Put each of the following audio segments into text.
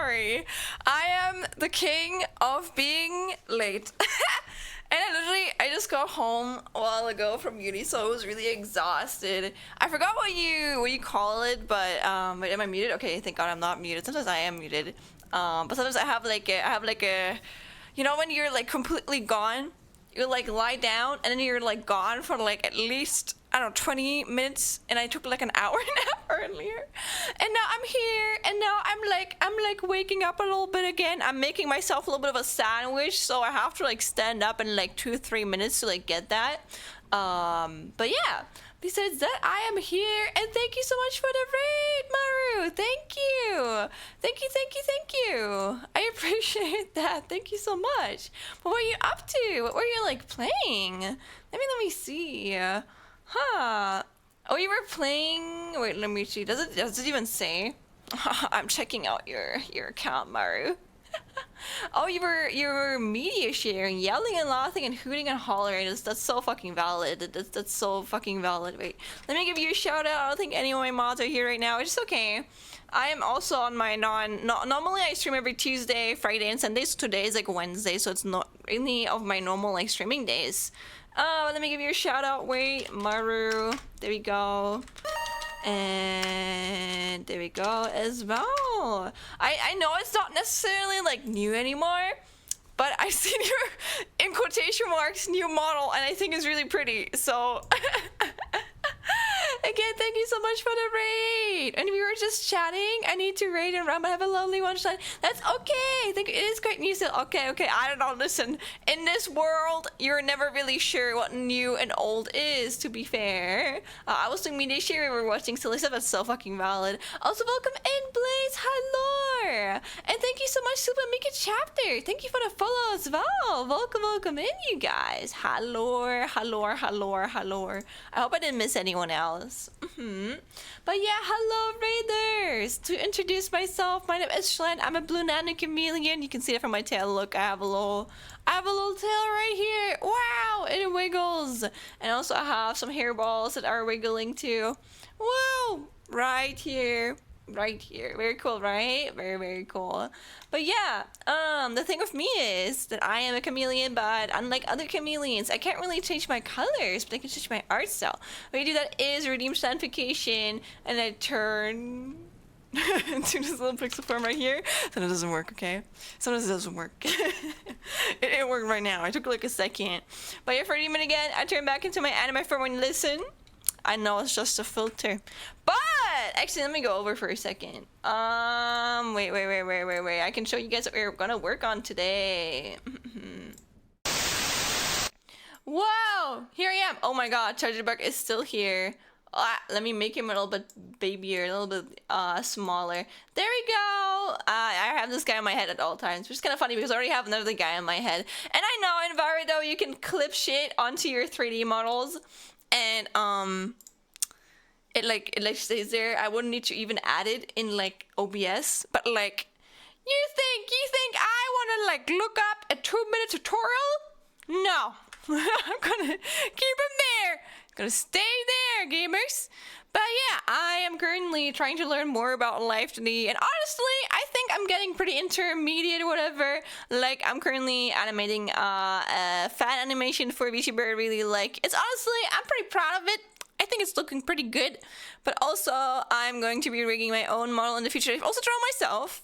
sorry. I am the king of being late. And I just got home a while ago from uni, so I was really exhausted. I forgot what you call it, but wait, am I muted? Okay, thank God I'm not muted. Sometimes I am muted. But sometimes I have like a you know when you're like completely gone, you like lie down and then you're like gone for like at least, I don't know, 20 minutes, and I took like an hour nap earlier, and now I'm here, and now I'm like waking up a little bit again. I'm making myself a little bit of a sandwich, so I have to like stand up in like 2-3 minutes to like get that. But yeah, besides that, I am here, and thank you so much for the raid, Maru. Thank you. I appreciate that. Thank you so much. What were you up to? What were you like playing? Let me see. Huh. Oh, you were playing. Wait, let me see. Does it even say? I'm checking out your account, Maru. Oh, you were media sharing, yelling and laughing and hooting and hollering. That's so fucking valid. That's so fucking valid. Wait, let me give you a shout out. I don't think any of my mods are here right now, which is okay. I am also on my normally I stream every Tuesday, Friday, and Sunday. So today is like Wednesday, so it's not any of my normal like streaming days. Let me give you a shout out. Wait, Maru. There we go. And there we go as well. I know it's not necessarily like new anymore, but I seen your, in quotation marks, new model, and I think it's really pretty. So again, thank you so much for the raid. And we were just chatting. I need to raid and run, but have a lovely one. That's okay. I think it is great news. Okay. I don't know. Listen, in this world, you're never really sure what new and old is, to be fair. I was doing media share. We were watching silly stuff. That's so fucking valid. Also, welcome in, Blaze. Hello. And thank you so much, Super Mika Chapter. Thank you for the follow as well. Welcome in, you guys. Hello. I hope I didn't miss anyone else. But yeah, hello raiders. To introduce myself, my name is Shlen. I'm a blue nano chameleon. You can see it from my tail. Look, I have a little tail right here. Wow, and it wiggles. And also I have some hairballs that are wiggling too. Whoa, right here. Very cool, right? Very cool. But yeah, the thing with me is that I am a chameleon, but unlike other chameleons, I can't really change my colors, but I can change my art style. What you do that is redeem standification, and I turn into this little pixel form right here. Then it doesn't work, okay? Sometimes it doesn't work. it worked right now. I took like a second. But yeah, for redeem it again, I turn back into my anime form when you listen. I know it's just a filter, but actually let me go over for a second. Wait, I can show you guys what we're gonna work on today. Whoa, here I am. Oh my god, Charger Bug is still here. Let me make him a little bit babyier, a little bit smaller. There we go. I have this guy on my head at all times, which is kind of funny because I already have another guy on my head. And I know in Varido you can clip shit onto your 3D models. And it stays there. I wouldn't need to even add it in like OBS, but like you think I want to like look up a 2-minute tutorial? No. I'm gonna keep them there. Gonna stay there, gamers. But yeah, I am currently trying to learn more about Live2D, and honestly, I think I'm getting pretty intermediate or whatever. Like, I'm currently animating a fan animation for VC Bird. Really like. It's honestly, I'm pretty proud of it. I think it's looking pretty good. But also, I'm going to be rigging my own model in the future. I've also drawn myself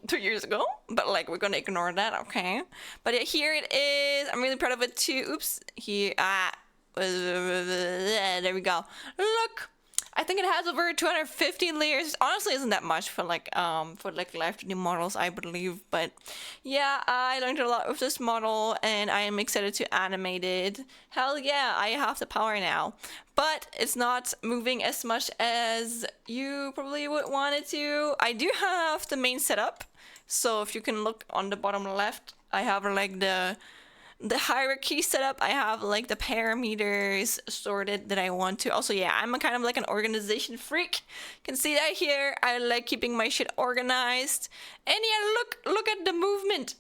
2 years ago, but like we're gonna ignore that, okay? But yeah, here it is. I'm really proud of it too. Oops, here. There we go. Look. I think it has over 250 layers. Honestly, isn't that much for like Live2D models, I believe. But yeah, I learned a lot with this model, and I am excited to animate it. Hell yeah, I have the power now. But it's not moving as much as you probably would want it to. I do have the main setup. So if you can look on the bottom left, I have like the hierarchy set up. I have like the parameters sorted that I want to. Also, yeah, I'm a kind of like an organization freak. You can see that here. I like keeping my shit organized. And yeah, look at the movement.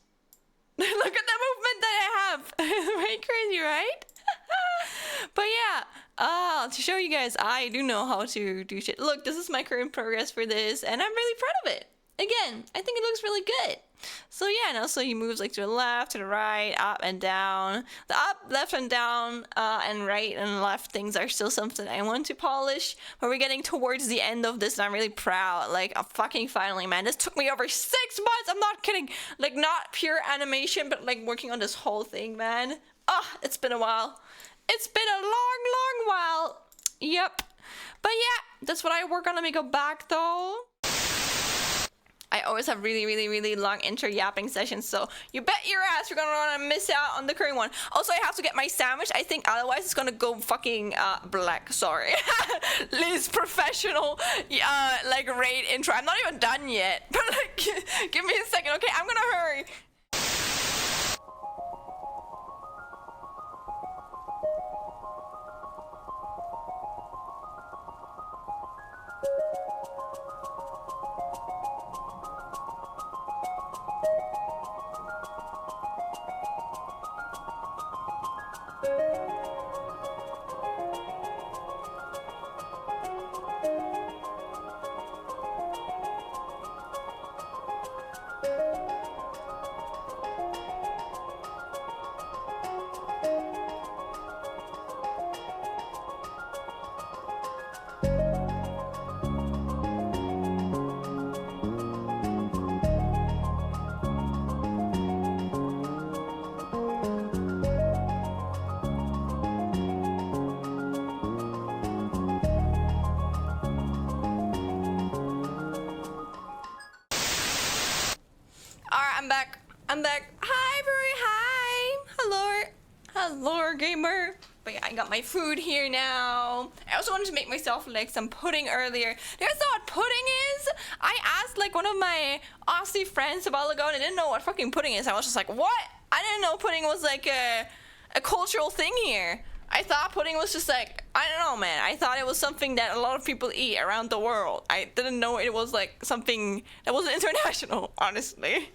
Look at the movement that I have. Very crazy, right? But yeah, to show you guys, I do know how to do shit. Look, this is my current progress for this, and I'm really proud of it. again, I think it looks really good. So yeah, and also he moves like to the left, to the right, up and down. The up, left, and down, and right and left things are still something I want to polish. But we're getting towards the end of this, and I'm really proud. Like, fucking finally, man. This took me over 6 months. I'm not kidding. Like, not pure animation, but like working on this whole thing, man. It's been a while. It's been a long, long while. Yep. But yeah, that's what I work on. Let me go back though. I always have really, really, really long intro yapping sessions, so you bet your ass you're gonna wanna miss out on the current one. Also, I have to get my sandwich. I think otherwise it's gonna go fucking black. Sorry. Least professional, like raid intro. I'm not even done yet, but like, give me a second. Okay, I'm gonna hurry. I'm back. Hi, Brie. Hi. Hello, gamer. But yeah, I got my food here now. I also wanted to make myself like some pudding earlier. Do you guys know what pudding is? I asked like one of my Aussie friends a while ago, and I didn't know what fucking pudding is. I was just like, what? I didn't know pudding was like a cultural thing here. I thought pudding was just like, I don't know, man. I thought it was something that a lot of people eat around the world. I didn't know it was like something that was international, honestly.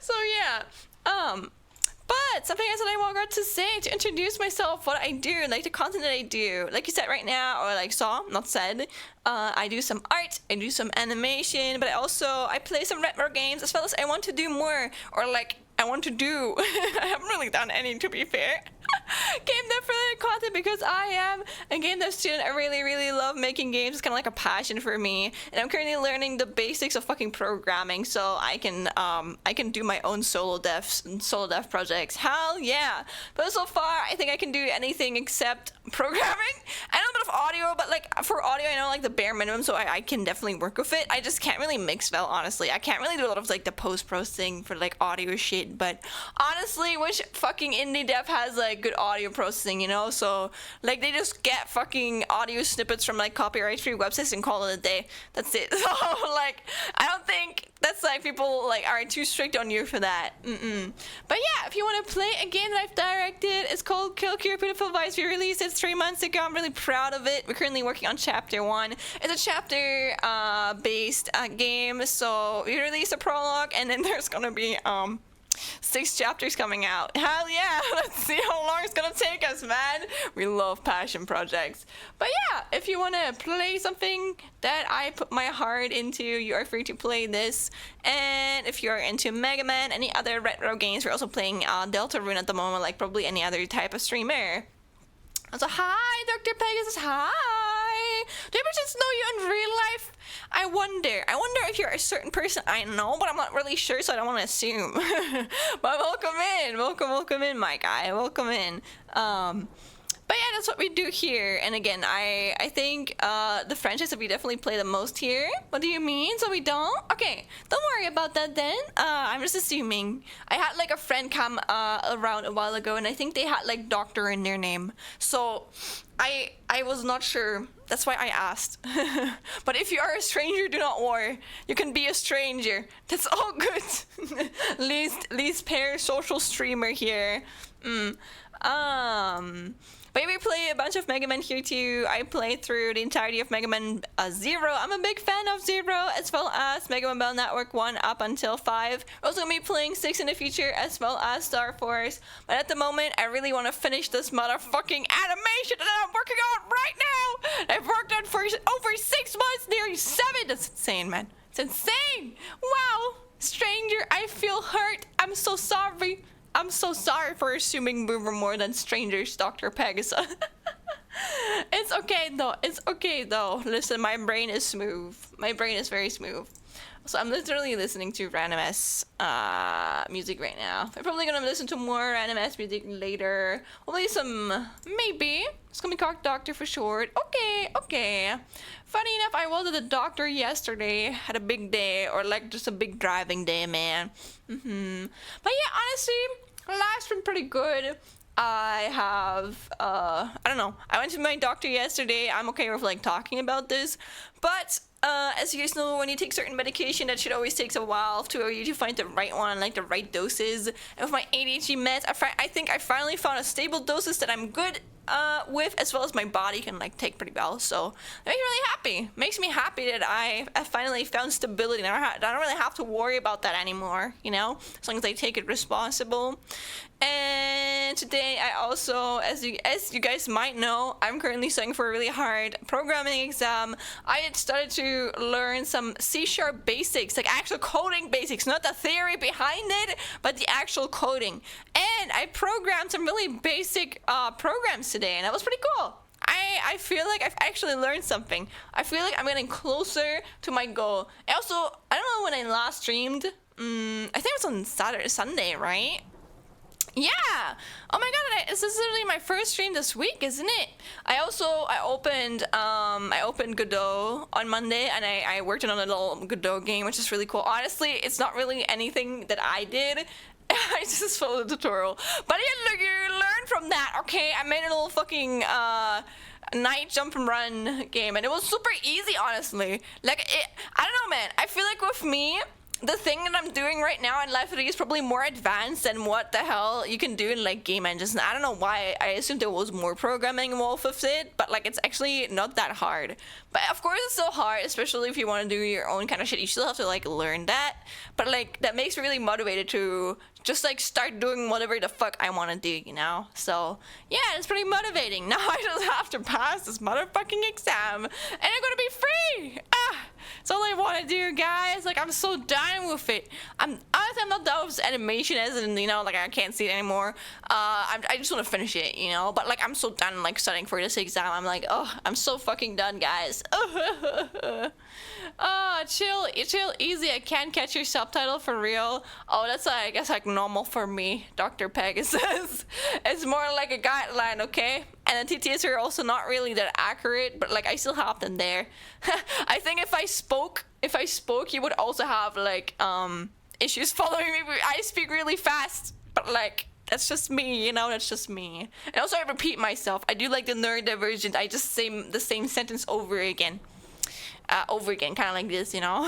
So yeah, but something else that I wanted to say to introduce myself, what I do, like the content that I do, like you said right now, or like saw, not said, I do some art, I do some animation, but I play some retro games, as well as I want to do more, or like, I want to do, I haven't really done any, to be fair, game dev related content, because I am a game dev student. I really, really love making games. It's kind of like a passion for me, and I'm currently learning the basics of fucking programming, so I can do my own solo dev projects. Hell yeah! But so far, I think I can do anything except programming. I know a bit of audio, but like for audio, I know like the bare minimum, so I can definitely work with it. I just can't really mix well, honestly. I can't really do a lot of like the post-processing for like audio shit, but honestly, which fucking indie dev has like good audio processing, you know? So like they just get fucking audio snippets from like copyright-free websites and call it a day. That's it. So like I don't think that's like people like are too strict on you for that. But yeah, if you want to play a game that I've directed, it's called Kill Cure Beautiful Vice. We released it 3 months ago. I'm really proud of it. We're currently working on chapter 1. It's a chapter based game, so we released a prologue, and then there's gonna be 6 chapters coming out. Hell yeah, let's see how long it's gonna take us, man. We love passion projects. But yeah, if you want to play something that I put my heart into, you are free to play this. And if you're into Mega Man, any other retro games, we're also playing Deltarune at the moment, like probably any other type of streamer. So hi, Dr. Pegasus, hi! Do you ever just know you in real life? I wonder if you're a certain person I know, but I'm not really sure, so I don't want to assume. But welcome in, my guy, welcome in. But yeah, that's what we do here. And again, I think the franchise that we definitely play the most here. What do you mean? So we don't? Okay, don't worry about that then. I'm just assuming. I had like a friend come around a while ago, and I think they had like doctor in their name. So I was not sure. That's why I asked. But if you are a stranger, do not worry. You can be a stranger. That's all good. least pair social streamer here. But yeah, we play a bunch of Mega Man here too. I played through the entirety of Mega Man 0. I'm a big fan of 0, as well as Mega Man Battle Network 1 up until 5. We're also going to be playing 6 in the future, as well as Star Force. But at the moment, I really want to finish this motherfucking animation that I'm working on right now. I've worked on for over 6 months, nearly 7. That's insane, man. It's insane. Wow. Stranger, I feel hurt. I'm so sorry. I'm so sorry for assuming we were more than strangers, Dr. Pegasus. It's okay though. It's okay though. Listen, my brain is smooth. My brain is very smooth. So I'm literally listening to random ass music right now. I'm probably gonna listen to more random ass music later. Hopefully some, maybe. It's gonna be called Doctor for short. Okay, okay. Funny enough, I was at the doctor yesterday. Had a big day, or like just a big driving day, man. But yeah, honestly, life's been pretty good. I have, I don't know. I went to my doctor yesterday. I'm okay with like talking about this, but as you guys know, when you take certain medication, that shit always takes a while for you to find the right one, like the right doses. And with my ADHD meds, I think I finally found a stable doses that I'm good with, as well as my body can like take pretty well. So that makes me really happy. Makes me happy that I finally found stability. And I don't really have to worry about that anymore, you know, as long as I take it responsible. And today I also, as you guys might know, I'm currently studying for a really hard programming exam. I had started to learn some C# basics, like actual coding basics, not the theory behind it, but the actual coding. And I programmed some really basic programs today, and that was pretty cool. I feel like I've actually learned something. I feel like I'm getting closer to my goal. And also, I don't know when I last streamed. I think it was on Sunday, right? Yeah. Oh my god, this is literally my first stream this week, isn't it? I opened Godot on Monday, and I worked on a little Godot game, which is really cool. Honestly, it's not really anything that I did. I just followed the tutorial. But yeah, look, you learn from that, okay? I made a little fucking night jump and run game, and it was super easy, honestly. Like, I don't know, man. I feel like with me, the thing that I'm doing right now in Live2D is probably more advanced than what the hell you can do in like game engines. And I don't know why. I assumed there was more programming involved with it, but like it's actually not that hard. But of course it's still hard, especially if you want to do your own kind of shit. You still have to like learn that. But like that makes me really motivated to just like start doing whatever the fuck I want to do, you know? So yeah, it's pretty motivating. Now I just have to pass this motherfucking exam and I'm gonna be free. It's all I want to do, guys. Like, I'm so done with it. Honestly, I'm not done with animation, as in, you know, like I can't see it anymore. I just want to finish it, you know. But like, I'm so done like studying for this exam. I'm like, oh, I'm so fucking done, guys. Chill, easy. I can't catch your subtitle for real. Oh, that's I guess like normal for me, Dr. Pegasus. It's more like a guideline, okay? And the TTS are also not really that accurate, but like I still have them there. I think if I spoke, you would also have like issues following me. I speak really fast, but like that's just me, you know. That's just me. And also I repeat myself. I do like the neurodivergent. I just say the same sentence over again, kind of like this, you know.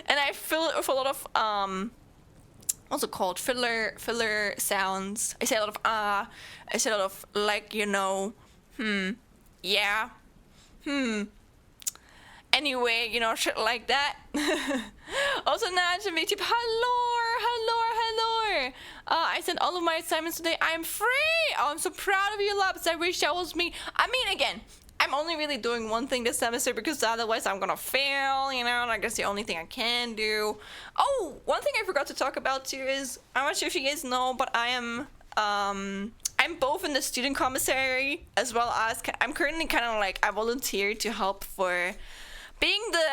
And I fill it with a lot of what's it called? Filler sounds. I say a lot of I say a lot of like, you know, yeah, anyway, you know, shit like that. Also, Najim, YouTube, hello. I sent all of my assignments today. I'm free. Oh, I'm so proud of you, Labs. I wish that was me. I mean, again, I'm only really doing one thing this semester because otherwise I'm gonna fail, you know, and I guess the only thing I can do. Oh, one thing I forgot to talk about too is, I'm not sure if you guys know, but I'm both in the student commissary as well as, I'm currently kind of like, I volunteered to help for being the,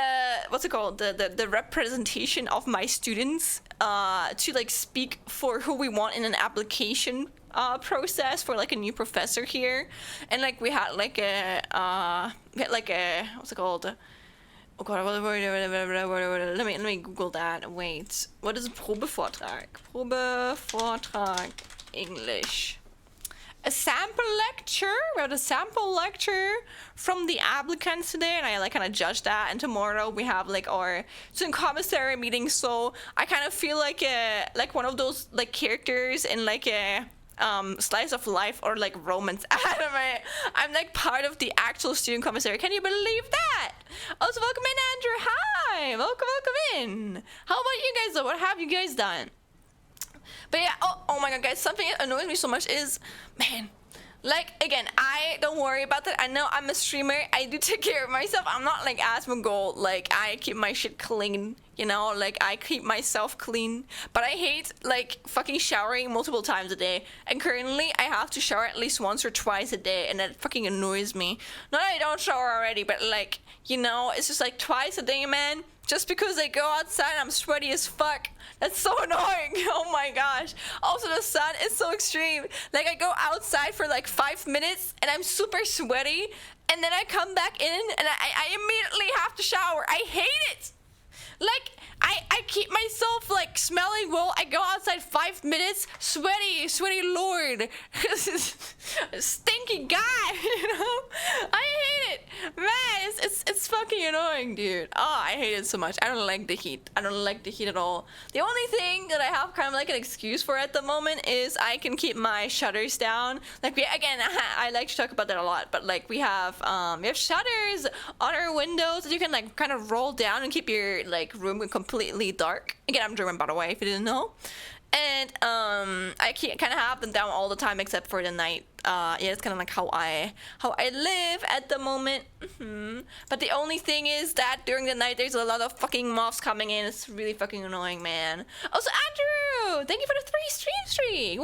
what's it called, the representation of my students, to like speak for who we want in an application process for like a new professor here. And like we had like a what's it called, oh god, let me Google that. Wait, what is Probevortrag English? A sample lecture. We had a sample lecture from the applicants today, and I like kind of judged that. And tomorrow we have like our student commissary meeting. So I kind of feel like one of those like characters in like a slice of life or like romance anime. I'm like part of the actual student commissary. Can you believe that? Also, welcome in, Andrew. Hi, welcome in. How about you guys though? What have you guys done? But yeah, oh my god, guys, something that annoys me so much is, man, Like, again, I don't worry about that. I know I'm a streamer. I do take care of myself. I'm not like Asmongold. Like, I keep my shit clean, you know? Like, I keep myself clean. But I hate, like, fucking showering multiple times a day. And currently, I have to shower at least once or twice a day. And that fucking annoys me. Not that I don't shower already, but, like, you know, it's just like twice a day, man. Just because I go outside, I'm sweaty as fuck. That's so annoying. Oh my gosh. Also, the sun is so extreme. Like, I go outside for like 5 minutes and I'm super sweaty. And then I come back in and I immediately have to shower. I hate it. Like, I keep myself like smelling well. I go outside 5 minutes, sweaty lord. Stinky guy, you know? I hate it. Man, it's fucking annoying, dude. Oh, I hate it so much. I don't like the heat. I don't like the heat at all. The only thing that I have kind of like an excuse for at the moment is I can keep my shutters down. Like, again, I like to talk about that a lot, but like we have shutters on our windows that you can like kind of roll down and keep your like room completely dark. Again, I'm German, by the way, if you didn't know. And I can't kind of have them down all the time except for the night. Yeah, it's kind of like how I live at the moment. But the only thing is that during the night there's a lot of fucking moths coming in. It's really fucking annoying, man. Also, Andrew, thank you for the 3 stream streak.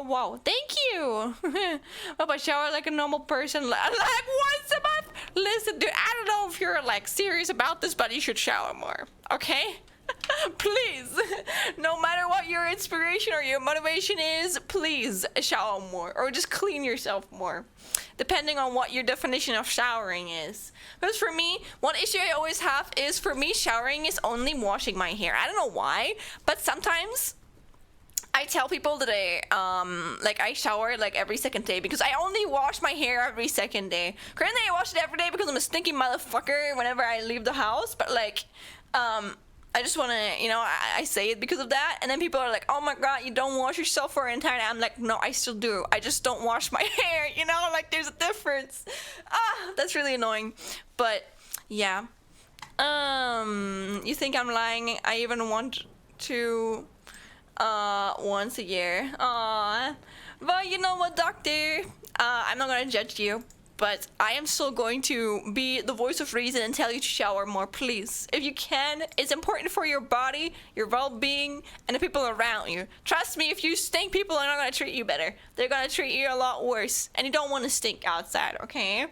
Wow. Thank you. Well, I shower like a normal person, like once a month. Listen, dude, I don't know if you're like serious about this, but you should shower more. Okay? Please, no matter what your inspiration or your motivation is, please shower more or just clean yourself more, depending on what your definition of showering is. Because for me, one issue I always have is, for me, showering is only washing my hair. I don't know why, but sometimes I tell people that I shower like every second day because I only wash my hair every second day. Currently I wash it every day because I'm a stinky motherfucker whenever I leave the house, but like I just want to, you know, I say it because of that. And then people are like, oh my god, you don't wash yourself for an entire day. I'm like, no, I still do. I just don't wash my hair, you know? Like, there's a difference. That's really annoying. But, yeah. You think I'm lying? I even want to, once a year. Aww. But you know what, doctor? I'm not gonna judge you. But I am still going to be the voice of reason and tell you to shower more, please. If you can, it's important for your body, your well-being, and the people around you. Trust me, if you stink, people are not going to treat you better. They're going to treat you a lot worse. And you don't want to stink outside, okay?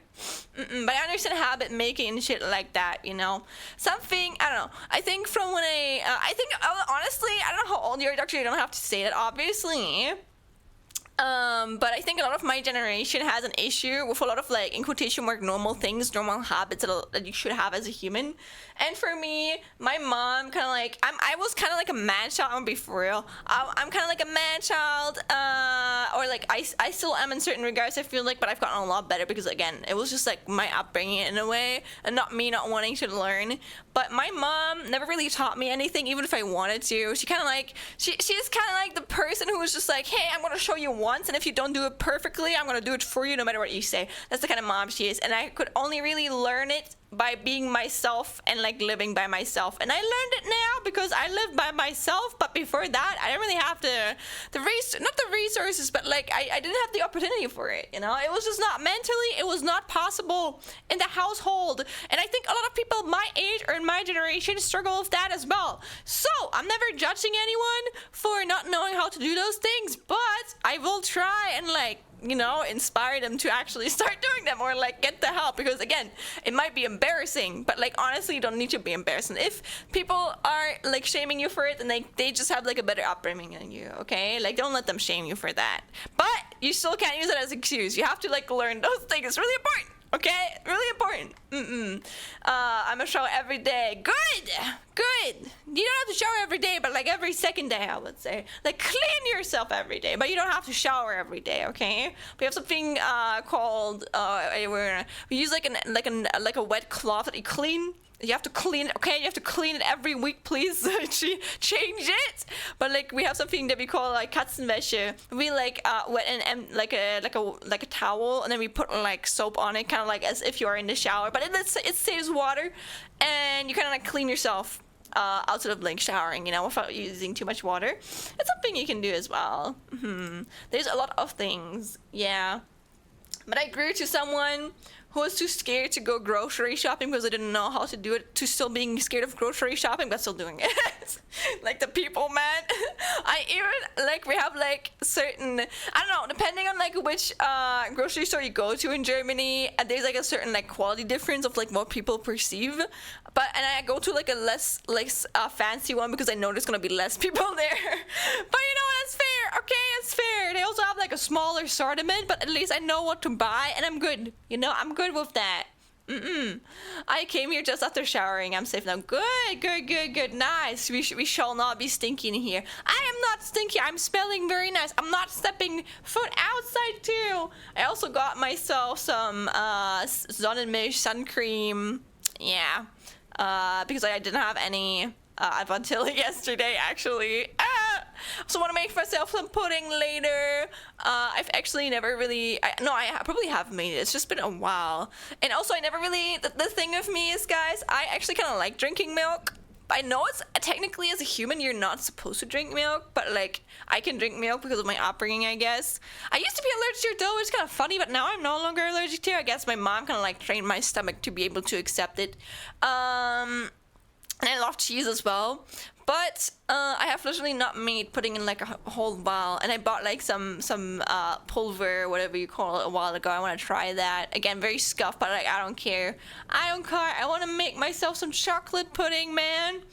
But I understand habit making and shit like that, you know? Something, I don't know. I think from when I think, honestly, I don't know how old you are, doctor. You don't have to say that, obviously. But I think a lot of my generation has an issue with a lot of, like, in quotation mark, normal things, normal habits that you should have as a human. And for me, my mom kind of like, I was kind of like a man child. I'm gonna be for real. I'm kind of like a man child, or like I still am in certain regards, I feel like, but I've gotten a lot better because, again, it was just like my upbringing in a way, and not me not wanting to learn. But my mom never really taught me anything, even if I wanted to. She kind of like, she's kind of like the person who was just like, hey, I'm gonna show you once, and if you don't do it perfectly, I'm gonna do it for you no matter what you say. That's the kind of mom she is, and I could only really learn it by being myself and like living by myself. And I learned it now because I live by myself, but before that I didn't really have not the resources, but like I didn't have the opportunity for it, you know? It was just not mentally, it was not possible in the household. And I think a lot of people my age or in my generation struggle with that as well. So I'm never judging anyone for not knowing how to do those things, but I will try and, like, you know, inspire them to actually start doing them, or like get the help, because again, it might be embarrassing, but like honestly, you don't need to be embarrassed. And if people are like shaming you for it, then they just have like a better upbringing than you, okay? Like, don't let them shame you for that. But you still can't use it as an excuse. You have to like learn those things. It's really important. Okay, really important. I'm gonna shower every day. Good. You don't have to shower every day, but like every second day, I would say. Like, clean yourself every day, but you don't have to shower every day. Okay? We have something called we use like a wet cloth that you clean. You have to clean it, okay? You have to clean it every week, please. Change it. But like, we have something that we call like Katzenwäsche. We like wet and like a towel, and then we put like soap on it, kind of like as if you are in the shower. But it saves water, and you kind of like clean yourself outside of like showering, you know, without using too much water. It's something you can do as well. There's a lot of things, yeah. But I grew to someone who was too scared to go grocery shopping because I didn't know how to do it, to still being scared of grocery shopping but still doing it. Like the people, man. I even, like, we have like certain, I don't know, depending on like which grocery store you go to in Germany, there's like a certain like quality difference of like what people perceive. And I go to like a less fancy one because I know there's gonna be less people there. But you know what, it's fair, okay, it's fair. They also have like a smaller assortment, but at least I know what to buy and I'm good, you know, I'm good with that. I came here just after showering. I'm safe now. Good. Nice. We shall not be stinky in here. I am not stinky. I'm smelling very nice. I'm not stepping foot outside too. I also got myself some Sonnenmilch sun cream. Yeah. Because I didn't have any up until yesterday, actually. So I want to make myself some pudding later. I've actually never really, I probably have made it. It's just been a while. And also I never really, the thing of me is, guys, I actually kind of like drinking milk. I know it's technically, as a human, you're not supposed to drink milk, but like I can drink milk because of my upbringing, I guess. I used to be allergic to it though, which is kind of funny, but now I'm no longer allergic to it. I guess my mom kind of like trained my stomach to be able to accept it. And I love cheese as well. But I have literally not made pudding in like a whole while, and I bought like some pulver, whatever you call it, a while ago. I want to try that again. Very scuffed, but like I don't care. I want to make myself some chocolate pudding, man.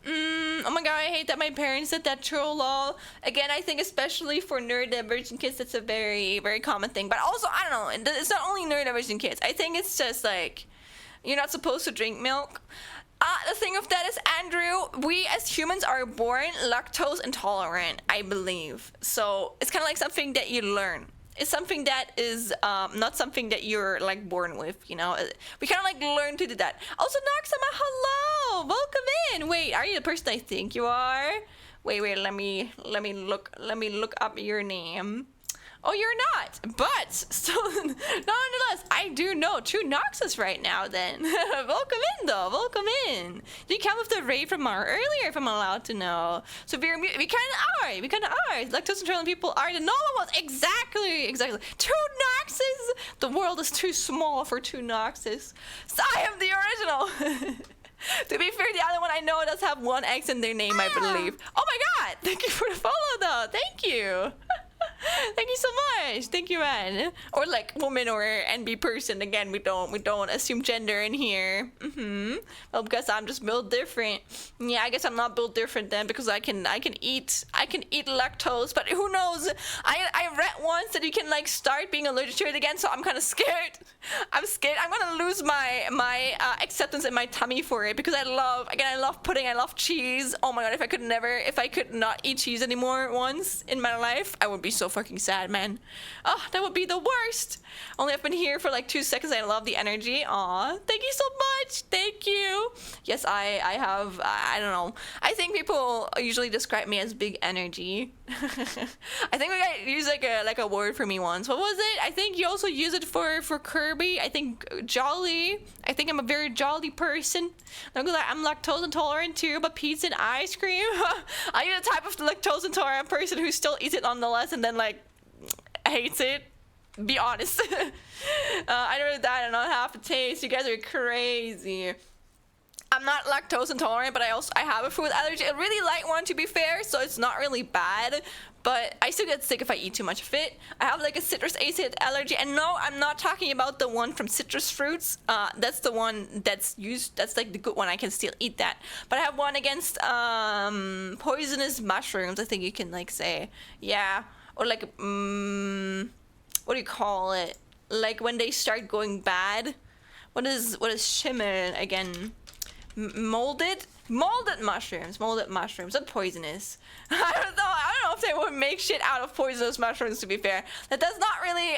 Oh my god, I hate that my parents did that, troll, lol. Again, I think especially for neurodivergent kids, that's a very, very common thing. But also, I don't know, it's not only neurodivergent kids. I think it's just like, you're not supposed to drink milk. The thing of that is, Andrew, we as humans are born lactose intolerant, I believe. So it's kind of like something that you learn. It's something that is not something that you're like born with, you know. We kind of like learn to do that. Also, Noxama, hello, welcome in. Wait, are you the person I think you are? Wait, let me look up your name. Oh, you're not, but still, nonetheless, I do know True Noxus right now then. Welcome in, though, welcome in. You came with the raid from our earlier, if I'm allowed to know. So we kind of are. Lactose intolerant people are the normal ones. Exactly. True Noxus. The world is too small for True Noxus. So I am the original. To be fair, the other one I know does have one X in their name, I believe. Oh my god, thank you for the follow, though. Thank you. Thank you so much. Thank you, man. Or like woman or NB person. Again, we don't assume gender in here. Well, because I'm just built different. Yeah, I guess I'm not built different then, because I can eat lactose, but who knows? I read once that you can like start being allergic to it again, so I'm kind of scared. I'm scared I'm gonna lose my acceptance in my tummy for it, because I love pudding, I love cheese. Oh my god, if I could not eat cheese anymore once in my life, I would be so fucking sad, man. Oh, that would be the worst. Only I've been here for like 2 seconds. I love the energy. Aw, thank you so much. Thank you. Yes, I have, I don't know. I think people usually describe me as big energy. I think we got used like a word for me once. What was it? I think you also use it for Kirby. I think jolly. I think I'm a very jolly person. I'm lactose intolerant too, but pizza and ice cream. Are you the type of lactose intolerant person who still eats it nonetheless and then like hates it? Be honest. I know that I don't have to taste. You guys are crazy. I'm not lactose intolerant, but I have a food allergy. A really light one, to be fair, so it's not really bad. But I still get sick if I eat too much of it. I have like a citrus acid allergy, and no, I'm not talking about the one from citrus fruits. That's the one that's used. That's like the good one. I can still eat that. But I have one against poisonous mushrooms. I think you can like say, yeah, or like what do you call it? Like when they start going bad. What is shimmer again? Molded mushrooms, not poisonous. I don't know if they would make shit out of poisonous mushrooms, to be fair. That does not really,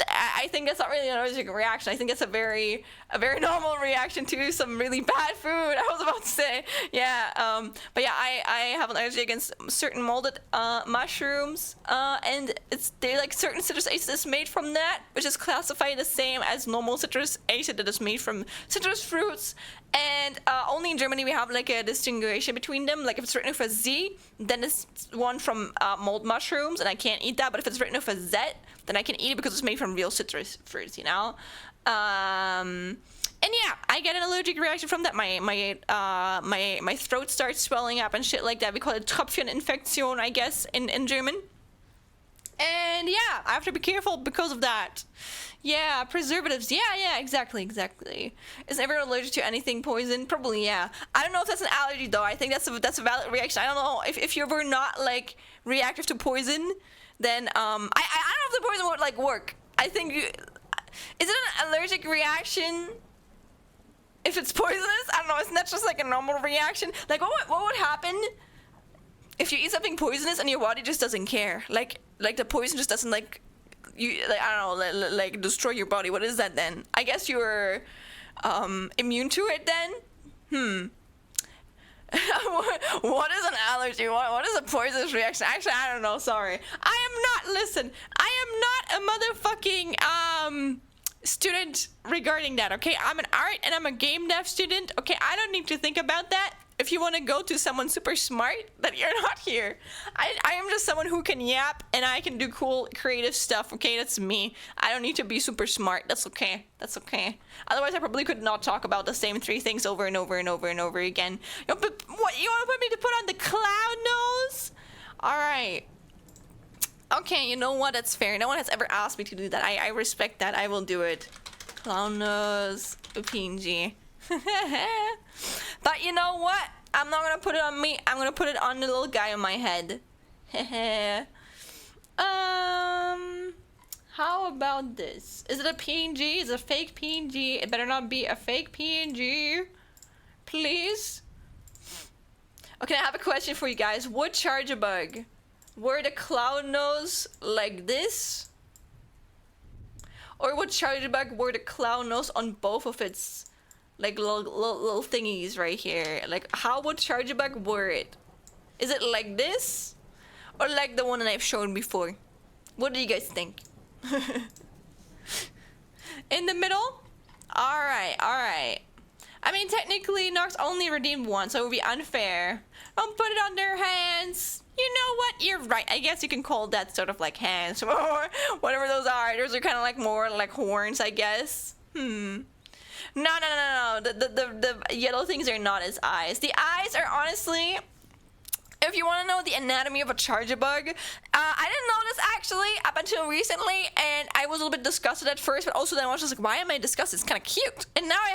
I think that's not really an allergic reaction. I think it's a very normal reaction to some really bad food, I was about to say. Yeah, but yeah, I have an allergy against certain molded mushrooms, and they're like certain citrus acid is made from that, which is classified the same as normal citrus acid that is made from citrus fruits. And only in Germany we have like a distinguishing between them. Like if it's written with a Z, then it's one from mold mushrooms, and I can't eat that. But if it's written with a Z, then I can eat it because it's made from real citrus fruits, you know. And yeah, I get an allergic reaction from that. My throat starts swelling up and shit like that. We call it Tröpfcheninfektion, I guess, in German. And yeah, I have to be careful because of that. Yeah, preservatives. Yeah, exactly. Is everyone allergic to anything poison? Probably, yeah. I don't know if that's an allergy though. I think that's a valid reaction. I don't know if you were not like reactive to poison, then I don't know if the poison would like work. I think is it an allergic reaction? If it's poisonous, I don't know. Isn't that just like a normal reaction? Like, what would happen if you eat something poisonous and your body just doesn't care? Like the poison just doesn't like I don't know, like destroy your body. What is that then? I guess you're immune to it then. What is an allergy? What is a poisonous reaction? Actually, I don't know. Sorry, I am not a motherfucking student regarding that, okay? I'm an art and I'm a game dev student, okay? I don't need to think about that. If you want to go to someone super smart, then you're not here. I am just someone who can yap and I can do cool creative stuff, okay? That's me. I don't need to be super smart. That's okay. Otherwise I probably could not talk about the same 3 things over and over and over and over again. But what, you want to put me to put on the clown nose? All right. Okay, you know what? That's fair. No one has ever asked me to do that. I respect that. I will do it. Clown nose, PNG. But you know what? I'm not gonna put it on me. I'm gonna put it on the little guy on my head. How about this? Is it a PNG? Is it a fake PNG? It better not be a fake PNG. Please. Okay, I have a question for you guys. Would charge a bug? Were the clown nose like this? Or would Chargebug wear the clown nose on both of its like little thingies right here? Like how would Chargebug wear it? Is it like this? Or like the one that I've shown before? What do you guys think? In the middle? Alright. I mean technically Nox only redeemed one, so it would be unfair. Don't put it on their hands. You know what? You're right. I guess you can call that sort of like hands or whatever those are. Those are kind of like more like horns, I guess. No. The yellow things are not his eyes. The eyes are honestly, if you want to know the anatomy of a Chargebug, I didn't know this actually up until recently, and I was a little bit disgusted at first, but also then I was just like, why am I disgusted? It's kind of cute. And now I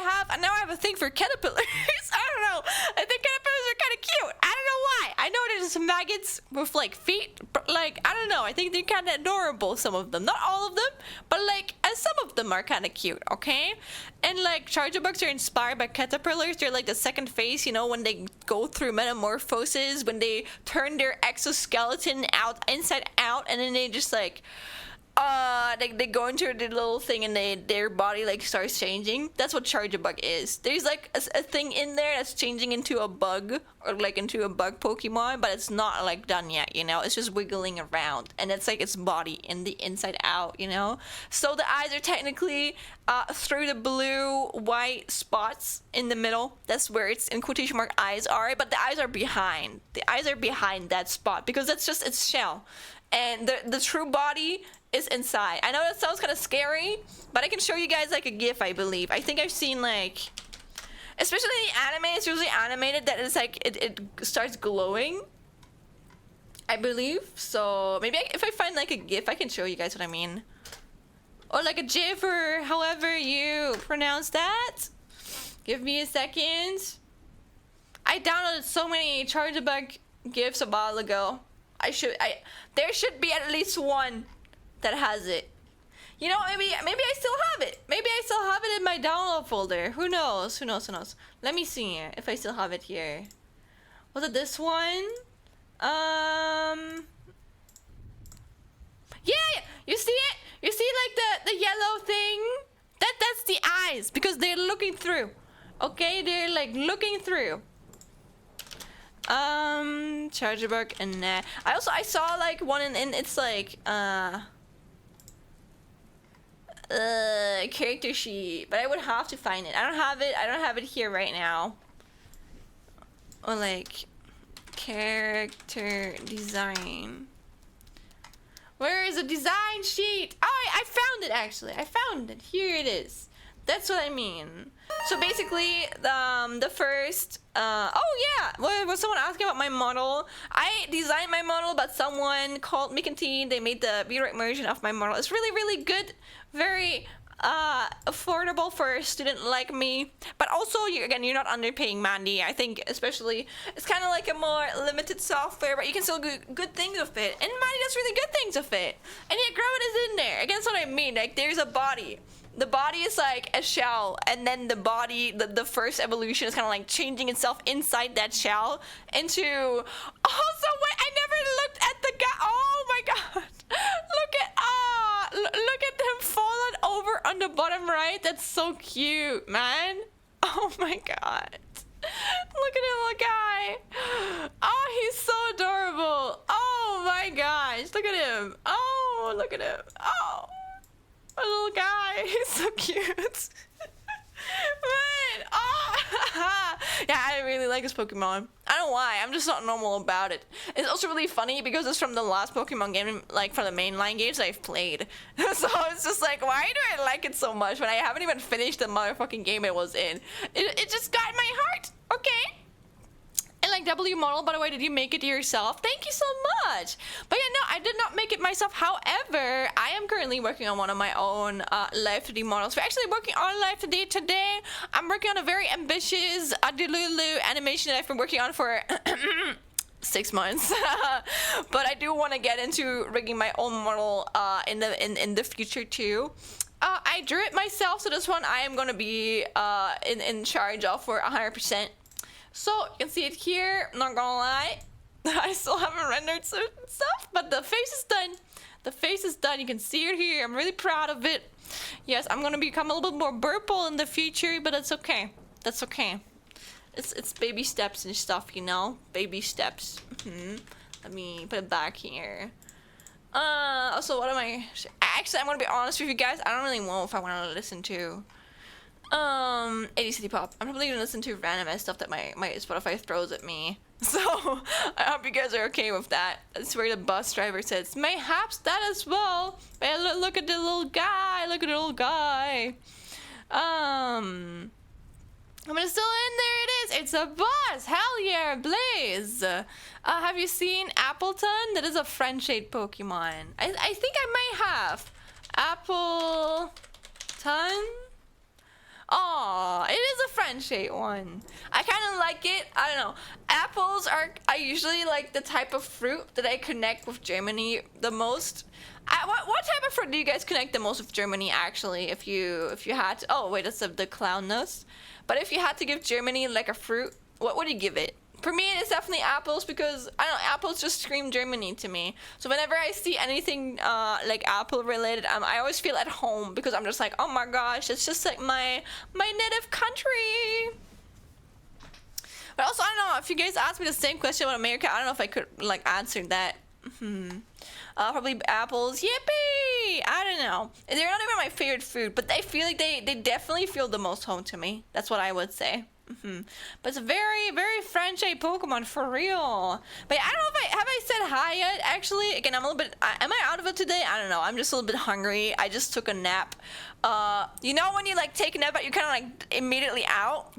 have a thing for caterpillars. I don't know. I think caterpillars are kind of cute. I don't know why. I know there's some maggots with like feet, but like I don't know. I think they're kind of adorable. Some of them, not all of them, but like some of them are kind of cute. Okay, and like Chargebugs are inspired by caterpillars. They're like the second phase, you know, when they go through metamorphosis, when they turn their exoskeleton out inside out, and then they just like they go into the little thing and their body like starts changing. That's what Chargebug is. There's like a thing in there that's changing into a bug or like into a bug Pokemon, but it's not like done yet, you know. It's just wiggling around, and it's like its body in the inside out, you know. So the eyes are technically through the blue white spots in the middle. That's where its in quotation mark eyes are, but the eyes are behind. The eyes are behind that spot because that's just its shell, and the true body is inside. I know that sounds kind of scary, but I can show you guys like a GIF, I believe. I think I've seen like, especially in the anime, it's usually animated that it's like it starts glowing, I believe. So maybe if I find like a GIF, I can show you guys what I mean. Or like a GIF, or however you pronounce that. Give me a second. I downloaded so many Chargebug GIFs a while ago. There should be at least one that has it. You know, maybe I still have it. Maybe I still have it in my download folder. Who knows? Let me see if I still have it here. Was it this one? Yeah, you see it? You see like the yellow thing? That's the eyes, because they're looking through. Okay, they're like looking through. charger book, and I saw like one in it's like character sheet, but I would have to find it. I don't have it here right now. Or like character design. Where is the design sheet? Oh, I found it actually. I found it. Here it is. That's what I mean. So basically, the first, oh yeah, was someone asking about my model? I designed my model, but someone called Mick and T. They made the rewrite version of my model. It's really, really good. Very affordable for a student like me. But also, you're not underpaying Mandy. I think especially, it's kind of like a more limited software, but you can still do good things with it. And Mandy does really good things with it. And yet Gravit is in there. Again, that's what I mean. Like, there's a body. The body is like a shell, and then the body, the first evolution is kind of like changing itself inside that shell into... Oh, so wait, I never looked at the guy. Oh my god. Look at him falling over on the bottom right. That's so cute, man. Oh my god. Look at him, little guy. Oh, he's so adorable. Oh my gosh. Look at him. Oh, look at him. Oh. A little guy, he's so cute. Man, oh. Yeah, I really like this Pokemon. I don't know why, I'm just not normal about it. It's also really funny because it's from the last Pokemon game, like from the mainline games I've played. So it's just like, why do I like it so much when I haven't even finished the motherfucking game it was in? It just got my heart, okay? And like W model, by the way, did you make it yourself? Thank you so much. But yeah, no, I did not make it myself. However, I am currently working on one of my own Live2D models. We're actually working on Live2D today. I'm working on a very ambitious Delulu animation that I've been working on for 6 months. But I do want to get into rigging my own model in the future too. I drew it myself, so this one I am going to be in charge of for 100%. So, you can see it here, not gonna lie, I still haven't rendered certain stuff, but the face is done. The face is done, you can see it here, I'm really proud of it. Yes, I'm gonna become a little bit more purple in the future, but that's okay. That's okay. It's baby steps and stuff, you know? Baby steps. Let me put it back here. Also, what am I... Actually, I'm gonna be honest with you guys, I don't really know if I want to listen to... 80 City Pop. I'm probably gonna listen to random ass stuff that my Spotify throws at me. So, I hope you guys are okay with that. That's where the bus driver says, mayhaps that as well. But look at the little guy. Look at the little guy. But it's still in there. It is. It's a bus. Hell yeah, Blaze. Have you seen Appleton? That is a friend-shaped Pokemon. I think I might have. Appleton? Oh, it is a friend-shaped one. I kind of like it. I don't know. Apples are usually like the type of fruit that I connect with Germany the most. What type of fruit do you guys connect the most with Germany? Actually, if you had to, oh wait, that's the clown nose. But if you had to give Germany like a fruit, what would you give it? For me, it's definitely apples because, I don't know, apples just scream Germany to me. So whenever I see anything like apple related, I always feel at home because I'm just like, oh my gosh, it's just like my native country. But also, I don't know, if you guys asked me the same question about America, I don't know if I could like answer that. Probably apples. Yippee! I don't know. They're not even my favorite food, but I feel like they definitely feel the most home to me. That's what I would say. But it's a very, very friend-shaped Pokemon for real. But yeah, I don't know if have I said hi yet. Actually, again, I'm a little bit. Am I out of it today? I don't know. I'm just a little bit hungry. I just took a nap. You know when you like take a nap, but you're kind of like immediately out.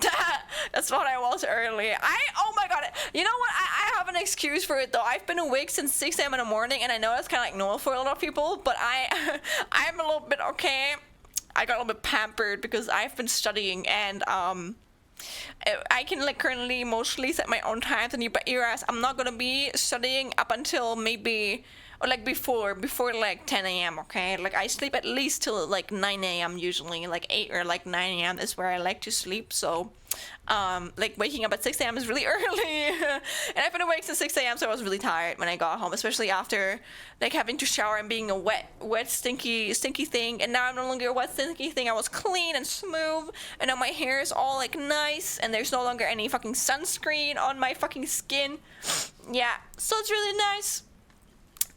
That's what I was earlier. Oh my god. You know what? I have an excuse for it though. I've been awake since 6 a.m. in the morning, and I know that's kind of like normal for a lot of people. But I'm a little bit okay. I got a little bit pampered because I've been studying and I can like currently mostly set my own times, and whereas I'm not gonna be studying up until maybe or like before like 10 a.m. okay, like I sleep at least till like 9 a.m. usually, like 8 or like 9 a.m. is where I like to sleep. So like waking up at 6 a.m. is really early. And I've been awake since 6 a.m. so I was really tired when I got home, especially after like having to shower and being a wet stinky thing. And now I'm no longer a wet stinky thing. I was clean and smooth, and now my hair is all like nice, and there's no longer any fucking sunscreen on my fucking skin. Yeah, so it's really nice.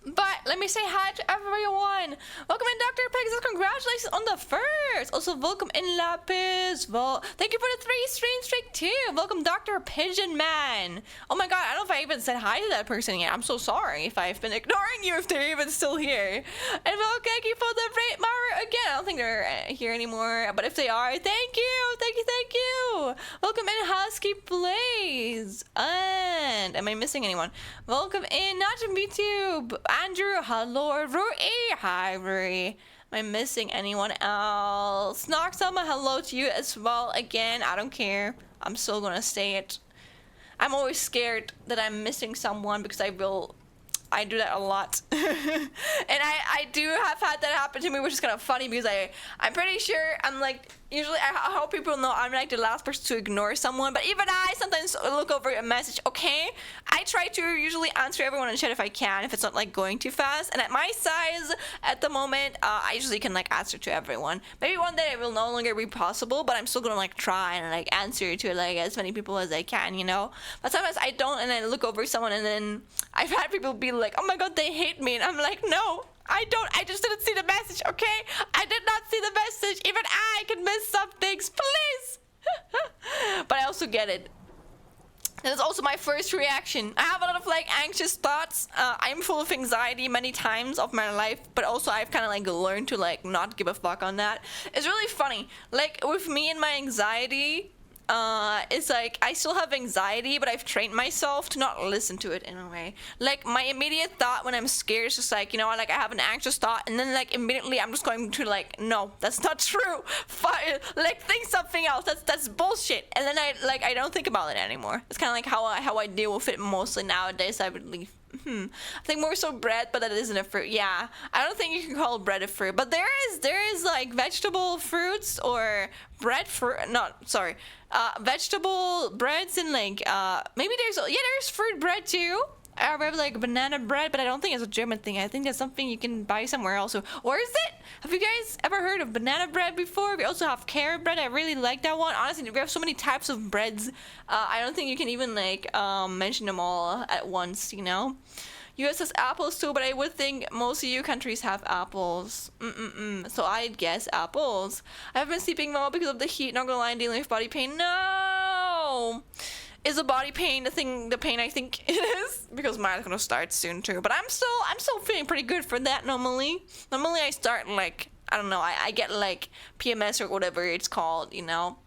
But let me say hi to everyone. Welcome in, Dr. Pegasus. Congratulations on the first. Also, welcome in, Lapis. Well, thank you for the 3 stream streak too. Welcome, Dr. Pigeon Man. Oh my god, I don't know if I even said hi to that person yet. I'm so sorry if I've been ignoring you if they're even still here. And well, thank you for the rate, Mara, again. I don't think they're here anymore, but if they are, thank you. Thank you, thank you. Welcome in, Husky Plays. And am I missing anyone? Welcome in, not to YouTube. Andrew, hello, Rui. Hi, Rui. Am I missing anyone else? Noxama, hello to you as well. Again, I don't care. I'm still gonna say it. I'm always scared that I'm missing someone because I do that a lot. And I do have had that happen to me, which is kind of funny because I'm pretty sure I'm like, usually I hope people know I'm like the last person to ignore someone, but even I sometimes look over a message, okay? I try to usually answer everyone in chat if I can, if it's not like going too fast. And at my size at the moment, I usually can like answer to everyone. Maybe one day it will no longer be possible, but I'm still gonna like try and like answer to like as many people as I can, you know? But sometimes I don't, and I look over someone and then I've had people be like, oh my god, they hate me. And I'm like, no. I just didn't see the message, okay? I did not see the message. Even I can miss some things, please. But I also get it. And it's also my first reaction. I have a lot of like anxious thoughts. I'm full of anxiety many times of my life, but also I've kind of like learned to like not give a fuck on that. It's really funny. Like with me and my anxiety, it's like I still have anxiety, but I've trained myself to not listen to it in a way. Like my immediate thought when I'm scared is just like, you know, like I have an anxious thought, and then like immediately I'm just going to like, no, that's not true. Like think something else. That's bullshit. And then I don't think about it anymore. It's kind of like how I deal with it mostly nowadays, I believe. I think more so bread, but that isn't a fruit. Yeah, I don't think you can call bread a fruit, but there is like vegetable fruits or bread fruit. Not sorry, vegetable breads and like maybe there's fruit bread too. I have like banana bread, but I don't think it's a German thing. I think that's something you can buy somewhere else. Or is it? Have you guys ever heard of banana bread before? We also have carrot bread. I really like that one. Honestly, we have so many types of breads. I don't think you can even like mention them all at once, you know? US has apples too, but I would think most EU countries have apples. So I'd guess apples. I haven't been sleeping well because of the heat. Not gonna lie, I'm dealing with body pain. No! Is a body pain the pain I think it is? Because mine's gonna start soon too. But I'm still feeling pretty good for that normally. Normally I start like, I don't know, I get like PMS or whatever it's called, you know.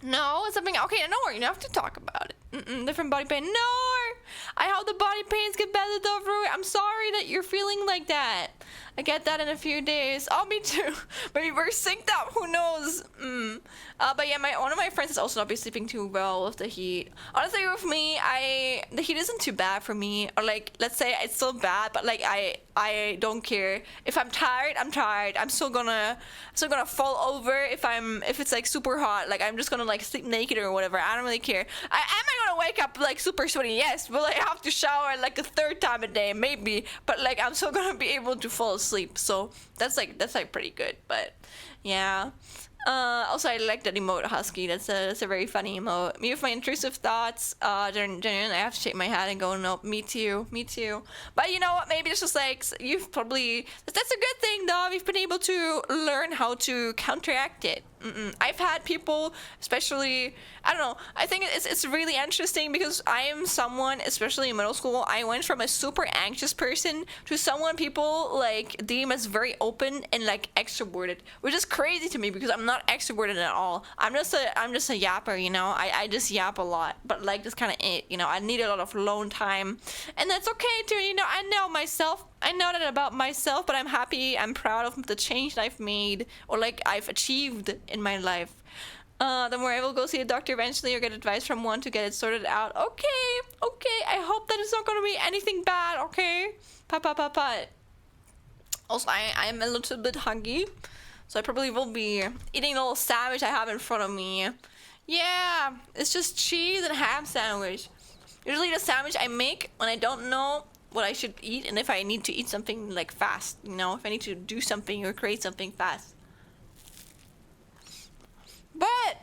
No, it's something, okay, no worry, you don't have to talk about it. Different body pain. No! I hope the body pains get better though, Rui. I'm sorry that you're feeling like that. I get that in a few days. Oh, me too. Maybe we're synced up, who knows? But yeah, one of my friends has also not been sleeping too well with the heat. Honestly, with me, the heat isn't too bad for me. Or like, let's say it's still bad, but like I don't care. If I'm tired, I'm tired. I'm still gonna fall over if it's like super hot. Like I'm just gonna like sleep naked or whatever. I don't really care. Am I gonna wake up like super sweaty? Yes. Will I have to shower like a third time a day? Maybe. But like I'm still gonna be able to fall asleep. So that's like pretty good. But yeah. Also I like that emote, Husky. That's a very funny emote. Me with my intrusive thoughts, then I have to shake my head and go, no, me too. But you know what, maybe it's just like, that's a good thing though, we've been able to learn how to counteract it. I've had people, especially, I don't know, I think it's really interesting because I am someone, especially in middle school, I went from a super anxious person to someone people like deem as very open and like extroverted, which is crazy to me because I'm not extroverted at all. I'm just a yapper, you know. I just yap a lot, but like that's kind of it, you know. I need a lot of alone time, and that's okay too, you know. I know that about myself, but I'm happy, I'm proud of the change that I've made or like I've achieved in my life. Then we're able to go see a doctor eventually or get advice from one to get it sorted out. Okay, I hope that it's not gonna be anything bad, okay? Pa. Also, I'm a little bit hungry, so I probably will be eating a little sandwich I have in front of me. Yeah, it's just cheese and ham sandwich. Usually the sandwich I make when I don't know what I should eat and if I need to eat something like fast, you know, if I need to do something or create something fast. But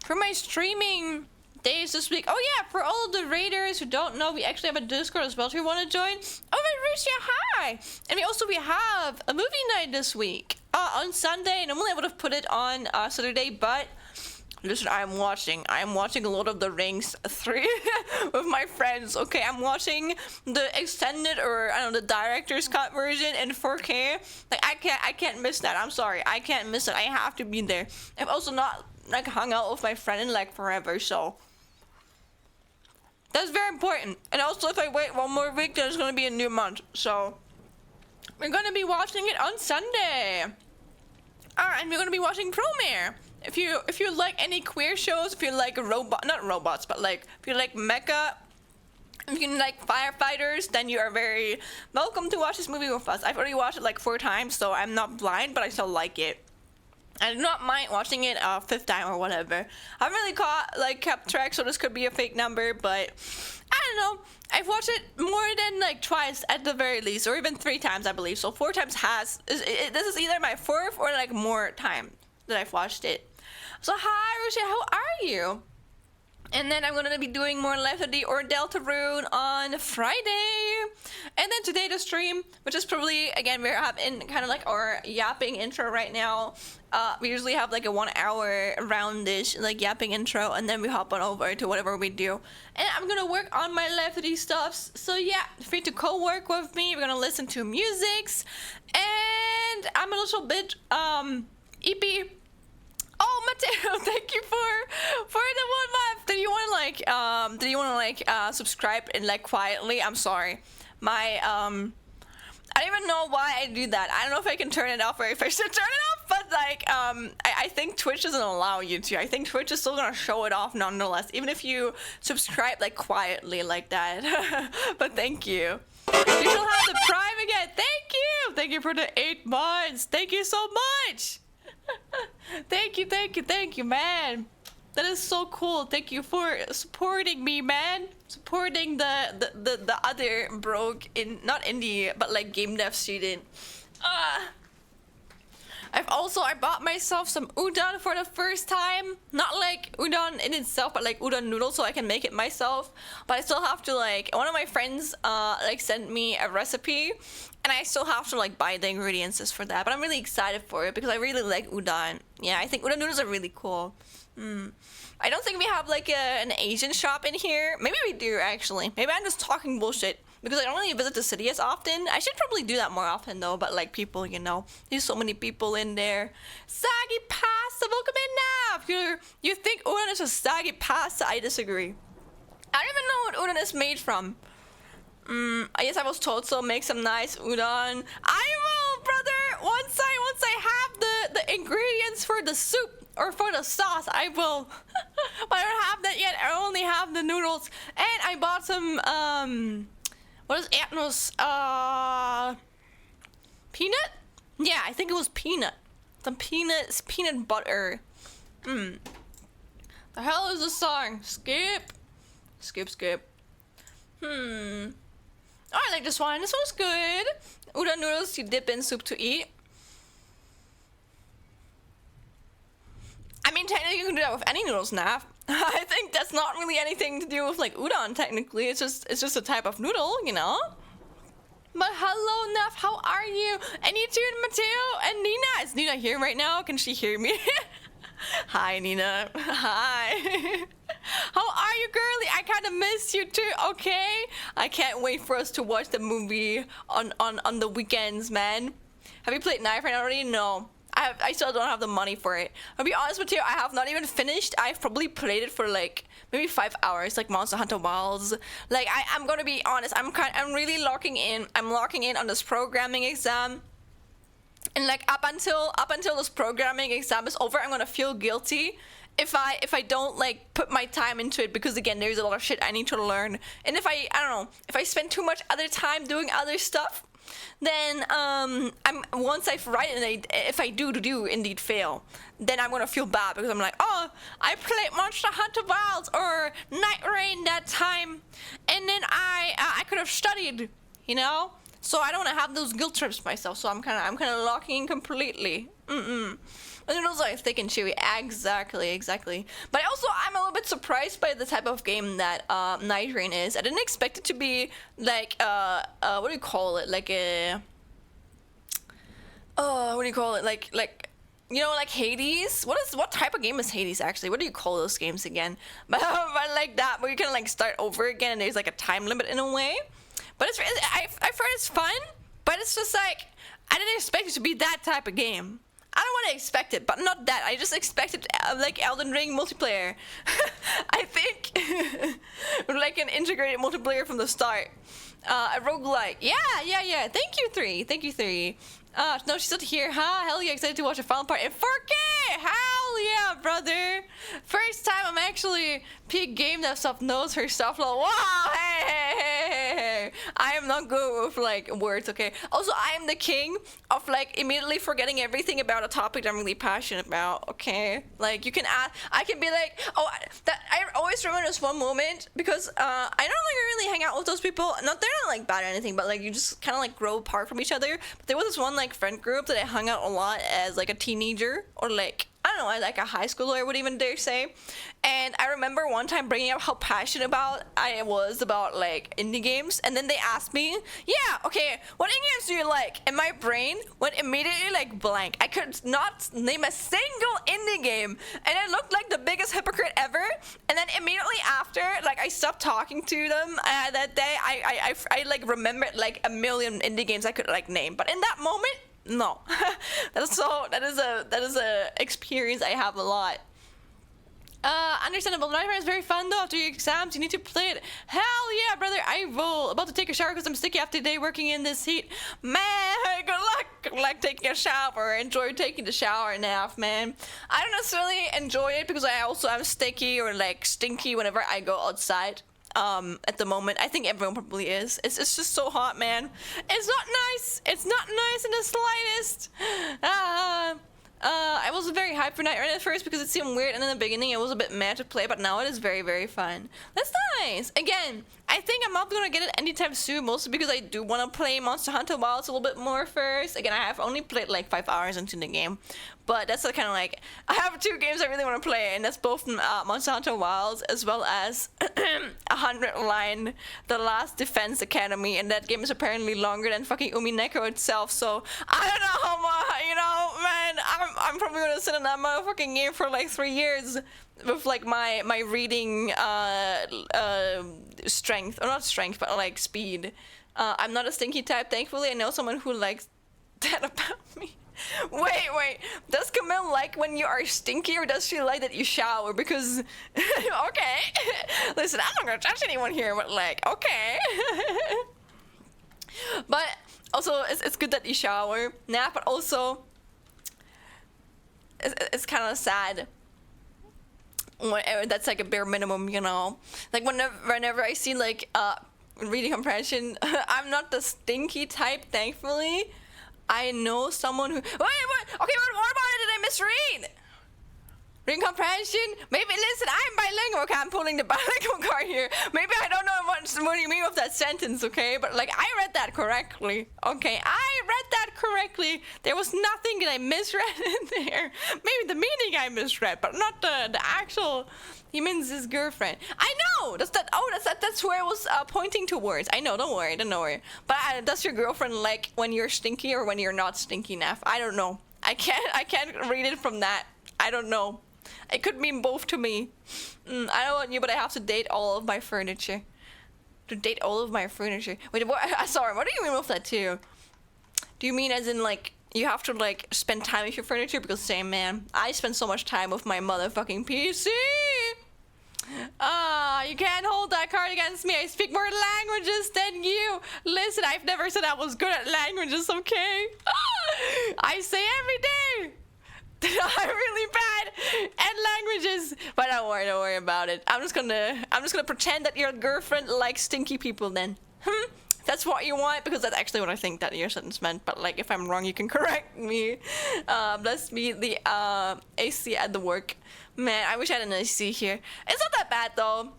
for my streaming days this week. Oh yeah, for all of the raiders who don't know, we actually have a Discord as well. If you want to join, Russia, hi. And we have a movie night this week on Sunday. Normally I would have put it on Saturday, but listen, I'm watching Lord of the Rings 3 with my friends. Okay, I'm watching the extended, or I don't know, the director's cut version in 4K. Like I can't miss that. I'm sorry, I can't miss it. I have to be there. I've also not like hung out with my friend in like forever, so that's very important. And also, if I wait one more week, then it's gonna be a new month. So we're gonna be watching it on Sunday. And we're gonna be watching Promare. If you like any queer shows, if you like not robots, but like if you like mecha, if you like firefighters, then you are very welcome to watch this movie with us. I've already watched it like 4 times, so I'm not blind, but I still like it. I do not mind watching it 5th time or whatever. I haven't really kept track, so this could be a fake number, but I don't know. I've watched it more than like twice at the very least, or even 3 times, I believe. So 4 times this is either my 4th or like more time that I've watched it. So hi Rosia, how are you? And then I'm going to be doing more Live2D or Deltarune on Friday. And then today the stream, which is probably, again, we're having kind of like our yapping intro right now. We usually have like a 1 hour roundish like yapping intro, and then we hop on over to whatever we do. And I'm going to work on my Live2D stuffs. So yeah, free to co-work with me. We're going to listen to musics. And I'm a little bit EP. Oh, Mateo, thank you for the 1 month. Did you want to subscribe and like quietly? I'm sorry. My I don't even know why I do that. I don't know if I can turn it off or if I should turn it off, but like I think Twitch doesn't allow you to. I think Twitch is still gonna show it off nonetheless, even if you subscribe like quietly like that. But thank you. You shall have the Prime again. Thank you for the 8 months. Thank you so much. Thank you, man. That is so cool. Thank you for supporting me, man. Supporting the other broke not indie but like game dev student. I bought myself some udon for the first time. Not like udon in itself, but like udon noodles so I can make it myself. But I still have to like, one of my friends like sent me a recipe, and I still have to like buy the ingredients just for that. But I'm really excited for it because I really like udon. Yeah, I think udon noodles are really cool. I don't think we have like an Asian shop in here. Maybe we do actually. Maybe I'm just talking bullshit because I don't really visit the city as often. I should probably do that more often though, but like people, you know, there's so many people in there. Soggy pasta, welcome in now. You think udon is a soggy pasta? I disagree. I don't even know what udon is made from. I guess I was told so. Make some nice udon. I will, brother. Once I have the ingredients for the soup or for the sauce, I will. But I don't have that yet. I only have the noodles, and I bought some what is Atmos? Peanut? Yeah, I think it was peanut. Some peanut butter. The hell is this song? Skip. Oh, I like this one. This one's good. Udon noodles you dip in soup to eat. I mean, technically you can do that with any noodles, Nav. I think that's not really anything to do with like udon. Technically, it's just a type of noodle, you know. But hello, Nav. How are you? And you too, Mateo and Nina. Is Nina here right now? Can she hear me? Hi, Nina. Hi. How are you, girly? I kind of miss you too. Okay. I can't wait for us to watch the movie on the weekends, man. Have you played Knife Rain already? No. I still don't have the money for it. I'll be honest with you, I have not even finished. I've probably played it for like maybe 5 hours, like Monster Hunter Wilds. Like I'm gonna be honest, I'm really locking in. I'm locking in on this programming exam. And like up until this programming exam is over, I'm gonna feel guilty if I don't like put my time into it, because again, there's a lot of shit I need to learn. And if I don't know, if I spend too much other time doing other stuff, then once I've written it, if I do indeed fail, then I'm gonna feel bad because I'm like, oh, I played Monster Hunter Wilds or Night Rain that time, and then I could have studied, you know. So I don't want to have those guilt trips myself. So I'm kind of locking in completely. The noodles are thick and chewy. Exactly. But also, I'm a little bit surprised by the type of game that Night Rain is. I didn't expect it to be like what do you call it? Like a what do you call it? Like you know, like Hades. What type of game is Hades actually? What do you call those games again? But like that, where you can like start over again, and there's like a time limit in a way. But I've heard it's fun, but it's just like I didn't expect it to be that type of game. I don't want to expect it, but not that. I just expected like Elden Ring multiplayer. I think like an integrated multiplayer from the start. A roguelike. Yeah. Thank you, 3. No, she's not here. Hell yeah, excited to watch a final part in 4K. Hell yeah, brother. First time I'm actually peak game that stuff knows her stuff. Like, wow, hey. I am not good with like words, okay? Also, I am the king of like immediately forgetting everything about a topic that I'm really passionate about, okay? Like you can ask, I can be like, oh, that I always remember this one moment because I don't really hang out with those people. Not they're not like bad or anything, but like you just kind of like grow apart from each other. But there was this one like friend group that I hung out a lot as like a teenager or like I don't know, like a high schooler, I would even dare say. And I remember one time bringing up how passionate I was about like indie games, and then they asked me, yeah, okay, what indie games do you like? And my brain went immediately like blank. I could not name a single indie game, and I looked like the biggest hypocrite ever. And then immediately after, like I stopped talking to them that day, I like remembered like a million indie games I could like name, but in that moment, no. that is a experience I have a lot. Understandable. Nightmare is very fun though. After your exams, you need to play it. Hell yeah, brother. I will. About to take a shower because I'm sticky after the day working in this heat. Man, good luck. Good luck taking a shower. Enjoy taking the shower enough, man. I don't necessarily enjoy it because I also am sticky or like stinky whenever I go outside. At the moment, I think everyone probably is. It's just so hot, man. It's not nice. It's not nice in the slightest. I was very hyped for Night Run at first because it seemed weird, and in the beginning it was a bit mad to play, but now it is very, very fun. That's nice. Again, I think I'm not gonna get it anytime soon, mostly because I do want to play Monster Hunter Wilds a little bit more first. Again, I have only played like 5 hours into the game, but that's kind of like I have 2 games I really want to play, and that's both Monster Hunter Wilds as well as 100 Line, The Last Defense Academy, and that game is apparently longer than fucking Umineko itself. So I don't know how much, you know, man. I'm probably gonna sit in that motherfucking game for like 3 years with like my reading strength, or not strength, but like speed. I'm not a stinky type, thankfully. I know someone who likes that about me. Wait, does Camille like when you are stinky, or does she like that you shower? Because okay, listen, I'm not gonna judge anyone here, but like, okay. But also it's good that you shower. Nah, but also it's kind of sad. That's like a bare minimum, you know. Like whenever I see like reading comprehension, I'm not the stinky type, thankfully. I know someone who. Wait, okay, what about it? Did I misread? Reading comprehension? Maybe, listen, I'm bilingual. Okay, I'm pulling the bilingual card here. Maybe I don't know what you mean with that sentence, okay? But like, I read that correctly. Okay, I read that correctly. There was nothing that I misread in there. Maybe the meaning I misread, but not the actual. He means his girlfriend. I know. That's where I was pointing towards. I know. Don't worry. But does your girlfriend like when you're stinky or when you're not stinky enough? I don't know. I can't read it from that. I don't know. It could mean both to me. I don't want you, but I have to date all of my furniture. To date all of my furniture. Wait, what? Sorry. What do you mean with that too? Do you mean as in like you have to like spend time with your furniture? Because same, man. I spend so much time with my motherfucking PC. You can't hold that card against me. I speak more languages than you. Listen, I've never said I was good at languages, okay? I say every day that I'm really bad at languages. But don't worry about it. I'm just gonna pretend that your girlfriend likes stinky people then. That's what you want, because that's actually what I think that your sentence meant. But like, if I'm wrong, you can correct me. Let's meet the AC at the work. Man, I wish I had an AC here. It's not that bad though.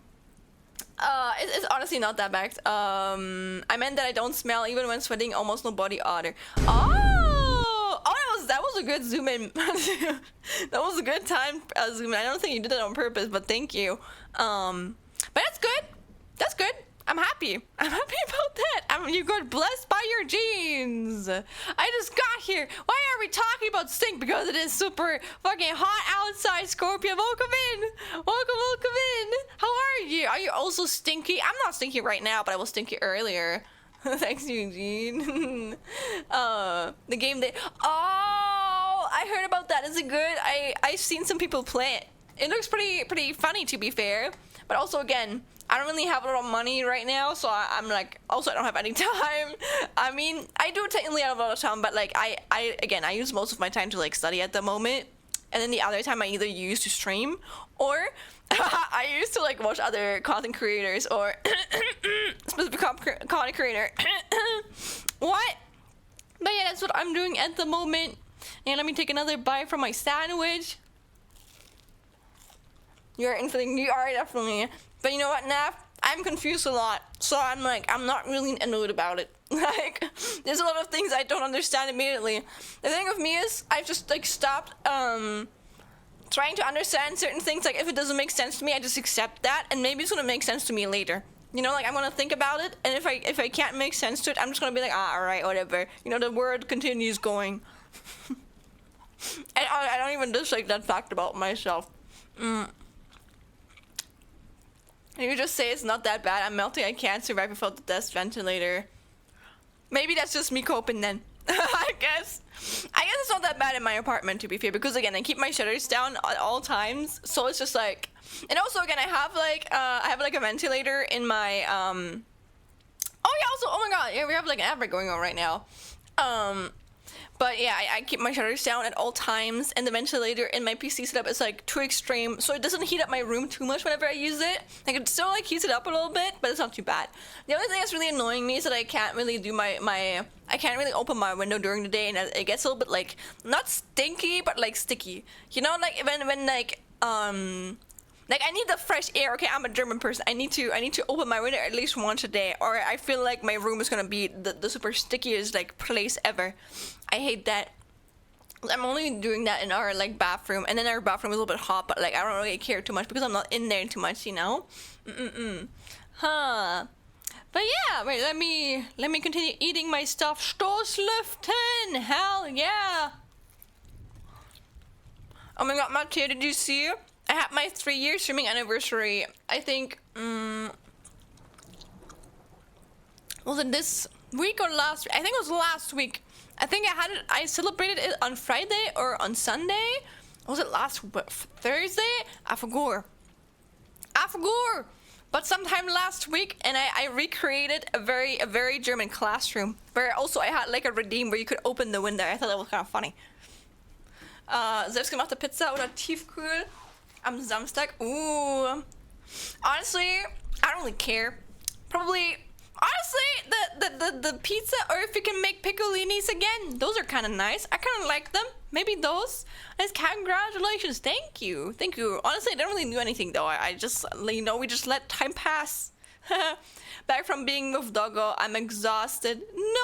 It's honestly not that bad. I meant that I don't smell even when sweating. Almost no body odor. Oh, that was was a good zoom in. That was a good time zoom in. I don't think you did it on purpose, but thank you. But that's good. That's good. I'm happy. I'm happy about that. You got blessed by your genes. I just got here. Why are we talking about stink? Because it is super fucking hot outside, Scorpio. Welcome in. Welcome in. How are you? Are you also stinky? I'm not stinky right now, but I was stinky earlier. Thanks, Eugene. The game that... Oh, I heard about that. Is it good? I've seen some people play it. It looks pretty funny, to be fair. But also, again, I don't really have a lot of money right now, so I'm like, also I don't have any time. I mean, I do technically have a lot of time, but like I use most of my time to like study at the moment, and then the other time I either use to stream or I used to like watch other content creators or specific content creator. What? But yeah, that's what I'm doing at the moment. And let me take another bite from my sandwich. You are definitely. But you know what, Nav? I'm confused a lot. So I'm like, I'm not really annoyed about it. Like, there's a lot of things I don't understand immediately. The thing with me is, I've just like stopped trying to understand certain things. Like, if it doesn't make sense to me, I just accept that, and maybe it's gonna make sense to me later. You know, like I'm gonna think about it, and if I can't make sense to it, I'm just gonna be like, all right, whatever. You know, the word continues going. And I don't even dislike that fact about myself. You just say it's not that bad. I'm melting. I can't survive without the desk ventilator. Maybe that's just me coping then. I guess it's not that bad in my apartment, to be fair, because again I keep my shutters down at all times, so it's just like, and also again I have like a ventilator in my oh yeah, also, oh my god, yeah, we have like an advert going on right now. But yeah, I keep my shutters down at all times, and the ventilator in my PC setup is like too extreme, so it doesn't heat up my room too much whenever I use it. Like it still like heats it up a little bit, but it's not too bad. The only thing that's really annoying me is that I can't really do I can't really open my window during the day, and it gets a little bit like, not stinky, but like sticky. You know, like when like I need the fresh air. Okay, I'm a German person. I need to open my window at least once a day, or I feel like my room is gonna be the super stickiest like place ever. I hate that. I'm only doing that in our like bathroom, and then our bathroom is a little bit hot, but like I don't really care too much because I'm not in there too much, you know. Huh. But yeah, wait. Let me continue eating my stuff. Stoßlüften. Hell yeah. Oh my god, Mateo, did you see? I had my 3-year streaming anniversary. I think, was it this week or last week? I think it was last week. I think I celebrated it on Friday or on Sunday. Was it last Thursday? I forgot. But sometime last week, and I recreated a very German classroom where also I had like a redeem where you could open the window. I thought that was kind of funny. Selbstgemachte Pizza oder Tiefkühl am Samstag. Ooh. Honestly, I don't really care. Probably, honestly, the pizza, or if you can make piccolinis again, those are kind of nice. I kind of like them. Maybe those. And congratulations. Thank you. Honestly, I didn't really do anything though. I just, you know, we just let time pass. Back from being with Doggo, I'm exhausted. No.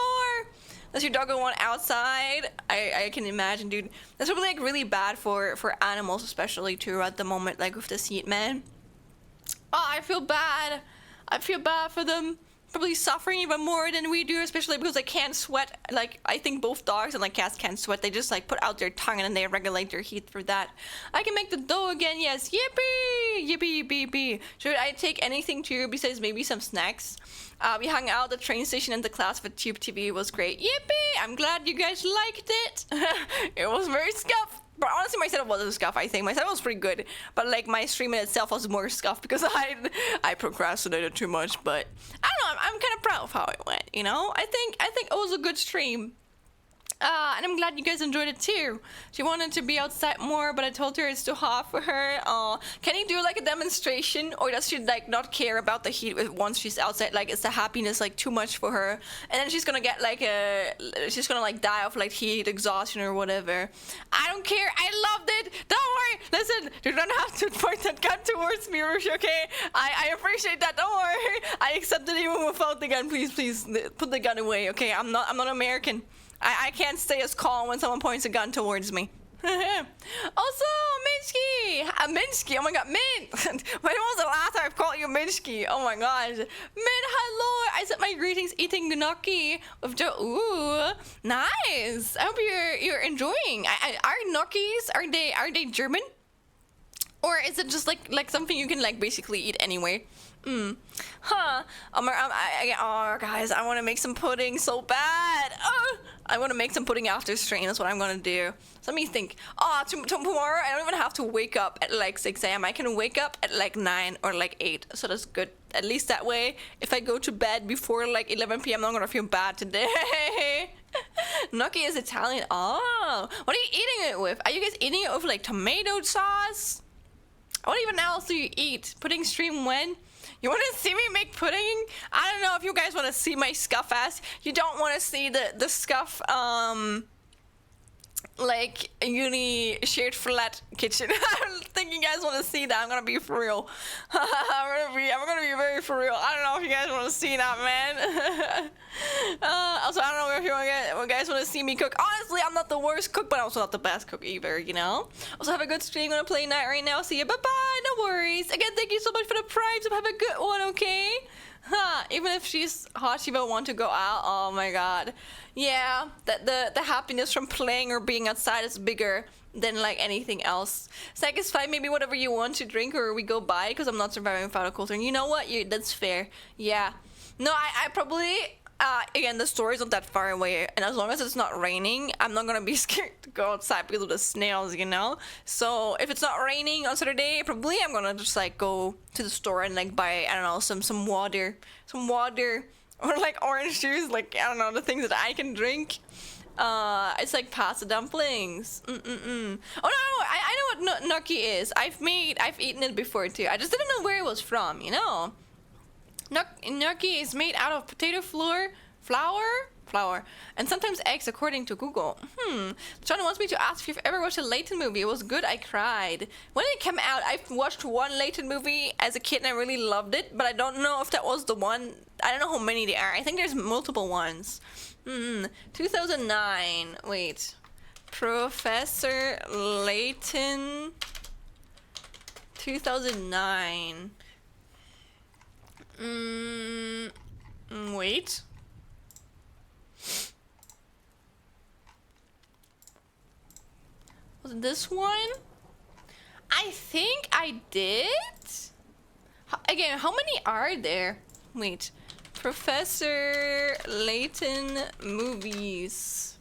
Does your doggo want outside? I can imagine, dude. That's probably like really bad for animals, especially too at the moment, like with this heat, man. Oh, I feel bad. I feel bad for them. Probably suffering even more than we do, especially because they can't sweat. Like, I think both dogs and like cats can't sweat. They just like put out their tongue and then they regulate their heat for that. I can make the dough again, yes. Yippee! Yippee, yippee, yippee. Should I take anything too besides maybe some snacks? We hung out at the train station and the class with Tube TV. It was great. Yippee! I'm glad you guys liked it. It was very scuffed. But honestly, my setup wasn't scuffed, I think. My setup was pretty good. But like my stream in itself was more scuffed because I procrastinated too much. But I don't know, I'm kind of proud of how it went, you know? I think it was a good stream. And I'm glad you guys enjoyed it too. She wanted to be outside more, but I told her it's too hot for her. Can you do like a demonstration, or does she like not care about the heat once she's outside? Like, is the happiness like too much for her, and then she's gonna get like she's gonna like die of like heat exhaustion or whatever? I don't care. I loved it. Don't worry. Listen, you don't have to point that gun towards me, Rush. Okay? I appreciate that. Don't worry. I accepted it even without the gun. Please put the gun away. Okay? I'm not American. I can't stay as calm when someone points a gun towards me. Also, Minsky! Minsky, oh my god, Min! When was the last time I've called you Minsky? Oh my gosh. Min, hello! I sent my greetings eating gnocchi with Joe. Ooh, nice! I hope you're enjoying. Are gnocchis, are they German? Or is it just like something you can like basically eat anyway? Huh. Oh, guys, I want to make some pudding so bad. I want to make some pudding after stream. That's what I'm going to do. So let me think. Tomorrow, I don't even have to wake up at like 6 a.m. I can wake up at like 9 or like 8. So that's good. At least that way, if I go to bed before like 11 p.m., I'm not going to feel bad today. Gnocchi is Italian. Oh, what are you eating it with? Are you guys eating it with like tomato sauce? What even else do you eat? Pudding stream when? You want to see me make pudding? I don't know if you guys want to see my scuff ass. You don't want to see the scuff, like uni shared flat kitchen. I don't think you guys want to see that. I'm gonna be for real. I'm gonna be very for real. I don't know if you guys want to see that, man. Also, I don't know if you guys want to see me cook. Honestly, I'm not the worst cook, but I'm also not the best cook either, you know? Also, have a good stream. I'm gonna play night right now. See you. Bye-bye. No worries. Again, thank you so much for the primes. Have a good one, okay? Huh, even if she's hot, she will want to go out. Oh my god. Yeah, the happiness from playing or being outside is bigger than like anything else. Satisfy maybe whatever you want to drink or we go buy because I'm not surviving without a culture. And you know what? That's fair. Yeah. No, I probably... again, the store's not that far away, and as long as it's not raining, I'm not gonna be scared to go outside because of the snails, you know? So, if it's not raining on Saturday, probably I'm gonna just, like, go to the store and, like, buy, I don't know, some water, or, like, orange juice, like, I don't know, the things that I can drink. It's like pasta dumplings. Oh, no, I know what gnocchi is. I've eaten it before, too. I just didn't know where it was from, you know? Gnocchi is made out of potato flour, and sometimes eggs, according to Google. John wants me to ask if you've ever watched a Leighton movie. It was good. I cried. When it came out, I've watched one Leighton movie as a kid, and I really loved it, but I don't know if that was the one. I don't know how many there are. I think there's multiple ones. 2009. Wait. Professor Leighton. 2009. Wait. Was it this one? I think I did? Again, how many are there? Wait. Professor Leighton movies.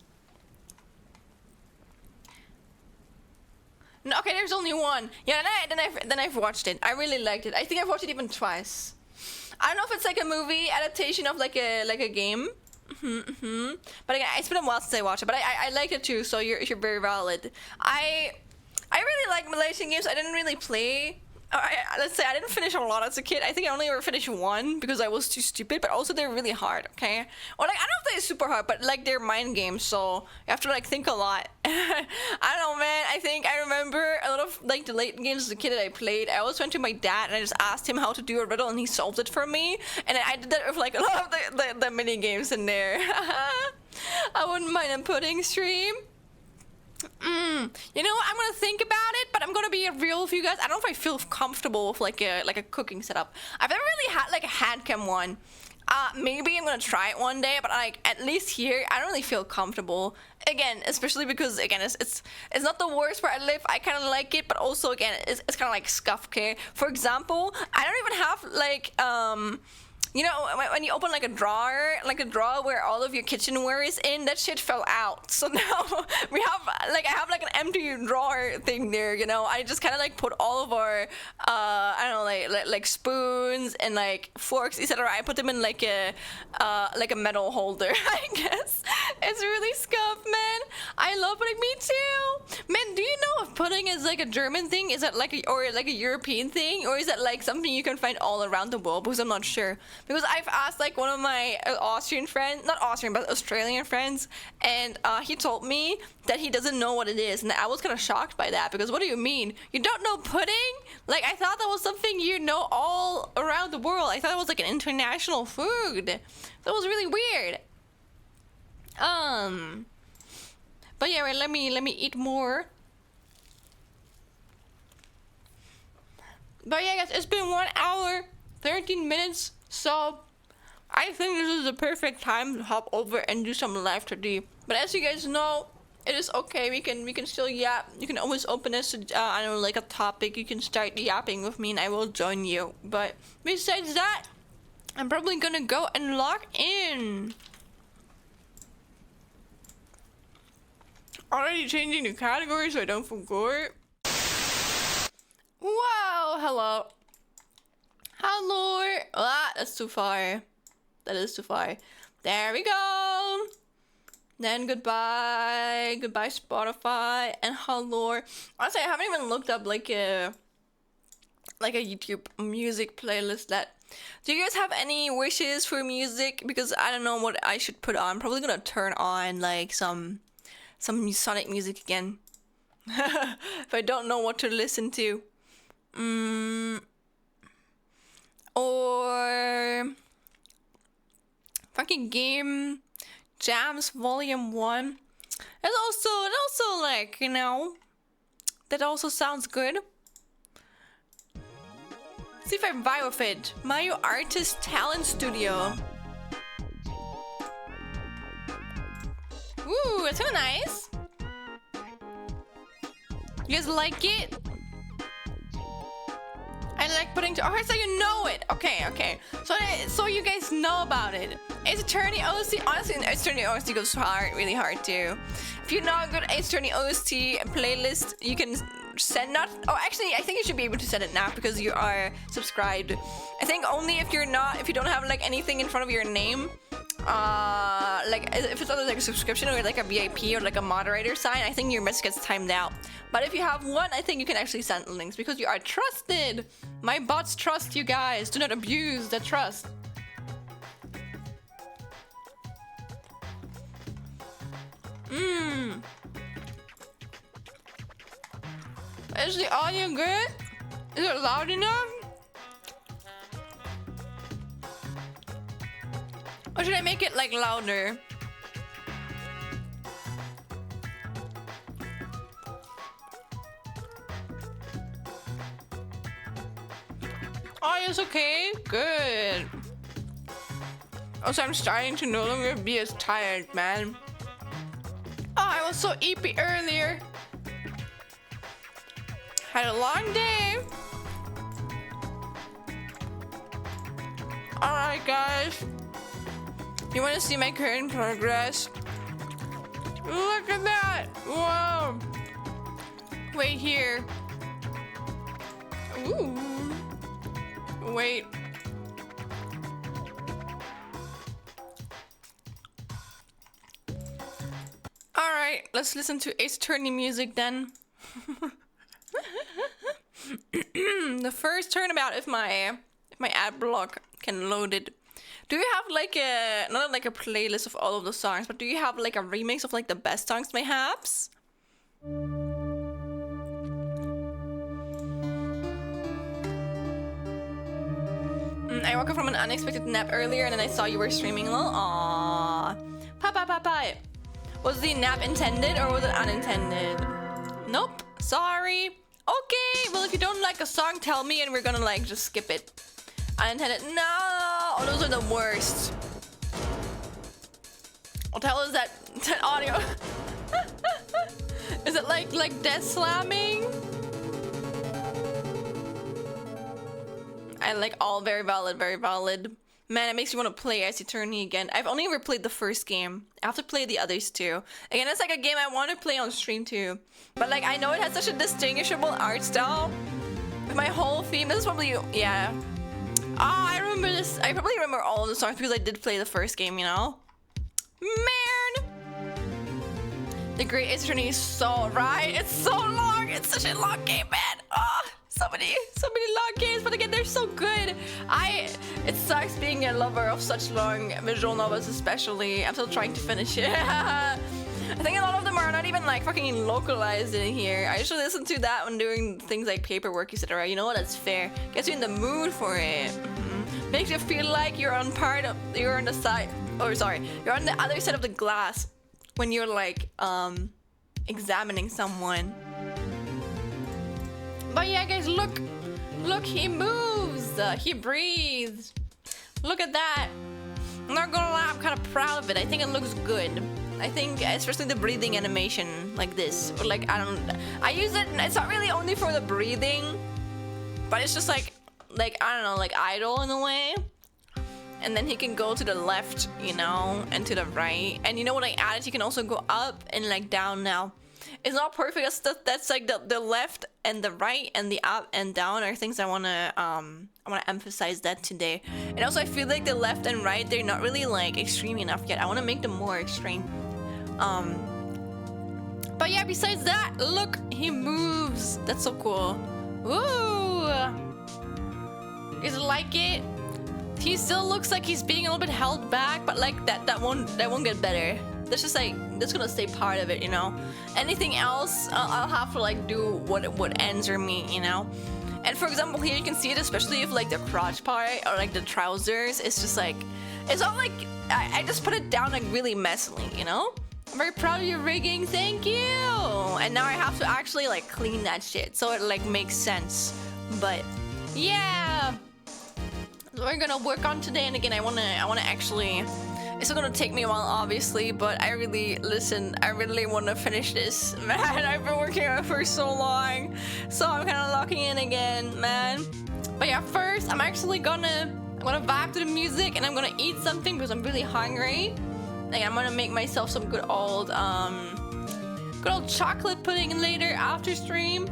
No, okay, there's only one. Yeah, then I've watched it. I really liked it. I think I've watched it even twice. I don't know if it's like a movie adaptation of like a game. But again, it's been a while since I watched it, but I liked it too, so you're very valid. I really like Malaysian games. I didn't really play. Let's say I didn't finish a lot as a kid. I think I only ever finished one because I was too stupid, but also they're really hard, okay? Or like, I don't know if they're super hard, but like they're mind games, so you have to like think a lot. I don't know, man. I remember a lot of like the late games as a kid that I played. I always went to my dad and I just asked him how to do a riddle and he solved it for me. And I did that with like a lot of the mini games in there. I wouldn't mind a pudding stream. You know what? I'm gonna think about it, but I'm gonna be real with you guys. I don't know if I feel comfortable with like a cooking setup. I've never really had like a hand cam one. Maybe I'm gonna try it one day, but like at least here, I don't really feel comfortable. Again, especially because again, it's not the worst where I live. I kind of like it, but also again, it's kind of like scuff. Okay, for example, I don't even have like you know, when you open like a drawer where all of your kitchenware is in, that shit fell out. So now I have like an empty drawer thing there, you know. I just kind of like put all of our, I don't know, like spoons and like forks, etc. I put them in like a metal holder, I guess. It's really scuffed, man. I love pudding. Me too. Man, do you know if pudding is like a German thing? Is that like a European thing? Or is that like something you can find all around the world? Because I'm not sure. Because I've asked like one of my Austrian friends, not Austrian, but Australian friends, and he told me that he doesn't know what it is, and I was kind of shocked by that, because what do you mean? You don't know pudding? Like, I thought that was something you know all around the world. I thought it was like an international food. That was really weird. But yeah, wait, let me eat more. But yeah, guys, it's been 1 hour, 13 minutes, so I think this is the perfect time to hop over and do some Live2D. But as you guys know, it is okay. We can still yap. You can always open us. I don't know, like a topic. You can start yapping with me, and I will join you. But besides that, I'm probably gonna go and log in. Already changing the category so I don't forget. Wow, hello. Hello. Ah, that's too far. That is too far. There we go. Then goodbye. Goodbye, Spotify. And hello. Honestly, I haven't even looked up like a YouTube music playlist that. Do you guys have any wishes for music? Because I don't know what I should put on. I'm probably gonna turn on like some Sonic music again. If I don't know what to listen to. Or fucking Game Jams Volume 1. It also like, you know, that also sounds good. See if I vibe with it. Mario Artist Talent Studio. Ooh, it's kinda nice. You guys like it? I like putting to. Oh, so you know it. Okay. So you guys know about it. Ace Attorney OST. Honestly, Ace Attorney OST goes hard, really hard too. If you know a good Ace Attorney OST playlist, you can send not. Oh, actually, I think you should be able to send it now because you are subscribed. I think only if you don't have like anything in front of your name. Like if it's either like a subscription or like a VIP or like a moderator sign, I think your message gets timed out. But if you have one, I think you can actually send links because you are trusted. My bots trust you guys. Do not abuse the trust. Is the audio good? Is it loud enough? Or should I make it like louder? Oh, it's okay. Good. Also, I'm starting to no longer be as tired, man. Oh, I was so eepy earlier. Had a long day. Alright, guys. You want to see my current progress? Look at that! Whoa! Wait here. Ooh. Wait. Alright, let's listen to Ace Attorney music then. The first turnabout if my ad block can load it. Do you have like not like a playlist of all of the songs, but do you have like a remix of like the best songs mayhaps? I woke up from an unexpected nap earlier and then I saw you were streaming. Aww. Pie. Was the nap intended or was it unintended? Nope. Sorry. Okay. Well, if you don't like a song, tell me and we're gonna like just skip it. Unintended. No. Oh, those are the worst. Well, tell us that audio. Is it like death slamming? I like all very valid, very valid. Man, it makes me want to play Ace Attorney again. I've only ever played the first game. I have to play the others too. Again, it's like a game I want to play on stream too. But like, I know it has such a distinguishable art style. With my whole theme, this is probably, yeah. Oh, I remember this. I probably remember all of the songs because I did play the first game, you know? Man! The Great Ace Attorney is so right. It's so long. It's such a long game, man. Oh, so many long games, but again, they're so good. It sucks being a lover of such long visual novels, especially. I'm still trying to finish it. I think a lot of them are not even like fucking localized in here. I usually listen to that when doing things like paperwork, etc. You know what? That's fair. Gets you in the mood for it. Makes you feel like you're on the side, or sorry, you're on the other side of the glass when you're like examining someone. But yeah, guys, look, he moves, he breathes. Look at that. I'm not gonna lie, I'm kind of proud of it. I think it looks good. I think especially the breathing animation like this, or like I use it. It's not really only for the breathing, but it's just like I don't know, like idle in a way. And then he can go to the left, you know, and to the right. And you know what I added? You can also go up and like down now. It's not perfect. That's like the left and the right and the up and down are things I wanna emphasize that today. And also I feel like the left and right, they're not really like extreme enough yet. I wanna make them more extreme. But yeah, besides that, look, he moves. That's so cool. Ooh. Is it like it? He still looks like he's being a little bit held back, but like that won't get better. That's just like, that's gonna stay part of it, you know? Anything else, I'll have to like do what ends or me, you know? And for example, here you can see it, especially if like the crotch part or like the trousers, it's just like, it's all like, I just put it down like really messily, you know? I'm very proud of your rigging, thank you! And now I have to actually like clean that shit so it like makes sense. But yeah! So we're gonna work on today, and again, I wanna actually, it's still gonna take me a while obviously, but I really wanna finish this. Man, I've been working on it for so long, so I'm kinda locking in again, man. But yeah, first I'm actually gonna vibe to the music, and I'm gonna eat something because I'm really hungry. Like I'm gonna make myself some good old chocolate pudding later after stream.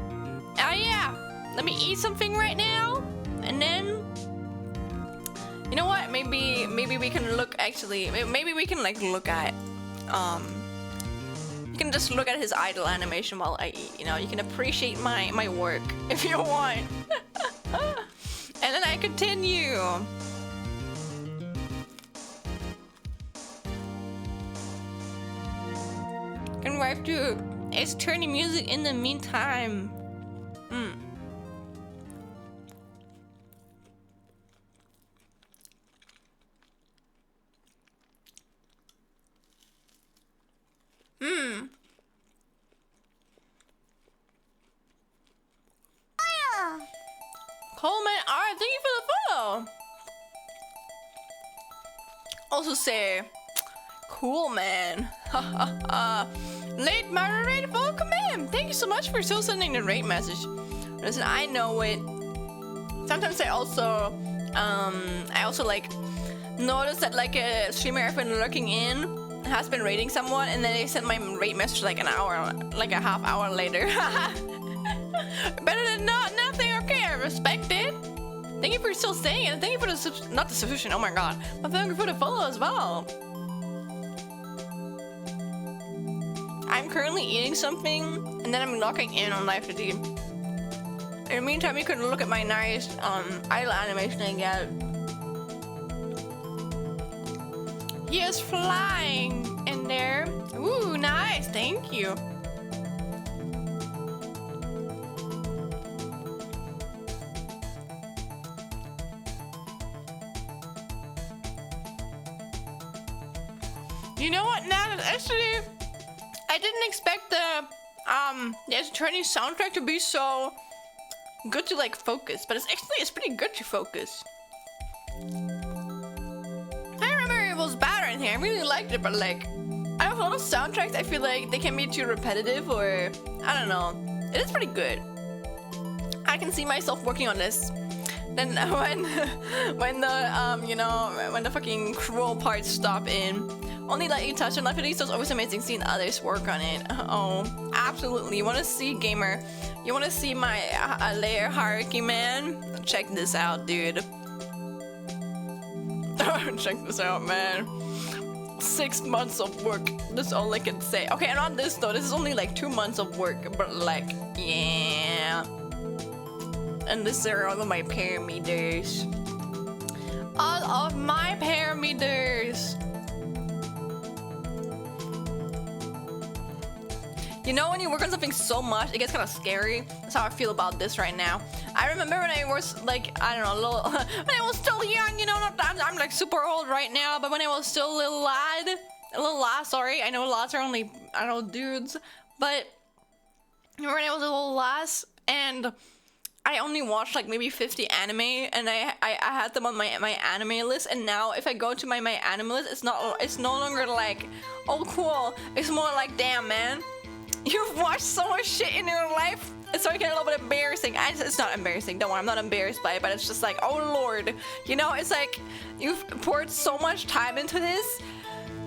Yeah, let me eat something right now, and then you know what? Maybe we can look actually. Maybe we can like look at you can just look at his idle animation while I eat. You know, you can appreciate my work if you want. And then I continue. Can wife do it's turning music in the meantime. Coleman, alright, thank you for the follow. Also say, cool man. Late moderator, welcome in. Thank you so much for still sending the rate message. Listen, I know it. Sometimes I also like notice that like a streamer I've been looking in has been rating someone, and then they sent my rate message like a half hour later. Better than nothing. Okay, I respect it. Thank you for still saying it. Thank you for not the subscription. Oh my god, but thank you for the follow as well. I'm currently eating something, and then I'm logging in on Live2D. In the meantime, you can look at my nice idle animation I get. He is flying in there. Ooh, nice. Thank you. You know what? Now that actually, I didn't expect the attorney soundtrack to be so good to like focus, but it's pretty good to focus. I remember it was better in here. I really liked it, but like, I have a lot of soundtracks. I feel like they can be too repetitive, or I don't know. It is pretty good. I can see myself working on this. Then when the fucking cruel parts stop in. Only let you touch on Live2D, so it's always amazing seeing others work on it. Oh, absolutely. You want to see, gamer? You want to see my layer hierarchy, man? Check this out, dude. Check this out, man. 6 months of work. That's all I can say. Okay, and on this though, this is only like 2 months of work, but like, yeah. And this are all of my parameters. All of my parameters. You know, when you work on something so much, it gets kind of scary. That's how I feel about this right now. I remember when I was like, I don't know, little, when I was still young, you know, I'm like super old right now, but when I was still a little lad, sorry, I know lads are only, I don't know, dudes, but remember when I was a little lass and I only watched like maybe 50 anime, and I had them on my anime list, and now if I go to my anime list, it's no longer like, oh cool, it's more like, damn man, you've watched so much shit in your life. It's starting to get a little bit embarrassing. It's not embarrassing, don't worry, I'm not embarrassed by it, but it's just like, oh lord, you know, it's like you've poured so much time into this.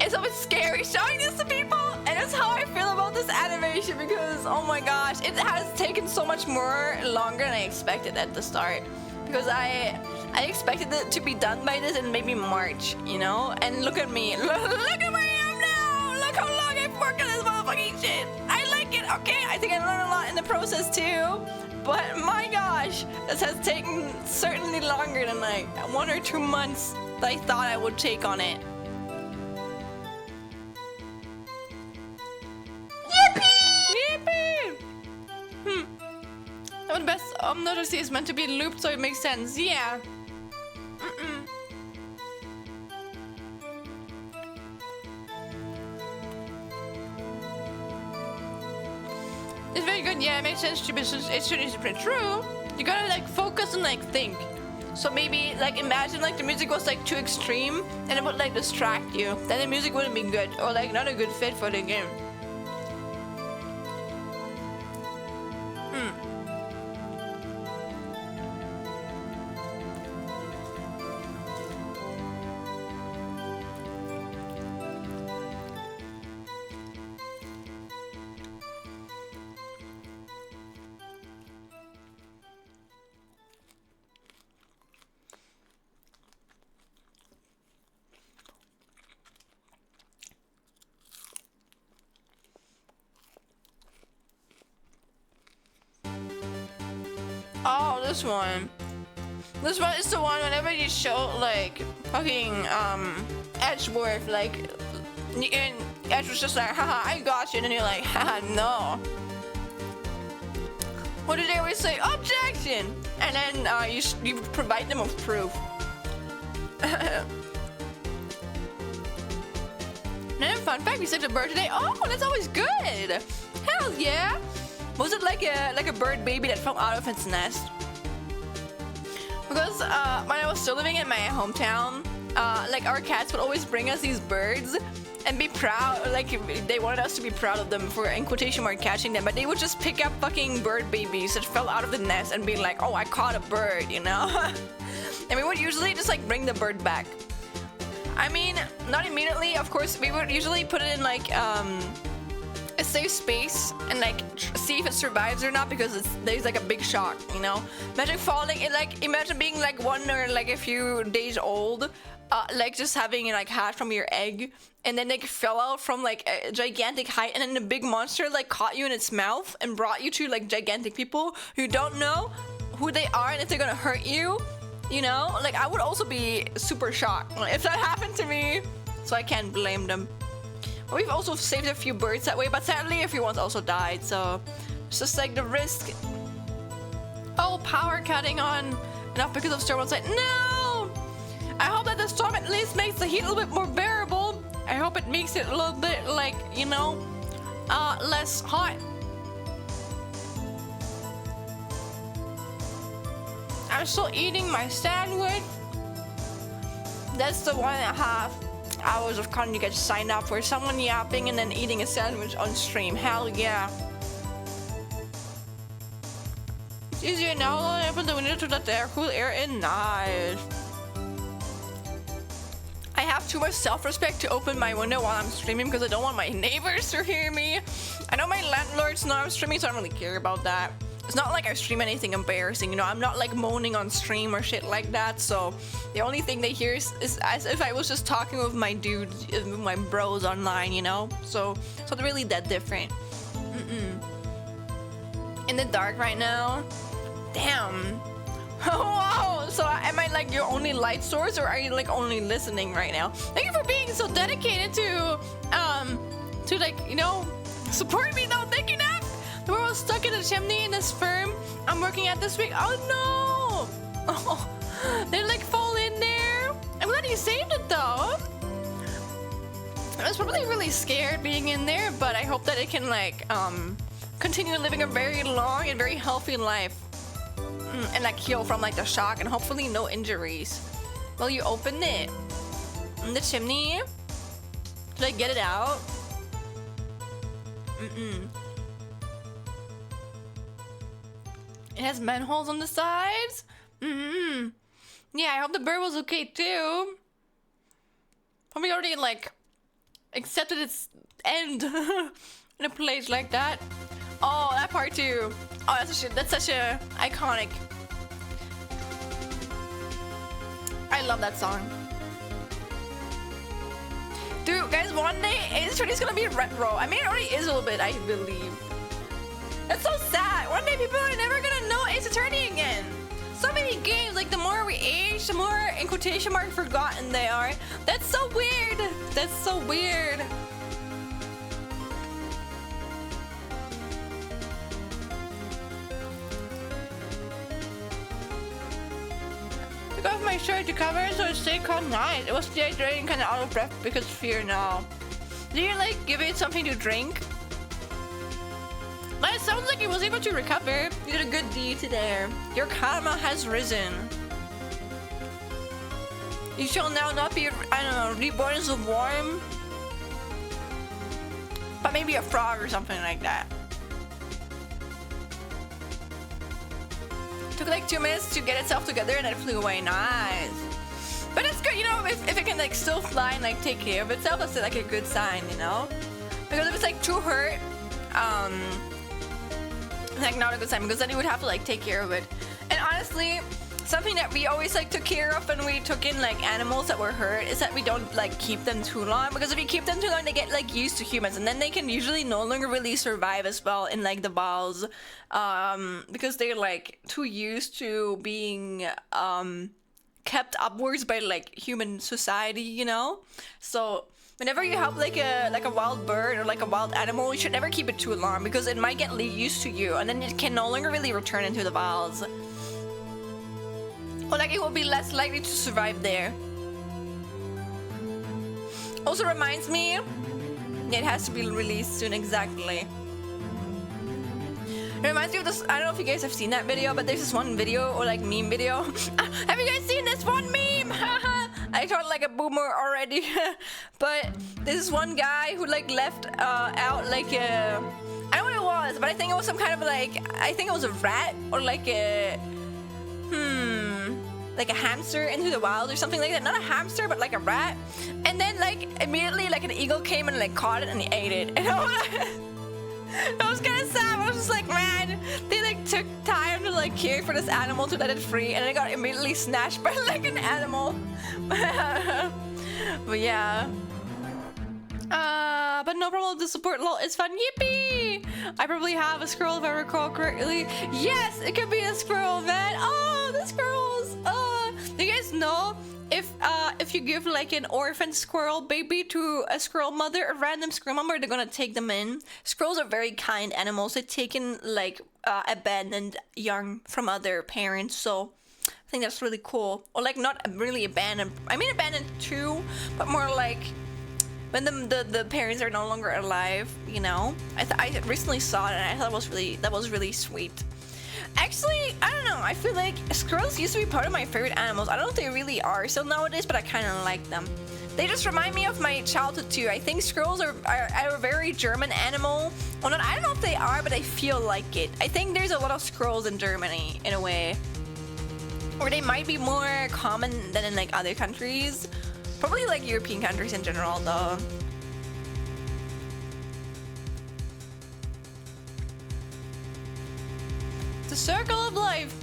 It's a bit scary showing this to people, and that's how I feel about this animation, because oh my gosh, it has taken so much longer than I expected at the start, because I expected it to be done by this in maybe March, you know, and look at me, look at where I am now, look how long I've worked on this motherfucking shit. I like it, okay, I think I learned a lot in the process too, but my gosh, this has taken certainly longer than like 1 or 2 months that I thought I would take on it. The best notice is meant to be looped, so it makes sense. Yeah. It's very good. Yeah, it makes sense to be. It should be pretty true. You gotta like focus and like think. So maybe like imagine like the music was like too extreme and it would like distract you. Then the music wouldn't be good, or like not a good fit for the game. Oh, this one. This one is the one whenever you show like fucking Edgeworth, like and Edge was just like, haha, I got you, and then you're like, haha, no. What did they always say? Objection! And then you provide them with proof. And then fun fact, we saved a bird today. Oh, that's always good. Hell yeah. Was it like a bird baby that fell out of its nest? Because when I was still living in my hometown, like our cats would always bring us these birds and be proud, like they wanted us to be proud of them for, in quotation mark, catching them, but they would just pick up fucking bird babies that fell out of the nest and be like, oh, I caught a bird, you know? And we would usually just like bring the bird back. I mean, not immediately, of course. We would usually put it in like a safe space and like see if it survives or not, because there's like a big shock, you know? Imagine falling in, like, imagine being like 1 or like a few days old, like just having it like hatched from your egg, and then like fell out from like a gigantic height, and then the big monster like caught you in its mouth and brought you to like gigantic people who don't know who they are and if they're gonna hurt you, you know? Like I would also be super shocked if that happened to me, so I can't blame them. We've also saved a few birds that way, but sadly a few ones also died, so it's just like the risk. Oh, power cutting on enough because of storm outside. No! I hope that the storm at least makes the heat a little bit more bearable. I hope it makes it a little bit like, you know, less hot. I'm still eating my sandwich. That's the 1.5 hours of content you get signed up for. Someone yapping and then eating a sandwich on stream. Hell yeah. It's easier now. I open the window to let the cool air in. Nice. I have too much self-respect to open my window while I'm streaming because I don't want my neighbors to hear me. I know my landlords know I'm streaming, so I don't really care about that. It's not like I stream anything embarrassing, you know? I'm not like moaning on stream or shit like that, so the only thing they hear is as if I was just talking with my dudes, with my bros online, you know? So it's really that different. In the dark right now? Damn. Wow, so am I like your only light source, or are you like only listening right now? Thank you for being so dedicated to like, you know, support me though. Thank you, Nap. The burrow was stuck in the chimney in this firm I'm working at this week. Oh no! Oh, they like fall in there. I'm glad you saved it though. I was probably really scared being in there, but I hope that it can like continue living a very long and very healthy life and like heal from like the shock and hopefully no injuries. Well, you open it in the chimney to like get it out. It has manholes on the sides. Yeah, I hope the bird was okay too. Probably already like accepted its end in a place like that. Oh, that part too. Oh, that's such a iconic. I love that song. Dude, guys, one day Ace Attorney is gonna be retro. I mean, it already is a little bit, I believe. That's so sad. One day people are never gonna know Ace Attorney again. So many games, like the more we age, the more in quotation mark forgotten they are. That's so weird. That's so weird. Took off my shirt to cover so it stayed calm night. It was dehydrating, kind of out of breath because of fear now. Did you like give it something to drink? But it sounds like he was able to recover. You did a good deed today. Your karma has risen. You shall now not be, I don't know, reborn as a worm. But maybe a frog or something like that. It took like 2 minutes to get itself together and then it flew away. Nice. But it's good, you know, if it can like still fly and like take care of itself, that's like a good sign, you know? Because if it's like too hurt, like not a good sign because then you would have to like take care of it. And honestly, something that we always like took care of when we took in like animals that were hurt is that we don't like keep them too long, because if you keep them too long they get like used to humans and then they can usually no longer really survive as well in like the wilds, because they're like too used to being kept upwards by like human society, you know? So whenever you have like a wild bird or like a wild animal, you should never keep it too long because it might get used to you and then it can no longer really return into the wilds. Or like it will be less likely to survive there. Also reminds me, it has to be released soon, exactly. It reminds me of this, I don't know if you guys have seen that video, but there's this one video or like meme video. Have you guys seen this one meme? I thought like a boomer already. But this is one guy who like left out like a, I don't know what it was, but I think it was some kind of like, I think it was a rat or like a, like a hamster into the wild or something like that. Not a hamster, but like a rat. And then like immediately like an eagle came and like caught it and he ate it. And I was kind of sad. I was just like, man, they like took time to like care for this animal to let it free, and it got immediately snatched by like an animal. But yeah. But no problem with the support. Lol, it's fun. Yippee! I probably have a squirrel if I recall correctly. Yes, it could be a squirrel, man. Oh, the squirrels. Do you guys know if you give like an orphan squirrel baby to a squirrel mother, a random squirrel mother, they're gonna take them in. Squirrels are very kind animals. They take in like abandoned young from other parents, so I think that's really cool. Or like not really abandoned. I mean abandoned too, but more like when the parents are no longer alive. You know, I recently saw it and I thought that was really sweet. Actually, I don't know. I feel like squirrels used to be part of my favorite animals. I don't know if they really are still nowadays, but I kind of like them. They just remind me of my childhood too. I think squirrels are a very German animal. Well, not, I don't know if they are, but I feel like it. I think there's a lot of squirrels in Germany in a way. Or they might be more common than in like other countries. Probably like European countries in general though. The circle of life.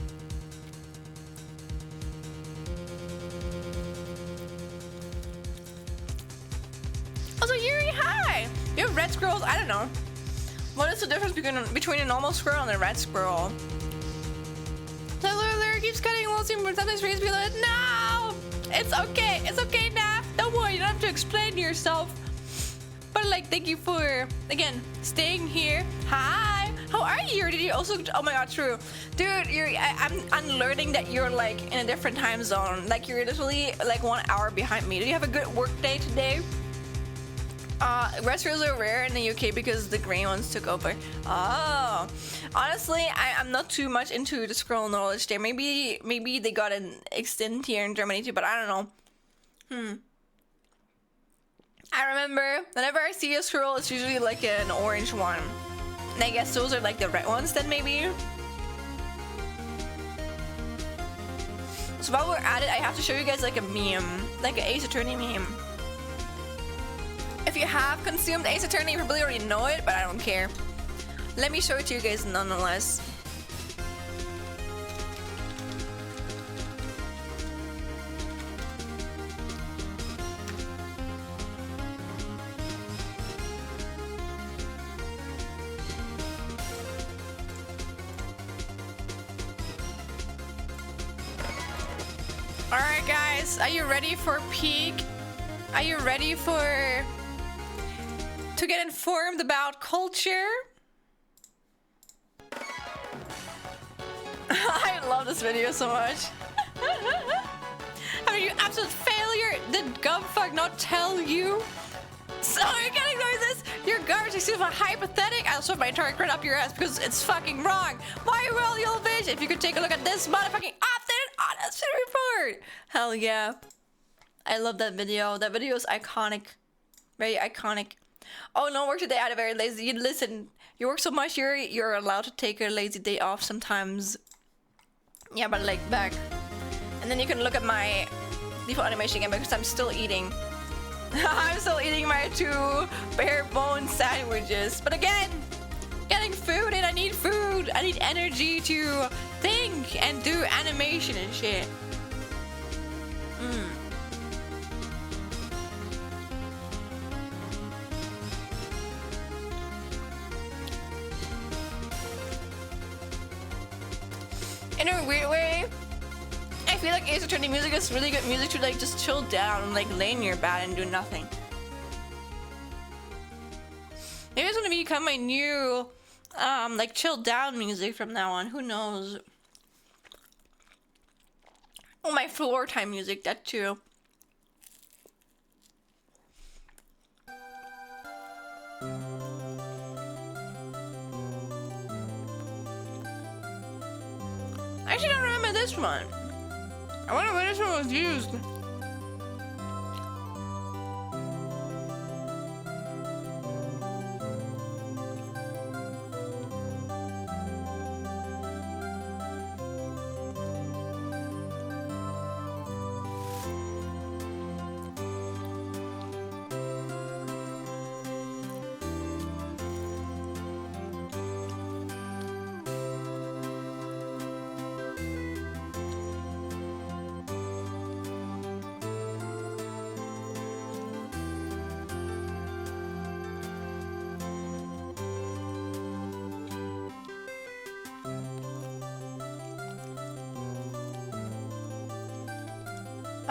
Also, Yuri, hi! You have red squirrels? I don't know. What is the difference between a normal squirrel and a red squirrel? The lure keeps cutting walls and sometimes brings me like, no! It's okay. It's okay, Naf. Don't worry. You don't have to explain yourself. But like, thank you for, again, staying here. Hi! How are you? Or did you also? Oh my god, true, dude. I'm learning that you're like in a different time zone. Like you're literally like 1 hour behind me. Did you have a good work day today? Retros are rare in the UK because the grey ones took over. Oh, honestly, I'm not too much into the scroll knowledge there. Maybe they got an extent here in Germany too, but I don't know. I remember whenever I see a scroll, it's usually like an orange one. And I guess those are like the red ones then maybe. So while we're at it, I have to show you guys like a meme, like an Ace Attorney meme. If you have consumed Ace Attorney, you probably already know it, but I don't care. Let me show it to you guys nonetheless. Alright guys, are you ready for peak? Are you ready to get informed about culture? I love this video so much. I mean, you absolute failure! Did Gumfuck not tell you? So you're gonna ignore this? Your garbage is super hypothetic. I'll shove my entire credit up your ass because it's fucking wrong. Why will you bitch? If you could take a look at this motherfucking updated honest report. Hell yeah. I love that video. That video is iconic. Very iconic. Oh, no work today. I had a very lazy. You listen. You work so much. You're allowed to take a lazy day off sometimes. Yeah, but like back. And then you can look at my default animation again because I'm still eating. I'm still eating my 2 bare bone sandwiches. But again, getting food and I need food. I need energy to think and do animation and shit. In a weird way, I feel like Ace Attorney music is really good music to like just chill down and like lay in your bed and do nothing. Maybe it's gonna become my new like chill down music from now on. Who knows? Oh, my floor time music, that too. I actually don't remember this one. I wonder where this one was used.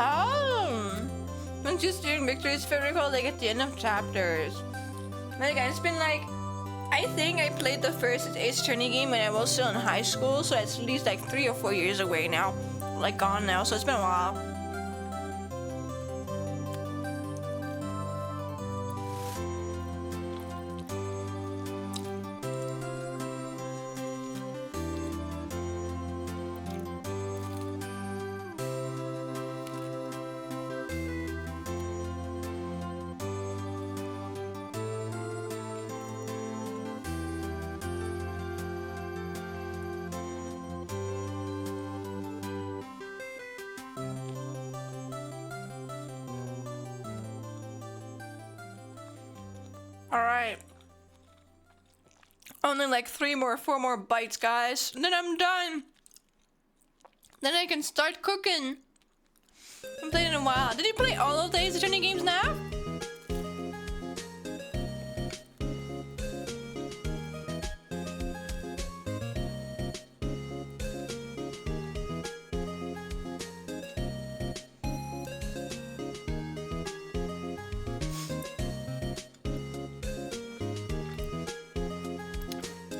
Oh, when just doing victories favorite call like at the end of chapters. Like it's been like, I think I played the first Ace Attorney game when I was still in high school, so it's at least like 3 or 4 years away now, like gone now. So it's been a while. Alright. Only like 4 more bites, guys. And then I'm done. Then I can start cooking. I haven't played in a while. Did you play all of the Ace Attorney games now?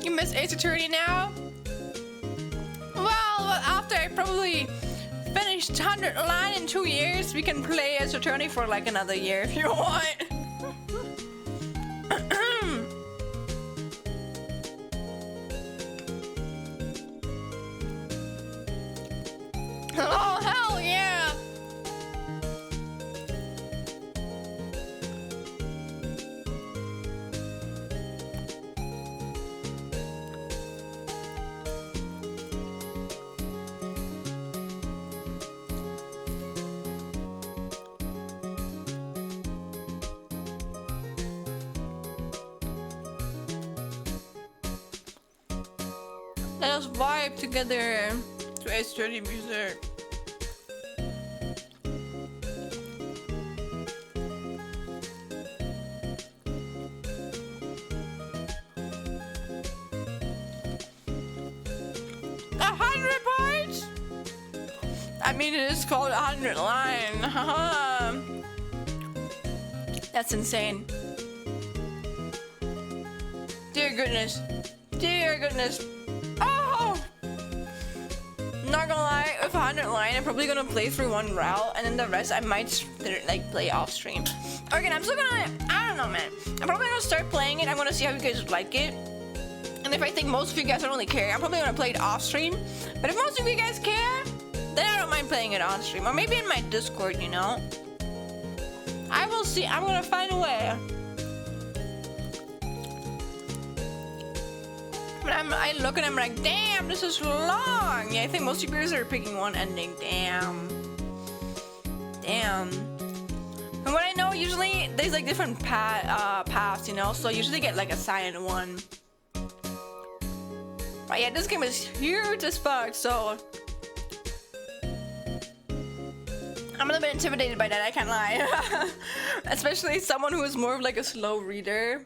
You miss Ace Attorney now? Well, after I probably finished 100 line in 2 years, we can play Ace Attorney for like another year if you want. Oh, hell yeah! Let us vibe together to Ace Attorney music. I mean, it is called 100 line. That's insane. Dear goodness. Dear goodness. Oh! Not gonna lie, with 100 line, I'm probably gonna play through one route, and then the rest I might like play off stream. Okay, I'm still gonna. I don't know, man. I'm probably gonna start playing it. I'm gonna see how you guys like it. And if I think most of you guys don't really care, I'm probably gonna play it off stream. But if most of you guys care, then I don't mind playing it on stream, or maybe in my Discord, you know? I will see. I'm gonna find a way. But I look and I'm like, damn, this is long. Yeah, I think most of you guys are picking one ending. Damn. Damn. From what I know, usually there's like different paths, you know? So I usually get like assigned one. But yeah, this game is huge as fuck, so I'm a little bit intimidated by that, I can't lie. Especially someone who is more of like a slow reader.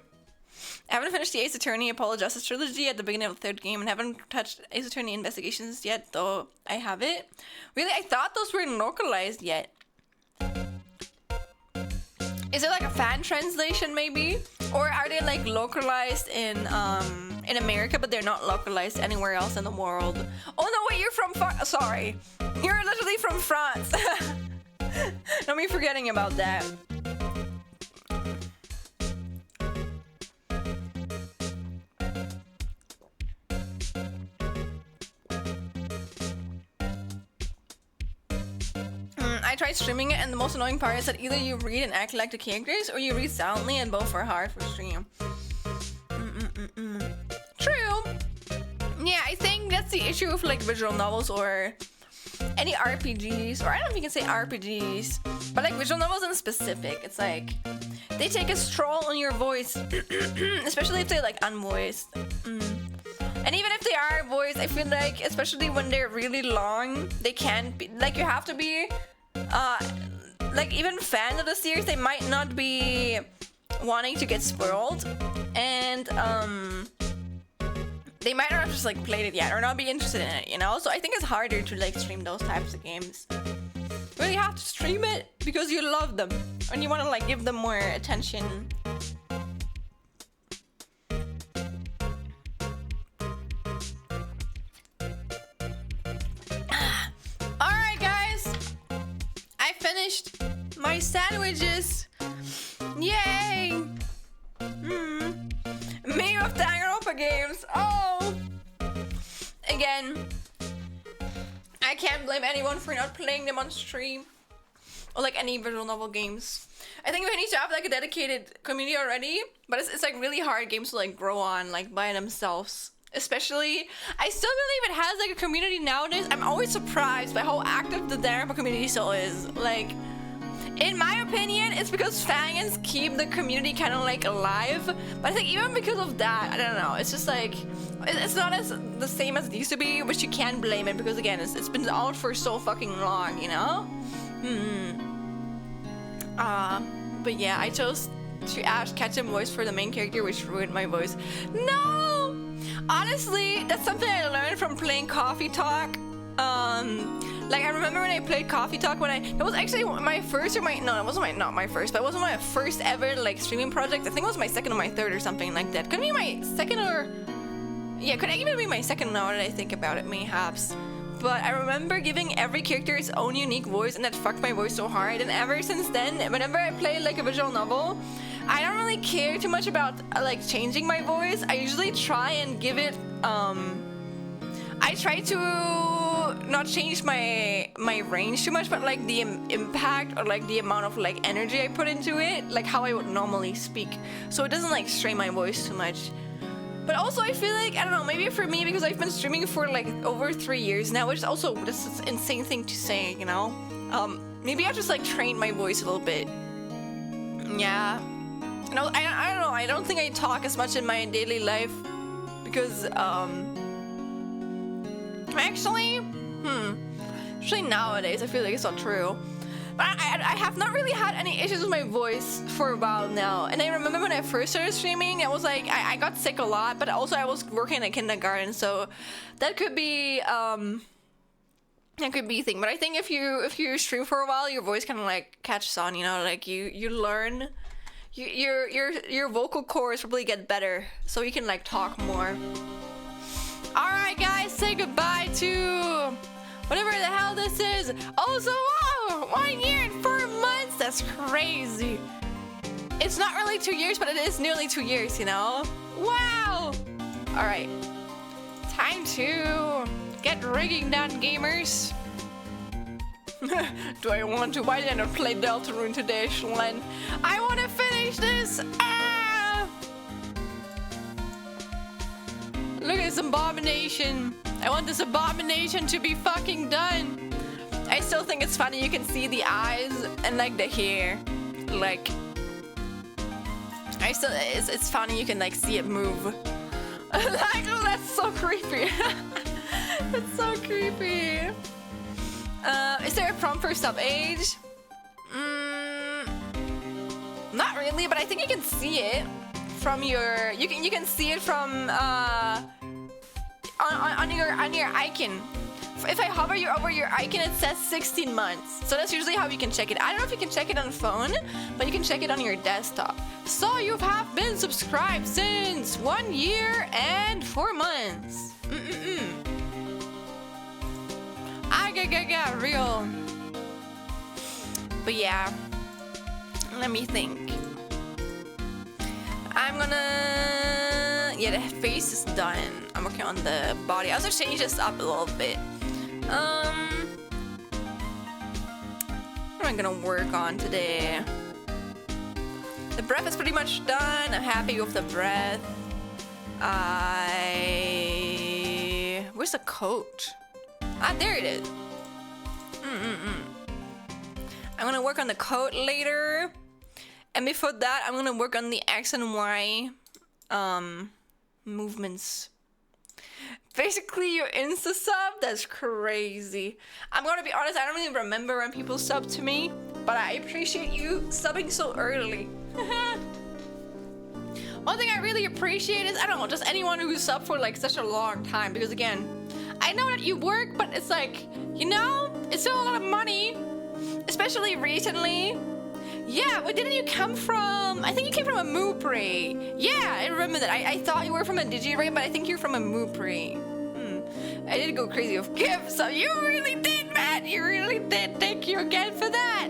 I haven't finished the Ace Attorney Apollo Justice trilogy at the beginning of the third game, and haven't touched Ace Attorney Investigations yet, though I have it. Really, I thought those weren't localized yet. Is it like a fan translation maybe? Or are they like localized in America, but they're not localized anywhere else in the world? Oh no, wait, you're from sorry. You're literally from France. Not me forgetting about that. I tried streaming it, and the most annoying part is that either you read and act like the characters, or you read silently, and both are hard for stream. True. Yeah, I think that's the issue with like visual novels or any RPGs, or I don't know if you can say RPGs, but like visual novels in specific. It's like they take a stroll on your voice, especially if they're like unvoiced. And even if they are voiced, I feel like, especially when they're really long, they can't be like, you have to be like, even fans of the series, they might not be wanting to get spoiled, and they might not have just like played it yet or not be interested in it, you know? So I think it's harder to like stream those types of games. You really have to stream it because you love them and you want to like give them more attention. Alright guys, I finished my sandwiches. Yay! Me with the Europa games. Oh! Again, I can't blame anyone for not playing them on stream. Or like any visual novel games. I think we need to have like a dedicated community already. But it's like really hard games to like grow on like by themselves. Especially, I still believe it has like a community nowadays. I'm always surprised by how active the Danganronpa community still is. Like, in my opinion, it's because fans keep the community kind of like alive. But I think even because of that, I don't know. It's just like, it's not as the same as it used to be, which you can't blame it because again, it's been out for so fucking long, you know? But yeah, I chose to add Ketchum voice for the main character, which ruined my voice. No! Honestly, that's something I learned from playing Coffee Talk. Like I remember when I played Coffee Talk it was actually my first or no, it wasn't not my first, but it wasn't my first ever like streaming project. I think it was my second or my third or something like that. Could be my second or Yeah, could even be my second now that I think about it, mayhaps. But I remember giving every character its own unique voice, and that fucked my voice so hard. And ever since then, whenever I play like a visual novel, I don't really care too much about like changing my voice. I usually try and give it. I try to not change my range too much, but like the impact or like the amount of like energy I put into it, like how I would normally speak, so it doesn't like strain my voice too much. But also I feel like, I don't know, maybe for me, because I've been streaming for like over 3 years now, which is also this is an insane thing to say, you know. Maybe I just like trained my voice a little bit. Yeah. No, I don't know. I don't think I talk as much in my daily life because actually nowadays I feel like it's not true. But I have not really had any issues with my voice for a while now. And I remember when I first started streaming, I was like, I got sick a lot, but also I was working in a kindergarten, so that could be a thing. But I think if you stream for a while, your voice kind of like catches on, you know, like you learn, your vocal cords probably get better, so you can like talk more. All right, guys, say goodbye to whatever the hell this is. Also, wow, 1 year and 4 months. That's crazy. It's not really 2 years, but it is nearly 2 years, you know? Wow. All right. Time to get rigging done, gamers. Do I want to? Why did I not play Deltarune today, Schlen? I want to finish this. Ah! Look at this abomination. I want this abomination to be fucking done. I still think it's funny. You can see the eyes and like the hair. Like, it's funny. You can like see it move. Like, oh, that's so creepy. That's so creepy. Is there a prompt for sub age? Not really, but I think you can see it from your. You can see it from on your icon. If I hover over your icon, it says 16 months. So that's usually how you can check it. I don't know if you can check it on the phone, but you can check it on your desktop. So you have been subscribed since 1 year and 4 months. I real. But yeah, let me think. I'm gonna, yeah, the face is done. I'm working on the body. I also changed this up a little bit. What am I gonna work on today? The breath is pretty much done. I'm happy with the breath. Where's the coat? Ah, there it is. I'm gonna work on the coat later. And before that, I'm gonna work on the X and Y movements. Basically, your Insta sub, that's crazy. I'm gonna be honest, I don't really remember when people sub to me, but I appreciate you subbing so early. One thing I really appreciate is, I don't know, just anyone who subbed for like such a long time, because again, I know that you work, but it's like, you know, it's still a lot of money, especially recently. Yeah, but didn't you come from, I think you came from a Moopri. Yeah, I remember that. I thought you were from a Digiray, but I think you're from a Moopri. I did go crazy with gifts, so you really did, man. You really did. Thank you again for that.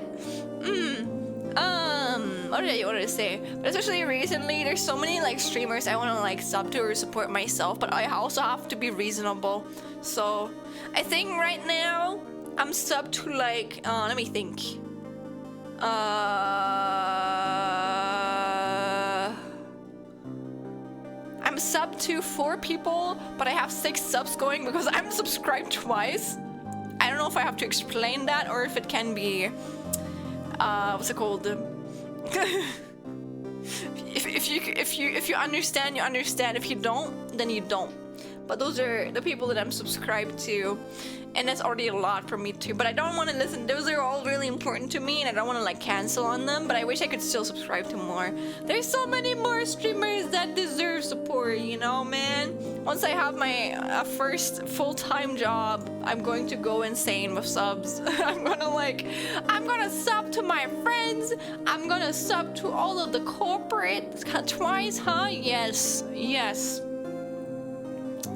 What did I want to say? But especially recently, there's so many like streamers I want to like sub to or support myself, but I also have to be reasonable. So I think right now I'm sub to like, let me think. I'm sub to 4 people, but I have 6 subs going because I'm subscribed twice. I don't know if I have to explain that or if it can be, what's it called? If you understand, you understand. If you don't, then you don't. But those are the people that I'm subscribed to, and that's already a lot for me too. But I don't want to listen. Those are all really important to me, and I don't want to like cancel on them. But I wish I could still subscribe to more. There's so many more streamers that deserve support, you know, man. Once I have my first full-time job, I'm going to go insane with subs. I'm gonna sub to my friends. I'm gonna sub to all of the corporate twice, huh? Yes, yes.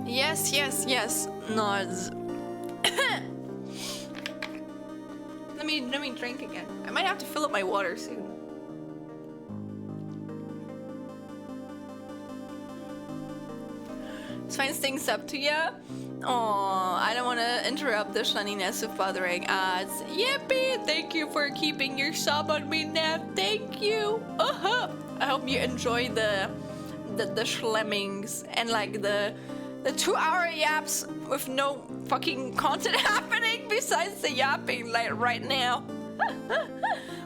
Yes, yes, yes. Nods. Let me drink again. I might have to fill up my water soon. It's fine things up to ya. Oh, I don't want to interrupt the shininess of bothering ads. Yippee! Thank you for keeping your sub on me, Nav. Thank you. I hope you enjoy the schlemmings and like the 2-hour yaps with no fucking content happening besides the yapping like right now.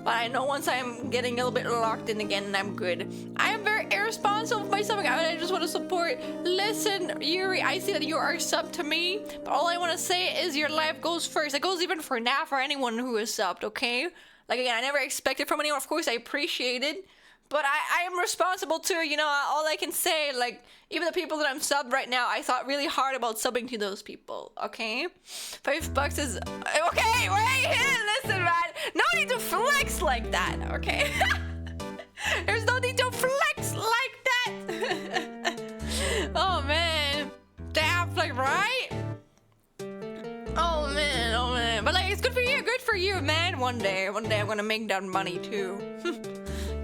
But I know once I'm getting a little bit locked in again and I'm good. I am very irresponsible with myself. I just want to support. Listen, Yuri, I see that you are subbed to me, but all I want to say is your life goes first. It goes even for now for anyone who is subbed, okay? Like again, I never expected from anyone. Of course, I appreciate it. But I am responsible too, you know, all I can say, like, even the people that I'm subbed right now, I thought really hard about subbing to those people, okay? $5 is, okay, wait, listen, man, no need to flex like that, okay? There's no need to flex like that. Oh, man, damn, like, right? Oh, man, but, like, it's good for you, man, one day I'm gonna make that money, too.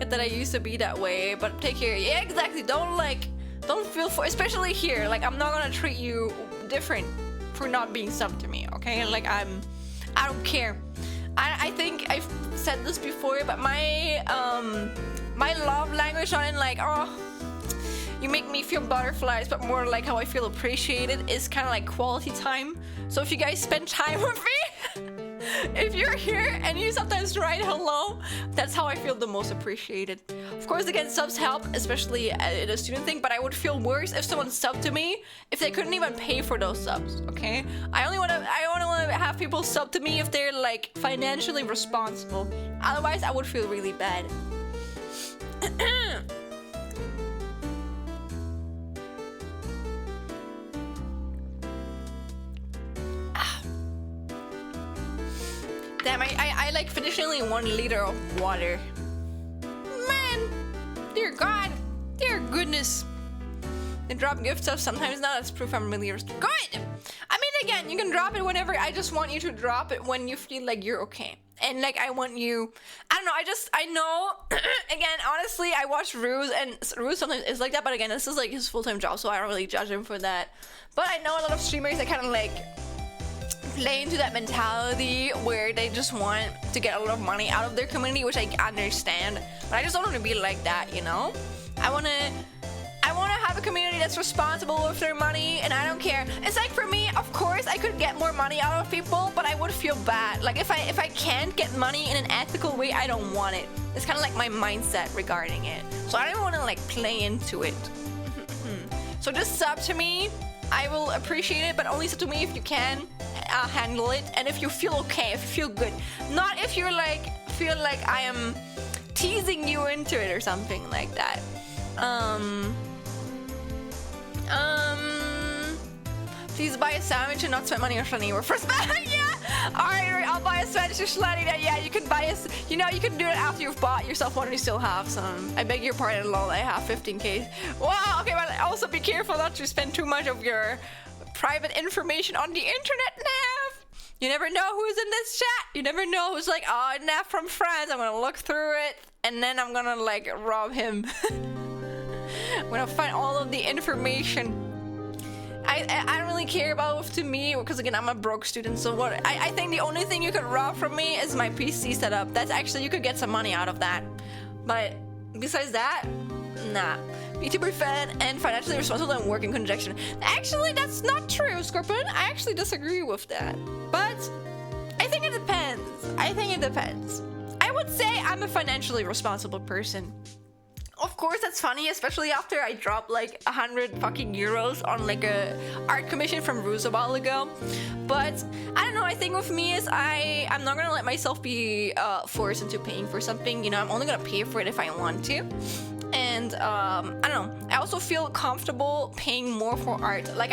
That I used to be that way, but take care. Yeah, exactly. Don't feel for, especially here. Like I'm not gonna treat you different for not being sub to me. Okay, like I don't care. I think I've said this before, but my love language not in like, oh, you make me feel butterflies, but more like how I feel appreciated is kind of like quality time. So if you guys spend time with me. If you're here and you sometimes write hello, that's how I feel the most appreciated. Of course, again, subs help, especially at a student thing, but I would feel worse if someone subbed to me if they couldn't even pay for those subs, okay? I only want to have people sub to me if they're like financially responsible. Otherwise, I would feel really bad. Damn, I like finished only 1 liter of water. Man, dear God, dear goodness. They drop gift stuff sometimes now, that's proof I'm really good. I mean, again, you can drop it whenever. I just want you to drop it when you feel like you're okay. And like, I want you, I don't know, I know, again, honestly, I watch Ruse, and Ruse sometimes is like that, but again, this is like his full-time job, so I don't really judge him for that. But I know a lot of streamers that kind of like, play into that mentality where they just want to get a lot of money out of their community, which I understand, but I just don't want to be like that, you know? I want to have a community that's responsible with their money, and I don't care. It's like for me, of course, I could get more money out of people, but I would feel bad. Like if I can't get money in an ethical way, I don't want it. It's kind of like my mindset regarding it. So I don't want to like play into it. So just sub to me. I will appreciate it, but only sub to me if you can. I'll handle it, and if you feel okay, if you feel good, not if you're like feel like I am teasing you into it or something like that. Please buy a sandwich and not spend money on Shani or first. Yeah, alright, I'll buy a sandwich or Shani. Yeah, you can buy a, you know, you can do it after you've bought yourself one and you still have some. I beg your pardon, lol, I have 15K. Wow, okay, but also be careful not to spend too much of your private information on the internet, Nav. You never know who's in this chat. You never know who's like, oh, Nav from France. I'm gonna look through it and then I'm gonna like rob him. I'm gonna find all of the information. I don't really care about to me because again I'm a broke student, so what I think the only thing you could rob from me is my PC setup. That's actually, you could get some money out of that, but besides that, nah. YouTuber fan and financially responsible and work in conjunction. Actually, that's not true, Scorpion. I actually disagree with that. But I think it depends. I would say I'm a financially responsible person. Of course, that's funny, especially after I dropped like 100 fucking euros on like a art commission from Ruse a while ago. But I don't know, I think with me is I'm not gonna let myself be forced into paying for something. You know, I'm only gonna pay for it if I want to. And I don't know, I also feel comfortable paying more for art. Like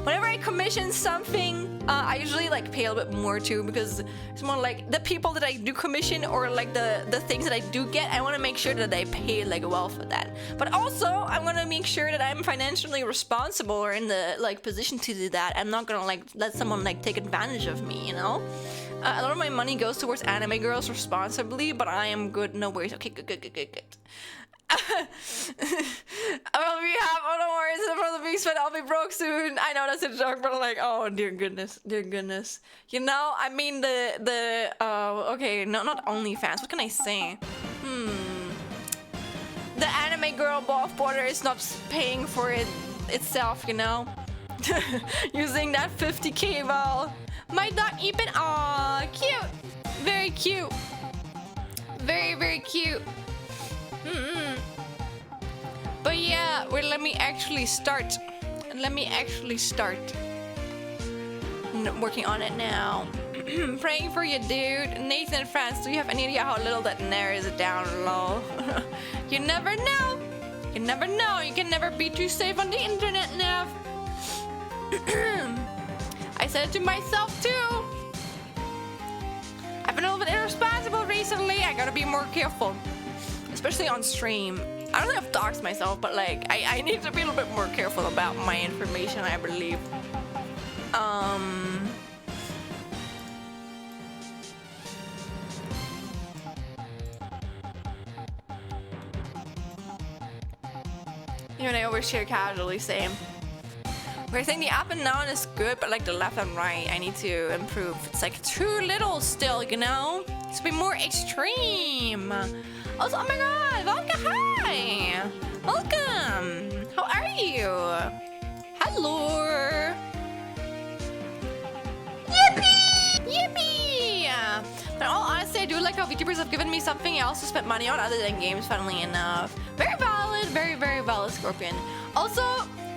whenever I commission something, I usually like pay a little bit more too, because it's more like the people that I do commission or like the things that I do get, I want to make sure that I pay like well for that. But also I want to make sure that I'm financially responsible or in the like position to do that. I'm not gonna like let someone like take advantage of me, you know. A lot of my money goes towards anime girls responsibly, but I am good. No worries. Okay, good. I will be half on the worries for the beast, but I'll be broke soon. I know that's a joke, but like, oh dear goodness. You know, I mean okay, no, not OnlyFans. What can I say? The anime girl above border is not paying for it itself, you know. Using that 50k val. My dog Epen, aw, cute, very cute, very cute. But yeah, well, let me actually start. Working on it now. Praying for you, dude. Nathan France, do you have any idea how little that narrows it down low? You never know. You can never be too safe on the internet now. I said it to myself too. I've been a little bit irresponsible recently. I gotta be more careful, especially on stream. I don't have doxed myself, but like I need to be a little bit more careful about my information, I believe. You know, I overshare casually, same. I think the up and down is good, but like the left and right, I need to improve. It's like too little still, you know? It's be more extreme. Also, oh my god, welcome, hi! Welcome! How are you? Hello! Yippee! But in all honesty, I do like how VTubers have given me something else to spend money on other than games, funnily enough. Very valid, very valid, Scorpion. Also,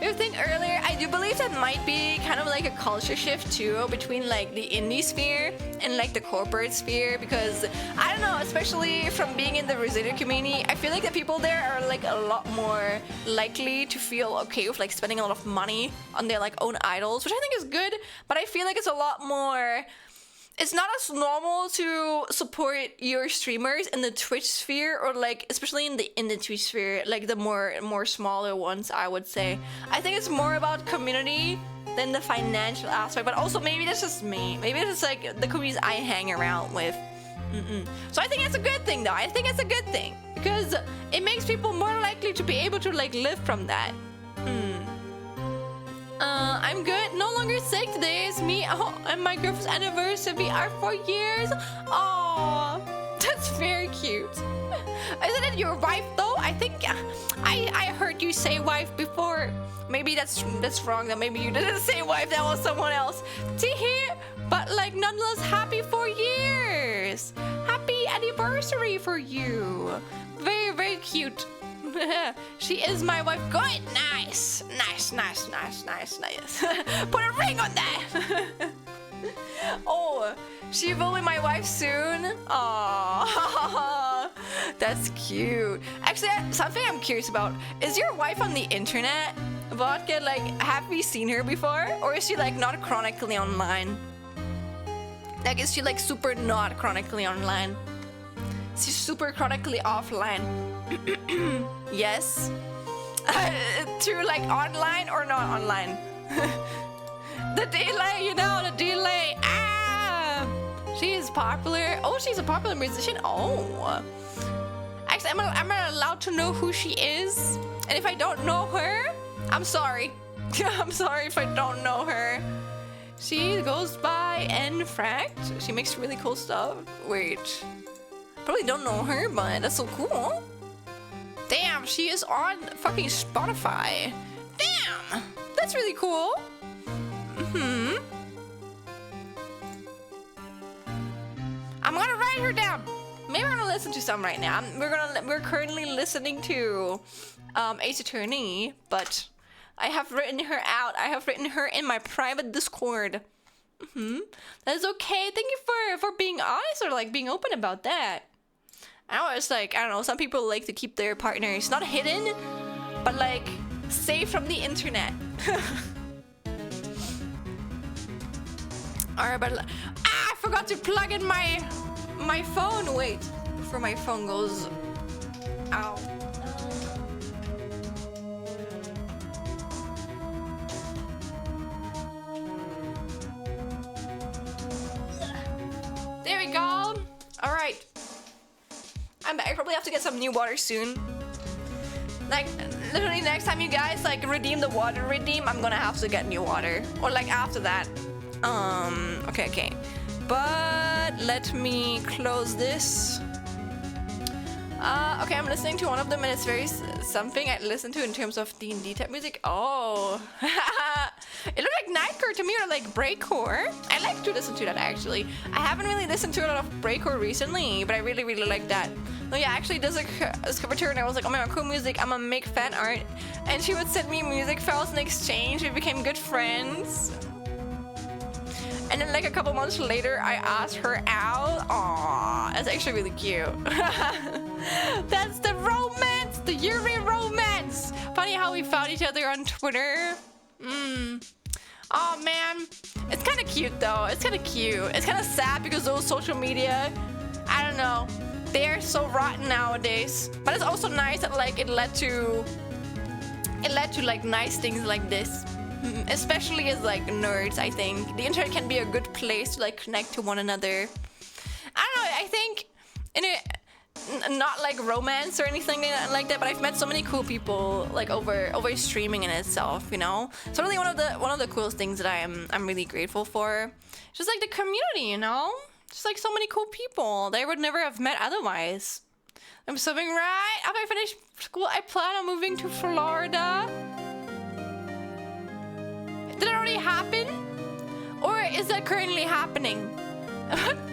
you think earlier, I do believe that might be kind of like a culture shift too between like the indie sphere and like the corporate sphere, because I don't know, especially from being in the Rosita community, I feel like the people there are like a lot more likely to feel okay with like spending a lot of money on their like own idols, which I think is good, but I feel like it's a lot more. It's not as normal to support your streamers in the Twitch sphere, or like especially in the Twitch sphere, like the more smaller ones, I would say. I think it's more about community than the financial aspect, but also maybe that's just me. Maybe it's like the communities I hang around with. So I think it's a good thing though. I think it's a good thing because it makes people more likely to be able to like live from that. I'm good. No longer sick. Today is me and my girlfriend's anniversary. Our 4 years. Oh, that's very cute. Isn't it your wife though? I think I heard you say wife before. Maybe that's wrong. That maybe you didn't say wife. That was someone else. Teehee. But like nonetheless, happy 4 years. Happy anniversary for you. Very cute. She is my wife. Good. Nice. Put a ring on that. Oh, she will be my wife soon. Aww. That's cute. Actually, something I'm curious about. Is your wife on the internet? Vodka, like, have we seen her before? Or is she like not chronically online? Like, is she like super not chronically online? She's super chronically offline. Yes. True, like online or not online? The delay, you know, the delay. Ah, she is popular. Oh, she's a popular musician. Oh, actually, am I allowed to know who she is? And if I don't know her, I'm sorry. I'm sorry if I don't know her. She goes by Enfract. She makes really cool stuff. Wait. Probably don't know her, but that's so cool. Damn, she is on fucking Spotify. Damn, that's really cool. I'm gonna write her down. Maybe I'm gonna listen to some right now. We're currently listening to Ace Attorney, but I have written her out. I have written her in my private Discord. That's okay. Thank you for being honest or like being open about that. I know it's like, I don't know, some people like to keep their partners not hidden, but like safe from the internet. Alright, but I forgot to plug in my phone. Wait, before my phone goes out. There we go. Alright. I'm back. I probably have to get some new water soon. Like, literally next time you guys like redeem the water redeem, I'm gonna have to get new water. Or like after that. Okay. But let me close this. Okay, I'm listening to one of them and it's very something I listen to in terms of D&D type music. Oh. It looked like Nightcore to me, or like breakcore. I like to listen to that actually. I haven't really listened to a lot of breakcore recently, but I really like that. No, yeah, actually does a cover and I was like, oh my god, cool music, I'm gonna make fan art. And she would send me music files in exchange. We became good friends. And then like a couple months later, I asked her out. Aww, that's actually really cute. That's the romance, the Yuri romance. Funny how we found each other on Twitter. Oh man, it's kind of cute though. It's kind of cute. It's kind of sad because those social media, I don't know, they're so rotten nowadays. But it's also nice that like it led to like nice things like this. Especially as like nerds, I think the internet can be a good place to like connect to one another. I don't know, I think in a not like romance or anything like that, but I've met so many cool people like over streaming in itself, you know. So really one of the coolest things that I'm really grateful for, just like the community, you know. Just like so many cool people that I would never have met otherwise. I'm subbing right after I finish school. I plan on moving to Florida. Did it already happen? Or is that currently happening?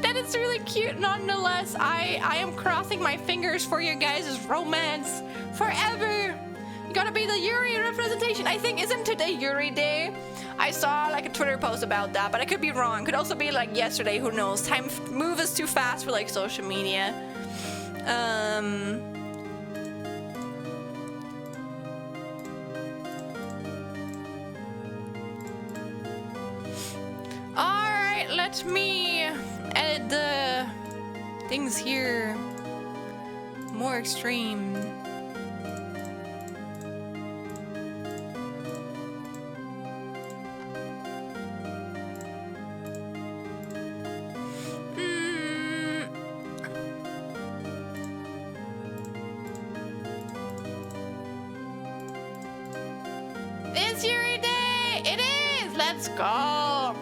That is really cute nonetheless. I am crossing my fingers for your guys' romance forever. You gotta be the Yuri representation. I think, isn't today Yuri Day? I saw like a Twitter post about that, but I could be wrong. Could also be like yesterday, who knows? Time moves too fast for like social media. Alright, let me edit the things here more extreme. It's Yuri Day! It is! Let's go!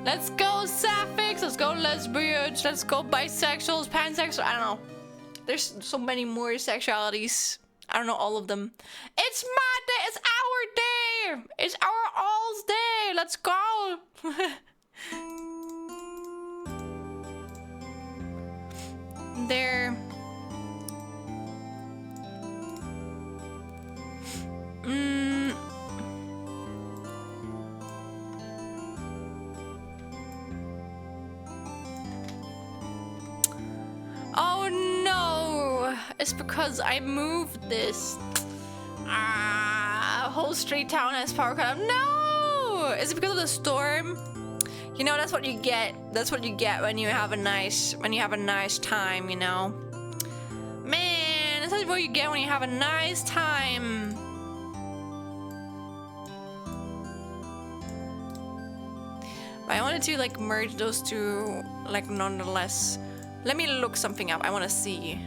Let's go sapphics, let's go lesbians, let's go bisexuals, pansexuals, I don't know. There's so many more sexualities. I don't know all of them. It's my day, it's our day! It's our all's day, let's go! There. Oh no! It's because I moved this. Whole street town has power cut. No! Is it because of the storm? You know, that's what you get. That's what you get when you have a nice time, you know. Man, that's what you get when you have a nice time. But I wanted to like merge those two, like nonetheless. Let me look something up. I want to see.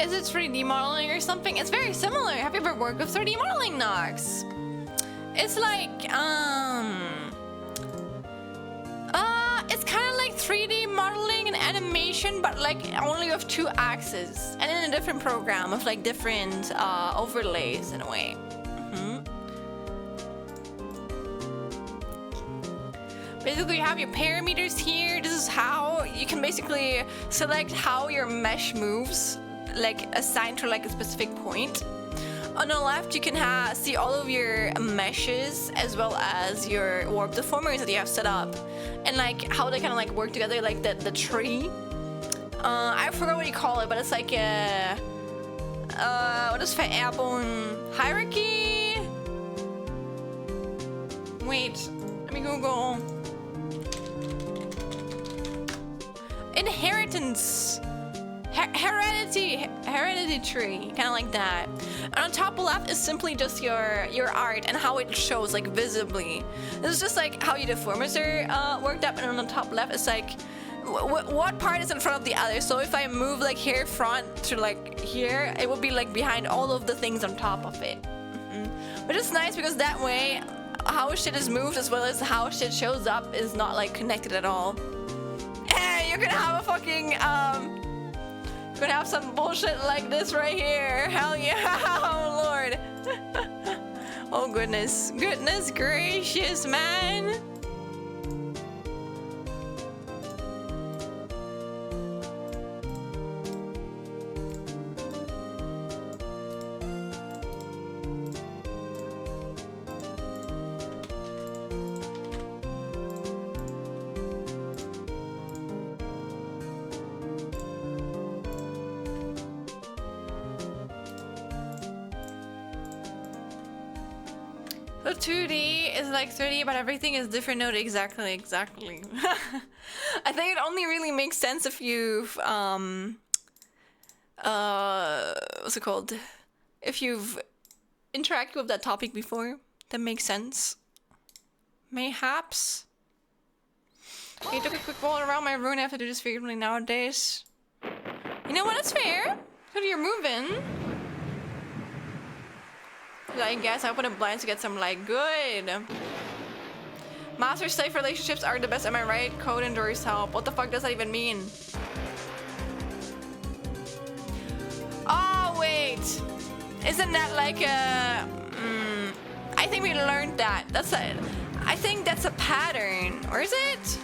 Is it 3D modeling or something? It's very similar. Have you ever worked with 3D modeling, Nox? It's like, it's kind of like 3D modeling and animation, but like only with 2 axes and in a different program with like different overlays in a way. Basically, you have your parameters here. This is how you can basically select how your mesh moves, like assigned to like a specific point. On the left, you can see all of your meshes as well as your warp deformers that you have set up, and like how they kind of like work together, like the tree. I forgot what you call it, but it's like a what is it? Airborne hierarchy? Wait, let me Google. Inheritance. Heredity tree, kind of like that. And on top left is simply just your art and how it shows like visibly. This is just like how your deformers are worked up, and on the top left is like what part is in front of the other. So if I move like here front to like here, it will be like behind all of the things on top of it. But it's nice because that way how shit is moved as well as how shit shows up is not like connected at all. Hey, you're gonna have a fucking gonna have some bullshit like this right here. Hell yeah. Oh lord. Oh goodness gracious, man. So 2D is like 3D, but everything is different. Note exactly. I think it only really makes sense if you've what's it called? If you've interacted with that topic before, that makes sense. Mayhaps. Okay, took a quick walk around my room. I have to do this frequently nowadays. You know what? That's fair. Because you're moving. I guess I open a blind to get some light. Good. Master-slave relationships are the best, am I right? Code endures help. What the fuck does that even mean? Oh, wait. Isn't that like a... I think we learned that. That's a... I think that's a pattern. Or is it?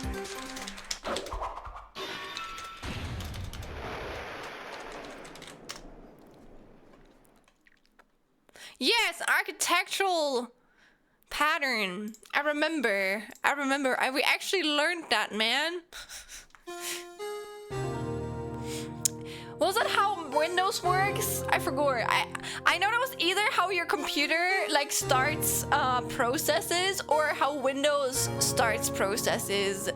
Yes, architectural pattern. I remember. We actually learned that, man. Was that how Windows works? I forgot. I know that was either how your computer like starts processes or how Windows starts processes.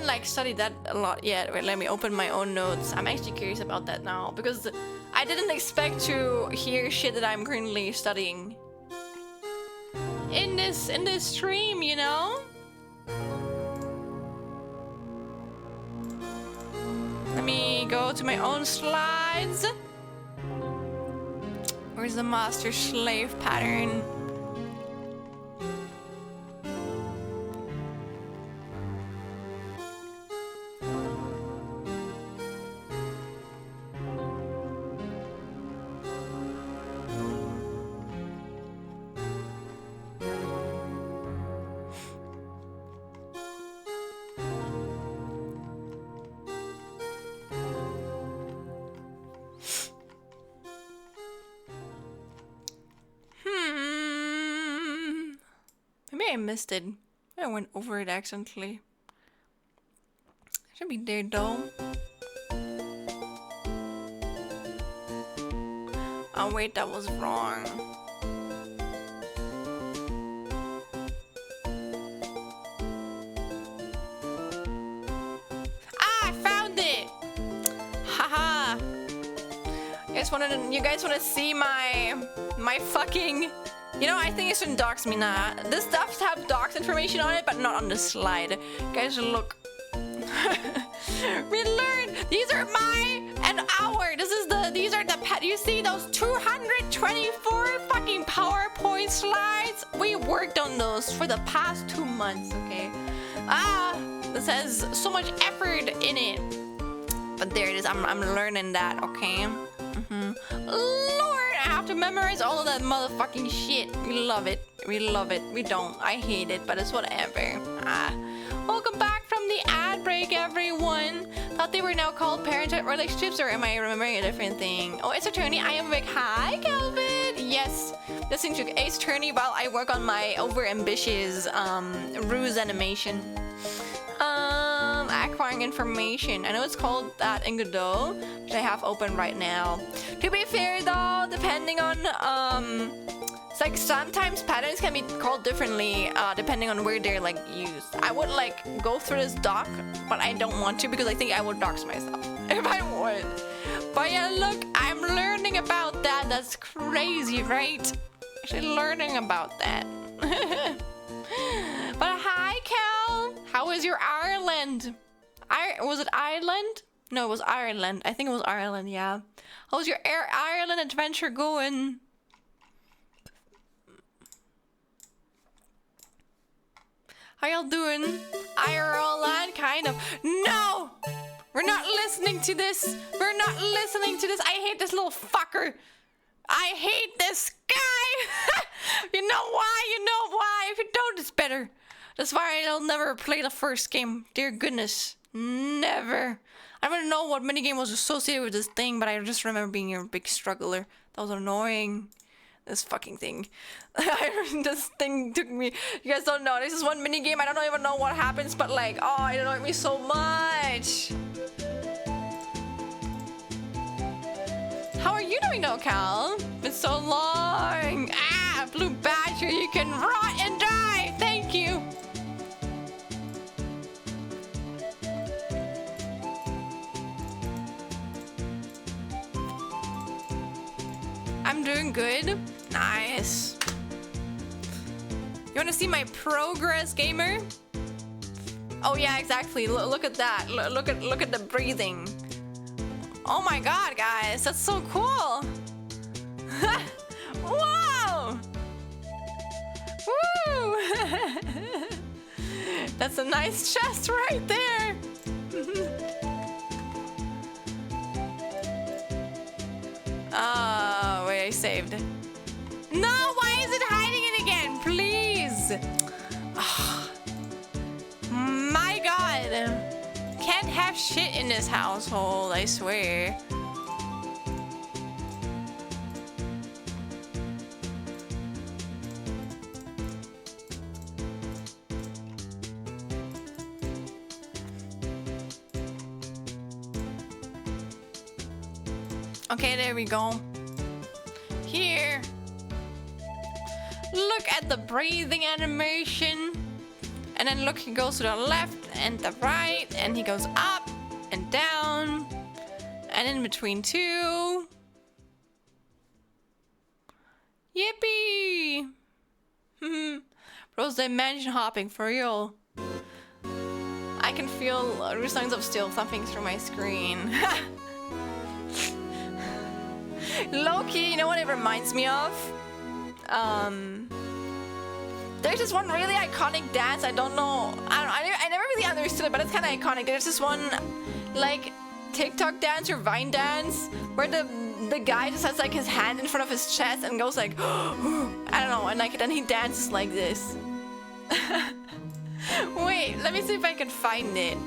Like studied that a lot yet. Wait, let me open my own notes. I'm actually curious about that now because I didn't expect to hear shit that I'm currently studying in this stream, you know? Let me go to my own slides. Where's the master slave pattern? Maybe I missed it. I went over it accidentally. Should be there though. Oh wait, that was wrong. You guys wanna see my fucking... You know, I think it shouldn't dox me now. This stuff have dox information on it, but not on the slide. Guys, look. We learned. These are an hour. These are the pet. You see those 224 fucking PowerPoint slides? We worked on those for the past 2 months, okay? This has so much effort in it. But there it is. I'm learning that, okay? Lord, I have to memorize all of that motherfucking shit. We love it. We love it. We don't. I hate it, but it's whatever. Welcome back from the ad break, everyone. Thought they were now called parent-child relationships, or am I remembering a different thing? Oh, it's attorney. I am Vic. Hi, Kelvin. Yes. Listening to Ace Attorney while I work on my over-ambitious ruse animation. Acquiring information. I know it's called that in Godot, which I have open right now. To be fair though, depending on it's like sometimes patterns can be called differently depending on where they're like used. I would like go through this doc, but I don't want to because I think I would dox myself if I would. But yeah, look, I'm learning about that. That's crazy, right? Actually learning about that. But hi, Cal. How is your Ireland? Was it Ireland? No, it was Ireland. I think it was Ireland, yeah. How's your Ireland adventure going? How y'all doing? IRL land, kind of. No! We're not listening to this. We're not listening to this. I hate this little fucker. I hate this guy. You know why? You know why? If you don't, it's better. That's why I'll never play the first game. Dear goodness. Never. I don't know what minigame was associated with this thing, but I just remember being a big struggler. That was annoying. This fucking thing. This thing took me... You guys don't know. This is one minigame. I don't even know what happens, but like, oh, it annoyed me so much. How are you doing though, Cal? Been so long. Blue badger, you can rot and die. Thank you. I'm doing good. Nice. You want to see my progress, gamer? Oh yeah, exactly. Look at that. Look at the breathing. Oh my god, guys, that's so cool. Whoa! Woo! That's a nice chest right there. Oh, wait, I saved. No, why is it hiding it again? Please. Oh, my god. Can't have shit in this household, I swear. Okay, there we go. Here. Look at the breathing animation. And then look, he goes to the left and the right, and he goes up and down, and in between two. Yippee! Bro's dimension hopping for real. I can feel signs of still thumping through my screen. Low-key, you know what it reminds me of? There's this one really iconic dance. I don't know. I never really understood it, but it's kind of iconic. There's this one, like, TikTok dance or Vine dance where the guy just has like his hand in front of his chest and goes like, I don't know, and like then he dances like this. Wait, let me see if I can find it.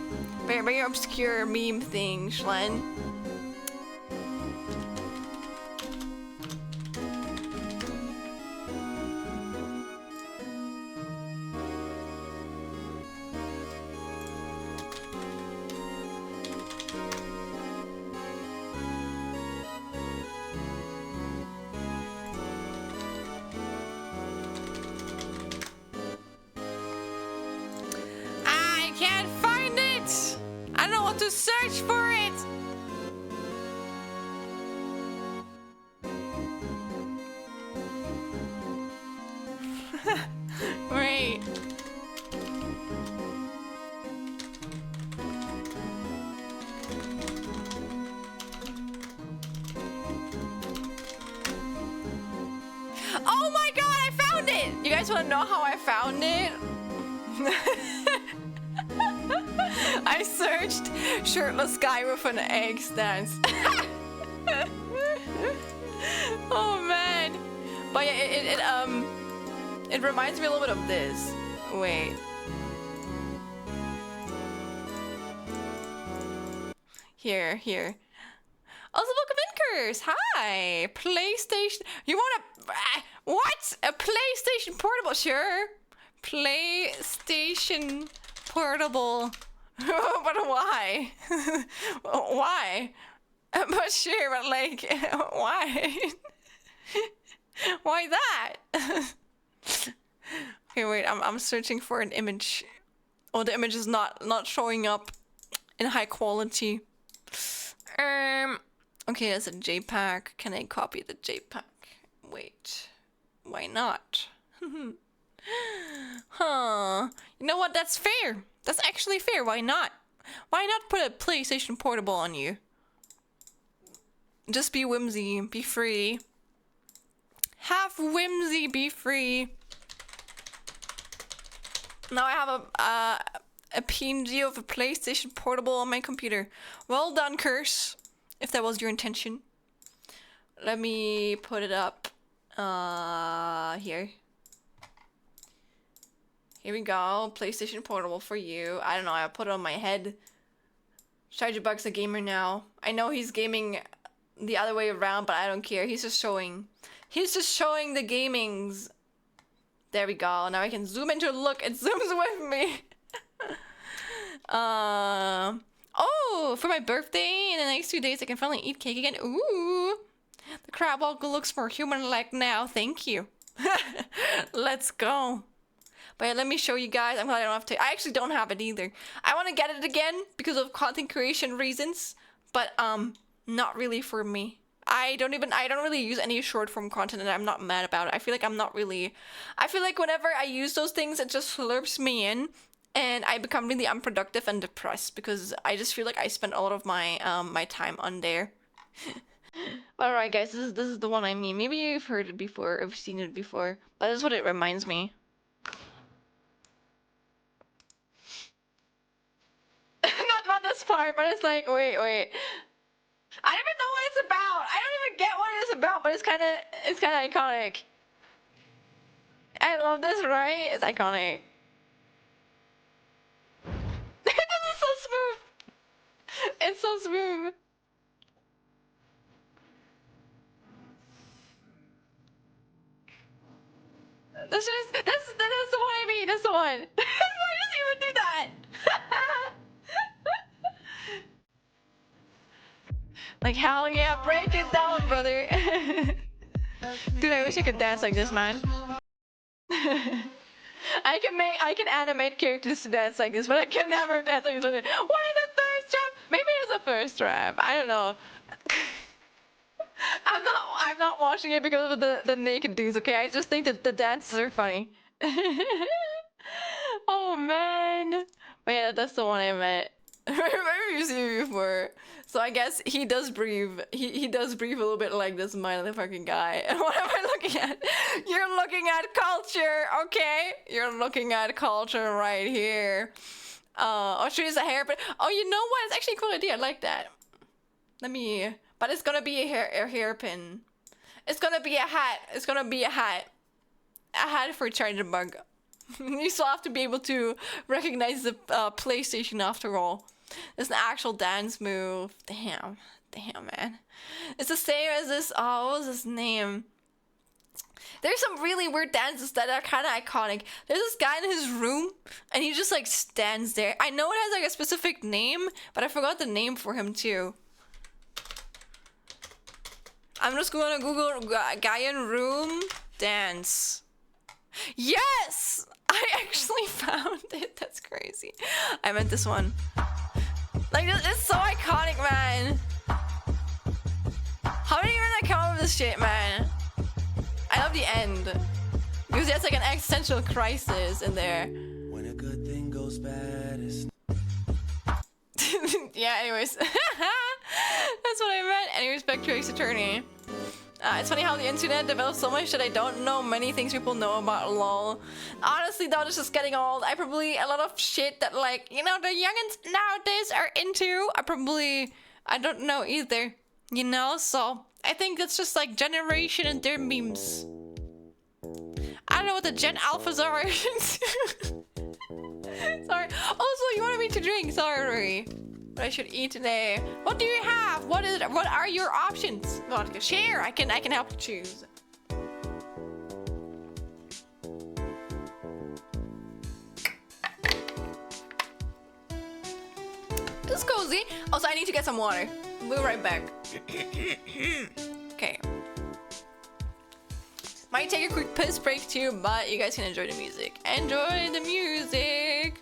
Very obscure meme thing, Schlen. Search for it. You guys want to know how I found it? I searched shirtless guy with an egg stance. Oh man. But yeah, it reminds me a little bit of this. Wait. Here. Also, welcome Inkers. Hi. PlayStation. You want a what? A PlayStation Portable? Sure. PlayStation Portable. But why? Why? But sure, but like, why? Why that? Okay, wait. I'm searching for an image. Oh, the image is not showing up in high quality. Okay, that's a JPEG. Can I copy the JPEG? Wait, why not? Huh? You know what? That's fair. That's actually fair. Why not? Why not put a PlayStation Portable on you? Just be whimsy, be free. Have whimsy, be free. Now I have a PNG of a PlayStation Portable on my computer. Well done, Curse. If that was your intention. Let me put it up. Here. Here we go. PlayStation Portable for you. I don't know. I put it on my head. Shijabug's a gamer now. I know he's gaming the other way around, but I don't care. He's just showing the gamings. There we go. Now I can zoom into look. It zooms with me. Oh, for my birthday in the next 2 days, I can finally eat cake again. Ooh, the crab walk looks more human-like now. Thank you. Let's go. But yeah, let me show you guys. I'm glad I don't have to. I actually don't have it either. I want to get it again because of content creation reasons, but not really for me. I don't really use any short form content, and I'm not mad about it. I feel like whenever I use those things, it just slurps me in. And I become really unproductive and depressed because I just feel like I spend a lot of my my time on there. Alright guys, this is the one I mean. Maybe you've heard it before, I've seen it before, but that's what it reminds me. Not this part, but it's like, wait. I don't even know what it's about. I don't even get what it's about, but it's kinda iconic. I love this, right? It's iconic. This is so smooth. It's so smooth. That's the one I mean. That's the one. Why does he even do that? Like hell yeah, break it down, brother. Dude, I wish I could dance like this, man. I can animate characters to dance like this, but I can never dance like this. What is the thirst trap? Maybe it's a first trap. I don't know. I'm not watching it because of the naked dudes, okay? I just think that the dances are funny. Oh man. But yeah, that's the one I meant. Maybe you've seen me before. So I guess he does breathe. He does breathe a little bit like this motherfucking guy. And what am I looking at? You're looking at culture, okay? You're looking at culture right here. Oh, she has a hairpin. Oh, you know what? It's actually a cool idea. I like that. But it's gonna be a hairpin. It's gonna be a hat. It's gonna be a hat. A hat for Chargebug. You still have to be able to recognize the PlayStation after all. It's an actual dance move. Damn, man. It's the same as this. Oh, what was his name? There's some really weird dances that are kind of iconic. There's this guy in his room, and he just like stands there. I know it has like a specific name, but I forgot the name for him too. I'm just gonna Google guy in room dance. Yes! I actually found it. That's crazy. I meant this one. Like, this is so iconic, man. How did you even come up with this shit, man? I love the end. Because there's like an existential crisis in there. When a good thing goes bad, it's... Yeah, anyways. That's what I meant. Any respect to Ace Attorney. It's funny how the internet develops so much that I don't know many things people know about LOL. Honestly though, this is getting old. I probably, a lot of shit that like, you know, the youngins nowadays are into, I don't know either. You know, so I think it's just like generation and their memes. I don't know what the Gen Alphas are. Sorry. Also, you wanted me to drink. Sorry. What I should eat today. What do you have? What are your options? God, share. I can help you choose. This is cozy. Also, I need to get some water. We'll be right back. Okay. Might take a quick piss break too, but you guys can enjoy the music. Enjoy the music!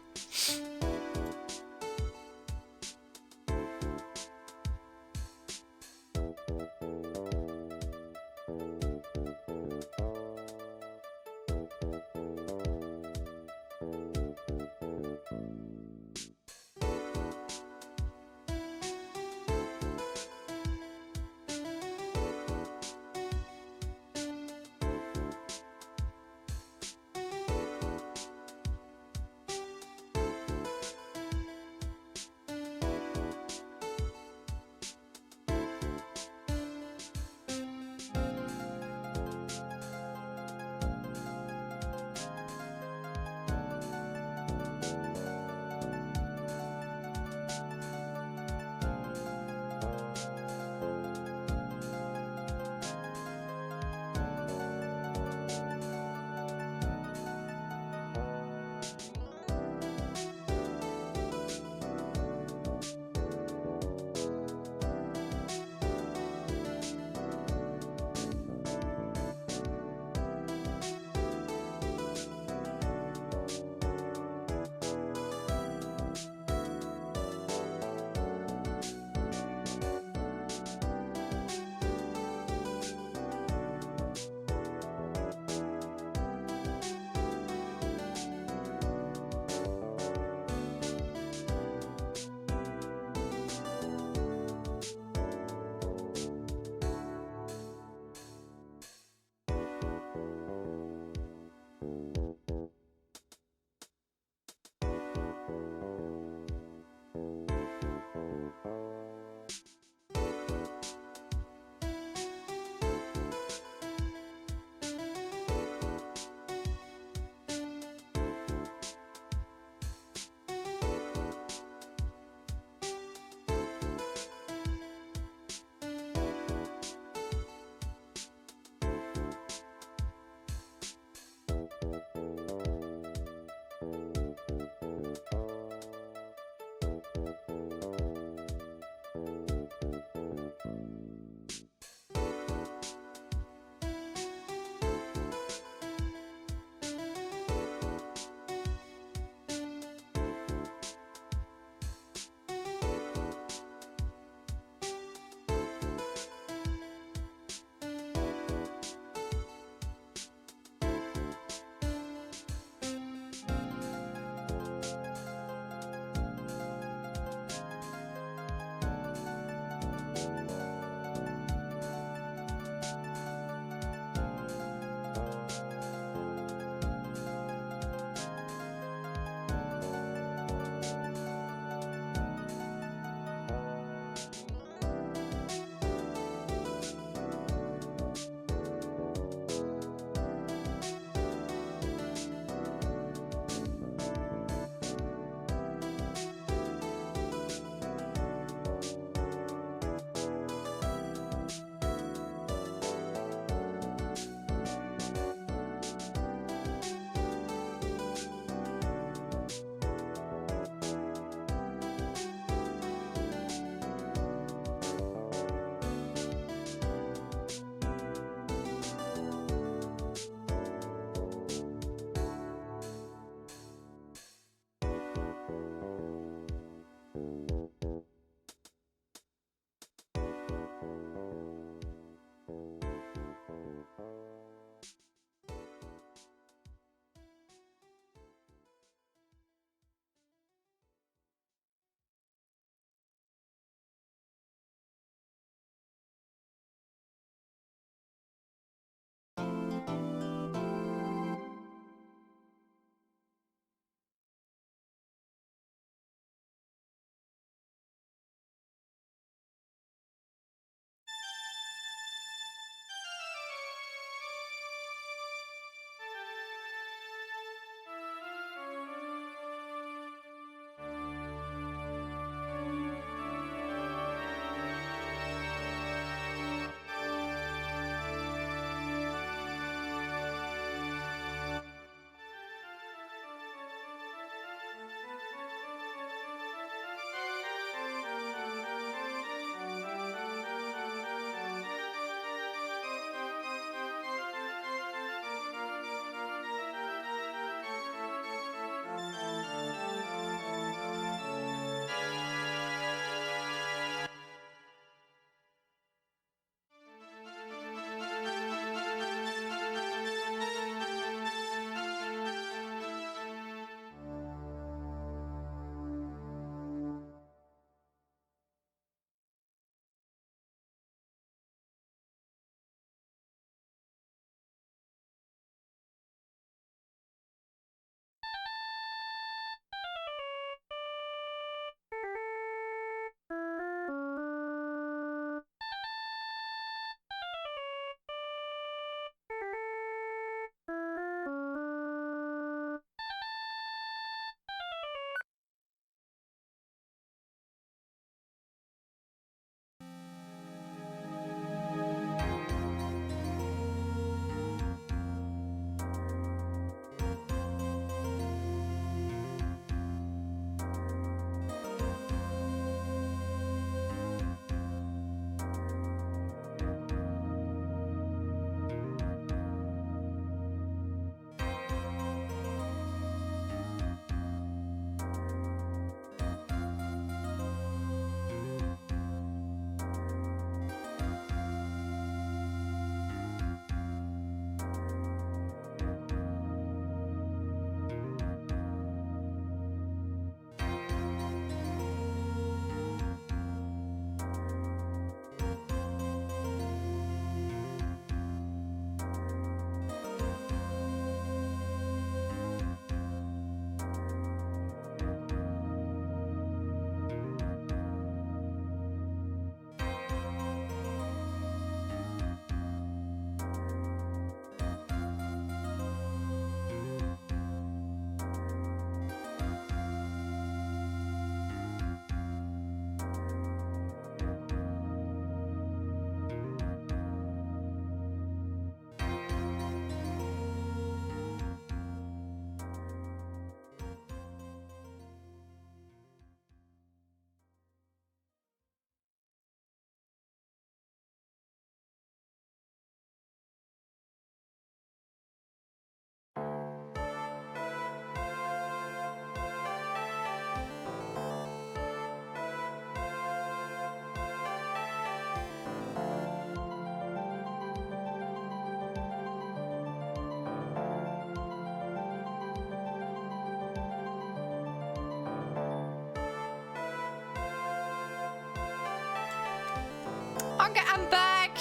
Okay, I'm back.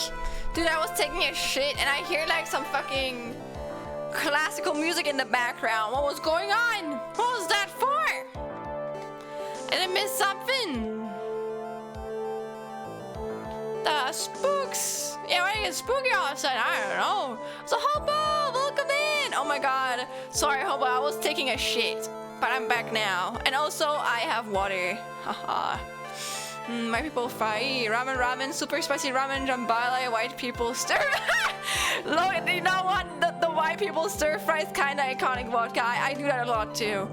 Dude, I was taking a shit and I hear like some fucking classical music in the background. What was going on? What was that for? And I missed something. The spooks. Yeah, why did it get spooky all of a sudden? I don't know. So Hobo, welcome in. Oh my god. Sorry, Hobo, I was taking a shit. But I'm back now. And also, I have water. Haha. My people fry ramen, super spicy ramen, jambalaya, white people stir. Look, you know what? The white people stir fry is kind of iconic vodka. I do that a lot too.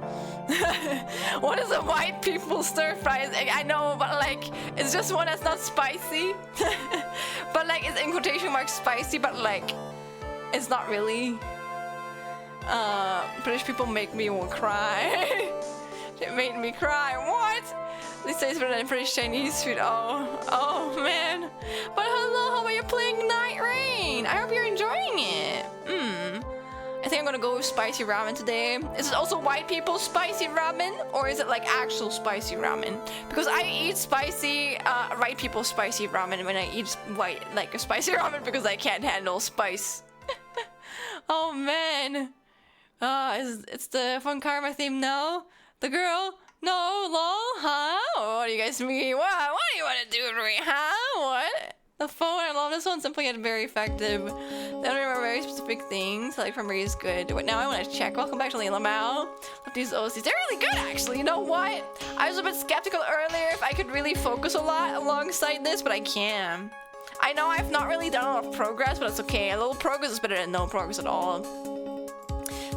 What is a white people stir fry? I know, but like, it's just one that's not spicy. But like, it's in quotation marks spicy, but like, it's not really. British people make me want to cry. It made me cry. What? This says better than British Chinese food. Oh man. But hello, how are you playing Night Rain? I hope you're enjoying it. I think I'm gonna go with spicy ramen today. Is it also white people spicy ramen, or is it like actual spicy ramen? Because I eat spicy, white people spicy ramen when I eat white, like a spicy ramen, because I can't handle spice. Oh man. It's the Fun Karma theme now. The girl. No, lol, huh? What do you guys mean? What do you want to do with me, huh? What? The phone, I love this one. Simply yet very effective. They don't remember very specific things. Like from is good. But now I want to check. Welcome back to Leila Mao. Love these OCs. They're really good, actually. You know what? I was a bit skeptical earlier if I could really focus a lot alongside this, but I can. I know I've not really done a lot of progress, but it's okay. A little progress is better than no progress at all.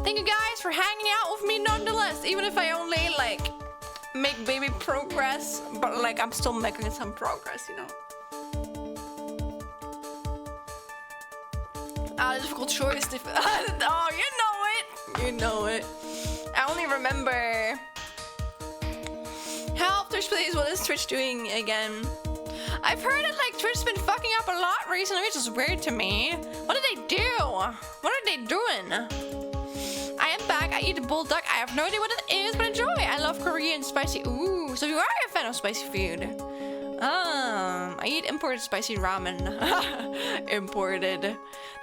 Thank you guys for hanging out with me nonetheless. Even if I only, like, make baby progress, but like I'm still making some progress, you know. Difficult choice. Oh, you know it. I only remember. Help, Twitch please. What is Twitch doing again? I've heard that like Twitch's been fucking up a lot recently, which is weird to me. What did they do? What are they doing? I am back. I eat a bulldog. I have no idea what it is, but enjoy. I love Korean spicy. Ooh, so you are a fan of spicy food. I eat imported spicy ramen. Imported. The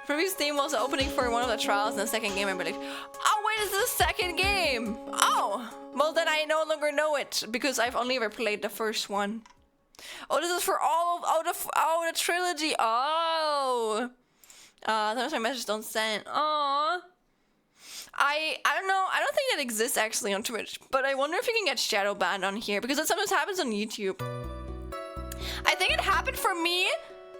previous theme was the opening for one of the trials in the second game. I'm like, oh, wait, is this the second game? Oh, well then I no longer know it because I've only ever played the first one. Oh, this is for all of the trilogy. Oh. Sometimes my messages don't send. Aww. I don't know. I don't think that exists actually on Twitch, but I wonder if you can get shadow banned on here because it sometimes happens on YouTube. I think it happened for me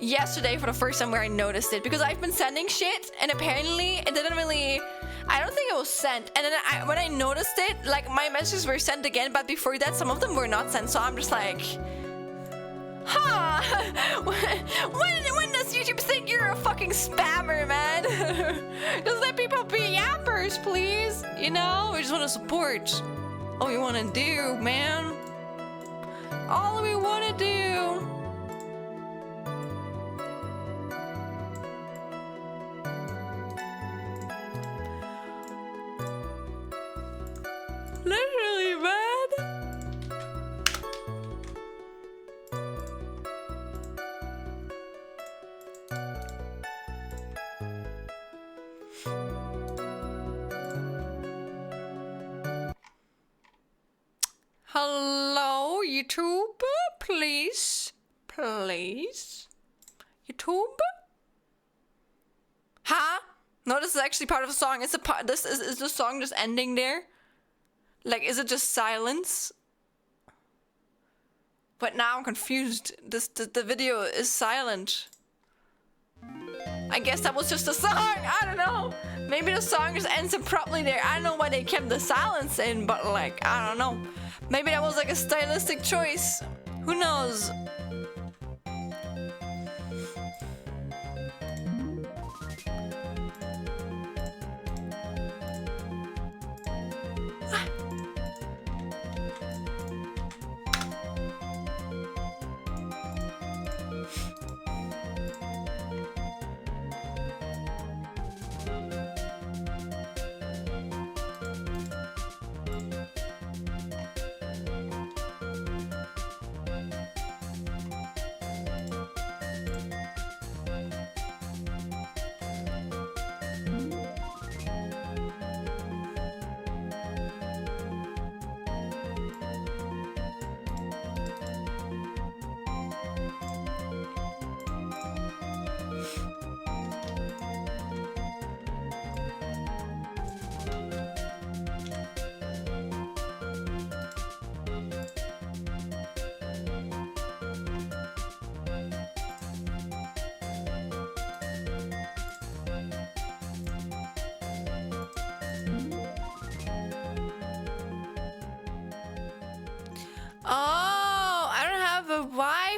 yesterday for the first time where I noticed it because I've been sending shit and apparently it didn't really. I don't think it was sent. And then when I noticed it, like my messages were sent again, but before that, some of them were not sent. So I'm just like, huh? When does YouTube think you're a fucking spammer, man? Just let people be yappers, please. You know, we just want to support all we want to do, man. All we want to do. Literally, man. Hello, YouTube, please, YouTube. Huh? No, this is actually part of the song. Is the song just ending there? Like, is it just silence? But now I'm confused. The video is silent. I guess that was just a song. I don't know. Maybe the song just ends abruptly there. I don't know why they kept the silence in, but like, I don't know. Maybe that was like a stylistic choice. Who knows?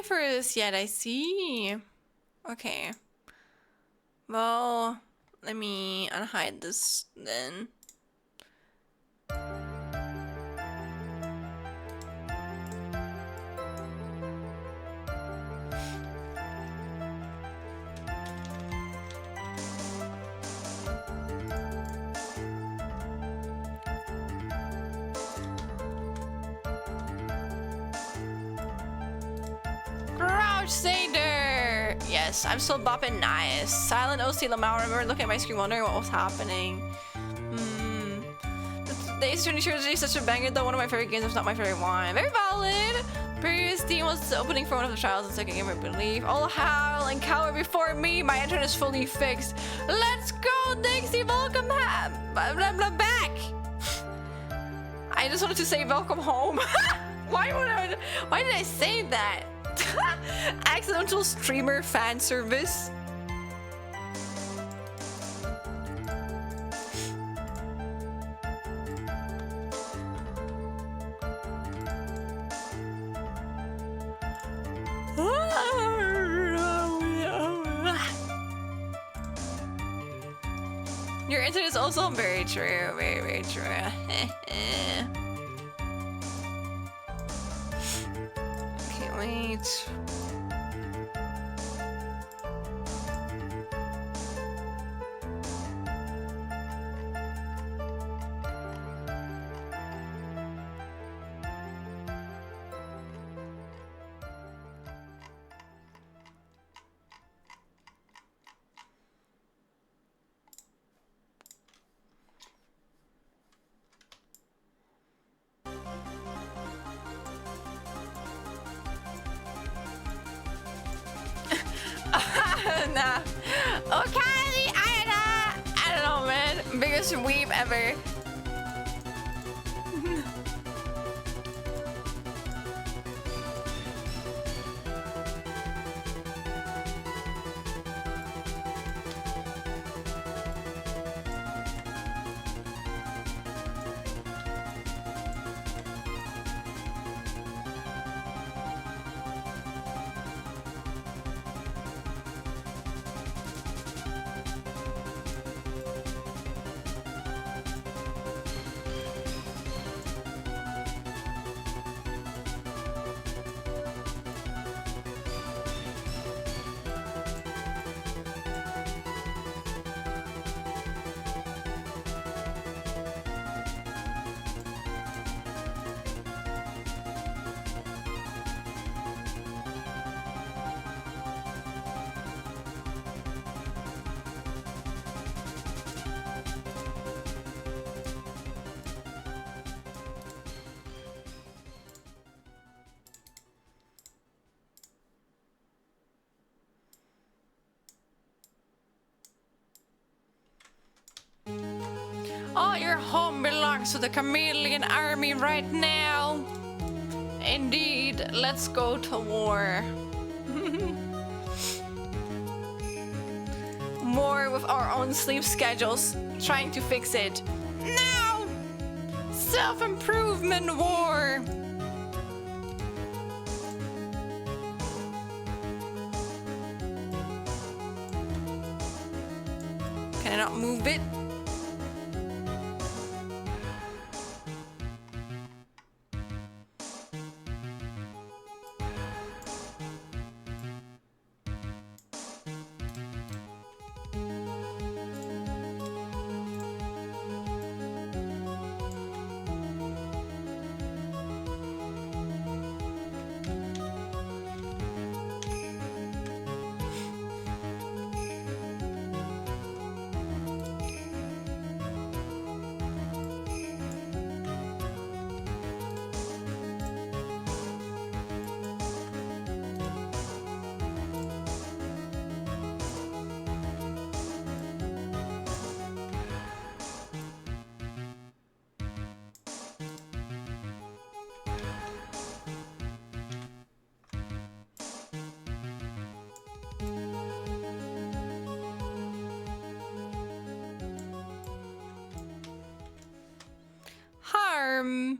for this yet, I see. Okay. Well, let me unhide this then. Sader! Yes, I'm still bopping nice. Silent OC Lamau, I remember looking at my screen wondering what was happening. The Ace Attorney sure is such a banger though, one of my favorite games, if not my favorite one. Very valid! Previous team was opening for one of the trials and second game, I believe. All howl and cower before me, my internet is fully fixed. Let's go, Dixie, welcome back! I just wanted to say welcome home. Why did I say that? Accidental streamer fan service. Your internet is also very true, very true. Okay, wait. Nah. Okay, I don't know, man. Biggest weeb ever. Oh, your home belongs to the chameleon army right now. Indeed, let's go to war. War with our own sleep schedules, trying to fix it. Now! Self-improvement war! Can I not move it? Harm.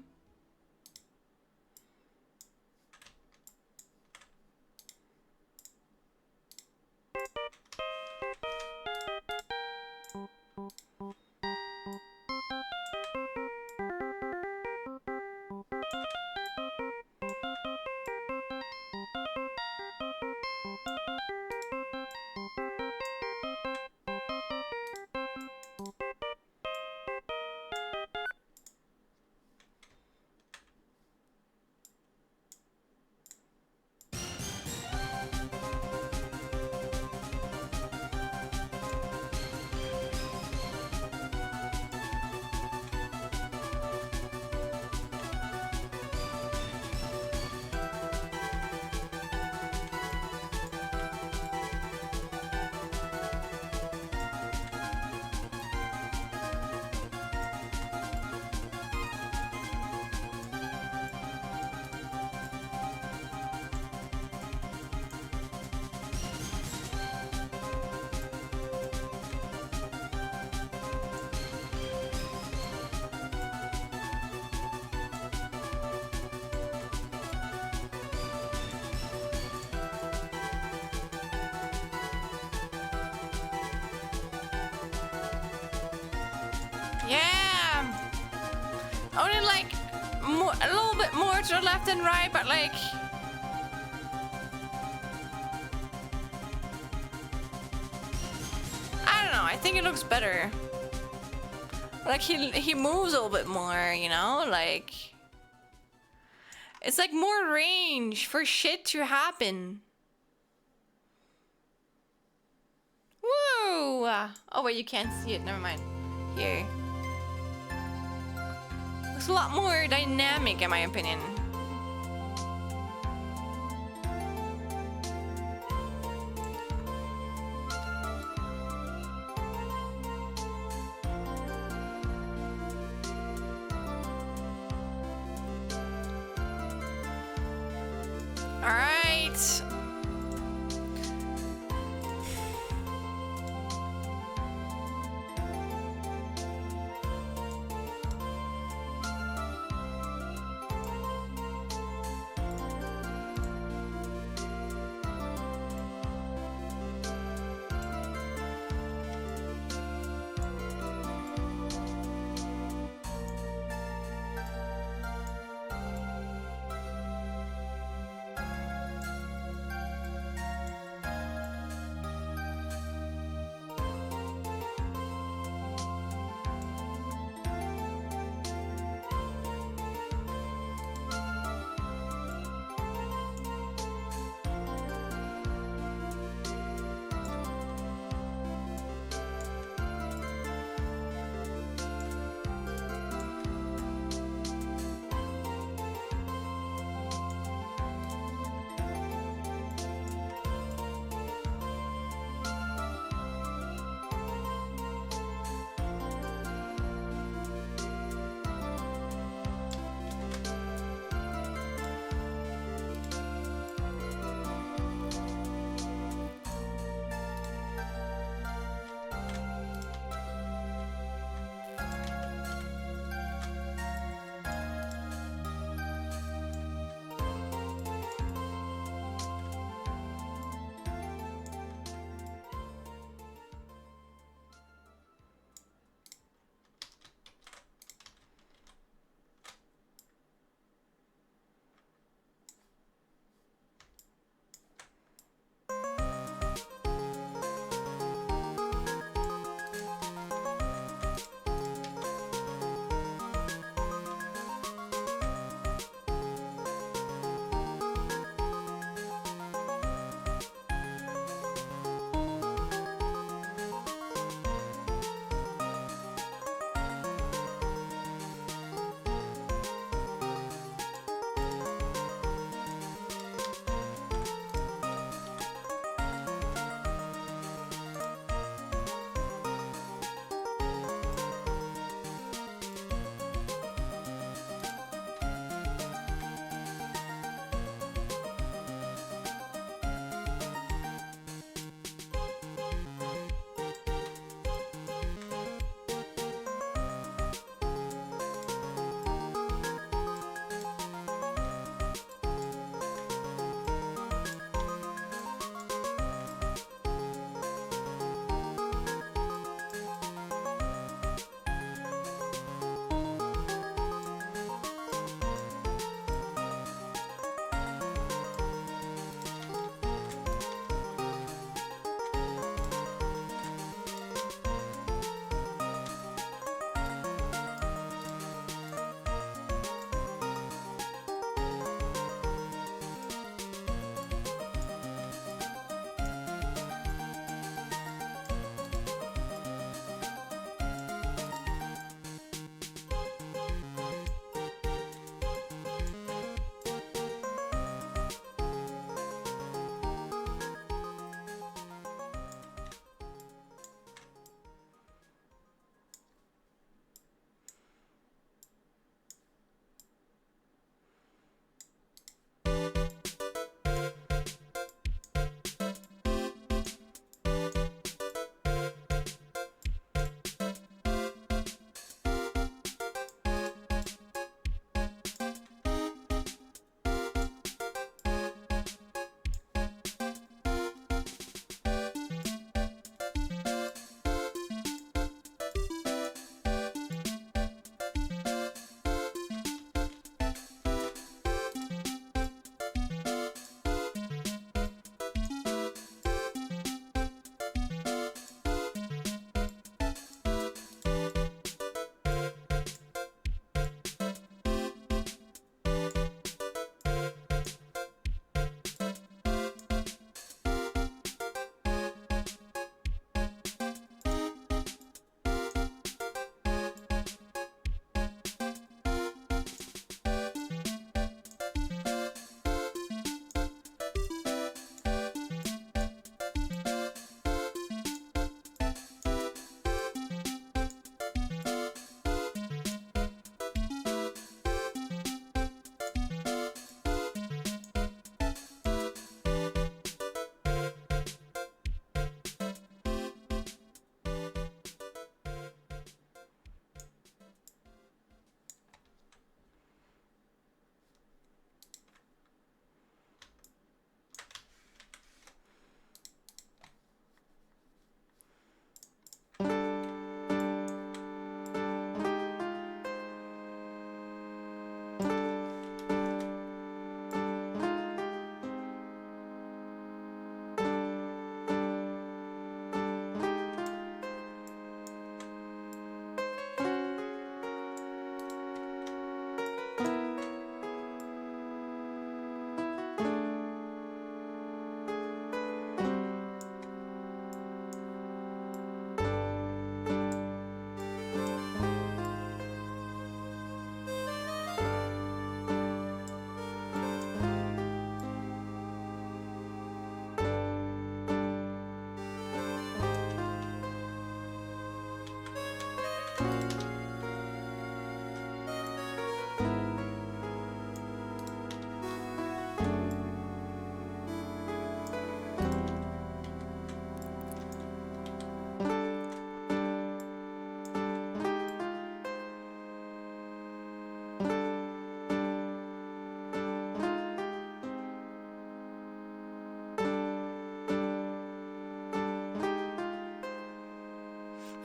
Yeah. Only like more, a little bit more to the left and right, but like. I don't know. I think it looks better. Like he moves a little bit more, you know, like. It's like more range for shit to happen. Woo! Oh wait, you can't see it. Never mind. Here. Looks a lot more dynamic, in my opinion. All right.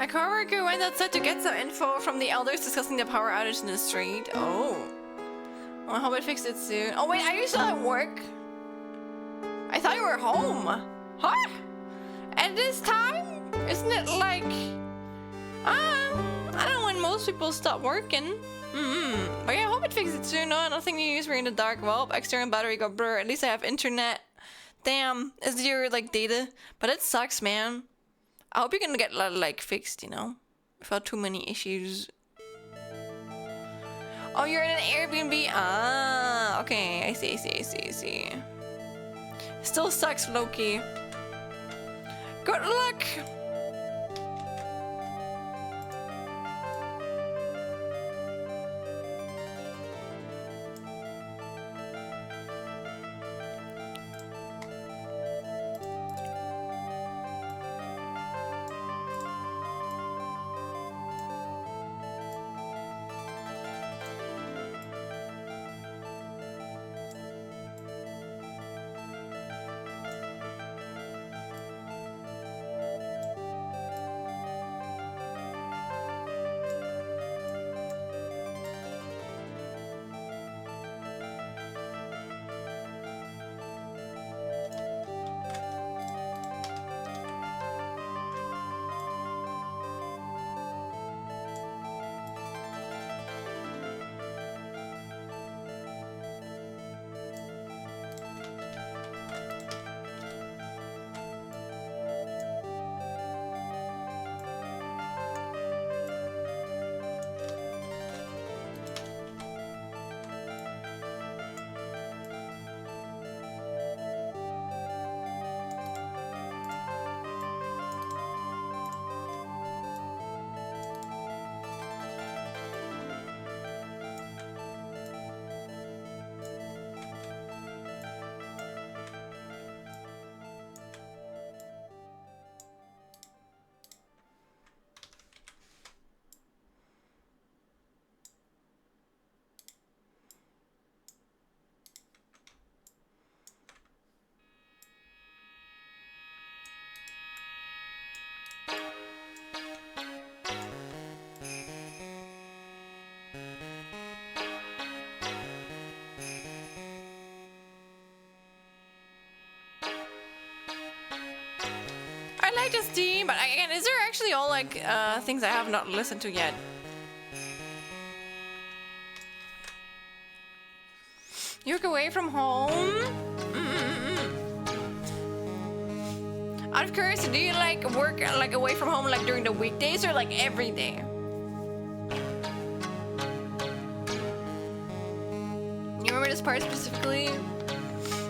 My coworker went outside to get some info from the elders discussing the power outage in the street. Oh. Well, I hope it fixed it soon. Oh wait, are you still at work? I thought you were home. Huh? At this time? Isn't it like... I don't know when most people stop working. But yeah, I hope it fixes it soon. No, nothing news. We're in the dark. Well, external battery got blurred. At least I have internet. Damn, is your like data? But it sucks, man. I hope you're gonna get like fixed, you know, without too many issues. Oh, you're in an Airbnb. Ah, okay. I see. Still sucks, Loki. Good luck. I like this theme, but again, is there actually all like things I have not listened to yet? You work away from home? Out of curiosity, do you like work like away from home like during the weekdays or like every day? You remember this part specifically?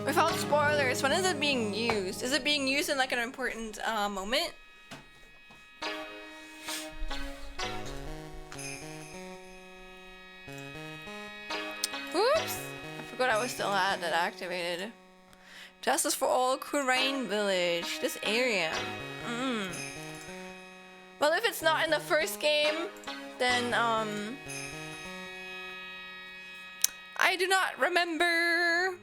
Without spoilers, when is it being used? Is it being used in like an important moment? Oops! I forgot I was still had that activated. Justice for all, Kurain Village. This area. Well, if it's not in the first game, then I do not remember.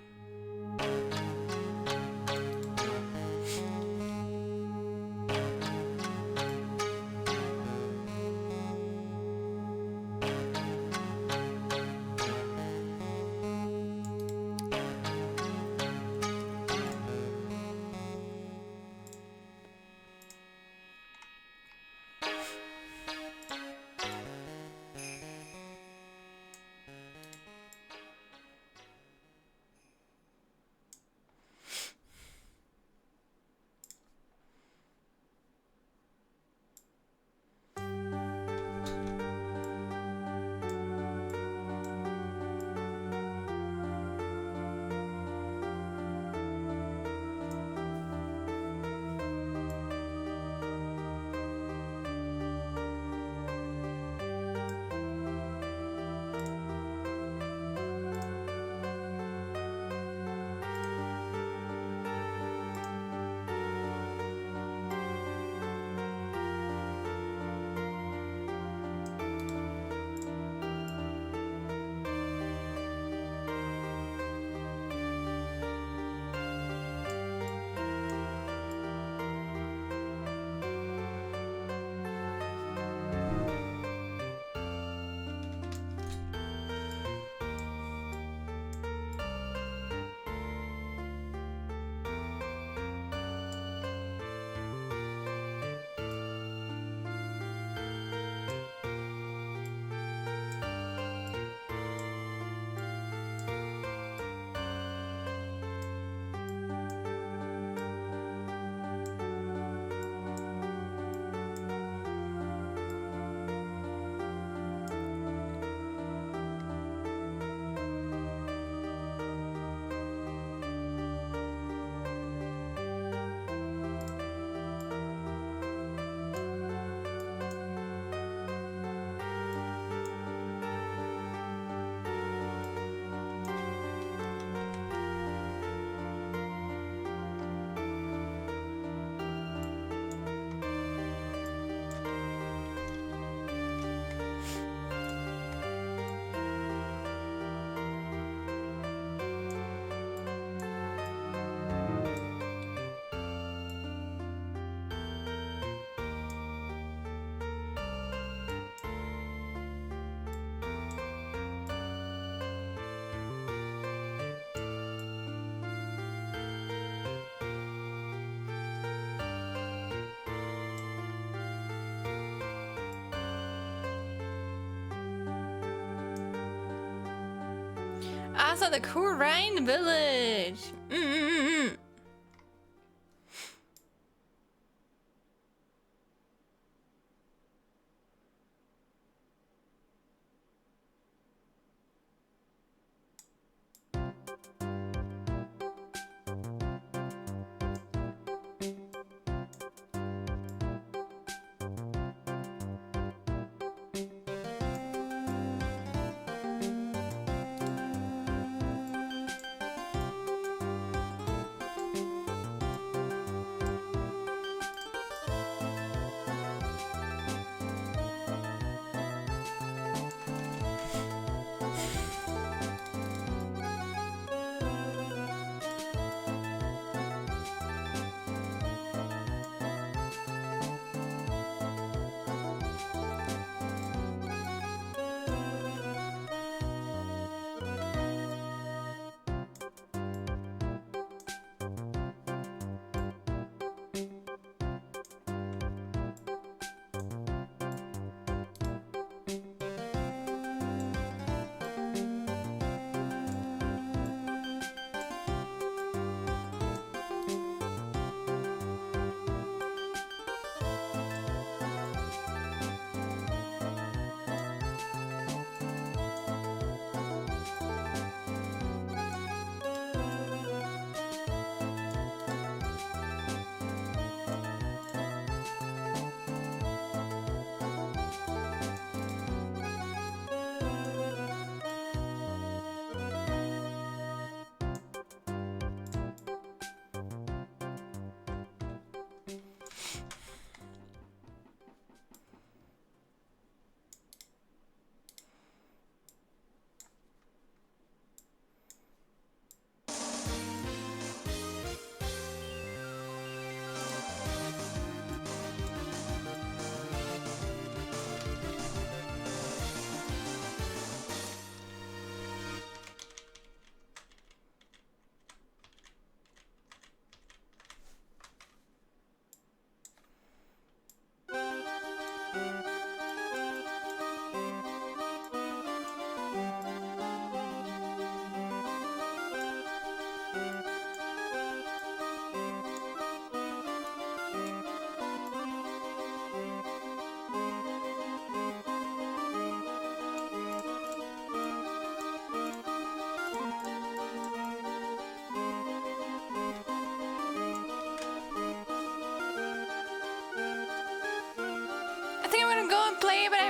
outside the Korean village.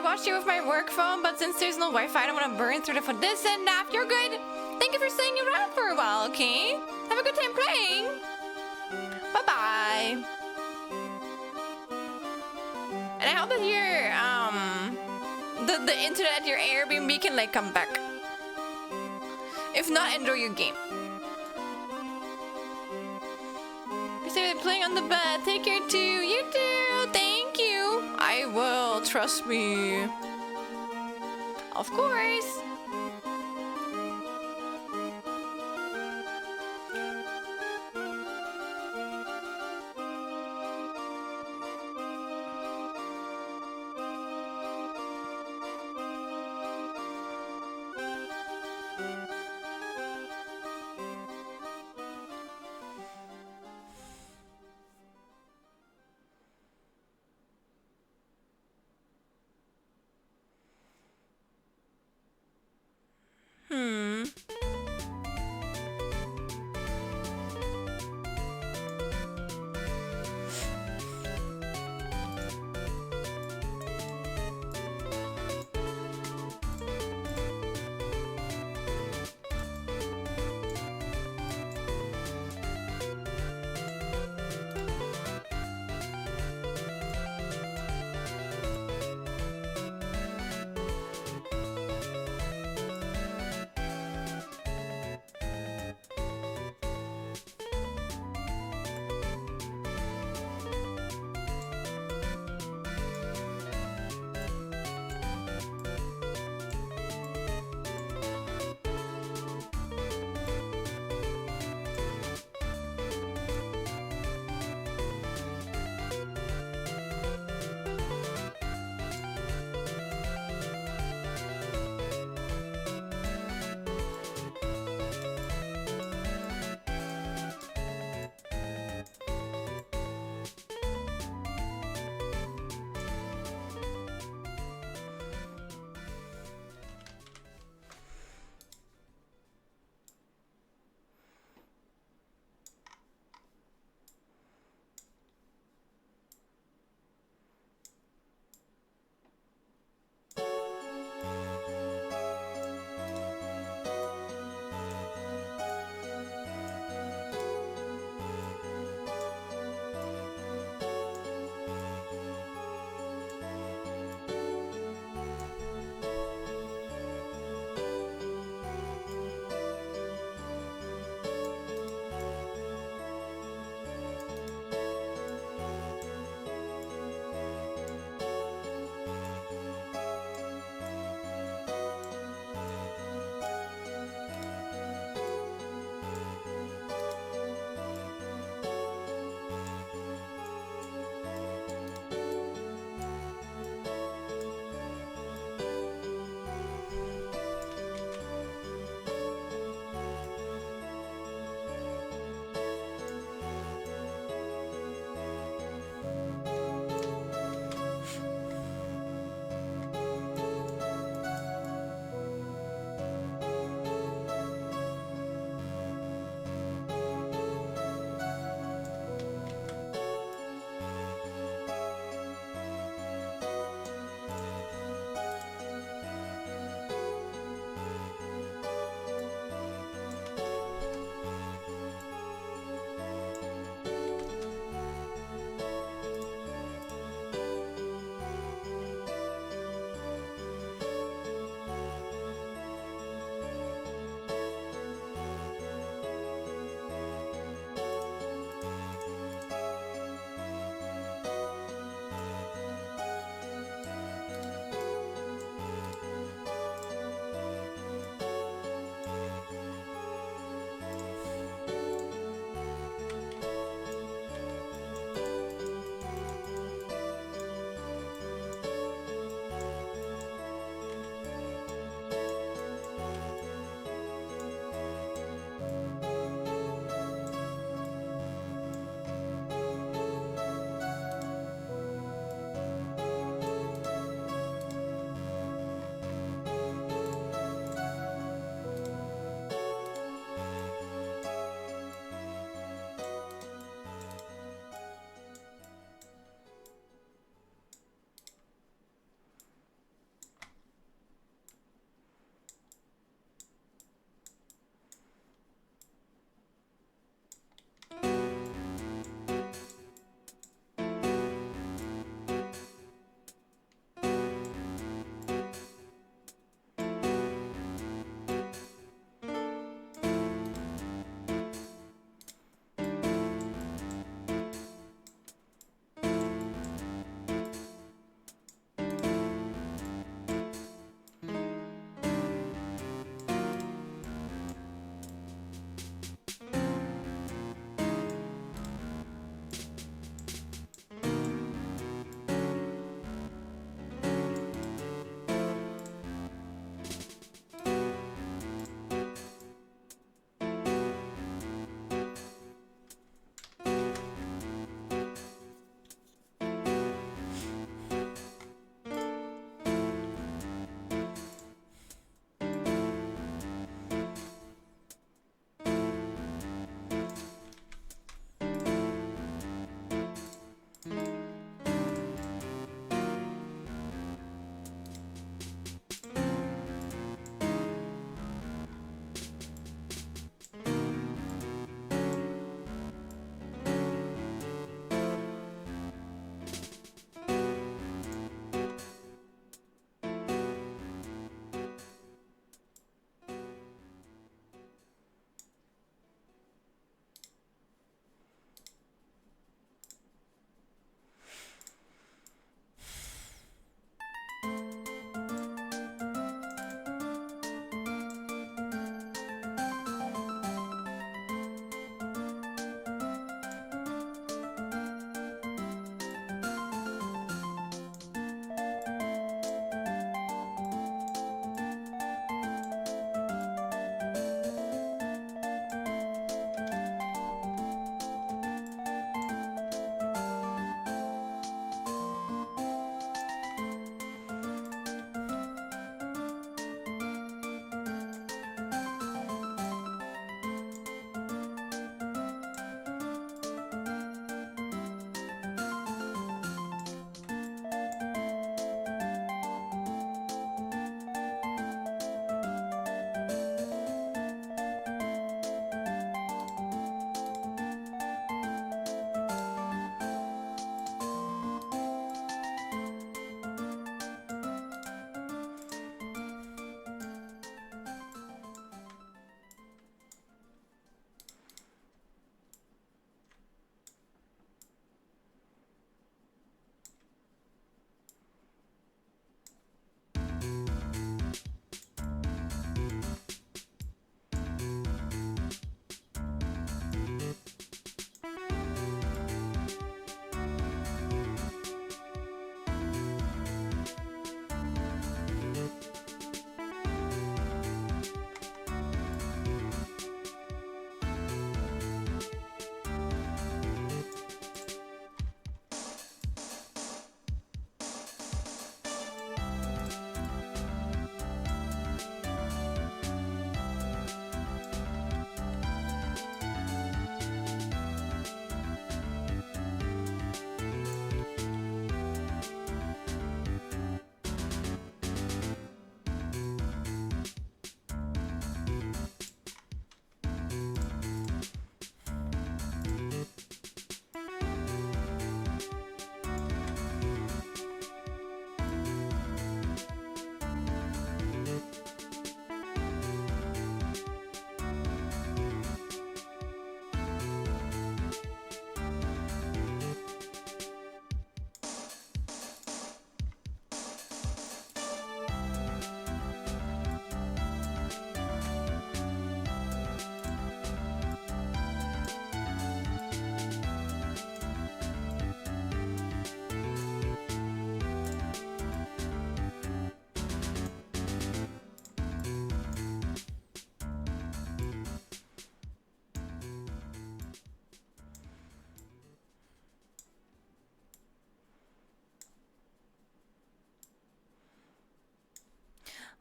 Watch you with my work phone, but since there's no Wi-Fi, I don't want to burn through the phone. This and that. You're good. Thank you for staying around for a while, okay? Have a good time playing. Bye-bye. And I hope that your the internet at your Airbnb can like come back. If not, enjoy your game. You started playing on the bed. Take care too. You too. Thank you. I will. Trust me. Of course.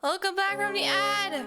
Welcome back from the ad.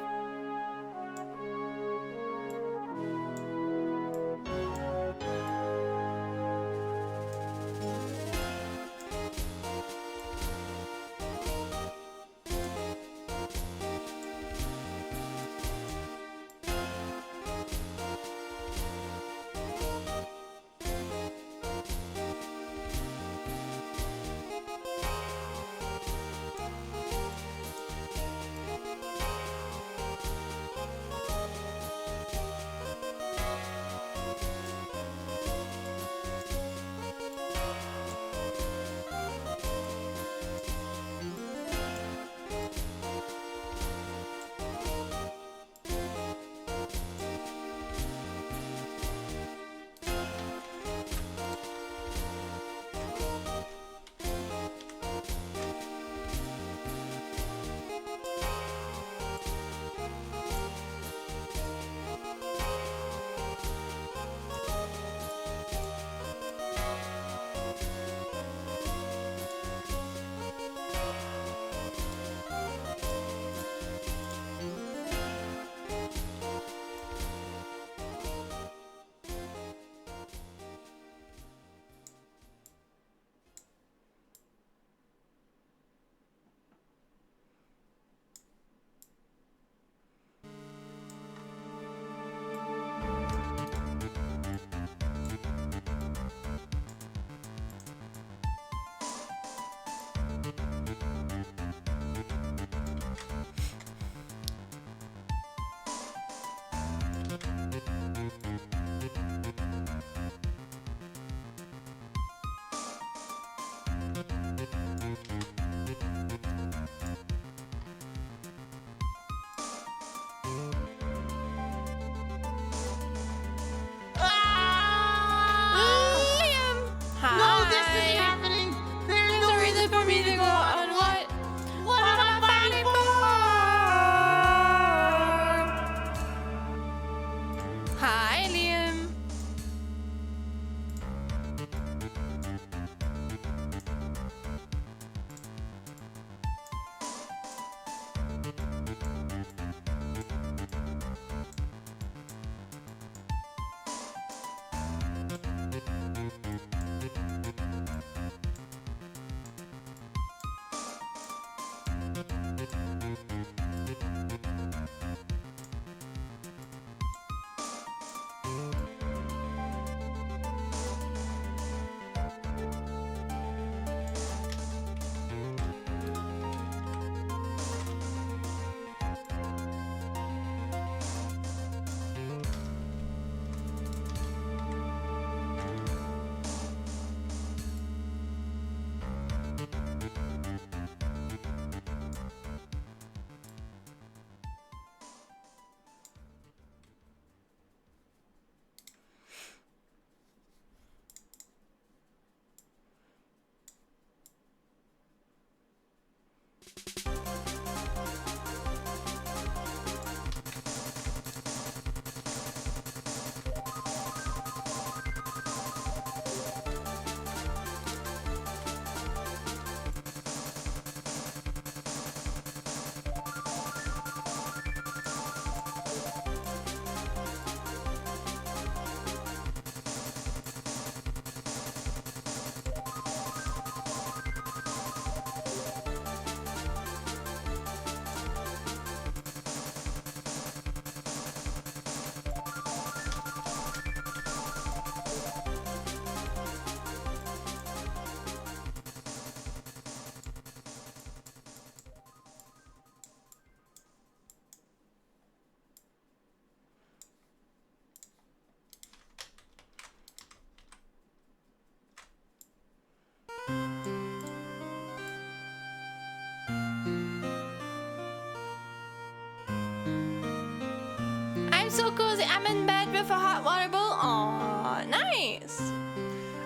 So cozy. I'm in bed with a hot water bowl. Aw, nice.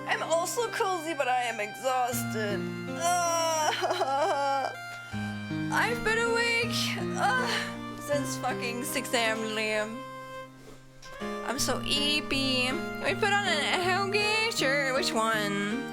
I'm also cozy, but I am exhausted. I've been awake since fucking 6 a.m. Liam. I'm so eepy. We put on an hoagie? Sure, which one?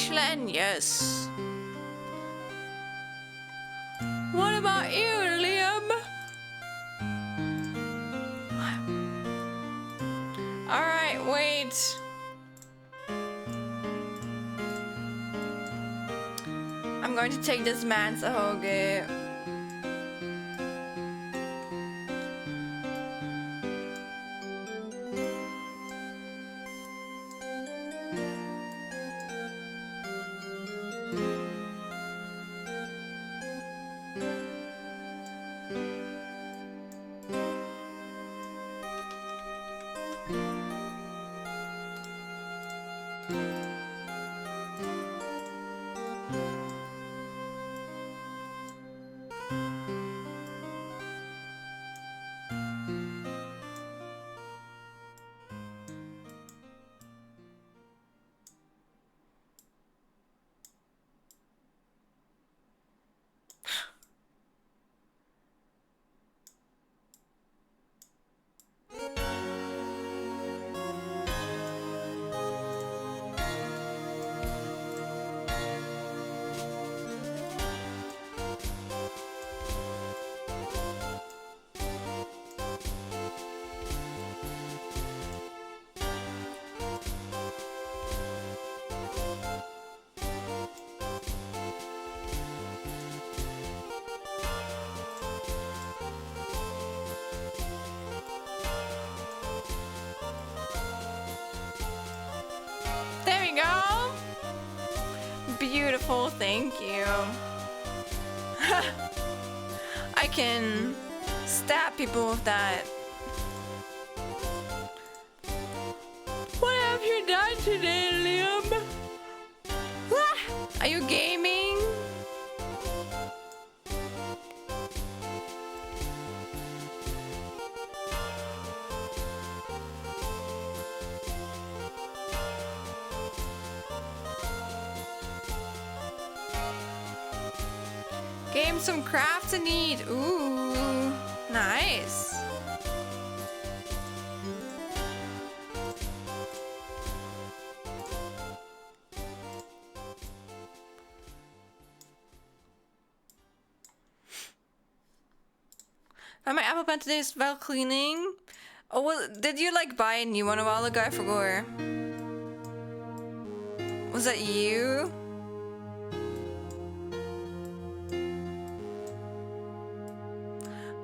Ashland, yes. What about you, Liam? Alright, wait. I'm going to take this man's ahoge. There we go. Beautiful, thank you. I can stab people with that. What have you done today, Liam? Are you gaming? Game some crafts and eat. Ooh, nice. My apple pen today is well cleaning. Oh, well, did you like buy a new one a while ago? I forgot. Was that you?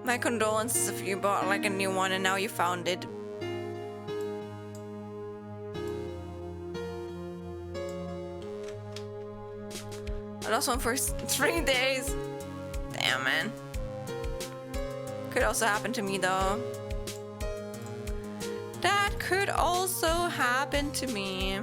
My condolences if you bought like a new one and now you found it. I lost one for 3 days. Damn, man. Could also happen to me though. That could also happen to me.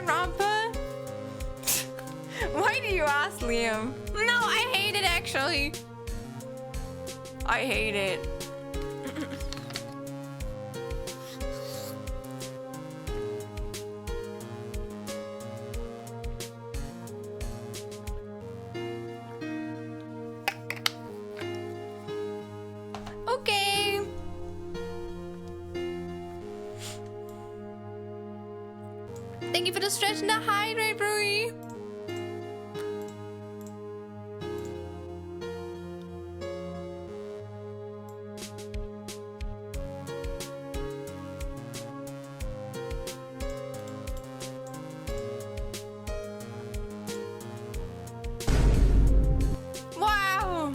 Danganronpa? Why do you ask, Liam? No, I hate it actually. I hate it. Okay. Thank you for the stretch and the hydrate, Rui. Wow.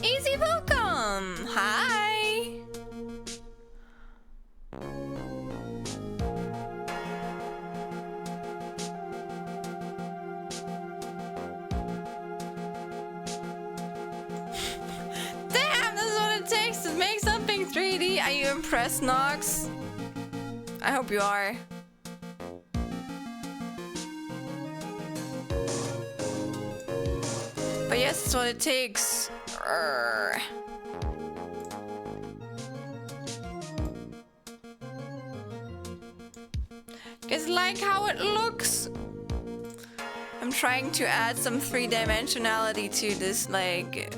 Easy, welcome. Hi. Are you impressed, Nox? I hope you are. But yes, that's what it takes. Urgh. Just like how it looks. I'm trying to add some three-dimensionality to this, like...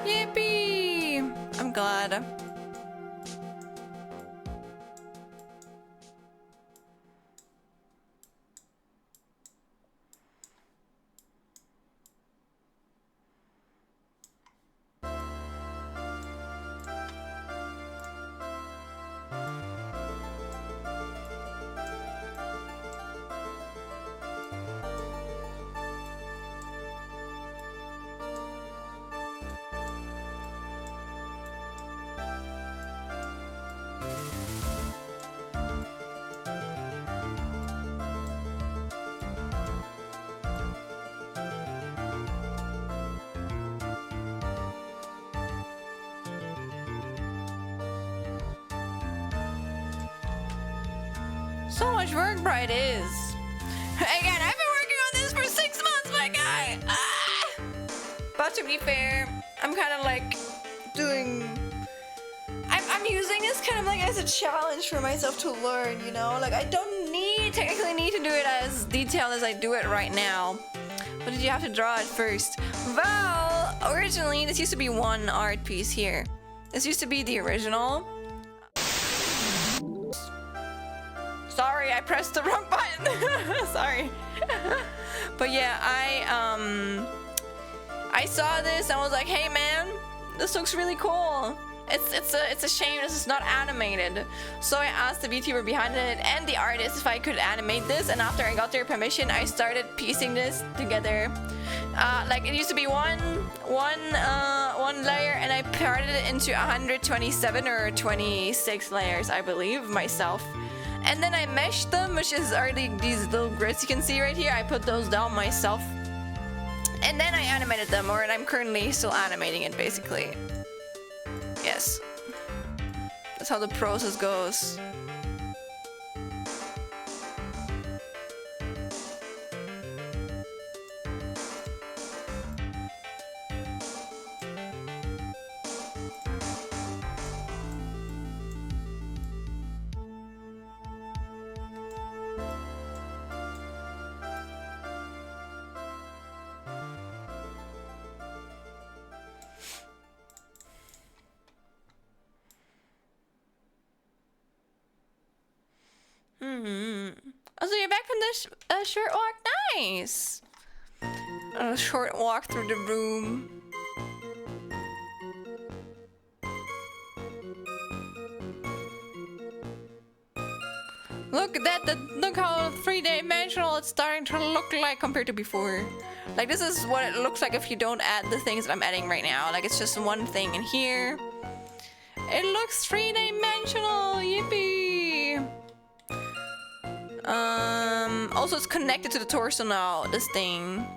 Yippee! I'm glad. So much work, Bright is. Again, I've been working on this for 6 months, my guy. Ah! But to be fair, I'm kind of like doing. I'm using this kind of like as a challenge for myself to learn, you know? Like I don't technically need to do it as detailed as I do it right now. But did you have to draw it first? Well, originally this used to be one art piece here. This used to be the original. Sorry, I pressed the wrong button. Sorry. But yeah, I saw this and was like, hey man, this looks really cool. It's a shame this is not animated. So I asked the VTuber behind it and the artist if I could animate this, and after I got their permission, I started piecing this together. Like it used to be one layer, and I parted it into 127 or 26 layers, I believe, myself. And then I meshed them, which are these little grids you can see right here. I put those down myself. And then I animated them, or I'm currently still animating it, basically. Yes. That's how the process goes. Oh, so you're back from the short walk? Nice! A short walk through the room. Look at that! Look how three-dimensional it's starting to look like compared to before. Like, this is what it looks like if you don't add the things that I'm adding right now. Like, it's just one thing in here. It looks three-dimensional! Yippee! Also it's connected to the torso now, this thing.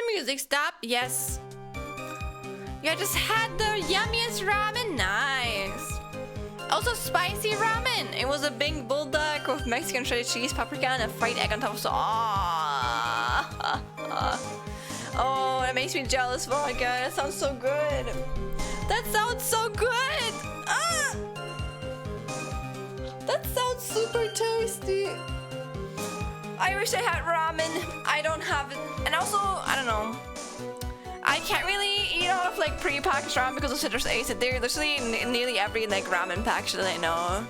the music stop? Yes. Yeah, I just had the yummiest ramen. Nice. Also spicy ramen. It was a big bulldog with Mexican shredded cheese, paprika, and a fried egg on top of sauce. Oh, that makes me jealous, vodka. That sounds so good. That sounds so good. That sounds super tasty. I wish I had ramen. I don't have it. And also, I don't know. I can't really eat a lot of like pre-packaged ramen because of citrus acid. They're literally in nearly every like ramen package that I know.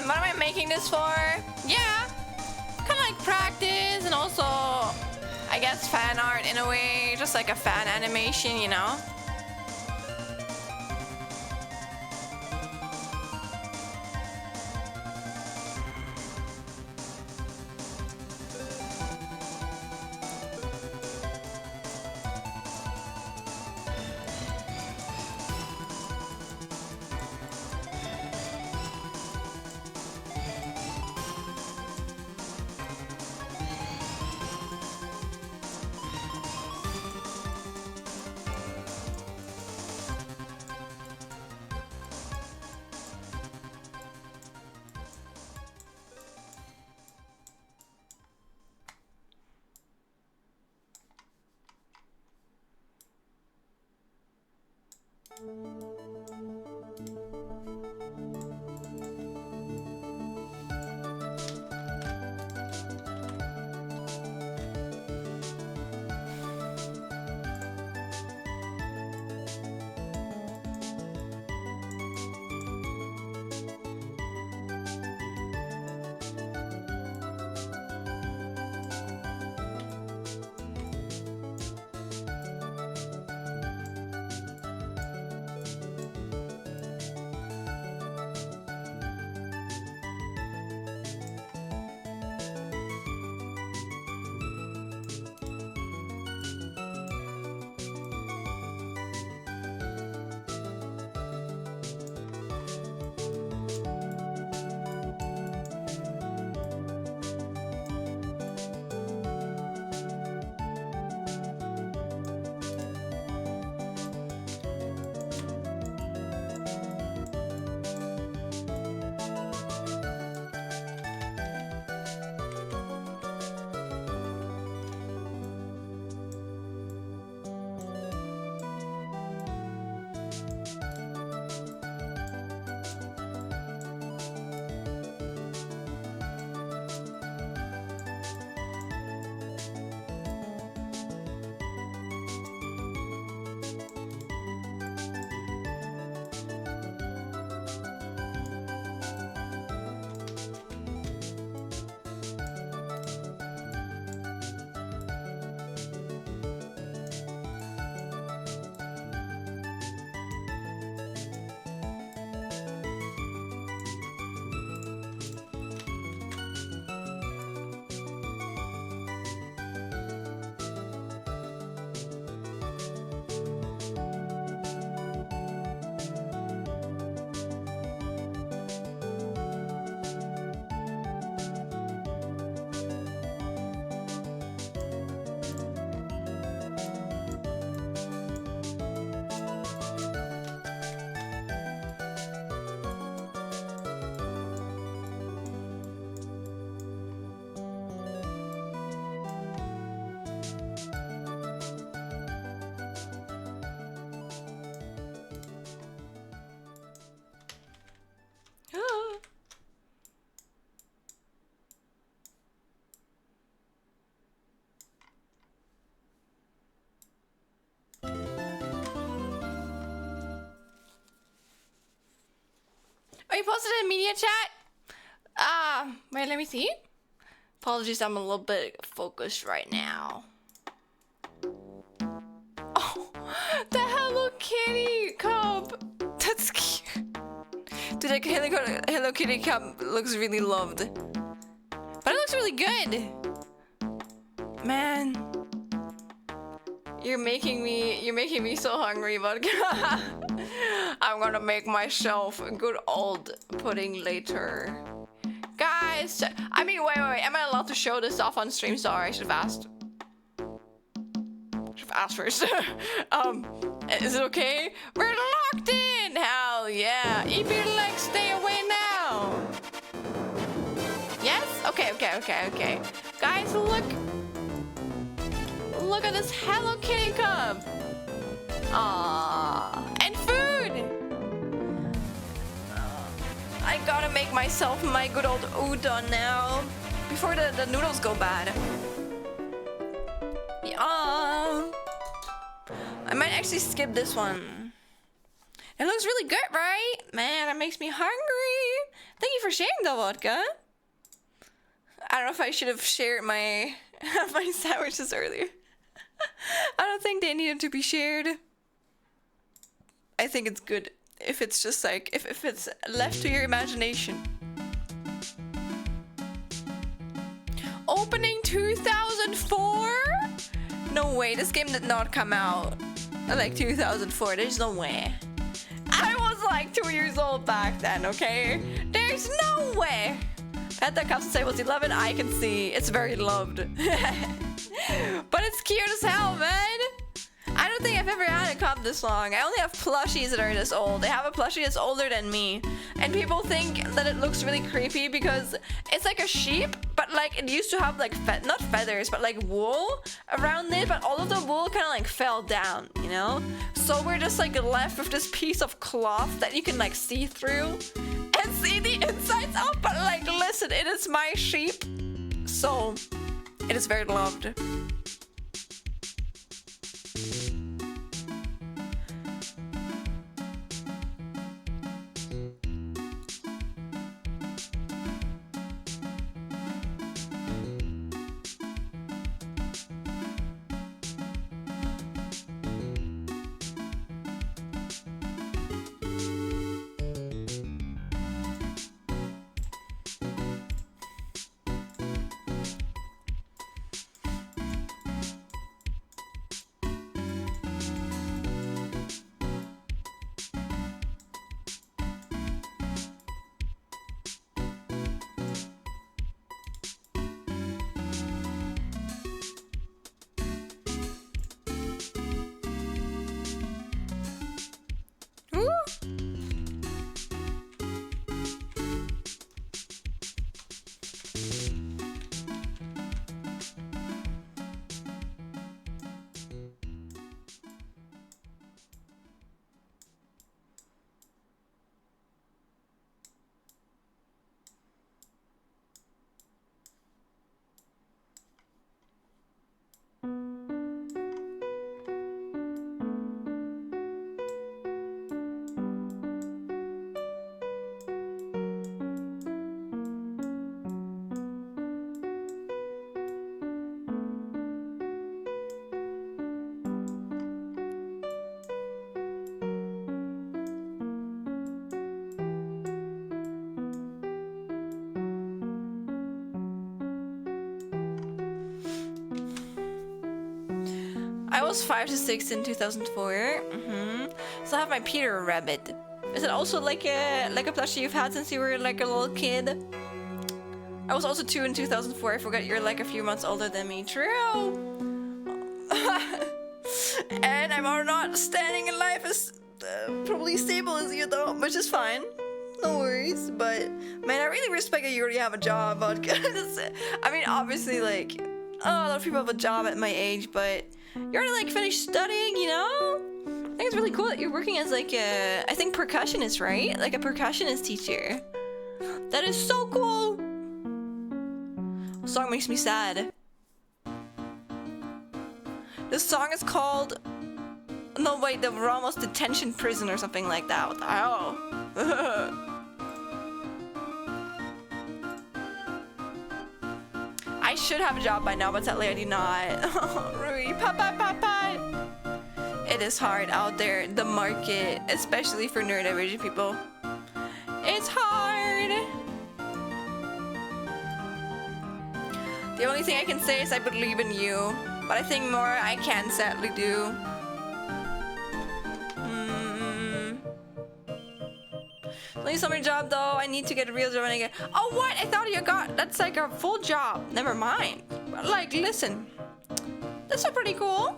What am I making this for? Yeah, kind of like practice and also, I guess, fan art in a way, just like a fan animation, you know? Oh, you posted it in media chat? Wait, let me see. Apologies, I'm a little bit focused right now. Oh, the Hello Kitty cup. That's cute. Dude, the Hello Kitty cup looks really loved. But it looks really good. Man. You're making me so hungry, but I'm gonna make myself a good old pudding later. Guys, I mean, wait, am I allowed to show this off on stream? Sorry, I should have asked. First. Is it okay? We're locked in! Hell yeah. Eat your legs, stay away now. Yes? Okay. Guys, look. Look at this Hello Kitty cup. Aww. And food! I gotta make myself my good old udon now. Before the noodles go bad. Yeah. I might actually skip this one. It looks really good, right? Man, that makes me hungry. Thank you you for sharing the vodka. I don't know if I should have shared my my sandwiches earlier. I don't think they needed to be shared. I think it's good if it's just like, if it's left to your imagination. Opening 2004? No way, this game did not come out like 2004, there's no way. I was like 2 years old back then, okay? There's no way. Pet that comes to say was 11, I can see. It's very loved. But it's cute as hell, man. I don't think I've ever had a cup this long. I only have plushies that are this old. I have a plushie that's older than me. And people think that it looks really creepy because it's like a sheep, but like it used to have like, not feathers, but like wool around it, but all of the wool kind of like fell down, you know? So we're just like left with this piece of cloth that you can like see through and see the insides out. But like, listen, it is my sheep. So it is very loved. I was 5 to 6 in 2004. So I have my Peter Rabbit. Is it also like a plushie you've had since you were like a little kid? I was also 2 in 2004. I forgot you're like a few months older than me. True. And I'm not standing in life as probably stable as you though, which is fine. No worries. But man, I really respect that you already have a job. But I mean, obviously, like a lot of people have a job at my age, but you already like finished studying, you know? I think it's really cool that you're working as like a, I think percussionist, right? Like a percussionist teacher. That is so cool. The song makes me sad. This song is called, no wait, the Ramos Detention Prison or something like that. What the hell? I should have a job by now, but sadly I do not. Oh, Rui, papa. It is hard out there, the market, especially for neurodivergent people. It's hard. The only thing I can say is I believe in you, but I think more I can sadly do. Please tell me your job though. I need to get a real job when I get. Oh what? I thought you got. That's like a full job. Never mind. But like, listen. That's pretty cool.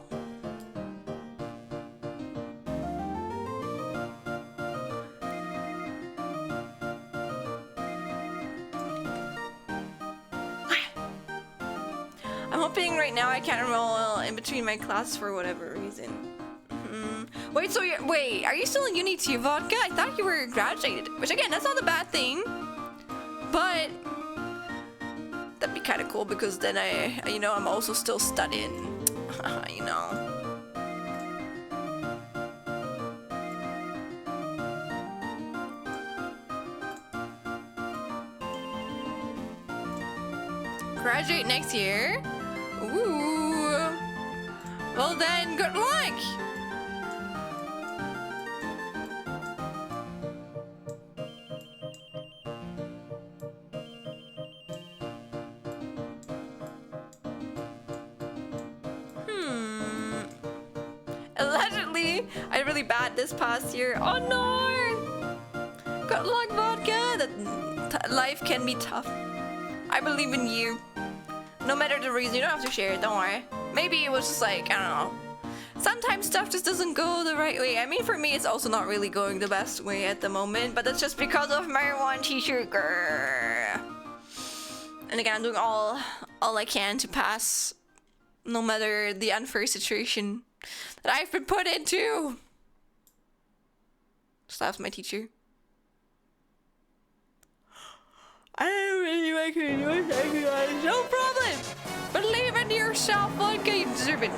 I'm hoping right now I can't enroll in between my classes for whatever reason. Wait, so wait, are you still in uni too, Vodka? I thought you were graduated, which again, that's not a bad thing, but that'd be kind of cool because then I'm also still studying, you know. graduate next year? Ooh. Well then, good luck! Allegedly, I did really bad this past year. Oh no! Good luck, vodka! Life can be tough. I believe in you. No matter the reason, you don't have to share it, don't worry. Maybe it was just like, I don't know. Sometimes stuff just doesn't go the right way. I mean, for me, it's also not really going the best way at the moment, but that's just because of my one teacher, girl. And again, I'm doing all I can to pass, no matter the unfair situation that I've been put into. Slaps my teacher. I don't really like it. No problem. Believe in yourself, like you deserve it.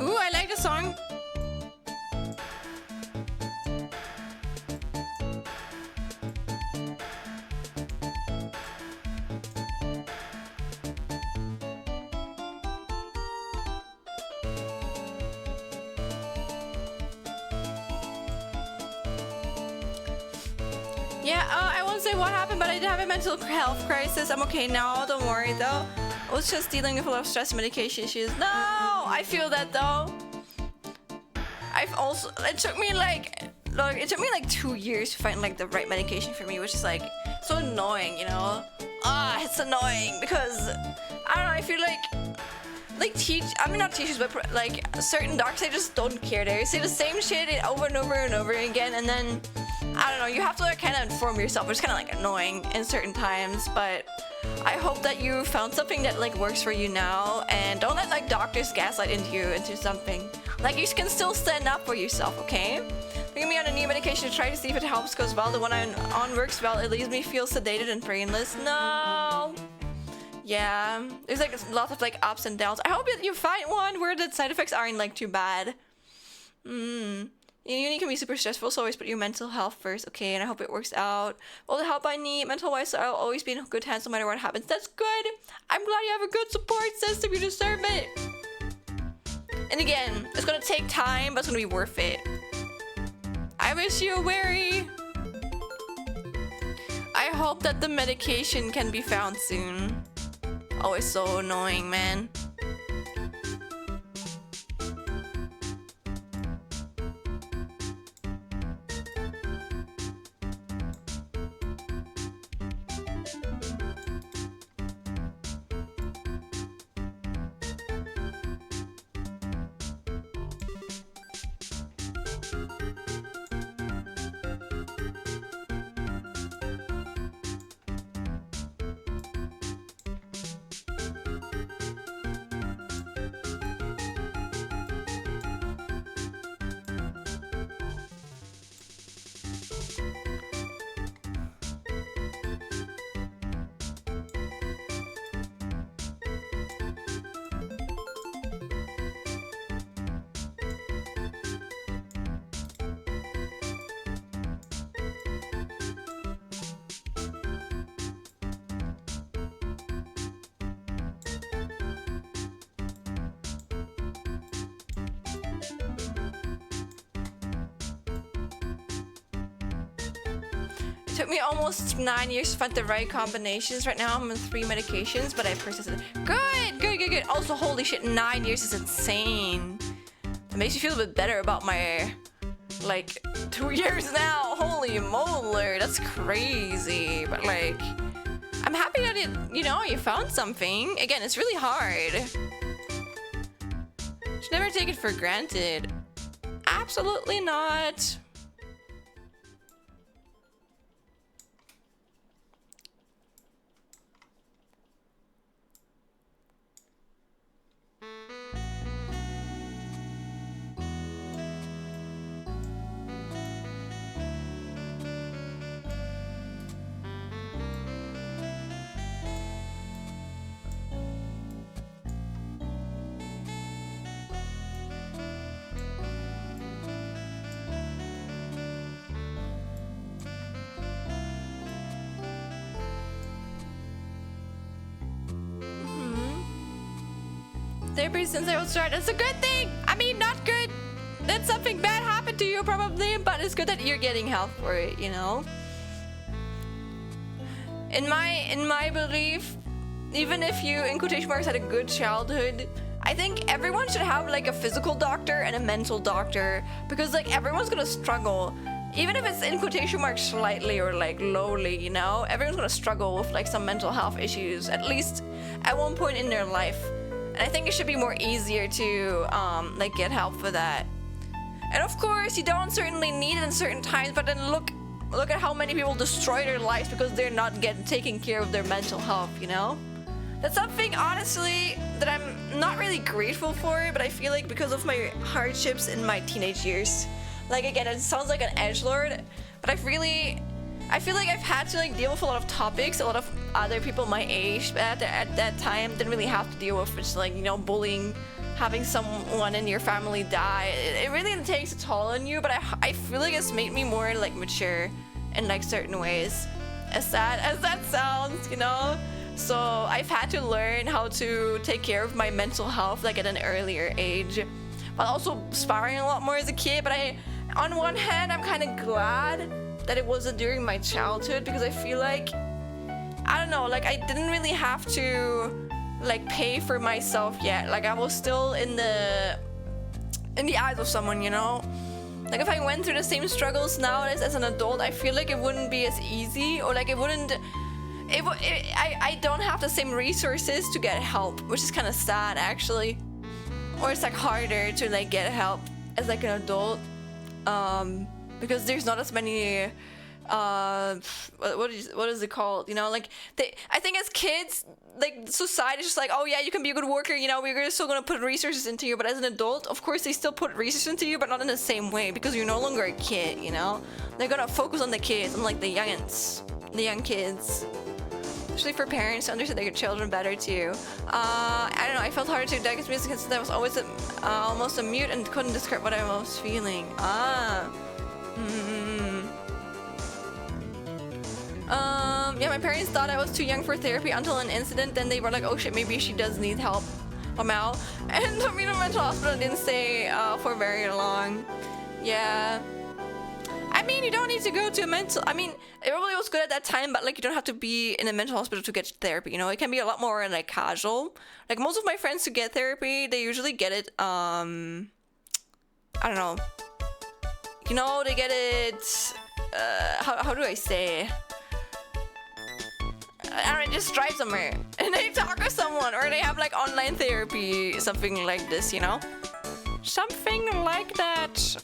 Ooh, I like the song. Yeah, I won't say what happened, but I did have a mental health crisis. I'm okay now, don't worry though. I was just dealing with a lot of stress and medication issues. No, I feel that though. It took me like 2 years to find like the right medication for me, which is like so annoying, you know? It's annoying because I don't know, I feel like not teachers, but like certain docs, they just don't care. They say the same shit over and over and over again, and then I don't know, you have to like kind of inform yourself, which is kind of like annoying in certain times, but I hope that you found something that like works for you now, and don't let like doctors gaslight into something. Like you can still stand up for yourself, okay? Bring me on a new medication to try to see if it helps, because well, the one I'm on works well. It leaves me feel sedated and brainless. No. Yeah, there's like a lot of like ups and downs. I hope that you find one where the side effects aren't like too bad. Uni can be super stressful, so always put your mental health first, okay? And I hope it works out. All the help I need, mental-wise, so I'll always be in good hands no matter what happens. That's good. I'm glad you have a good support system. You deserve it. And again, it's gonna take time, but it's gonna be worth it. I wish you a wary. I hope that the medication can be found soon. Always so annoying, man. Took me almost 9 years to find the right combinations. Right now I'm on 3 medications, but I persisted. Good. Also, holy shit, 9 years is insane. It makes me feel a bit better about my, like, 2 years now. Holy moly, that's crazy. But like, I'm happy that you found something. Again, it's really hard. Should never take it for granted. Absolutely not. Therapy since I was started. That's a good thing. I mean, not good that something bad happened to you probably, but it's good that you're getting help for it, you know? In my belief, even if you, in quotation marks, had a good childhood, I think everyone should have like a physical doctor and a mental doctor, because like everyone's gonna struggle. Even if it's in quotation marks slightly or like lowly, you know? Everyone's gonna struggle with like some mental health issues, at least at one point in their life. And I think it should be more easier to like get help for that. And of course, you don't certainly need it in certain times, but then look at how many people destroy their lives because they're not taking care of their mental health, you know? That's something, honestly, that I'm not really grateful for, but I feel like because of my hardships in my teenage years. Like, again, it sounds like an edgelord, but I feel like I've had to like deal with a lot of topics a lot of other people my age at that time didn't really have to deal with, which is like, you know, bullying, having someone in your family die. It really takes a toll on you, but I feel like it's made me more like mature in like certain ways, as sad as that sounds, you know? So I've had to learn how to take care of my mental health like at an earlier age, while also sparring a lot more as a kid. But on one hand, I'm kind of glad that it wasn't during my childhood, because I feel like, I don't know, like I didn't really have to like pay for myself yet. Like I was still in the eyes of someone, you know? Like if I went through the same struggles now as an adult, I feel like it wouldn't be as easy, or like I don't have the same resources to get help, which is kind of sad actually. Or it's like harder to like get help as like an adult, because there's not as many what is it called, you know? Like I think as kids, like society's just like, oh yeah, you can be a good worker, you know, we're still gonna put resources into you. But as an adult, of course they still put resources into you, but not in the same way, because you're no longer a kid, you know? They're gonna focus on the kids, on like the young kids. Especially for parents to understand their children better too. I don't know, I felt harder to diagnose music because I was always almost a mute and couldn't describe what I was feeling. Yeah, my parents thought I was too young for therapy until an incident. Then they were like, oh shit, maybe she does need help. I'm out. And took me to a mental hospital. Didn't stay for very long. Yeah. I mean, you don't need to go to a mental... I mean, it probably was good at that time, but like you don't have to be in a mental hospital to get therapy, you know? It can be a lot more like casual. Like most of my friends who get therapy, they usually get it, I don't know. You know, they get it... how do I say? I don't know, just drive somewhere and they talk with someone, or they have like online therapy, something like this, you know? Something like that.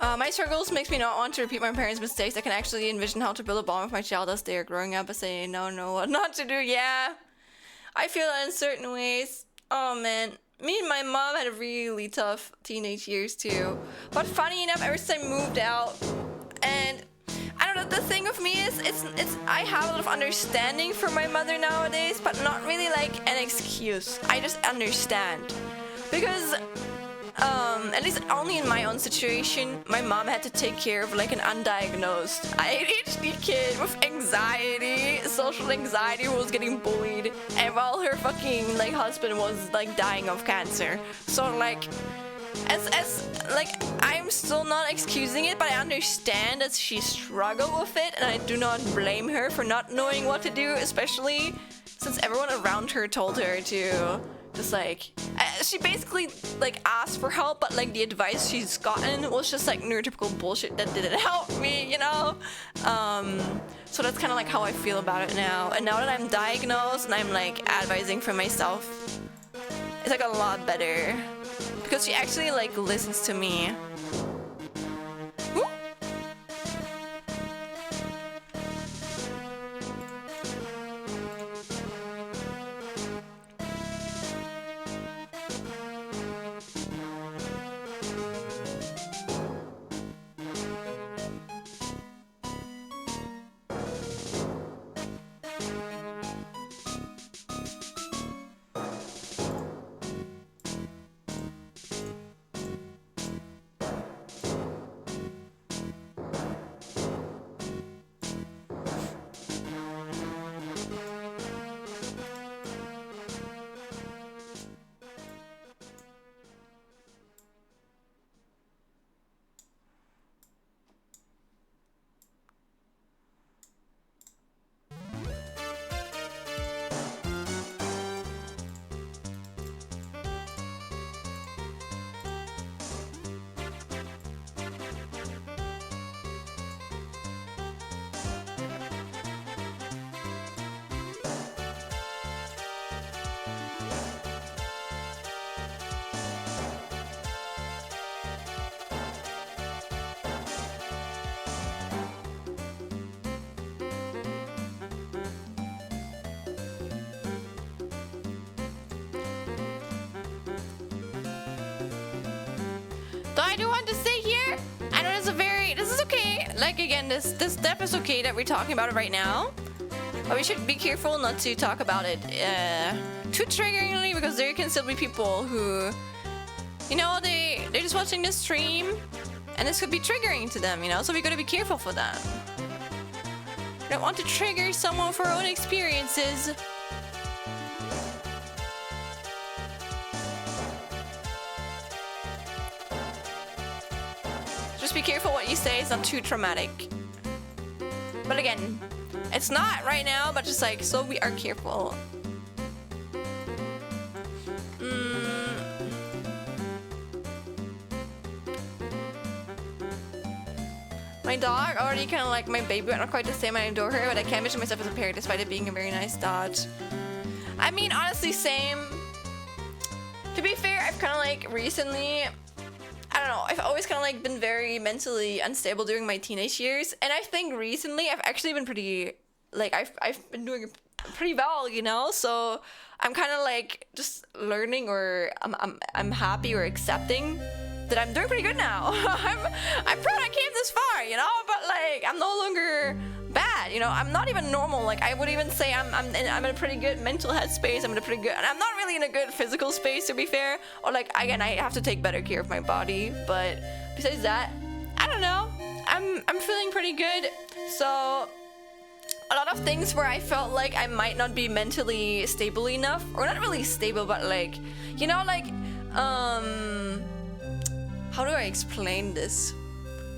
My struggles makes me not want to repeat my parents' mistakes. I can actually envision how to build a bond with my child as they are growing up and saying no, what not to do. Yeah, I feel that in certain ways. Oh man, me and my mom had a really tough teenage years too. But funny enough, ever since I moved out, and I don't know, the thing with me is, it's I have a lot of understanding for my mother nowadays, but not really like an excuse. I just understand. Because at least only in my own situation, my mom had to take care of like an undiagnosed ADHD kid with anxiety, social anxiety, who was getting bullied, and while her fucking like husband was like dying of cancer. So like, as like, I'm still not excusing it, but I understand that she struggled with it, and I do not blame her for not knowing what to do, especially since everyone around her told her to just like, she basically like asked for help, but like the advice she's gotten was just like neurotypical bullshit that didn't help me, you know? So that's kind of like how I feel about it now. And now that I'm diagnosed and I'm like advising for myself, it's like a lot better because she actually like listens to me. Woo! Though I do want to say here, I know this is okay. Like again, this step is okay that we're talking about it right now. But we should be careful not to talk about it too triggeringly, because there can still be people who, you know, they're just watching this stream and this could be triggering to them, you know, so we gotta be careful for that. We don't want to trigger someone for our own experiences. Just be careful what you say, it's not too traumatic. But again, it's not right now, but just like, so we are careful. My dog already kind of like my baby, but not quite the same. I adore her, but I can't vision myself as a parent despite it being a very nice dog. I mean, honestly, same. To be fair, I've kind of like recently, I don't know, I've always kind of like been very mentally unstable during my teenage years, and I think recently I've actually been pretty, like, I've been doing pretty well, you know. So I'm kind of like just learning, or I'm happy or accepting that I'm doing pretty good now. I'm proud I came this far, you know. But like, I'm no longer bad, you know. I'm not even normal. Like, I would even say I'm in a pretty good mental headspace. I'm in a pretty good, and I'm not really in a good physical space, to be fair. Or like, again, I have to take better care of my body. But besides that, I don't know. I'm feeling pretty good. So a lot of things where I felt like I might not be mentally stable enough, or not really stable, but like, you know, like, how do I explain this?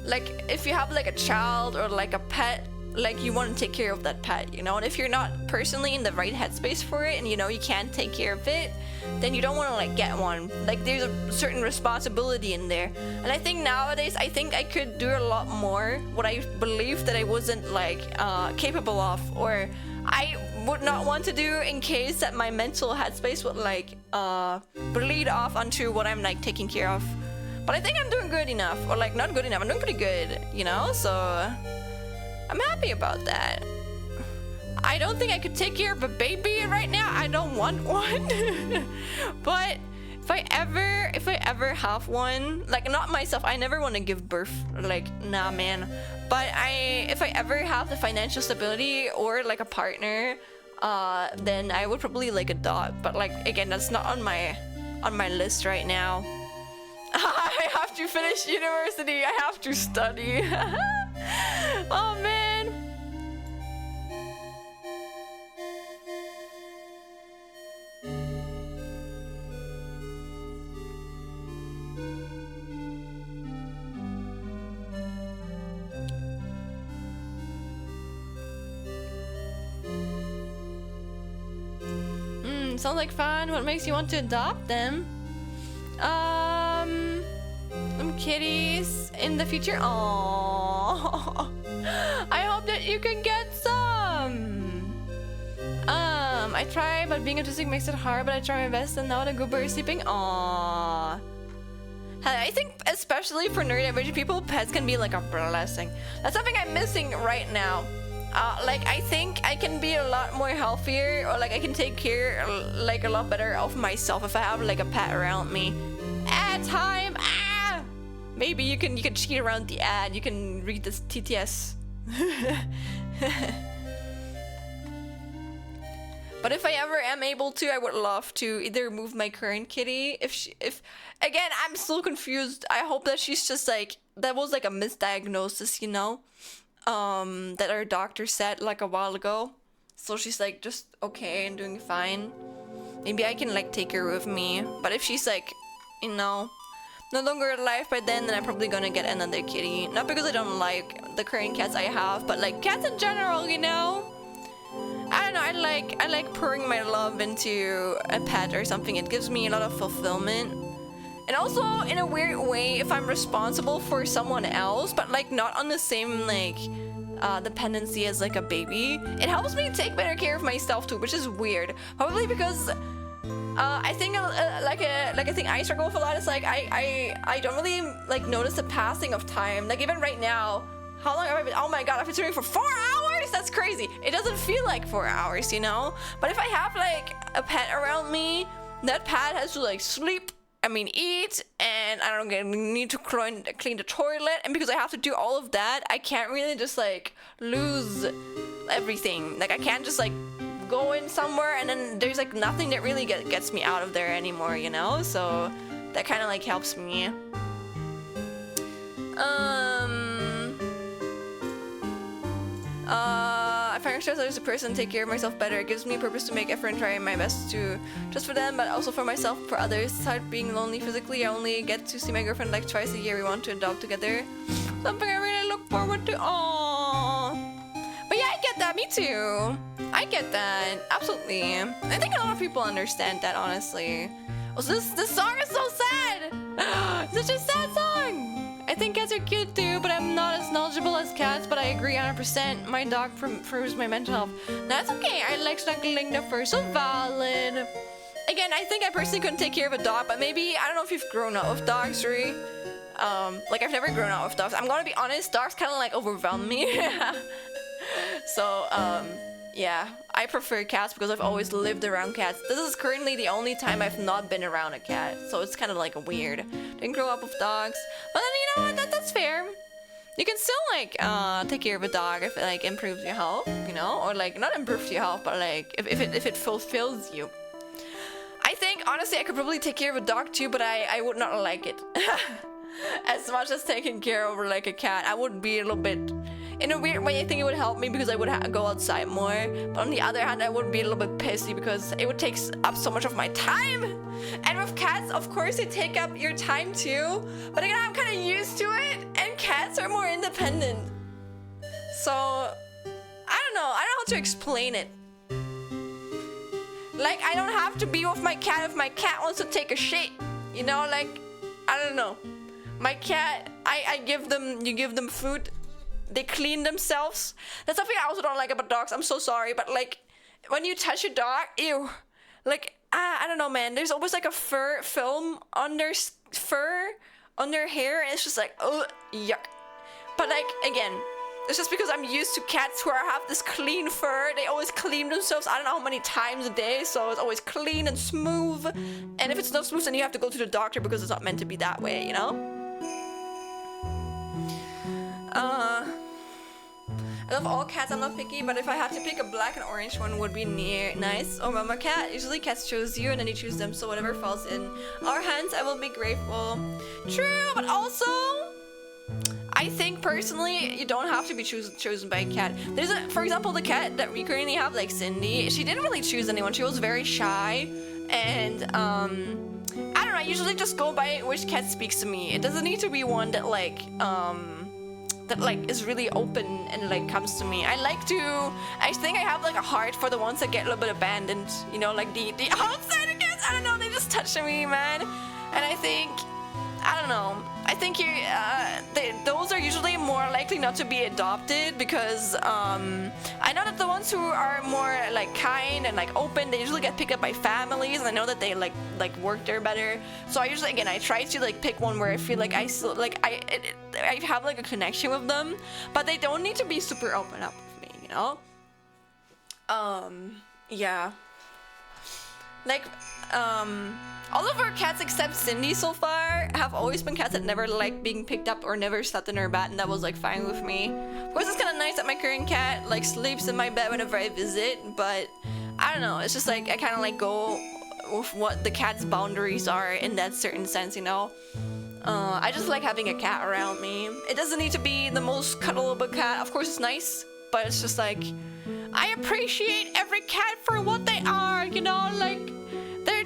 Like, if you have like a child or like a pet, like, you want to take care of that pet, you know, and if you're not personally in the right headspace for it, and you know you can't take care of it, then you don't want to like get one. Like, there's a certain responsibility in there, and I think nowadays I think I could do a lot more what I believe that I wasn't like capable of, or I would not want to do, in case that my mental headspace would like bleed off onto what I'm like taking care of But I think I'm doing good enough, or like not good enough. I'm doing pretty good, you know. So I'm happy about that. I don't think I could take care of a baby right now. I don't want one. But if I ever have one, like not myself, I never want to give birth. Like, nah, man. But if I ever have the financial stability or like a partner, then I would probably like adopt. But like again, that's not on my list right now. I have to finish university. I have to study. Oh man. Sounds like fun. What makes you want to adopt them? Some kitties in the future. Aww. I hope that you can get some. I try, but being autistic makes it hard. But I try my best, and now the goober is sleeping. Aww. I think, especially for neurodivergent people, pets can be like a blessing. That's something I'm missing right now. Like I think I can be a lot more healthier, or like I can take care like a lot better of myself if I have like a pet around me. Ad time. Maybe you can cheat around the ad. You can read this TTS. But if I ever am able to, I would love to either move my current kitty. If again, I'm still confused. I hope that she's just like, that was like a misdiagnosis, you know? That our doctor said like a while ago. So she's like just okay and doing fine. Maybe I can like take her with me. But if she's like, you know, no longer alive by then I'm probably gonna get another kitty. Not because I don't like the current cats I have, but like cats in general, you know? I don't know, I like pouring my love into a pet or something. It gives me a lot of fulfillment. And also, in a weird way, if I'm responsible for someone else, but like not on the same like dependency as like a baby, it helps me take better care of myself too, which is weird. Probably because I think like a thing I struggle with a lot is like I don't really like notice the passing of time. Like even right now, how long have I been? Oh my god, I've been swimming for 4 hours? That's crazy. It doesn't feel like 4 hours, you know? But if I have like a pet around me, that pet has to like sleep, eat, and I don't need to clean the toilet. And because I have to do all of that, I can't really just like lose everything. Like I can't just like go in somewhere and then there's like nothing that really gets me out of there anymore, you know? So that kind of like helps me. I find myself as a person, take care of myself better. It gives me a purpose to make effort and try my best to, just for them, but also for myself, for others. Start being lonely physically. I only get to see my girlfriend like twice a year. We want to adopt together. Something I really look forward to. Aww. But yeah, I get that. Me too. I get that. Absolutely. I think a lot of people understand that, honestly. Also, this song is so sad. Such a sad song. I think cats are cute too, but I'm not as knowledgeable as cats, but I agree 100%. My dog improves my mental health. That's okay. I like snuggling the fur. So valid. Again, I think I personally couldn't take care of a dog, but maybe, I don't know if you've grown up with dogs, Rui. Like I've never grown up with dogs. I'm gonna be honest, dogs kind of like overwhelm me. So, yeah, I prefer cats because I've always lived around cats. This is currently the only time I've not been around a cat, so it's kind of like weird. Didn't grow up with dogs, but then you know what? That's fair. You can still like take care of a dog if it like improves your health, you know, or like not improves your health, but like if it fulfills you. I think honestly I could probably take care of a dog too, but I would not like it as much as taking care of like a cat. I would be a little bit. In a weird way, I think it would help me because I would go outside more. But on the other hand, I would be a little bit pissy because it would take up so much of my time. And with cats, of course, they take up your time too. But again, I'm kind of used to it. And cats are more independent. So, I don't know. I don't know how to explain it. Like, I don't have to be with my cat if my cat wants to take a shit. You know, like, I don't know. My cat, you give them food. They clean themselves. That's something I also don't like about dogs. I'm so sorry, but like when you touch a dog, ew. Like I don't know, man. There's always like a fur film on their fur on their hair, and it's just like, oh, yuck. But like, again, it's just because I'm used to cats who have this clean fur. They always clean themselves, I don't know how many times a day, so it's always clean and smooth. And if it's not smooth, then you have to go to the doctor because it's not meant to be that way, you know? I love all cats, I'm not picky, but if I had to pick, a black and orange one would be nice. Oh, mama cat. Usually cats choose you and then you choose them, so whatever falls in our hands, I will be grateful. True, but also, I think personally, you don't have to be chosen by a cat. There's for example, the cat that we currently have, like Cindy, she didn't really choose anyone. She was very shy, and I don't know, I usually just go by which cat speaks to me. It doesn't need to be one that is really open and like comes to me. I think I have like a heart for the ones that get a little bit abandoned, you know, like the outsider cats. I don't know, they just touch me, man. And I think those are usually more likely not to be adopted because I know that the ones who are more like kind and like open, they usually get picked up by families, and I know that they like work there better. So I usually, again, I try to like pick one where I feel like I have like a connection with them, but they don't need to be super open up with me, you know? Yeah. Like, all of our cats except Cindy so far have always been cats that never liked being picked up or never slept in her bed, and that was like fine with me. Of course, it's kind of nice that my current cat like sleeps in my bed whenever I visit, but I don't know, it's just like I kind of like go with what the cat's boundaries are in that certain sense, you know? I just like having a cat around me. It doesn't need to be the most cuddleable cat. Of course, it's nice, but it's just like I appreciate every cat for what they are, you know, like they're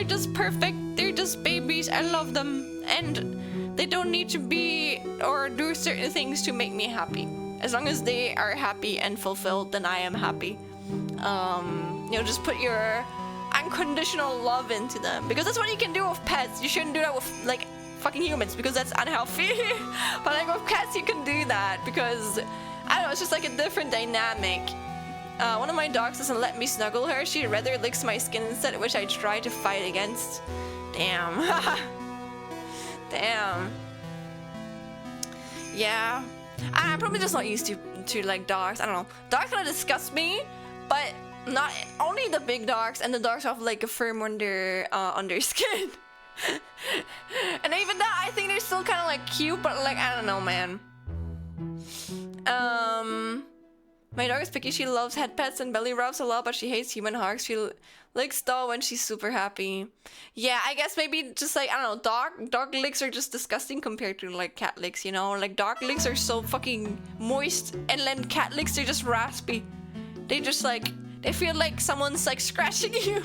just perfect. They're just babies. I love them, and they don't need to be or do certain things to make me happy. As long as they are happy and fulfilled, then I am happy. You know, just put your unconditional love into them, because that's what you can do with pets. You shouldn't do that with like fucking humans because that's unhealthy. But like with cats, you can do that because I don't know. It's just like a different dynamic. One of my dogs doesn't let me snuggle her. She rather licks my skin instead, which I try to fight against. Damn. Damn. Yeah. I'm probably just not used to like dogs. I don't know. Dogs kind of disgust me, but not only the big dogs and the dogs have like a firm under skin. And even that, I think they're still kind of like cute, but like I don't know, man. My dog is picky. She loves head pets and belly rubs a lot, but she hates human hugs. She licks doll when she's super happy. Yeah, I guess maybe just like, I don't know, dog licks are just disgusting compared to like cat licks, you know? Like dog licks are so fucking moist, and then cat licks are just raspy. They just like, they feel like someone's like scratching you.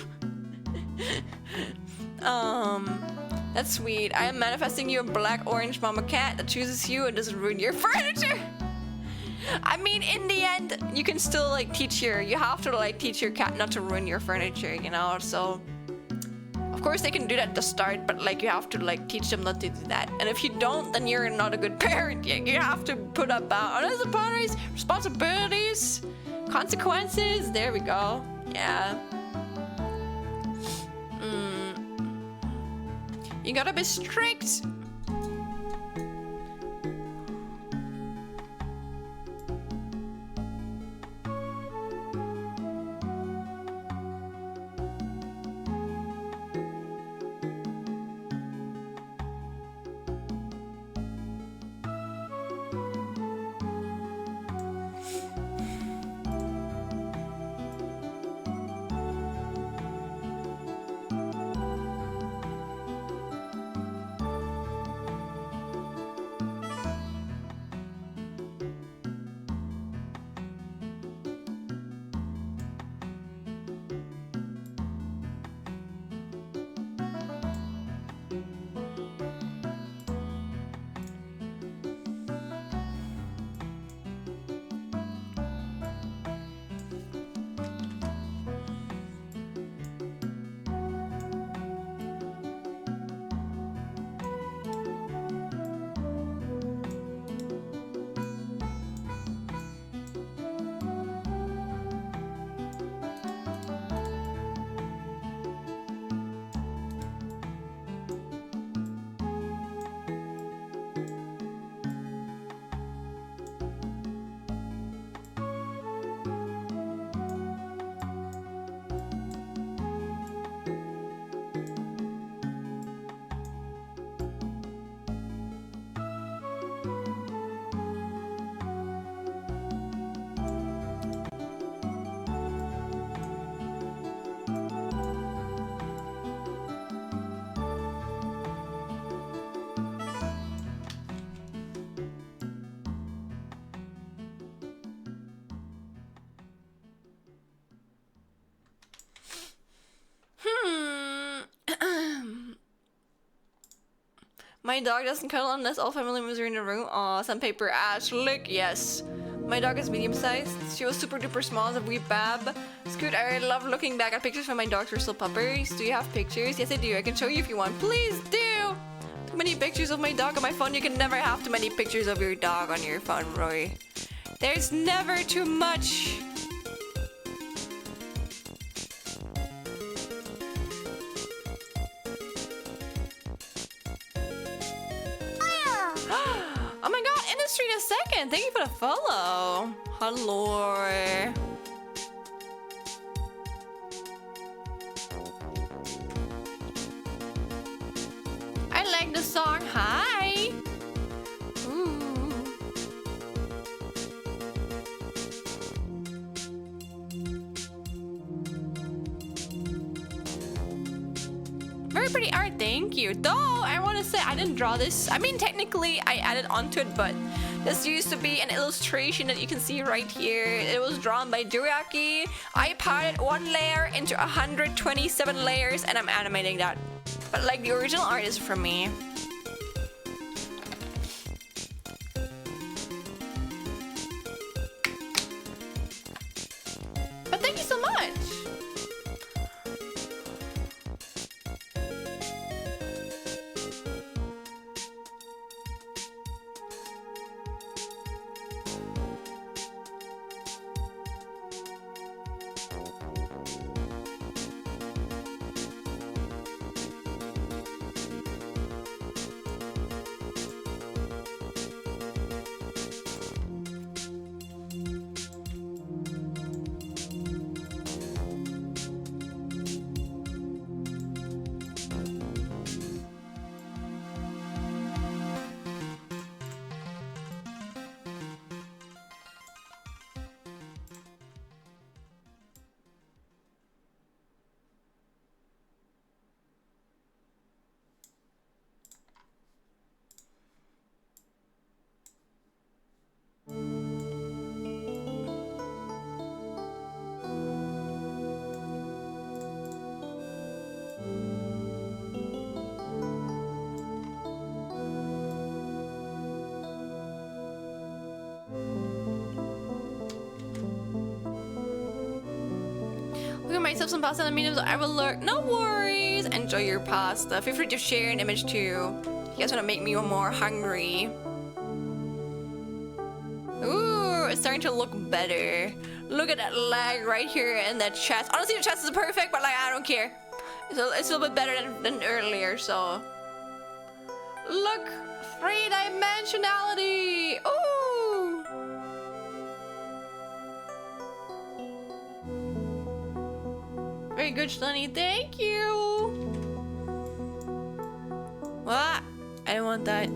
That's sweet. I am manifesting you a black orange mama cat that chooses you and doesn't ruin your furniture. I mean, in the end, you can still like you have to like teach your cat not to ruin your furniture, you know? So, of course they can do that at the start, but like you have to like teach them not to do that. And if you don't, then you're not a good parent. You have to put up boundaries, responsibilities, consequences. There we go. Yeah. You gotta be strict. My dog doesn't cuddle unless all family members are in the room. Aw, sandpaper Ash. Look, yes. My dog is medium sized. She was super duper small as a wee bab. Scoot, I love looking back at pictures when my dogs were still puppers. Do you have pictures? Yes, I do. I can show you if you want. Please do. Too many pictures of my dog on my phone. You can never have too many pictures of your dog on your phone, Roy. There's never too much. Oh my god, Industry the Second! Thank you for the follow. Hello. I like the song. Hi. Ooh. Very pretty art, thank you. Though, I want to say I didn't draw this. I mean, technically, I added onto it, but this used to be an illustration that you can see right here. It was drawn by Juriaki. I parted one layer into 127 layers, and I'm animating that. But, like, the original art is from me. But thank you so much. Myself some pasta and mediums. I will look. No worries. Enjoy your pasta. Feel free to share an image too. You guys want to make me more hungry. Ooh, it's starting to look better. Look at that leg right here and that chest. Honestly, the chest is perfect, but like I don't care. It's a little bit better than earlier. So look, 3-dimensionality. Ooh. Very good, Sunny. Thank you. What? I don't want that.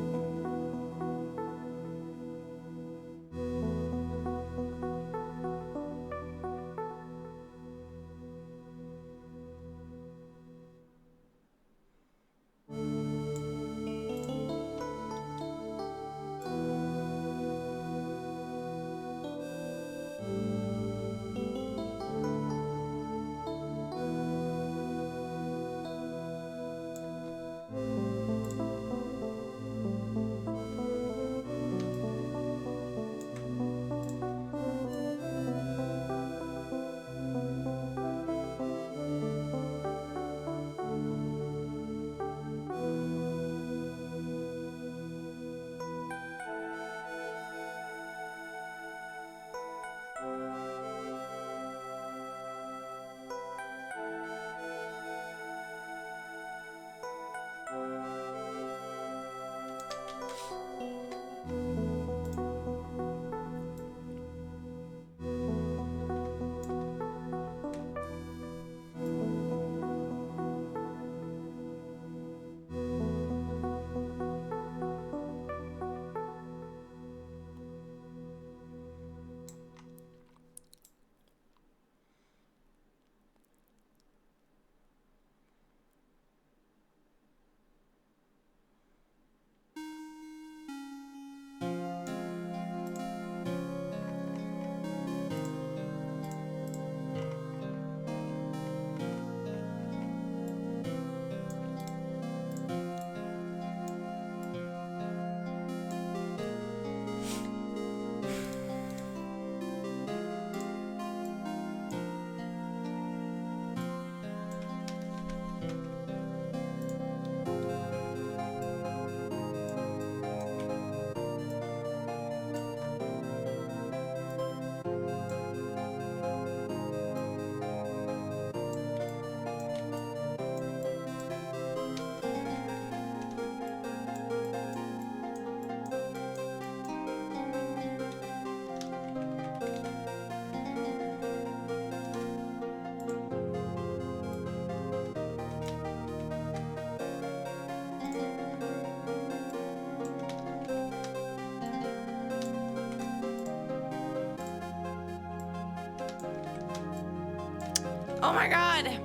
Oh my god!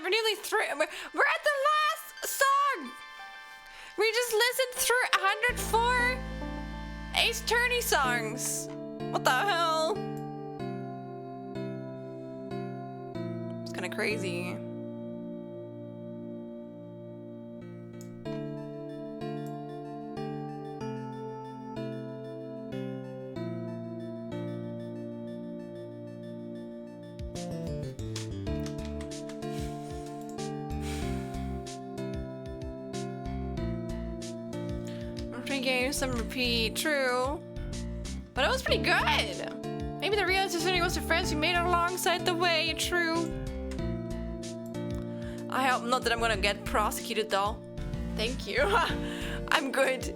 we're nearly through. We're at the last song. We just listened through 104 Ace Attorney songs. What the hell? It's kind of crazy. Games, some repeat, true. But it was pretty good. Maybe the real answer was the friends you made alongside the way, true. I hope not that I'm gonna get prosecuted though. Thank you. I'm good.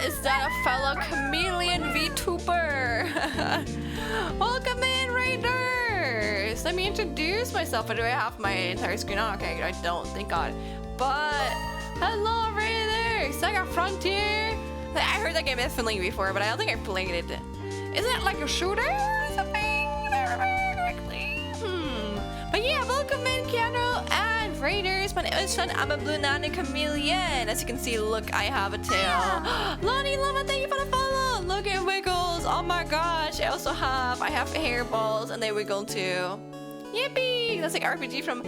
Is that a fellow chameleon VTuber? Welcome in, Raiders! Let me introduce myself. Do I have my entire screen on? Okay, I don't, thank God. But, hello, Raiders! Sega Frontier! I heard that game infinitely before, but I don't think I played it. Isn't it like a shooter or something? But yeah, welcome in, Keanu and Raiders. My name is Sean. I'm a blue nani chameleon. As you can see, look, I have a tail. Lonnie Lama, thank you for the follow. Look at Wiggles. Oh my gosh. I have hairballs and they wiggle too. Yippee! That's like RPG from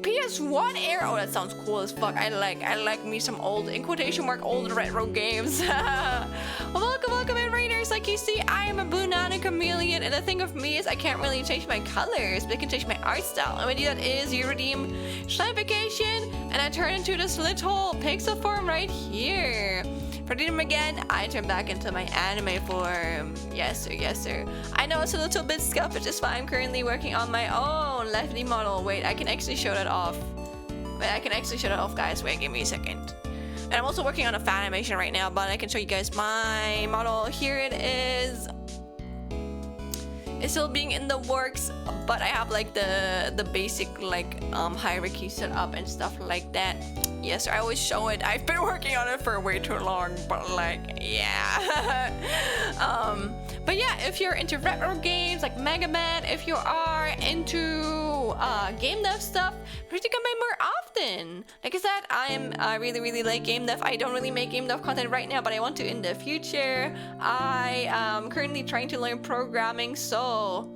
PS1 era. Oh, that sounds cool as fuck. I like me some old, in quotation mark, old retro games. Well, welcome in, Raiders. Like you see, I am a blue nani chameleon, and the thing of me is I can't really change my colors, but I can change my art style. And what you do that is you redeem Shinification, and I turn into this little pixel form right here. For redeem again, I turn back into my anime form. Yes sir. I know it's a little bit scuffed, but just fine. I'm currently working on my own Live2D model. Wait, I can actually show that off. Guys. Wait, give me a second. And I'm also working on a fan animation right now, but I can show you guys my model. Here it is. It's still being in the works, but I have like the basic like hierarchy set up and stuff like that. Yes, I always show it. I've been working on it for way too long, but like, yeah. But yeah, if you're into retro games like Mega Man, if you are into game dev stuff, please come by more often. Like I said, I really like game dev. I don't really make game dev content right now, but I want to in the future. I am currently trying to learn programming, so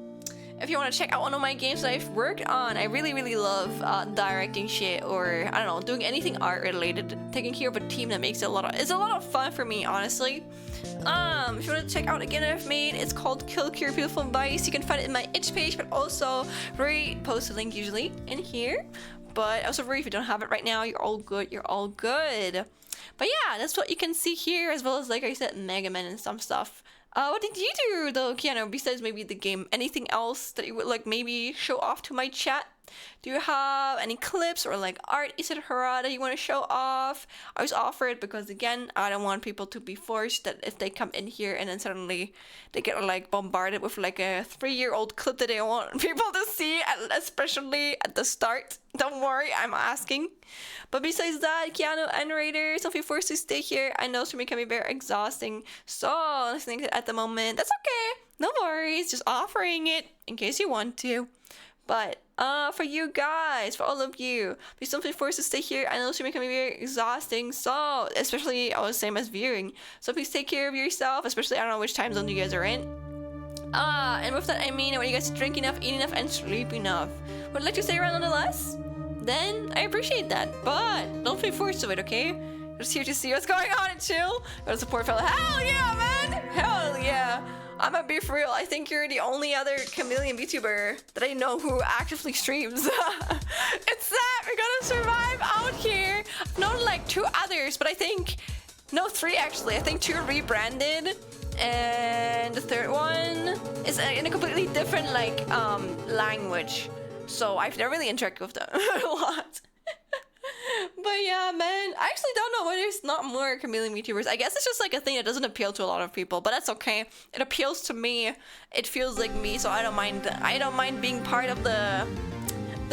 if you want to check out one of my games that I've worked on, I really love directing shit, or I don't know, doing anything art related, taking care of a team that makes it it's a lot of fun for me, honestly. If you want to check out a game I've made, it's called Kill Cure Beautiful Vice. You can find it in my itch page, but also post a link usually in here. But also, if you don't have it right now, you're all good. But yeah, that's what you can see here, as well as, like I said, Mega Man and some stuff. What did you do though, Keanu, besides maybe the game? Anything else that you would like maybe show off to my chat? Do you have any clips or like art, etc. that you want to show off? I always offer it because, again, I don't want people to be forced that if they come in here and then suddenly they get like bombarded with like a 3-year-old clip that they want people to see, especially at the start. Don't worry, I'm asking. But besides that, Keanu and Raiders, don't feel forced to stay here. I know streaming can be very exhausting, so listening to it at the moment, that's okay. No worries, just offering it in case you want to. But for you guys, for all of you, please don't feel forced to stay here. I know streaming can be very exhausting, so especially same as viewing. So please take care of yourself, especially I don't know which time zone you guys are in. And with that I mean, when you guys drink enough, eat enough, and sleep enough. Would like to stay around nonetheless? Then I appreciate that, but don't feel forced to it, okay? Just here to see what's going on and chill. Go to support fellow. Hell yeah, man! Hell yeah! I'm gonna be for real. I think you're the only other chameleon VTuber that I know who actively streams. It's that we're gonna survive out here. I've known like 2 others, but I think no, 3 actually. I think 2 are rebranded, and the 3rd one is in a completely different like language. So I've never really interacted with them a lot. But yeah, man, I actually don't know why there's not more chameleon VTubers. I guess it's just like a thing that doesn't appeal to a lot of people, but that's okay. It appeals to me. It feels like me, so I don't mind. I don't mind being part of the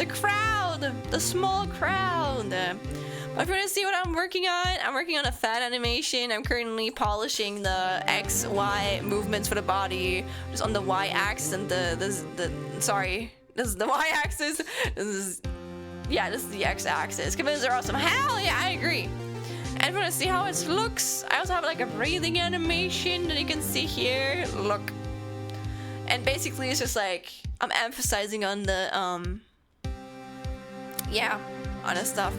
crowd, the small crowd. But if you want to see what I'm working on a fan animation. I'm currently polishing the X, Y movements for the body, just on the Y axis and sorry, this is the Y axis. This is the X axis. Chameleons are awesome. Hell yeah, I agree. And if you want to see how it looks, I also have like a breathing animation that you can see here. Look. And basically it's just like I'm emphasizing on the on the stuff.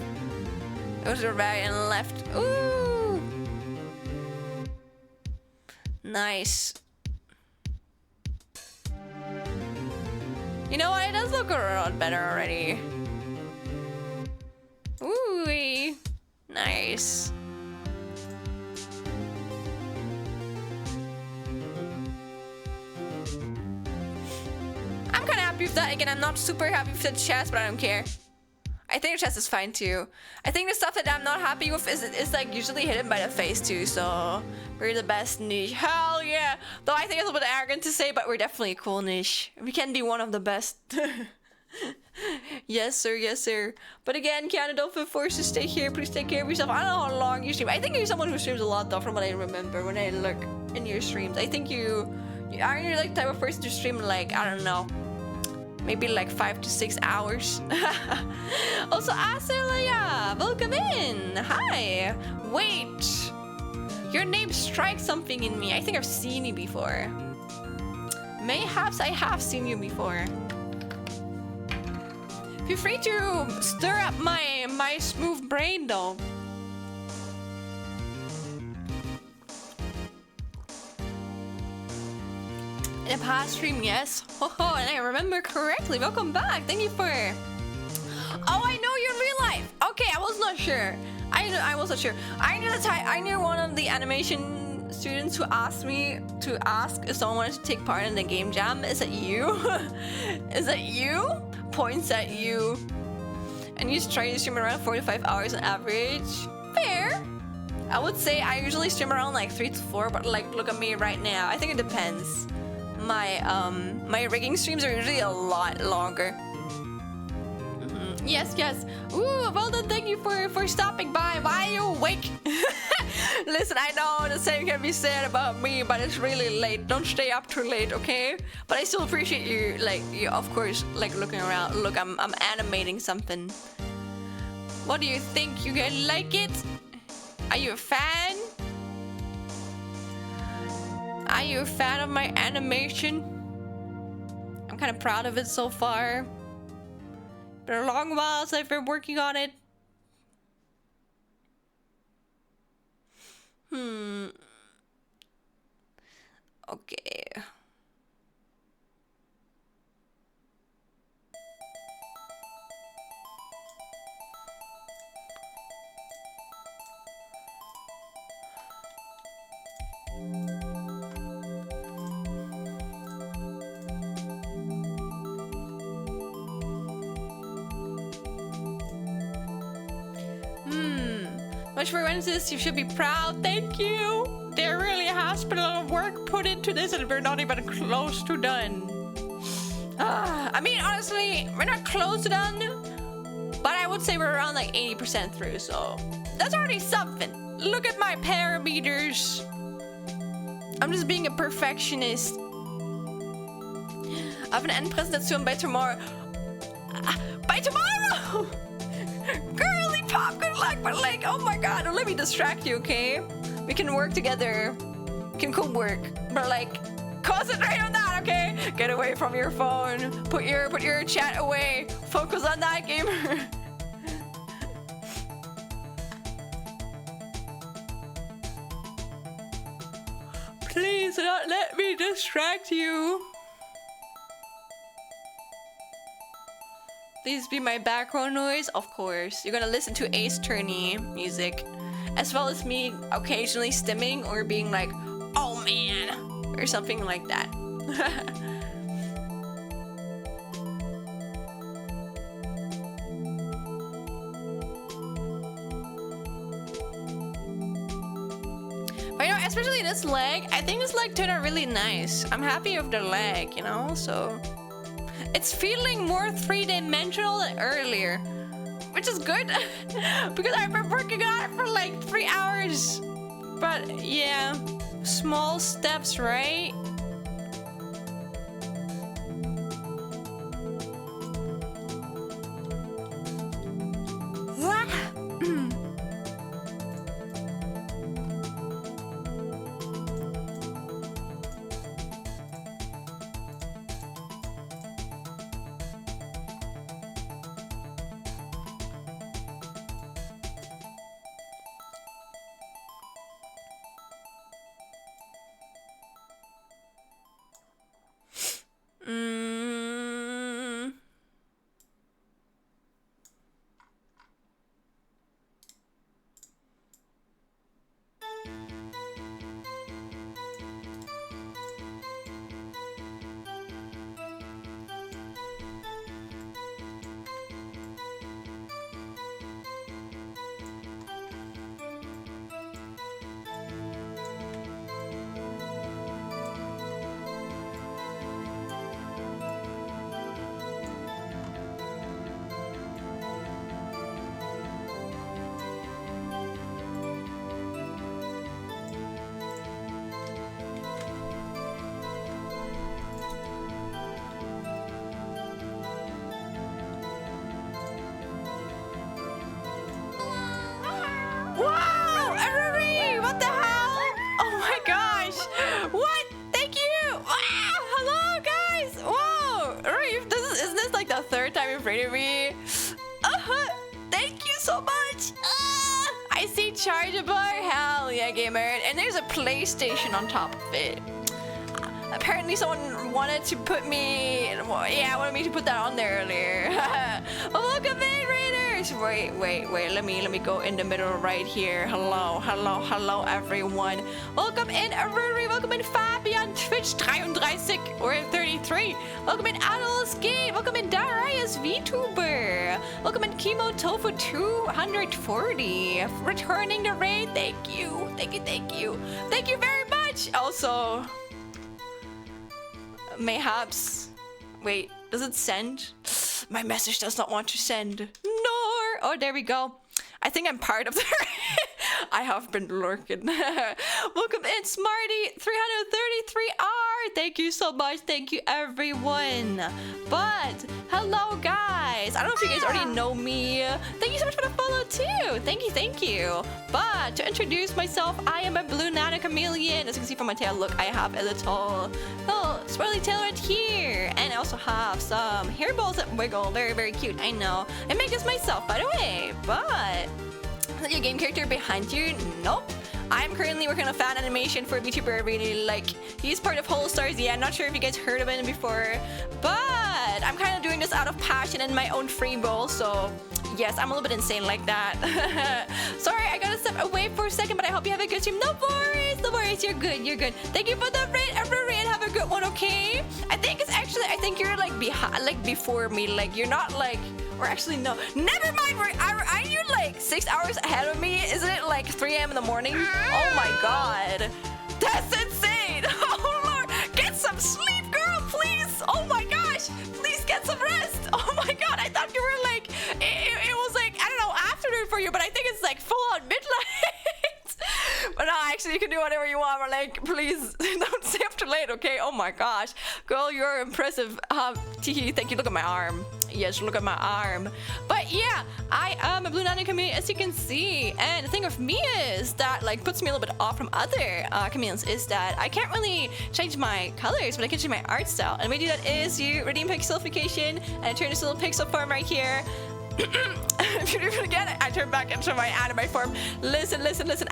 Go to the right and left. Ooh. Nice. You know what? It does look a lot better already. Ooh. Nice. I'm kind of happy with that. Again, I'm not super happy with the chest, but I don't care. I think the chest is fine too. I think the stuff that I'm not happy with is like usually hidden by the face too, so we're the best niche. Hell yeah! Though I think it's a little bit arrogant to say, but we're definitely a cool niche. We can be one of the best. Yes sir, yes sir. But again, Kiana, don't feel forced to stay here. Please take care of yourself. I don't know how long you stream. I think you're someone who streams a lot though, from what I remember when I look in your streams. I think you are like the type of person to stream like, I don't know, maybe like 5 to 6 hours. Also, Aselaya, welcome in. Hi. Wait. Your name strikes something in me. I think I've seen you before. Mayhaps I have seen you before. Feel free to stir up my smooth brain though. In a past stream, yes. Oh, and I remember correctly. Welcome back. Thank you for... Oh, I know you in real life. Okay, I was not sure. I was not sure. I knew one of the animation students who asked me to ask if someone wanted to take part in the game jam. Is that you? Is that you? Points at you. And you try to stream around 4 to 5 hours on average. Fair. I would say I usually stream around like 3 to 4, but like look at me right now. I think it depends. My rigging streams are usually a lot longer. Yes, yes. Ooh, well done. Thank you for stopping by. Why are you awake? Listen, I know the same can be said about me, but it's really late. Don't stay up too late, okay? But I still appreciate you, like, you of course, like looking around. Look, I'm animating something. What do you think? You gonna like it? Are you a fan? Are you a fan of my animation? I'm kind of proud of it so far. Been a long while since I've been working on it. Okay. Much for Wednesdays, you should be proud. Thank you. There really has been a lot of work put into this, and we're not even close to done. I mean, honestly, we're not close to done, but I would say we're around like 80% through, so that's already something. Look at my parameters. I'm just being a perfectionist. I have an end presentation by tomorrow. By tomorrow! Girly pop, good luck, but like, oh my god, don't let me distract you, okay? We can work together. We can co-work, but like, concentrate on that, okay? Get away from your phone. Put your chat away. Focus on that, gamer. Please do not let me distract you. Please be my background noise, of course. You're gonna listen to Ace Attorney music, as well as me occasionally stimming or being like, oh man, or something like that. especially this leg. I think this leg turned out really nice. I'm happy with the leg, you know, so it's feeling more three-dimensional than earlier, which is good because I've been working on it for like 3 hours. But yeah, small steps, right? Wow, Ari, what the hell? Oh my gosh, what? Thank you. Wow, hello guys. Whoa, Ari, isn't this like the third time you've rated me? Thank you so much. I see charger bar. Hell yeah, gamer. And there's a PlayStation on top of it. Apparently someone wanted to put me, wanted me to put that on there earlier. Well, welcome in, Raiders. Wait, let me go in the middle right here. Hello, everyone. Welcome in, Aruri. Welcome in, Fabian, Twitch 33 or 33. Welcome in, Adolski. Welcome in, Darius VTuber. Welcome in, Chemo Tofu 240. Returning the raid. Thank you. Thank you very much. Also, mayhaps. Wait, does it send? My message does not want to send. Nor. Oh, there we go. I think I'm part of the. I have been lurking. Welcome in, Smarty 333R. Thank you so much. Thank you, everyone. But hello, guys. I don't know if you guys already know me. Thank you so much for the follow too. Thank you. But to introduce myself, I am a blue nano chameleon. As you can see from my tail, look, I have a little swirly tail right here, and I also have some hairballs that wiggle. Very cute. I know. I make this myself, by the way. But is that your game character behind you? Nope. I'm currently working on a fan animation for a VTuber I really like. He's part of Whole Stars. Yeah, I'm not sure if you guys heard of him before, but I'm kind of doing this out of passion and my own free will, so yes, I'm a little bit insane like that. Sorry, I gotta step away for a second, but I hope you have a good stream. No worries, you're good. Thank you for the raid, every raid. Have a good one, okay? I think you're like behind, like before me. Like you're not like, or actually no, never mind. Are you like 6 hours ahead of me? Isn't it like 3 a.m. in the morning? Oh my god, that's insane. Oh lord, get some sleep, girl, please. Oh my gosh, please get some rest. Oh my god, I thought you were like, it was like, I don't know, afternoon for you, but I think it's like full on midnight. But no, actually you can do whatever you want, but like, please don't stay up too late, okay? Oh my gosh, girl, you're impressive. Teehee, thank you. Look at my arm. Yes, look at my arm. But yeah, I am a blue nano chameleon, as you can see. And the thing with me is that like puts me a little bit off from other chameleons is that I can't really change my colors, but I can change my art style. And the way to do that is you redeem pixelification and turn this little pixel form right here. If you do it again, I turn back into my anime form. Listen.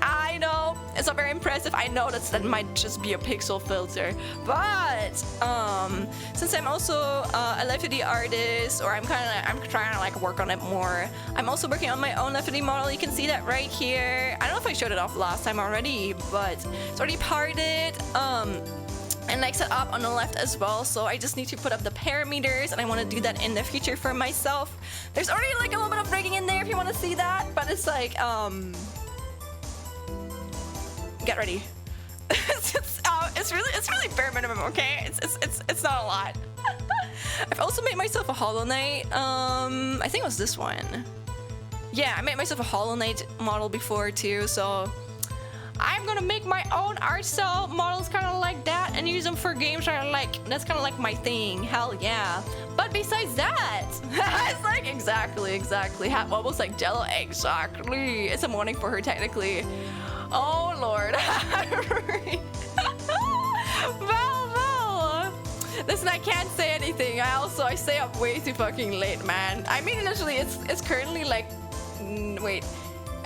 I know it's not very impressive. I know that might just be a pixel filter, but since I'm also a Live2D artist, or I'm trying to like work on it more. I'm also working on my own Live2D model. You can see that right here. I don't know if I showed it off last time already, but it's already parted. And like set up on the left as well, so I just need to put up the parameters, and I want to do that in the future for myself. There's already like a little bit of rigging in there if you want to see that, but it's like get ready. it's really bare minimum, okay? It's not a lot. I've also made myself a Hollow Knight. I think it was this one. Yeah, I made myself a Hollow Knight model before too, so I'm gonna make my own art style models kind of like that and use them for games I like. That's kind of like my thing. Hell yeah. But besides that, it's like exactly. Almost like Jello. Exactly. It's a morning for her technically. Oh Lord. Well. Listen, I can't say anything. I stay up way too fucking late, man. I mean, literally, it's currently like, wait.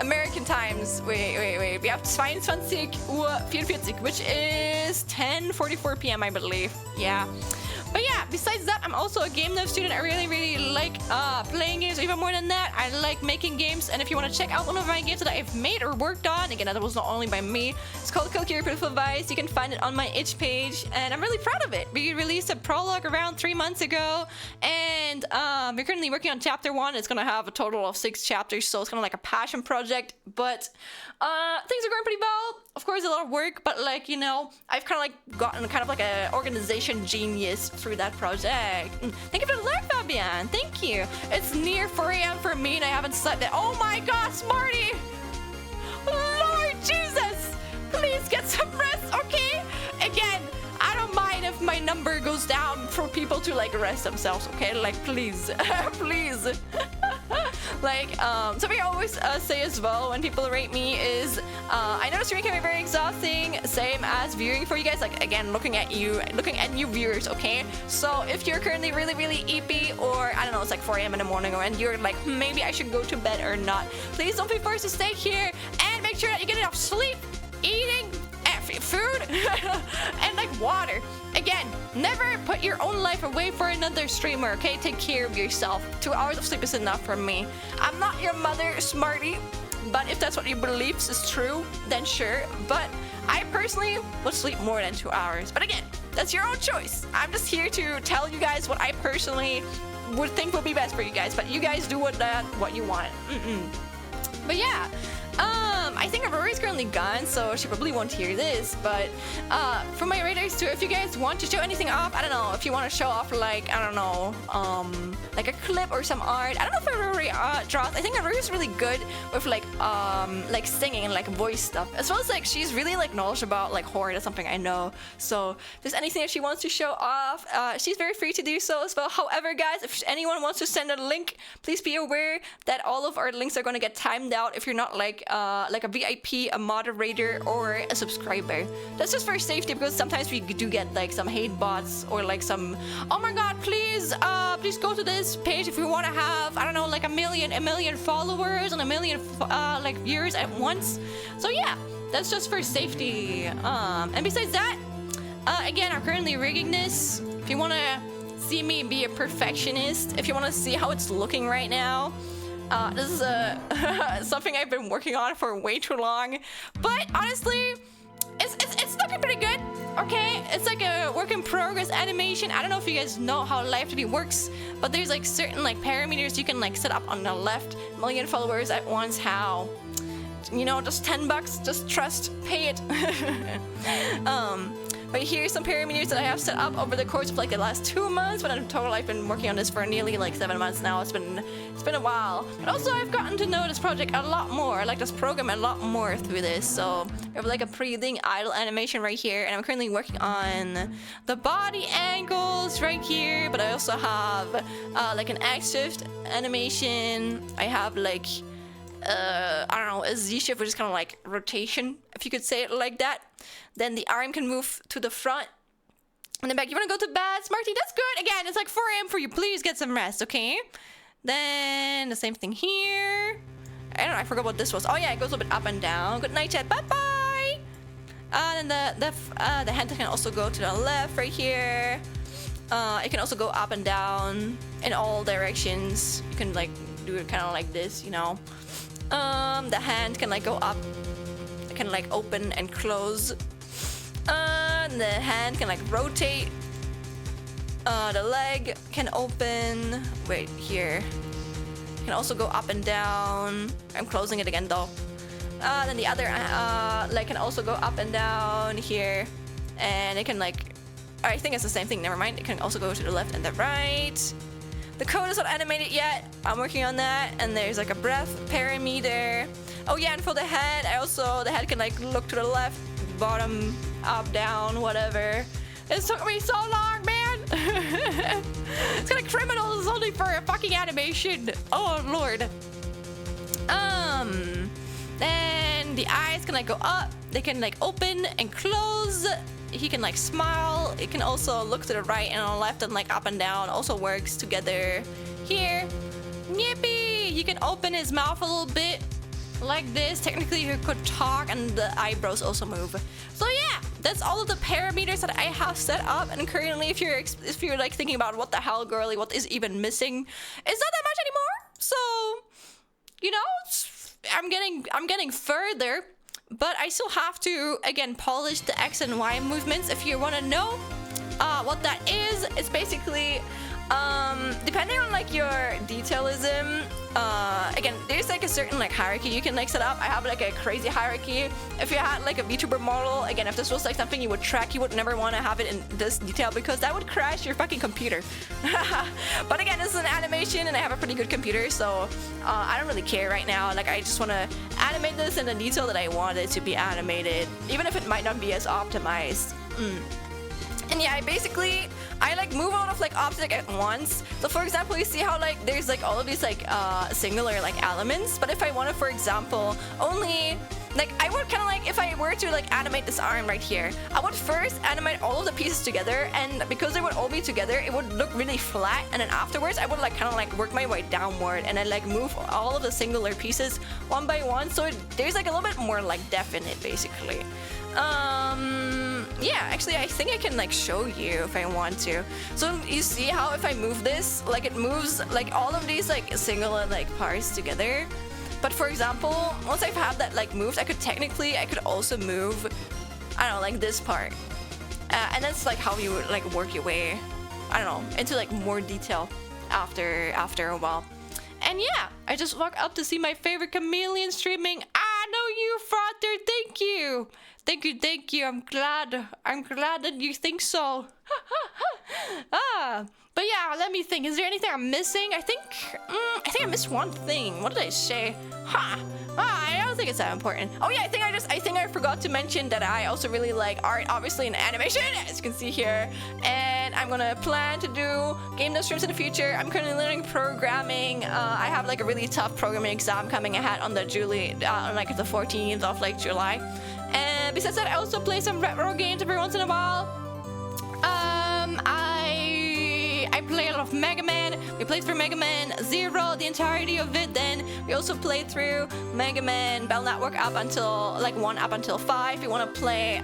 American times. Wait. We have 22:44, which is 10:44 p.m. I believe. Yeah. But yeah, besides that, I'm also a game dev student. I really like playing games. Even more than that, I like making games. And if you want to check out one of my games that I've made or worked on, again, that was not only by me. It's called Kill Your Beautiful Vice. You can find it on my itch page, and I'm really proud of it. We released a prologue around 3 months ago, and we're currently working on chapter 1. It's gonna have a total of 6 chapters, so it's kind of like a passion project. But things are going pretty well. Of course, a lot of work, but like, you know, I've kind of like gotten kind of like an organization genius through that project. Thank you for the like, Fabian. Thank you. It's near 4 a.m. for me, and I haven't slept yet. Oh my God, Smarty! Lord Jesus! Please get some rest, okay? Again, I don't mind if my number goes down for people to like rest themselves, okay? Like, please, please. Like, something I always say as well when people rate me is, I know streaming can be very exhausting, same as viewing for you guys, like, again, looking at new viewers, okay? So if you're currently really EP, or, I don't know, it's like 4 a.m. in the morning, and you're like, maybe I should go to bed or not, please don't be forced to stay here, and make sure that you get enough sleep, eating, food, and like water. Again, never put your own life away for another streamer, okay? Take care of yourself. 2 hours of sleep is enough for me. I'm not your mother, Smarty, but if that's what you believe is true, then sure. But I personally would sleep more than 2 hours. But again, that's your own choice. I'm just here to tell you guys what I personally would think would be best for you guys, but you guys do what you want. But yeah, I think Aurora's currently gone, so she probably won't hear this, but for my raiders too, if you guys want to show anything off, I don't know, if you want to show off like, I don't know, like a clip or some art. I don't know if Aurora draws. I think Aurora's really good with like singing and like voice stuff, as well as like she's really like knowledgeable about like horror. That's something I know. So if there's anything that she wants to show off, she's very free to do so as well. However, guys, if anyone wants to send a link, please be aware that all of our links are going to get timed out if you're not like a VIP, a moderator, or a subscriber. That's just for safety, because sometimes we do get like some hate bots or like some, oh my God, please go to this page if you want to have, I don't know, like a million followers and a million like viewers at once. So yeah, that's just for safety. And besides that, again, I'm currently rigging this. If you want to see me be a perfectionist, if you want to see how it's looking right now, this is something I've been working on for way too long, but honestly, it's looking pretty good. Okay, it's like a work in progress animation. I don't know if you guys know how Live2D works, but there's like certain like parameters you can like set up on the left. Million followers at once. How? You know, just $10. Just trust, pay it. But here's some parameters that I have set up over the course of like the last 2 months, but in total I've been working on this for nearly like 7 months now. It's been a while. But also I've gotten to know this project a lot more. I like this program a lot more through this. So we have like a breathing idle animation right here, and I'm currently working on the body angles right here, but I also have like an X shift animation. I have like I don't know, a Z shift, which is kind of like rotation, if you could say it like that. Then the arm can move to the front and then back. You want to go to bed, Smarty? That's good. Again, it's like 4 a.m. for you. Please get some rest, okay? Then the same thing here. I don't know, I forgot what this was. Oh yeah, it goes a little bit up and down. Good night, chat. Bye-bye. Then the hand can also go to the left right here. It can also go up and down in all directions. You can like do it kind of like this, you know. The hand can like go up. It can like open and close. The hand can like rotate. The leg can open. Wait, here. It can also go up and down. I'm closing it again though. Then the other leg can also go up and down here, and it can like, I think it's the same thing. Never mind. It can also go to the left and the right. The code is not animated yet. I'm working on that. And there's like a breath parameter. Oh yeah, and for the head, the head can like look to the left, bottom, up, down, whatever. It took me so long, man. It's kind of criminal. It's only for a fucking animation. Oh lord. Then the eyes can like go up. They can like open and close. He can like smile. It can also look to the right and on the left and like up and down. Also works together here. Yippee! He can open his mouth a little bit like this. Technically he could talk, and the eyebrows also move. So yeah, that's all of the parameters that I have set up. And currently, if you're like thinking about what the hell, girly, what is even missing, it's not that much anymore. So you know, I'm getting further, but I still have to again polish the X and Y movements. If you want to know what that is, it's basically depending on like your detailism. Again, there's like a certain like hierarchy you can like set up. I have like a crazy hierarchy. If you had like a VTuber model, again, if this was like something you would track, you would never want to have it in this detail because that would crash your fucking computer. But again, this is an animation and I have a pretty good computer, so I don't really care right now. Like I just want to animate this in the detail that I want it to be animated, even if it might not be as optimized. And yeah, I like move out of like object at once. So for example, you see how like there's like all of these like singular like elements, but if I want to, for example, only like I would kind of like, if I were to like animate this arm right here, I would first animate all of the pieces together, and because they would all be together, it would look really flat, and then afterwards I would like kind of like work my way downward and then like move all of the singular pieces one by one, so there's like a little bit more like definite basically. Yeah, actually I think I can like show you if I want to. So you see how if I move this, like it moves like all of these like singular like parts together. But for example, once I've had that like moved, I could also move, I don't know, like this part. And that's like how you would like work your way, I don't know, into like more detail after a while. And yeah, I just walked up to see my favorite chameleon streaming. I know you, Frater. Thank you. Thank you. I'm glad that you think so. But yeah, let me think. Is there anything I'm missing? I think I missed one thing. What did I say? I don't think it's that important. Oh yeah, I think I forgot to mention that I also really like art, obviously, and animation, as you can see here. And I'm gonna plan to do game dev streams in the future. I'm currently learning programming. I have like a really tough programming exam coming ahead on the like the 14th of like July. And besides that, I also play some retro games every once in a while. I play a lot of Mega Man. We played through Mega Man 0, the entirety of it. Then we also played through Mega Man Bell Network up until like 1 up until 5. We want to play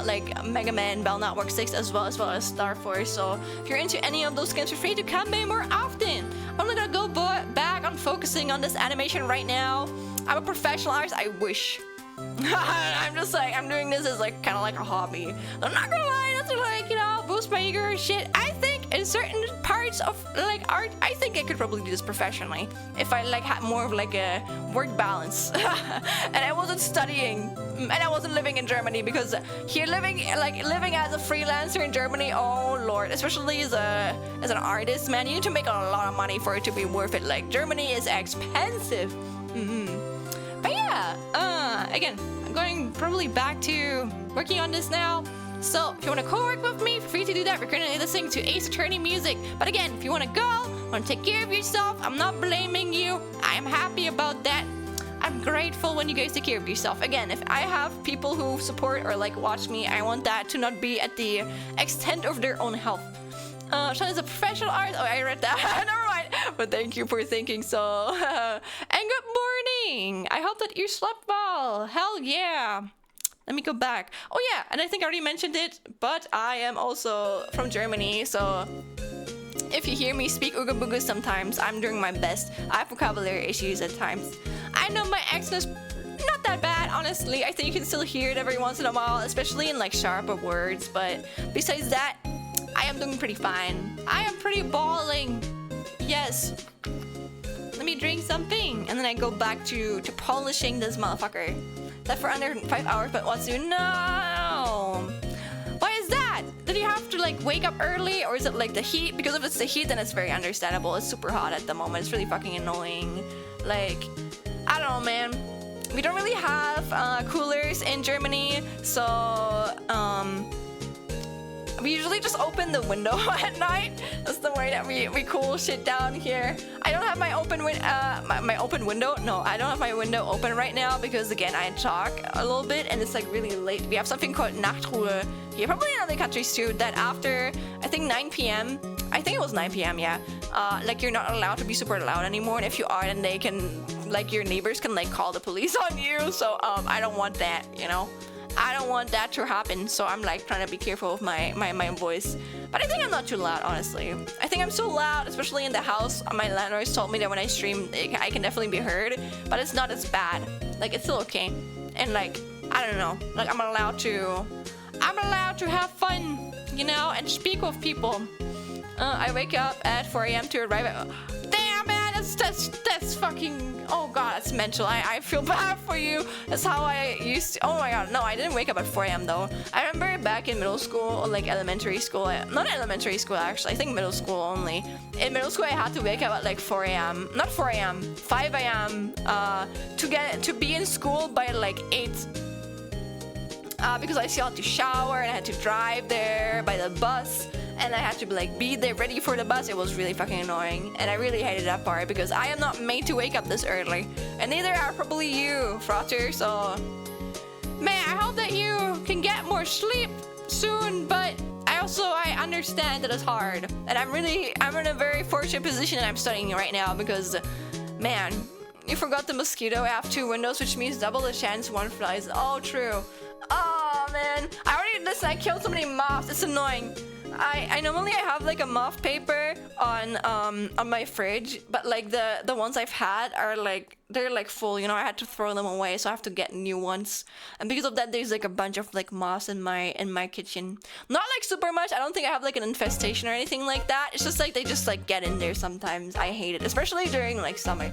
like Mega Man Bell Network 6 as well as Star Force. So if you're into any of those games, feel free to come in more often. I'm only gonna go back on focusing on this animation right now. I'm a professional artist. I wish. I'm just like, I'm doing this as like kind of like a hobby. I'm not gonna lie, that's like, you know, boost my ego or shit. I think in certain parts of like art, I think I could probably do this professionally if I like had more of like a work balance. And I wasn't studying, and I wasn't living in Germany, because here living as a freelancer in Germany, oh lord, especially as an artist, man, you need to make a lot of money for it to be worth it. Like Germany is expensive. But yeah, again, I'm going probably back to working on this now. So if you want to co-work with me, feel free to do that. We're currently listening to Ace Attorney music. But again, if you want to go, want to take care of yourself, I'm not blaming you. I am happy about that. I'm grateful when you guys take care of yourself. Again, if I have people who support or like watch me, I want that to not be at the extent of their own health. Sean is a professional artist. Oh, I read that. Never mind. But thank you for thinking so. And good morning. I hope that you slept well. Hell yeah. Let me go back. Oh yeah, and I think I already mentioned it, but I am also from Germany, so if you hear me speak Ooga Booga sometimes, I'm doing my best. I have vocabulary issues at times. I know my accent is not that bad, honestly. I think you can still hear it every once in a while, especially in like sharper words, but besides that, I am doing pretty fine. I am pretty balling. Yes. Let me drink something, and then I go back to polishing this motherfucker. Left for under 5 hours, but wants to. No! Why is that? Did you have to like wake up early, or is it like the heat? Because if it's the heat, then it's very understandable. It's super hot at the moment. It's really fucking annoying. Like, I don't know, man. We don't really have coolers in Germany, so we usually just open the window at night. That's the way that we cool shit down here. I don't have my my open window. No, I don't have my window open right now because again I talk a little bit and it's like really late. We have something called Nachtruhe here, probably in other countries too. That after I think 9 p.m. I think it was 9 p.m. Yeah, like you're not allowed to be super loud anymore, and if you are, then they can like your neighbors can like call the police on you. So I don't want that, you know. I don't want that to happen, so I'm like trying to be careful with my voice. But I think I'm not too loud, honestly. I think I'm so loud, especially in the house. My landlords told me that when I stream, I can definitely be heard, but it's not as bad. Like, it's still okay. And like, I don't know, like I'm allowed to have fun, you know, and speak with people. I wake up at 4 a.m. to arrive at... Damn, man, that's fucking... Oh god, that's mental. I feel bad for you. That's how I used to... Oh my god, no, I didn't wake up at 4 a.m. though. I remember back in middle school, or like elementary school, not elementary school actually, I think middle school only. In middle school I had to wake up at like 4 a.m. Not 4 a.m., 5 a.m. To be in school by like 8. Because I still had to shower and I had to drive there by the bus. And I had to be there ready for the bus. It was really fucking annoying. And I really hated that part because I am not made to wake up this early. And neither are probably you, Frater. So, man, I hope that you can get more sleep soon. But I understand that it's hard. And I'm in a very fortunate position and I'm studying right now because, man, you forgot the mosquito. I have 2 windows, which means double the chance one flies. Oh, true. Oh, man. I killed so many moths. It's annoying. I normally have like a moth paper on my fridge, but like the ones I've had are like they're like full, you know. I had to throw them away, so I have to get new ones. And because of that, there's like a bunch of like moths in my kitchen. Not like super much. I don't think I have like an infestation or anything like that. It's just like they just like get in there sometimes. I hate it, especially during like summer.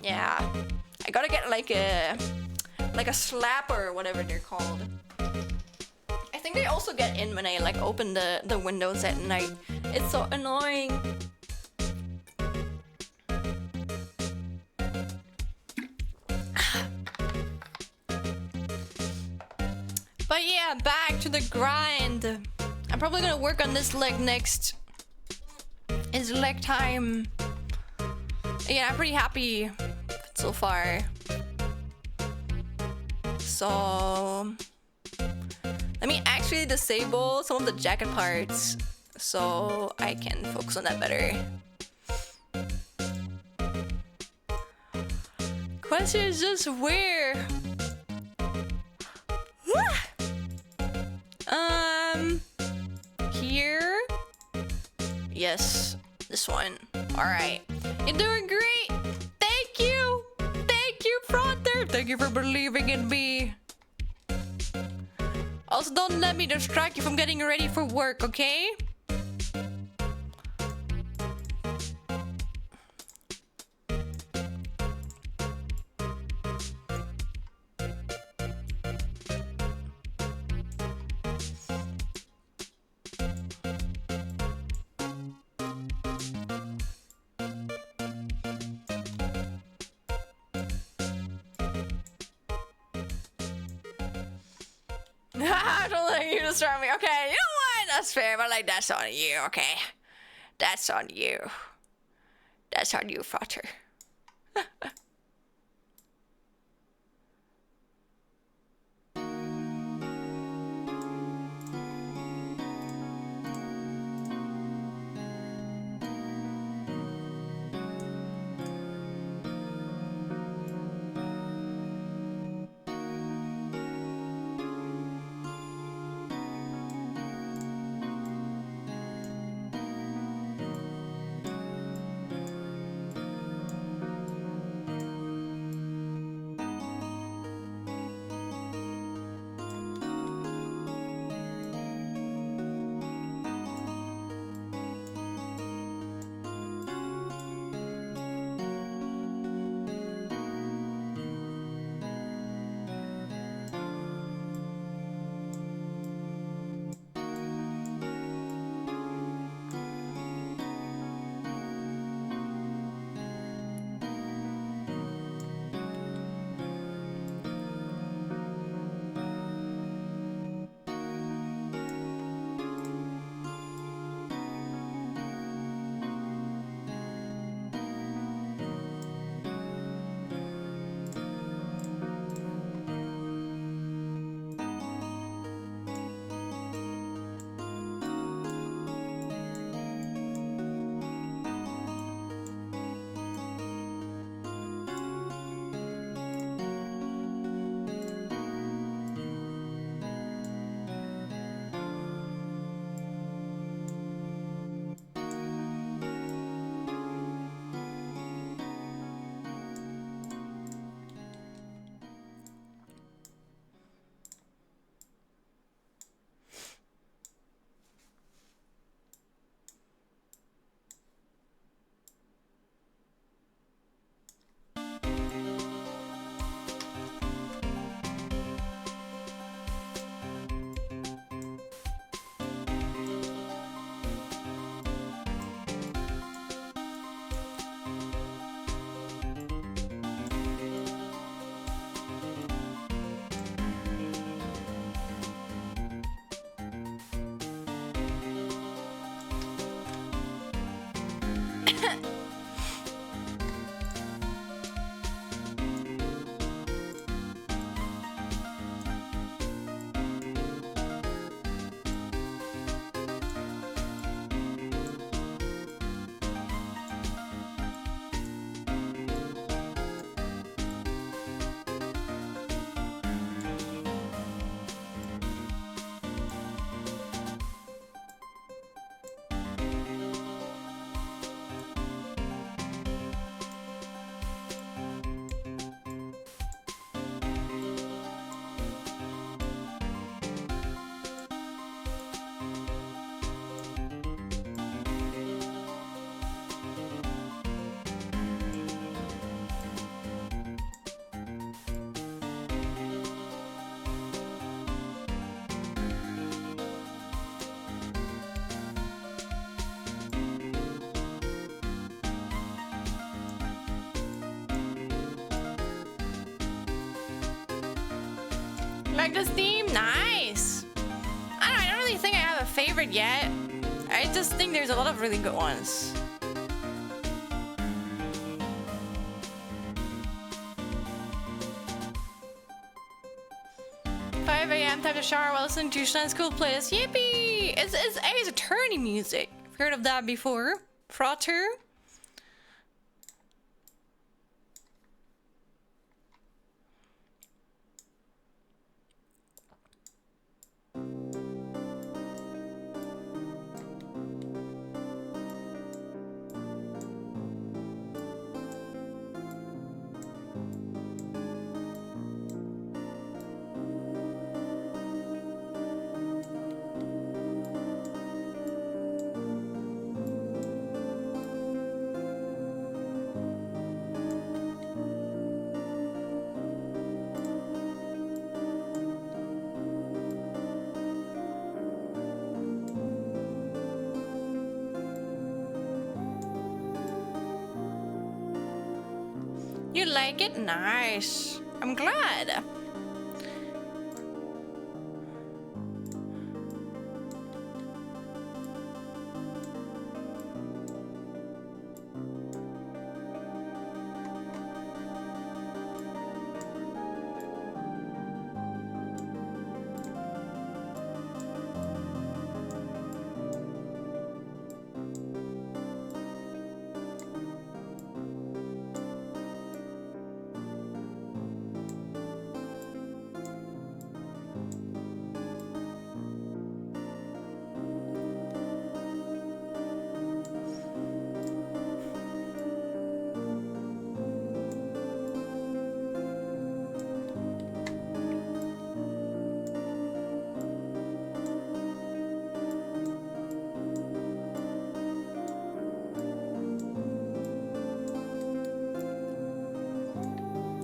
Yeah, I gotta get like a slapper or whatever they're called. I think they also get in when I like open the windows at night. It's so annoying. But yeah, back to the grind. I'm probably gonna work on this leg next. It's leg time. Yeah, I'm pretty happy so far. So let me actually disable some of the jacket parts so I can focus on that better. Question is just where? Here? Yes, this one. Alright. You're doing great! Thank you! Thank you, Fronter! Thank you for believing in me! Also, don't let me distract you from getting ready for work, okay? Don't let you distract me. Okay, you know what? That's fair, but like that's on you, okay? That's on you. That's on you, Frater. Like this theme? Nice! I don't really think I have a favorite yet. I just think there's a lot of really good ones. A.m. time to shower while listening to Shannon's cool playlist. Yippee! It's Ace Attorney music. I've heard of that before. Frater. You like it? Nice. I'm glad.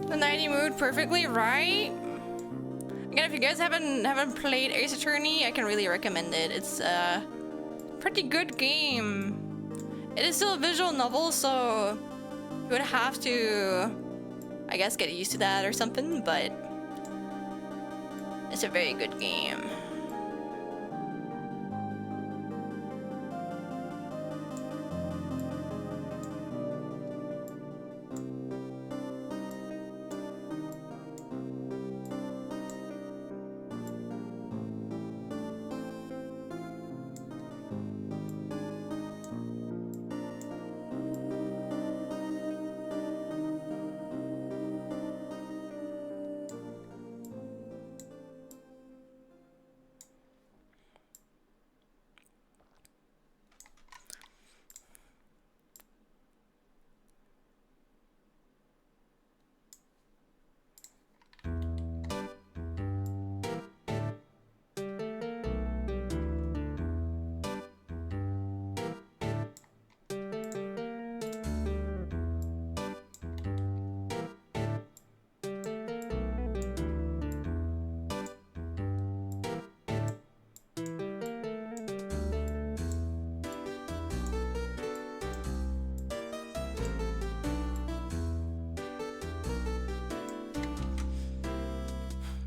The 90 mood perfectly, right? Again, if you guys haven't played Ace Attorney, I can really recommend it. It's a pretty good game. It is still a visual novel, so you would have to, I guess, get used to that or something, but it's a very good game.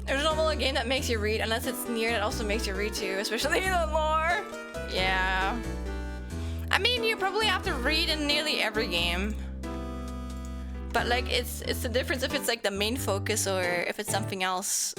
There's no game that makes you read unless it's near that also makes you read too, especially the lore. Yeah. I mean, you probably have to read in nearly every game. But like, it's the difference if it's like the main focus or if it's something else.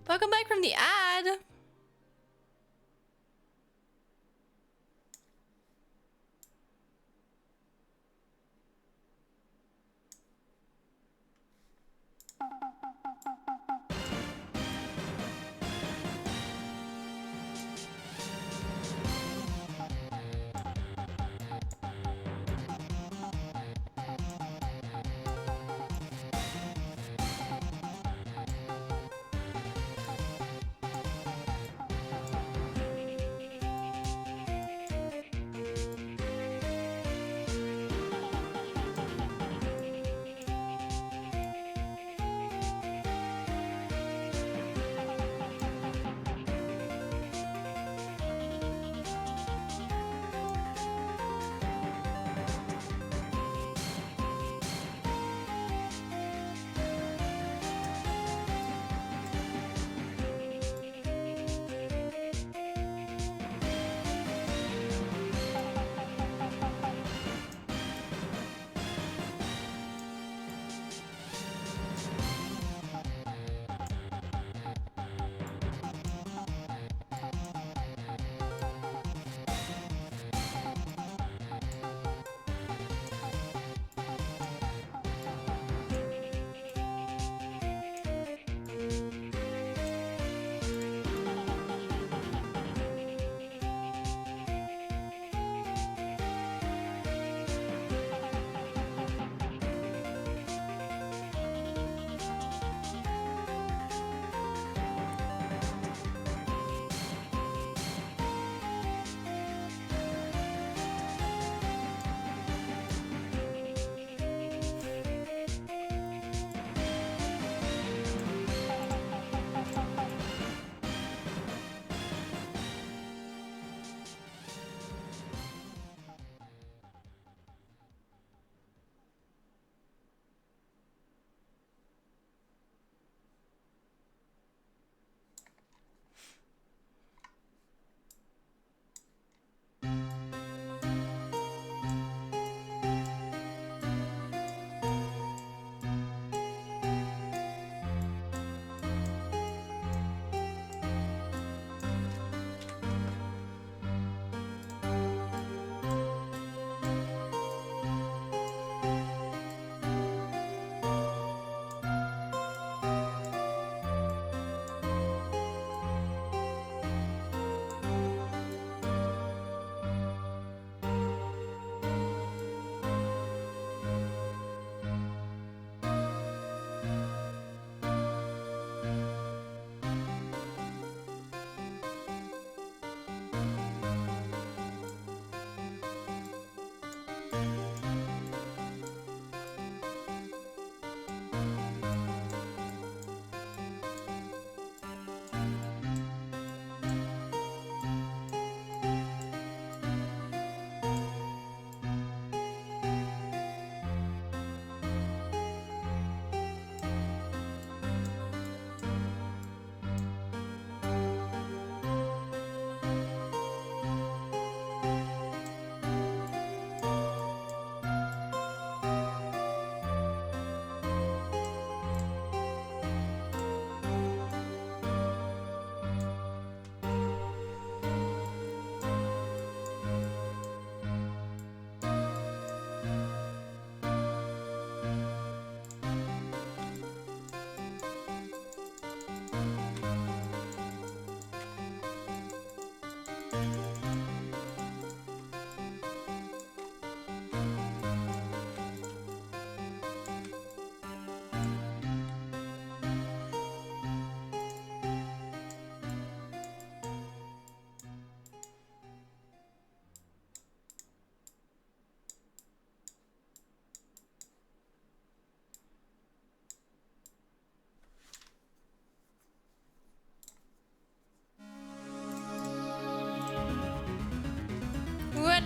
Welcome back from the ad.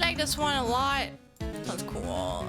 like this one a lot. That's cool.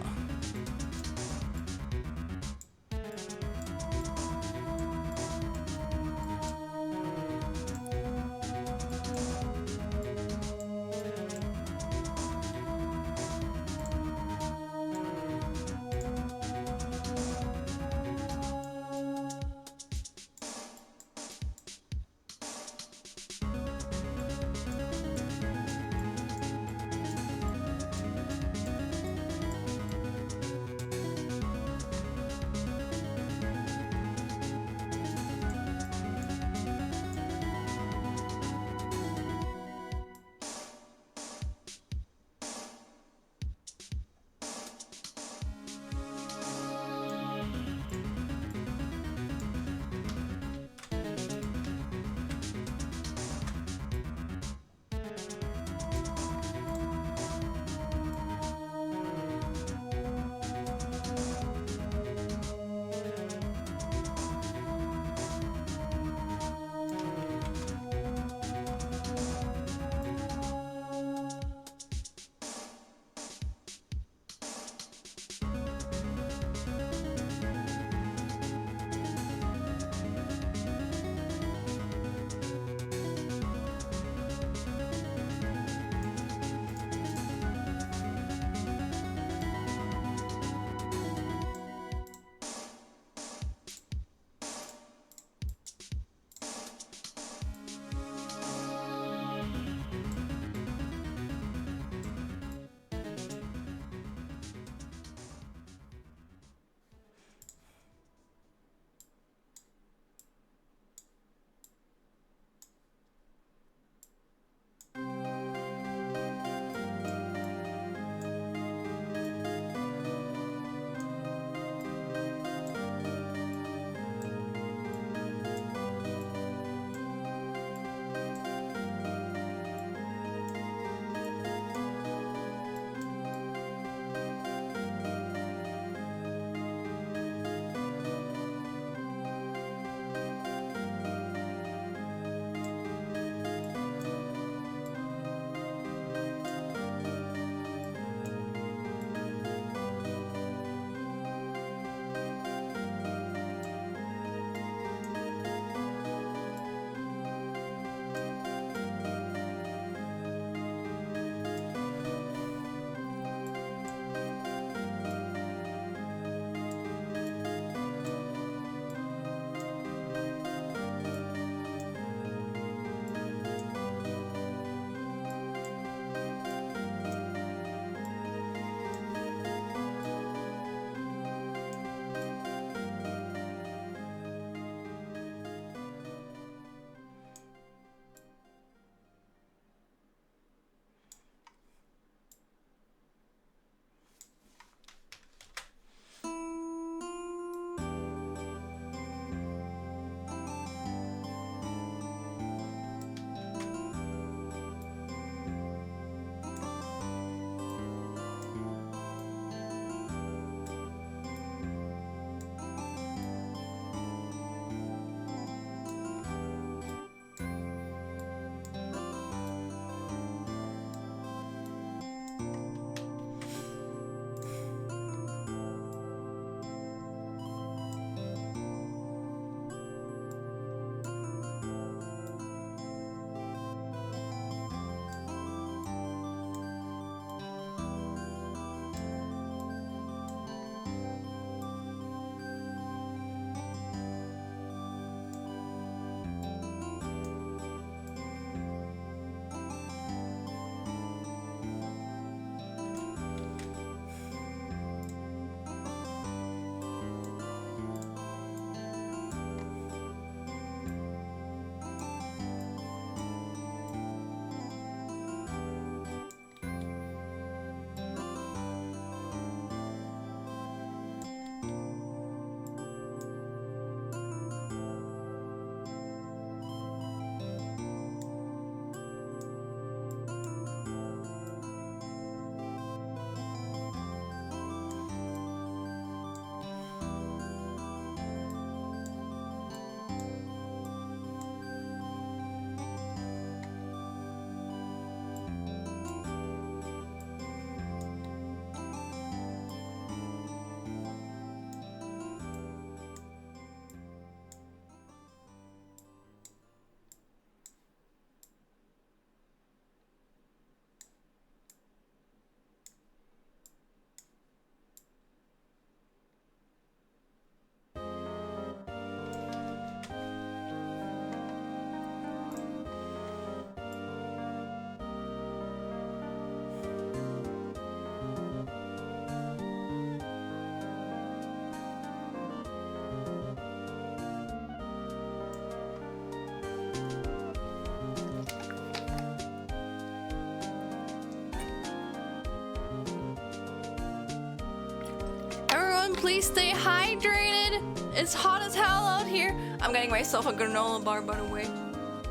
everyone, please stay hydrated. It's hot as hell out here. I'm getting myself a granola bar, by the way.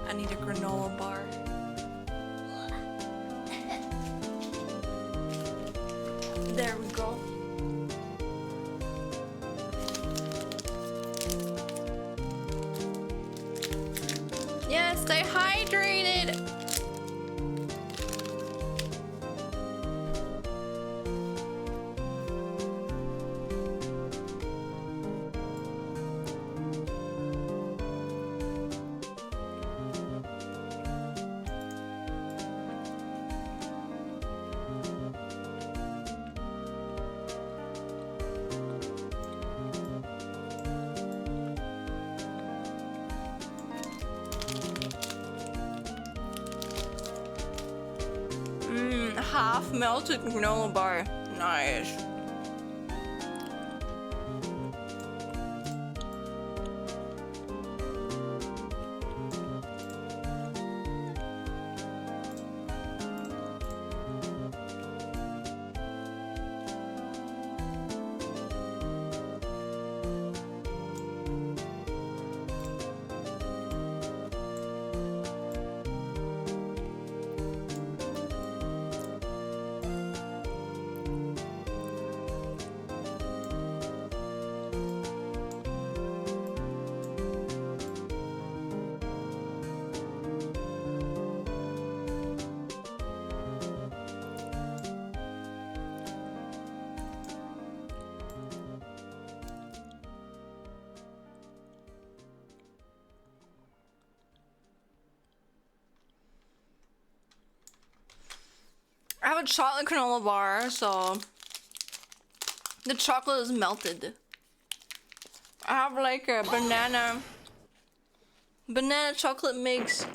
I need a granola bar. There we go. Yeah, stay hydrated. Half melted granola bar. Nice. I have a chocolate granola bar, so the chocolate is melted. I have like a banana chocolate mix.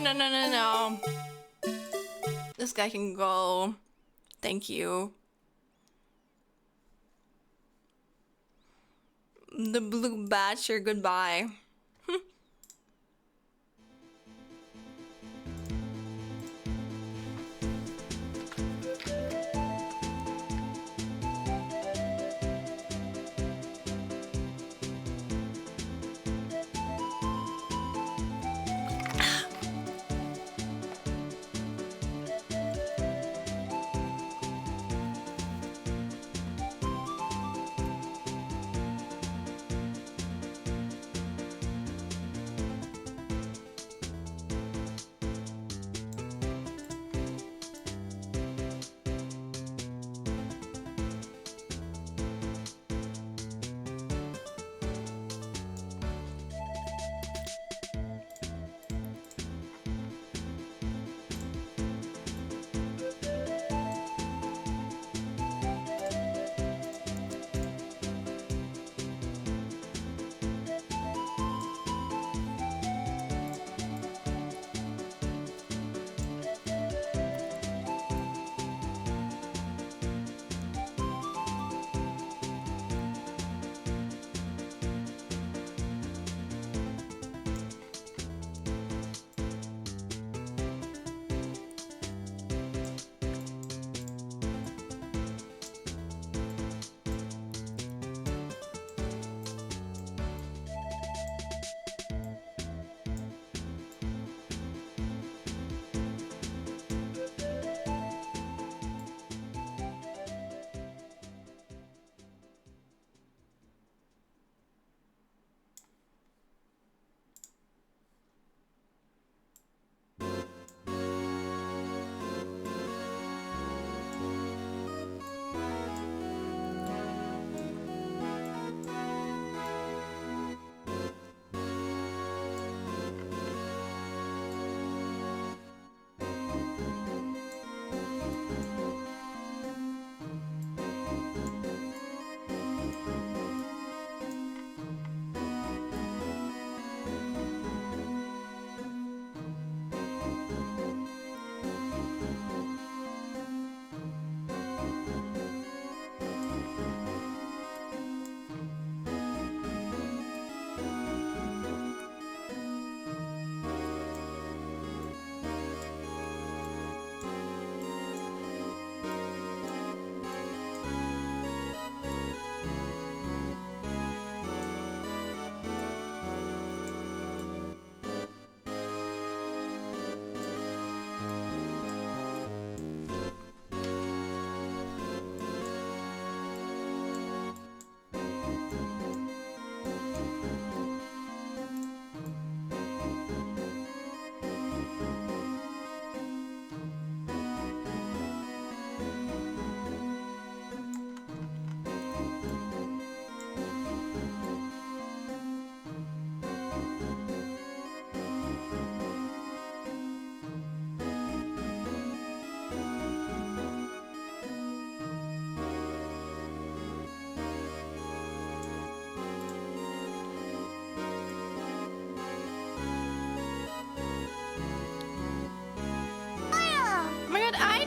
no, no, no, no. This guy can go. Thank you. The blue batcher, goodbye.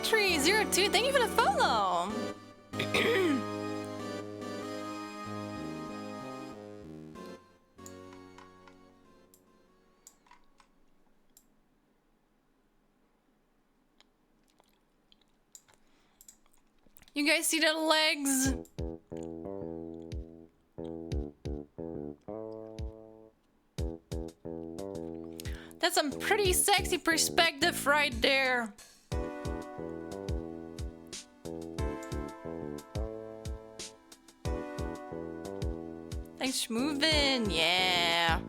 iTree02, thank you for the follow. You guys see the legs? That's some pretty sexy perspective right there. Thanks for moving, yeah.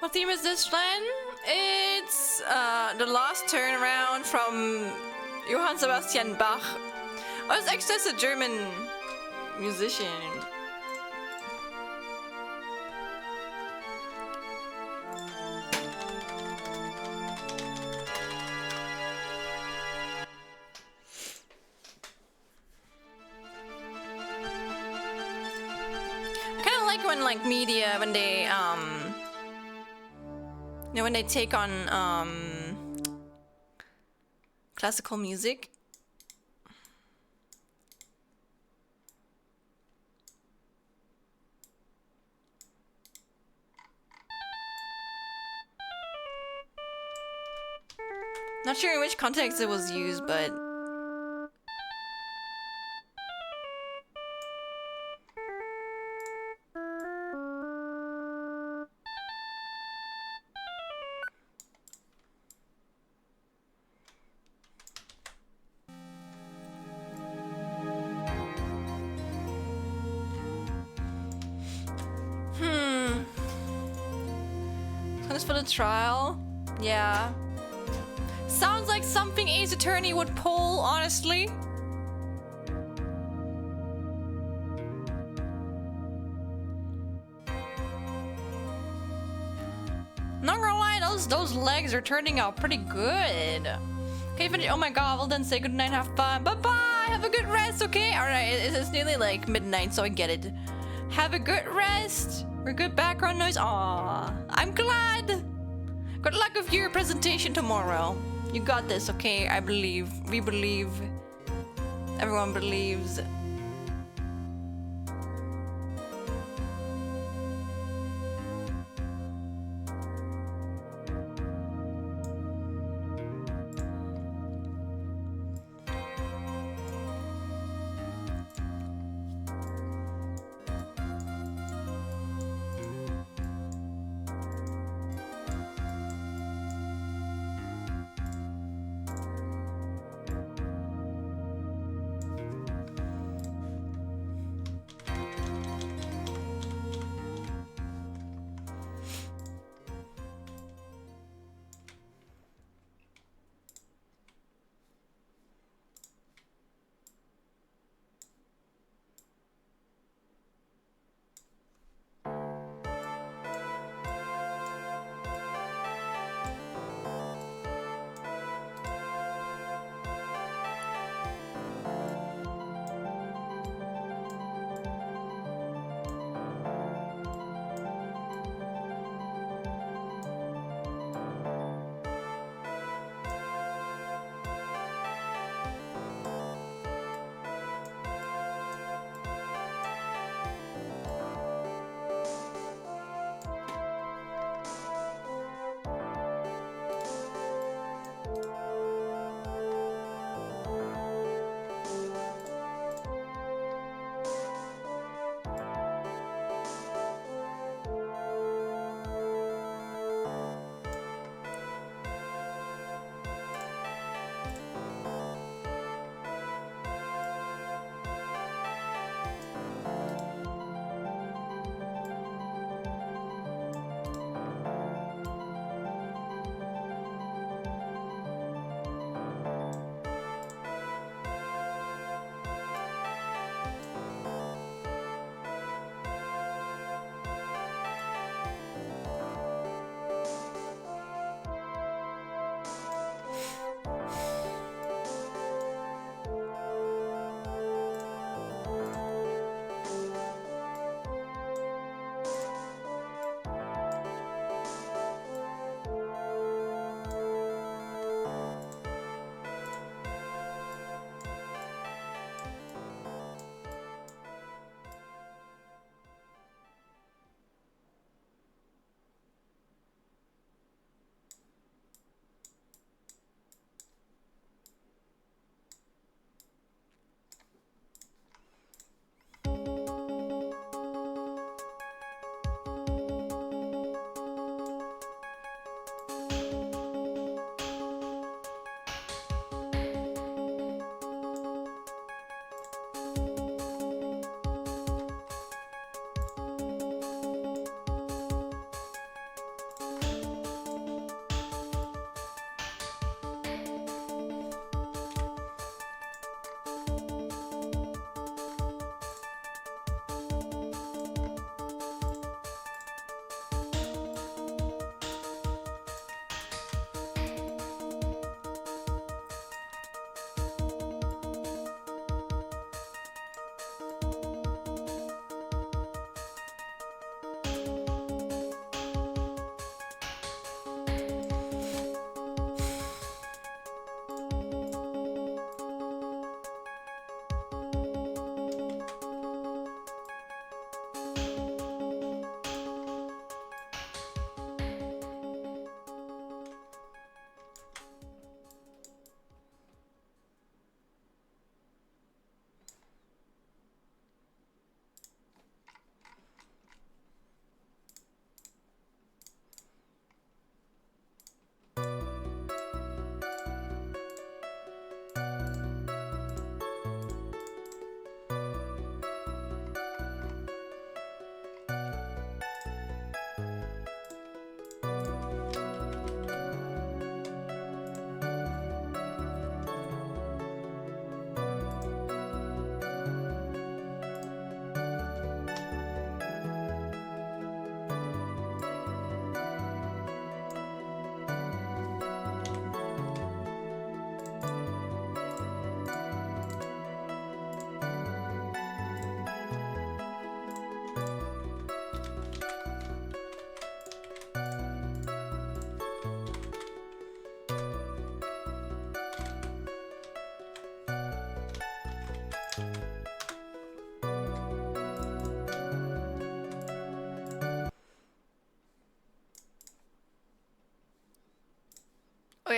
What theme is this, Glenn? It's the last turnaround from Johann Sebastian Bach. Oh, it's actually a German musician. I kind of like when like media when they you know, when they take on classical music. Not sure in which context it was used, but for the trial, yeah. Sounds like something Ace Attorney would pull, honestly. Not gonna lie, those legs are turning out pretty good. Okay, finish. Oh my god, well then say good night, have fun. Bye-bye, have a good rest, okay? Alright, it's nearly like midnight, so I get it. Have a good rest. Or good background noise. Aww, I'm glad. Good luck with your presentation tomorrow. You got this, okay? I believe. We believe. Everyone believes.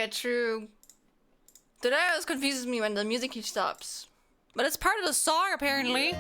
yeah, true. That always confuses me when the music stops. But it's part of the song, apparently.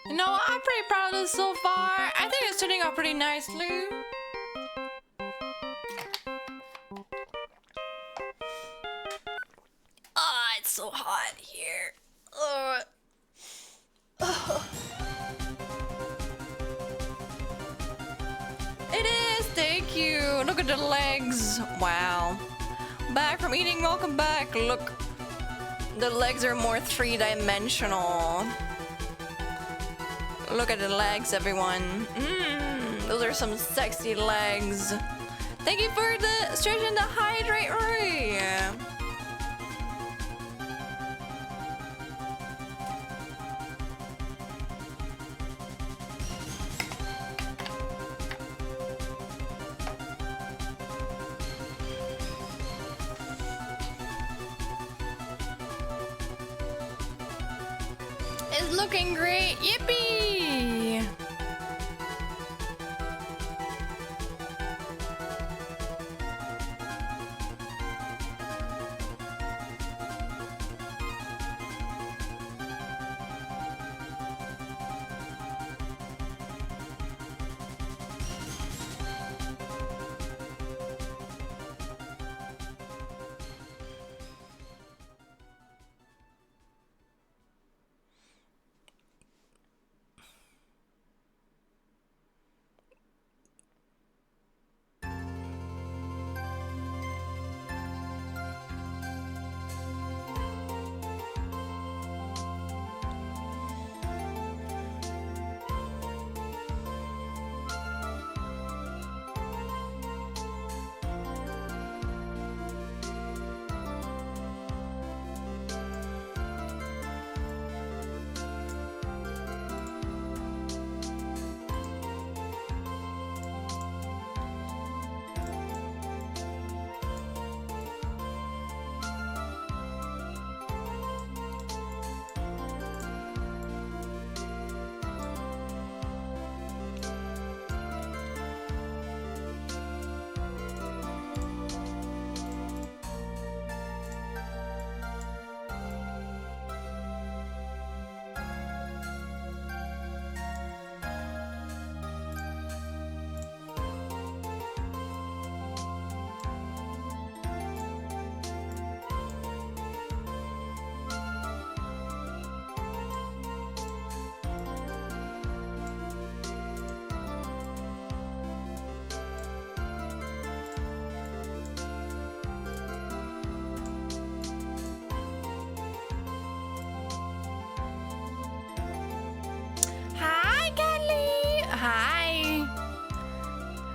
You know, I'm pretty proud of this so far. I think it's turning out pretty nicely. Ah, it's so hot here. It is, thank you. Look at the legs. Wow. Back from eating, welcome back. Look, the legs are more three-dimensional. Look at the legs, everyone. Those are some sexy legs. Thank you for the suggestion to hydrate, Rory. It's looking great. Yippee!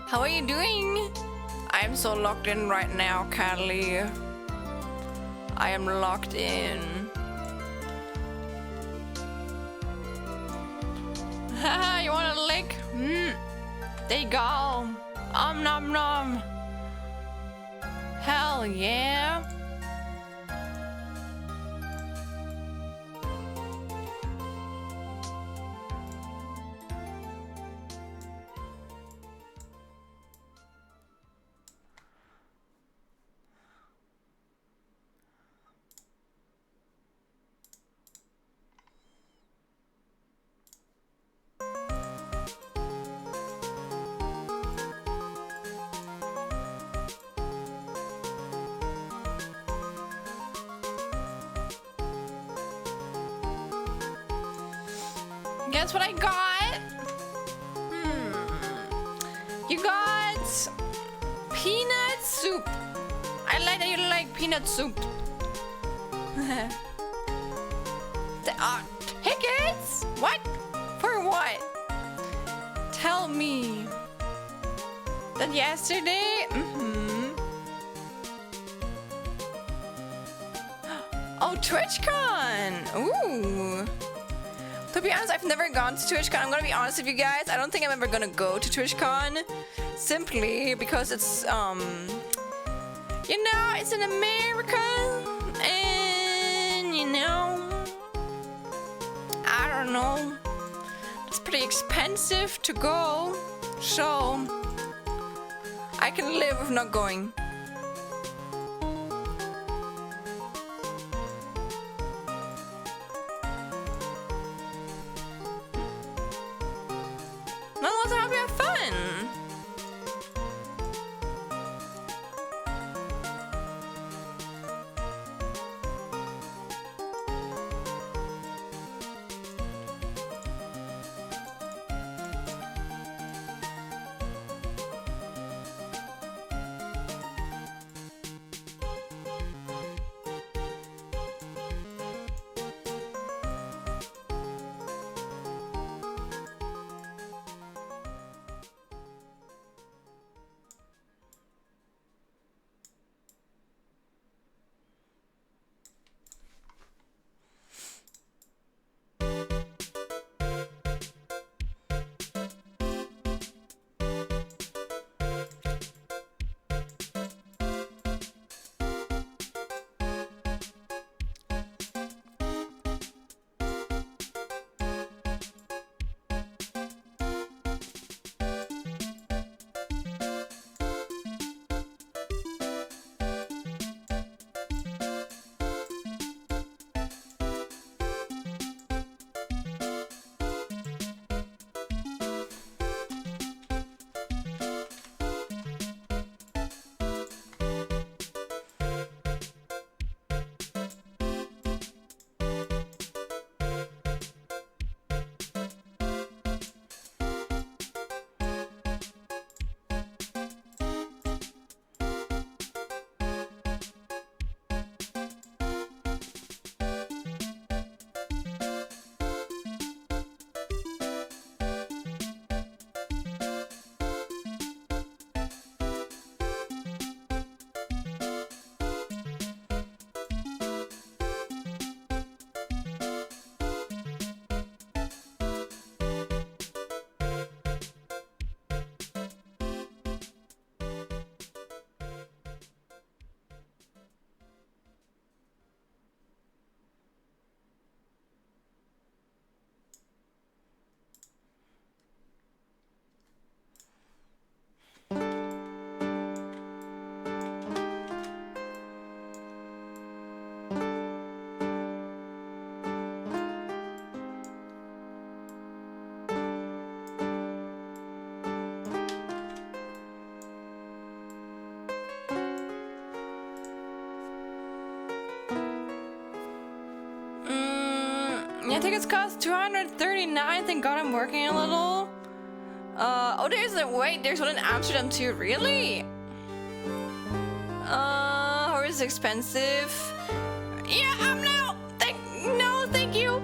How are you doing? I am so locked in right now, Callie. I am locked in. Haha, you want a lick? There you go. Nom nom. Hell yeah. Guess what I got? You got peanut soup. I like that you like peanut soup. Tickets? What? For what? Tell me. That yesterday? Oh, TwitchCon. Ooh. To be honest, I've never gone to TwitchCon. I'm gonna be honest with you guys. I don't think I'm ever gonna go to TwitchCon. Simply because it's, you know, it's in America. And, you know, I don't know. It's pretty expensive to go. So, I can live with not going. And tickets cost $239. Thank God I'm working a little. Oh, there's one in Amsterdam too. Really? Or is it expensive? Yeah, no, thank you.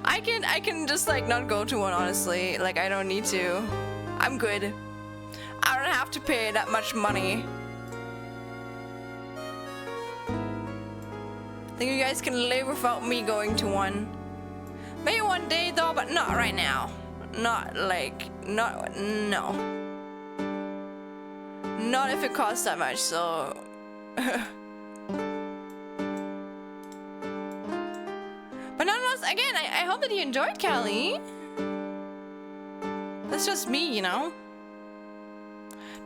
I can just like not go to one, honestly. Like, I don't need to. I'm good. I don't have to pay that much money. I think you guys can live without me going to one. Maybe one day though, but not right now. No. Not if it costs that much, so. But nonetheless, again, I hope that you enjoyed, Callie. That's just me, you know?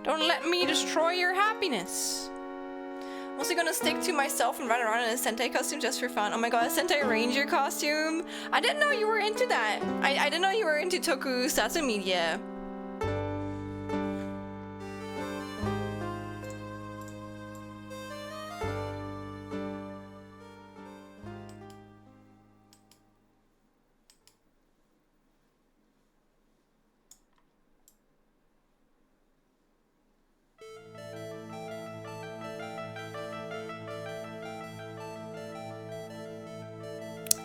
Don't let me destroy your happiness. I'm also gonna stick to myself and run around in a Sentai costume just for fun. Oh my god, a Sentai Ranger costume? I didn't know you were into that. I didn't know you were into tokusatsu media.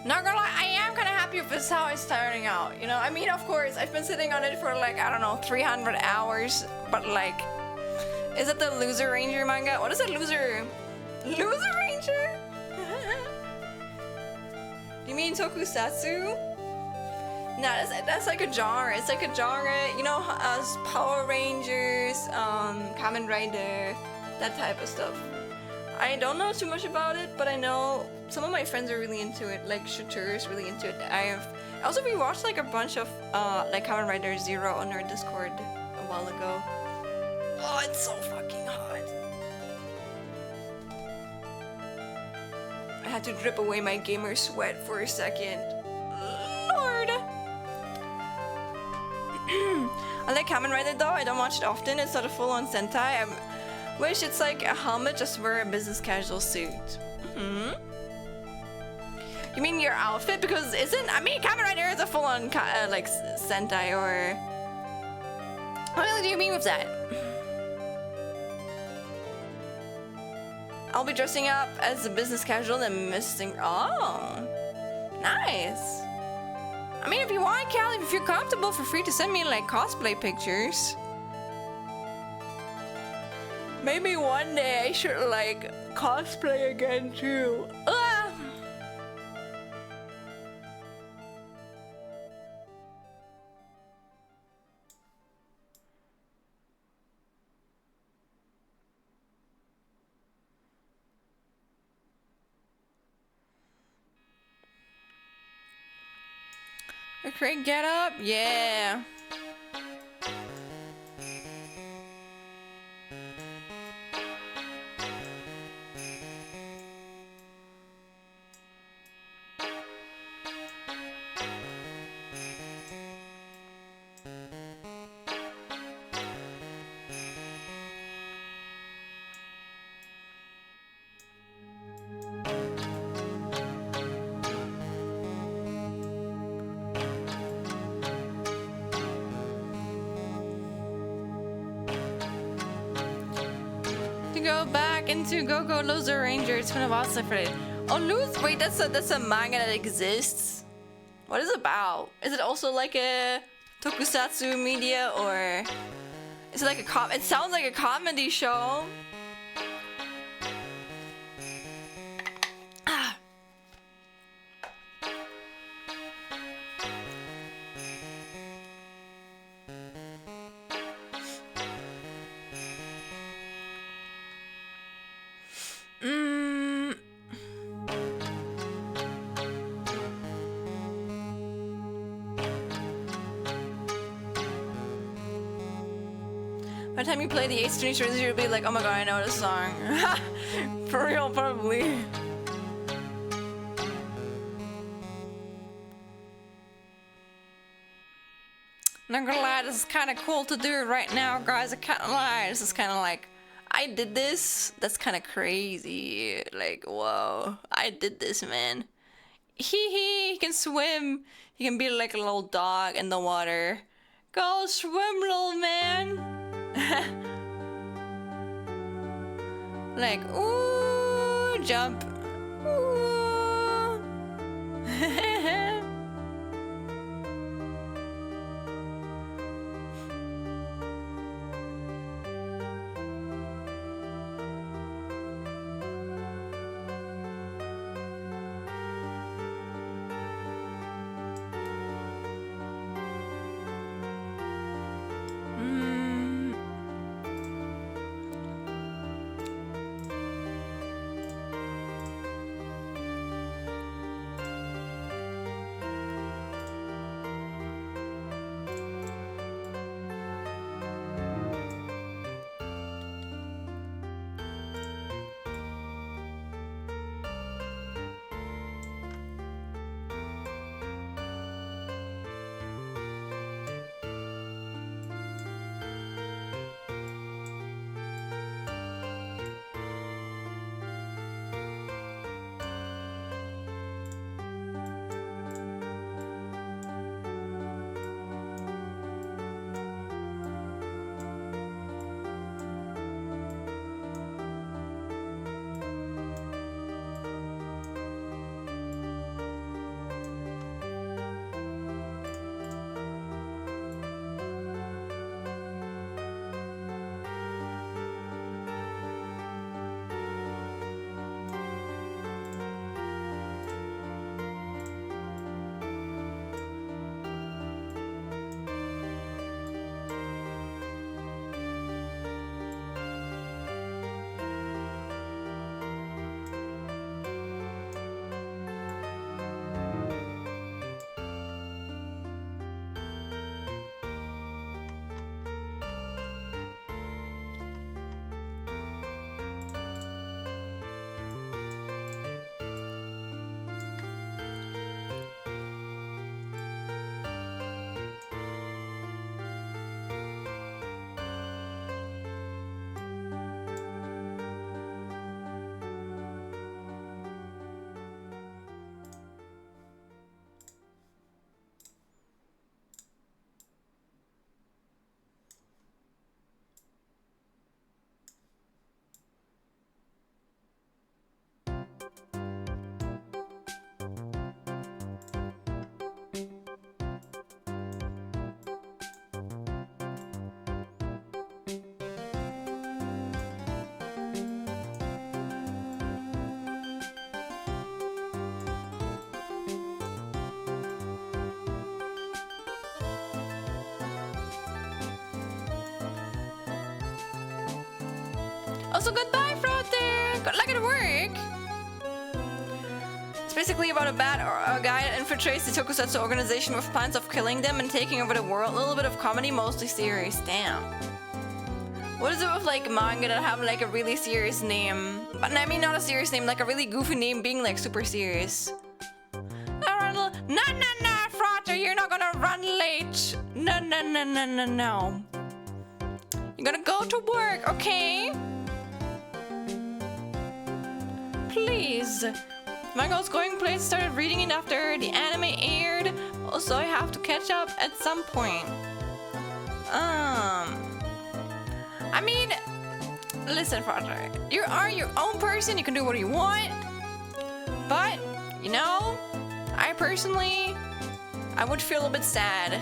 Not gonna lie, I am kind of happy with this how it's starting out. You know, I mean, of course, I've been sitting on it for like, I don't know, 300 hours. But like, is it the Loser Ranger manga? What is it, Loser Ranger? You mean tokusatsu? Nah, that's like a genre. It's like a genre, you know, as Power Rangers, Kamen Rider, that type of stuff. I don't know too much about it, but I know some of my friends are really into it, like Shooter is really into it. Also we watched like a bunch of like Kamen Rider Zero on our Discord a while ago. Oh, it's so fucking hot. I had to drip away my gamer sweat for a second. Lord. I like Kamen Rider though. I don't watch it often. It's not a full-on Sentai. I wish it's like a helmet, just wear a business casual suit. You mean your outfit? Because I mean, Kamen Rider is a full-on like Sentai, or what really do you mean with that? I'll be dressing up as a business casual and missing. Oh, nice. I mean, if you want, Callie, if you're comfortable, feel free to send me like cosplay pictures. Maybe one day I should like cosplay again too. A great get up? Yeah. Go back into Go Loser Ranger. It's been a while since I read it. Oh, wait, that's a manga that exists. What is it about? Is it also like a tokusatsu media, or is it like a it sounds like a comedy show. By the time you play the 8th Street Racer, you'll be like, oh my god, I know this song. For real, probably. Not gonna lie, this is kind of cool to do right now, guys. I can't lie. This is kind of like, I did this. That's kind of crazy. Like, whoa, I did this, man. He can swim. He can be like a little dog in the water. Go swim, little man. Like, ooh, jump. Ooh. Also, goodbye, Frother! Good luck at work! It's basically about a guy that infiltrates the Tokusatsu organization with plans of killing them and taking over the world. A little bit of comedy, mostly serious. Damn. What is it with like manga that have like a really serious name? But I mean not a serious name, like a really goofy name being like super serious. No, Frother, you're not gonna run late. No. You're gonna go to work, okay? Please. Mango's going place started reading it after the anime aired. Also, I have to catch up at some point. I mean, listen, Frother. You are your own person. You can do what you want. But, you know, I would feel a bit sad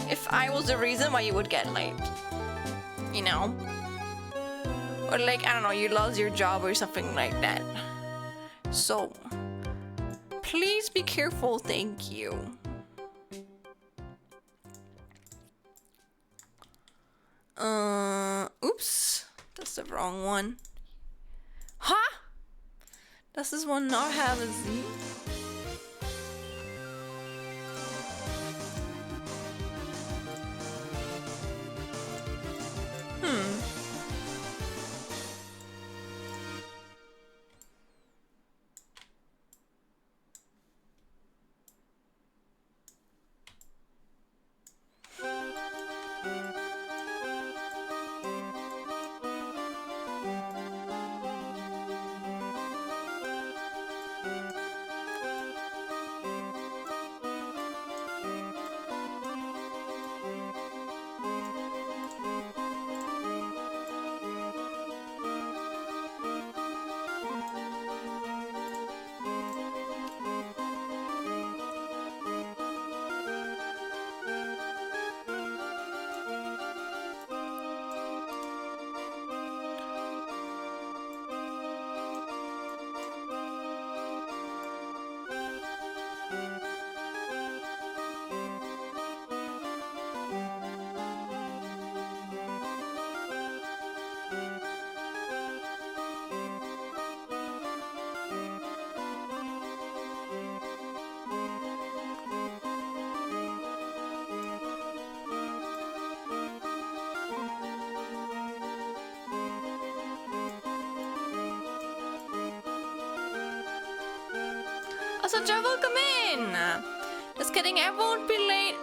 if I was the reason why you would get late. You know? Or like, I don't know, you lost your job or something like that. So, please be careful, thank you. Oops. That's the wrong one. Huh? Does this one not have a Z? Such a welcome in. Just kidding, I won't be late.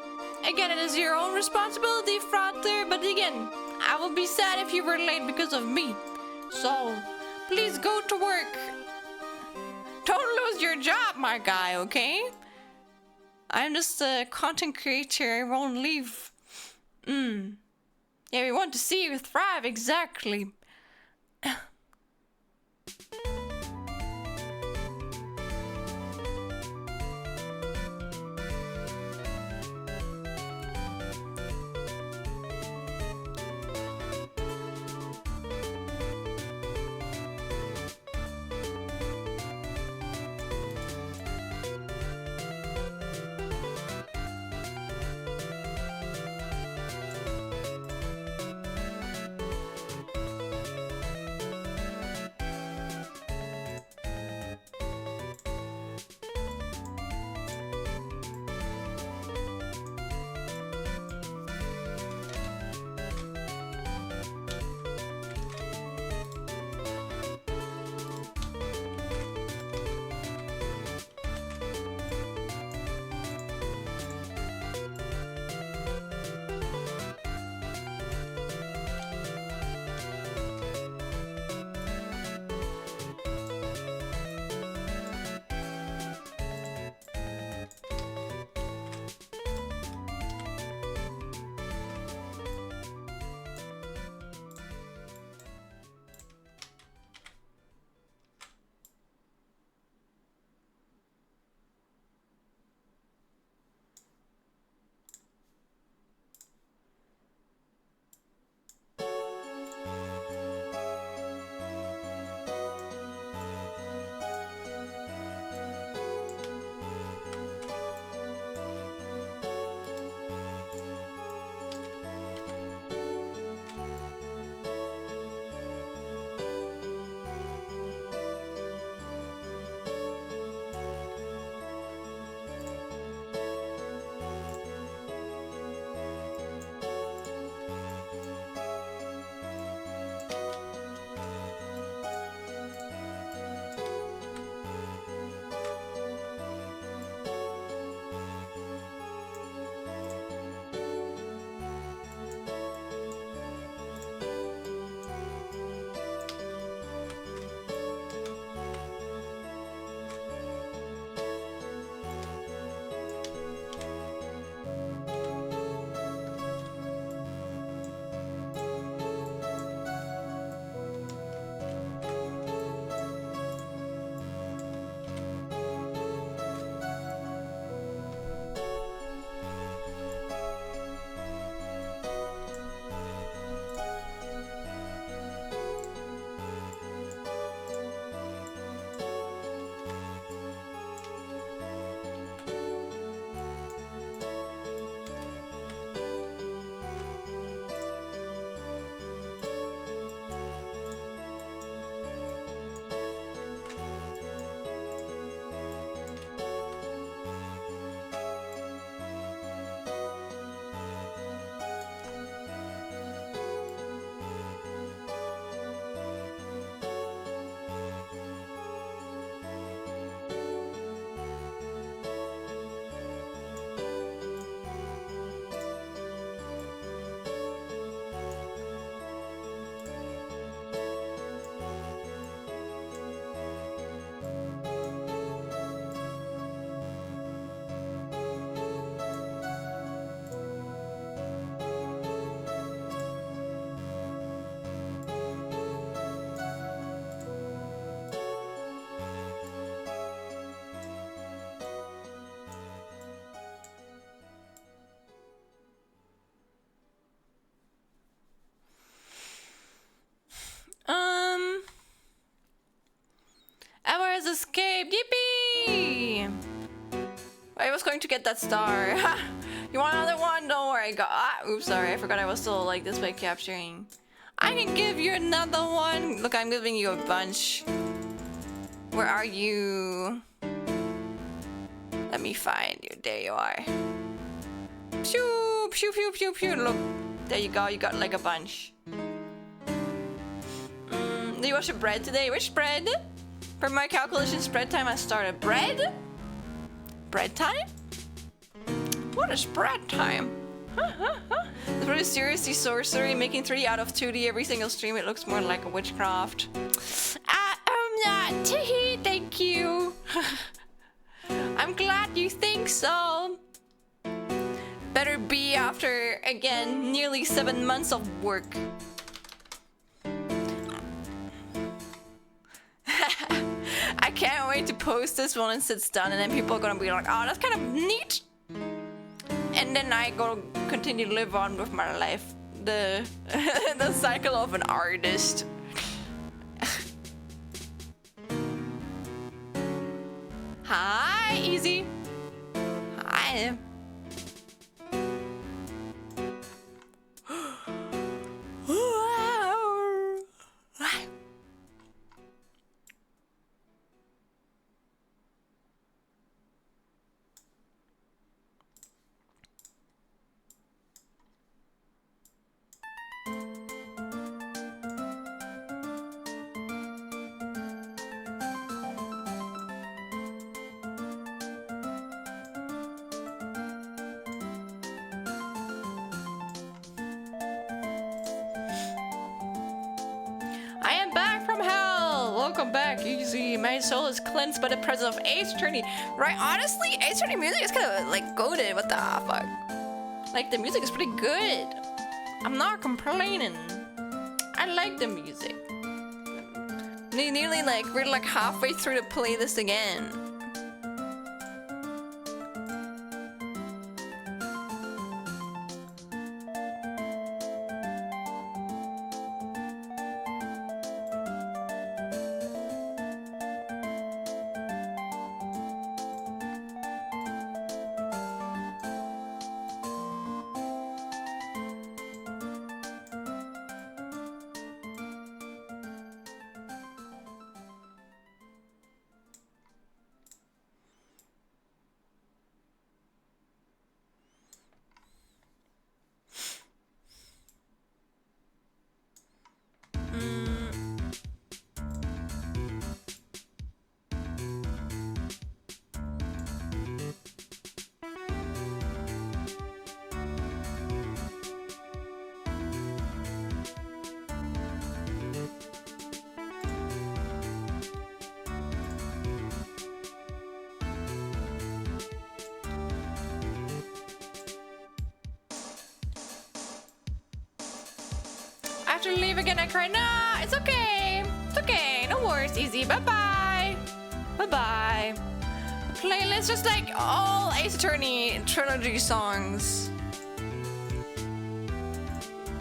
Again, it is your own responsibility, Frater, but again, I will be sad if you were late because of me. So, please go to work. Don't lose your job, my guy, okay? I'm just a content creator, I won't leave. Yeah, we want to see you thrive, exactly. Emma has escaped! Yippee! I was going to get that star. You want another one? Don't worry. Oops, sorry. I forgot I was still like this by capturing. I can give you another one. Look, I'm giving you a bunch. Where are you? Let me find you. There you are. Pew, pew, pew, pew, pew. Look, there you go. You got like a bunch. Do you watch the bread today? Which bread? For my calculations, bread time has started. Bread? bread time? What is bread time? It's really seriously sorcery, making 3 out of 2D every single stream. It looks more like a witchcraft. Tee, thank you. I'm glad you think so. Better be after, again, nearly 7 months of work. I can't wait to post this one once it's done, and then people are gonna be like, oh, that's kind of neat. And then I go continue to live on with my life. The the cycle of an artist. Hi, Easy. Hi. I am back from hell! Welcome back, Easy. My soul is cleansed by the presence of Ace Attorney. Right, honestly, Ace Attorney music is kind of like goated. What the fuck? Like, the music is pretty good. I'm not complaining. I like the music. Nearly like, we're like halfway through the playlist again. I have to leave again. I cry. Nah, it's okay. It's okay. No worries. Easy. Bye-bye. Bye-bye. Playlist just like all Ace Attorney trilogy songs.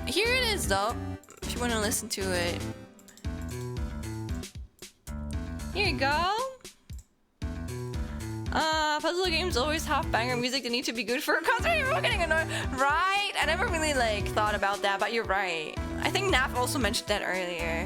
Here it is, though, if you want to listen to it. Here you go. Puzzle games always have banger music. They need to be good for a concert. You're getting annoyed, right? I never really like thought about that, but you're right. I think Nap also mentioned that earlier.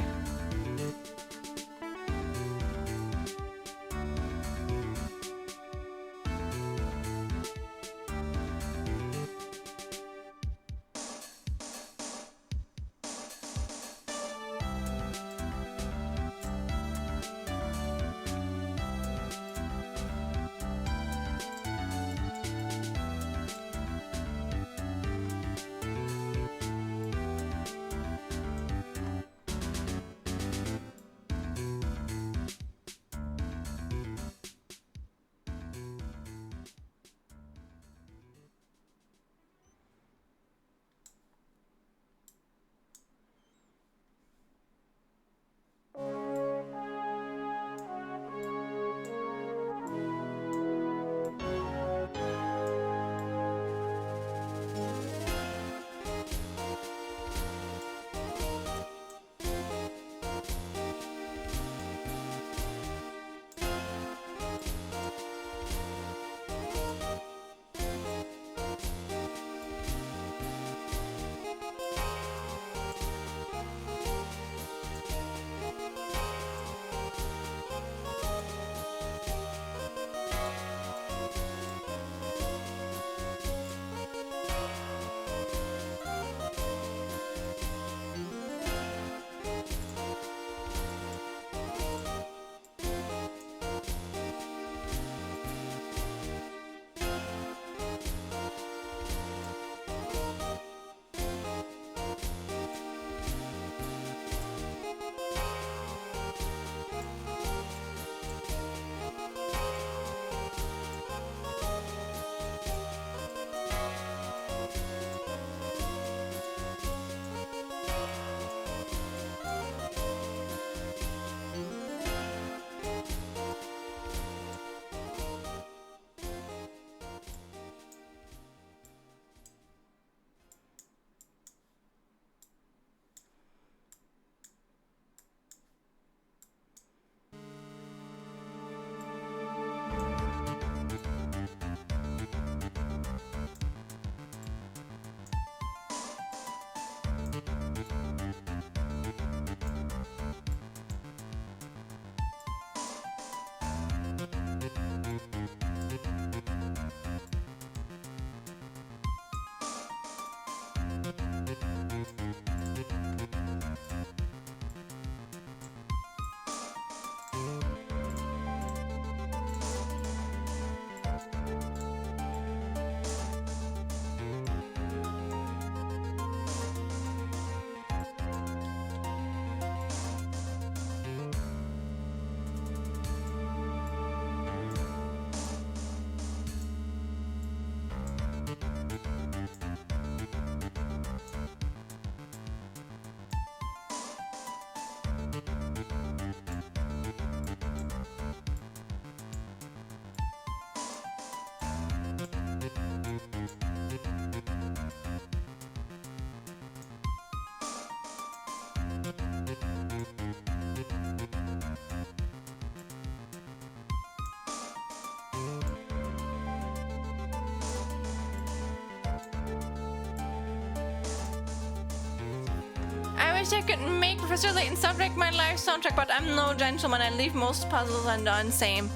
I wish I could make Professor Layton sound like my live soundtrack, but I'm no gentleman. I leave most puzzles undone. Same.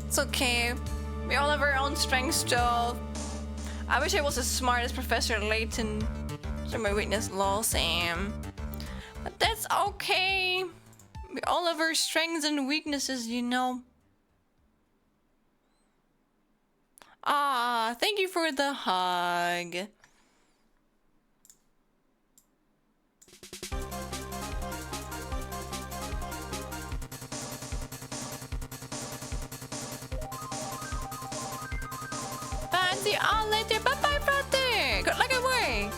It's okay. We all have our own strengths still. I wish I was as smart as Professor Layton. So my weakness, lol, same. But that's okay. We all have our strengths and weaknesses, you know. Ah, thank you for the hug. See you all later. Bye-bye, brother. Good luck at work.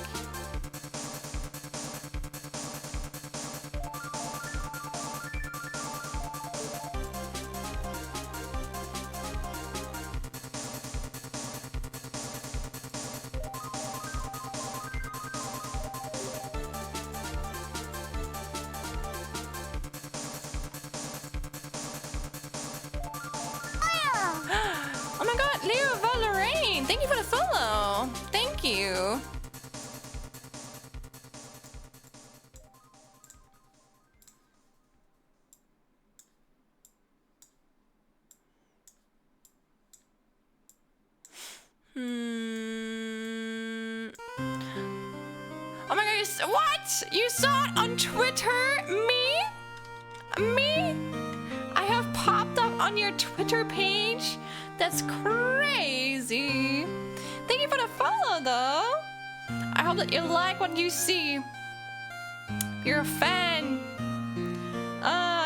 Oh my god, Leo Valeraine! Thank you for the follow! Thank you! Oh my god, what? You saw it on Twitter? Me? I have popped up on your Twitter page? That's crazy. Thank you for the follow, though. I hope that you like what you see. You're a fan.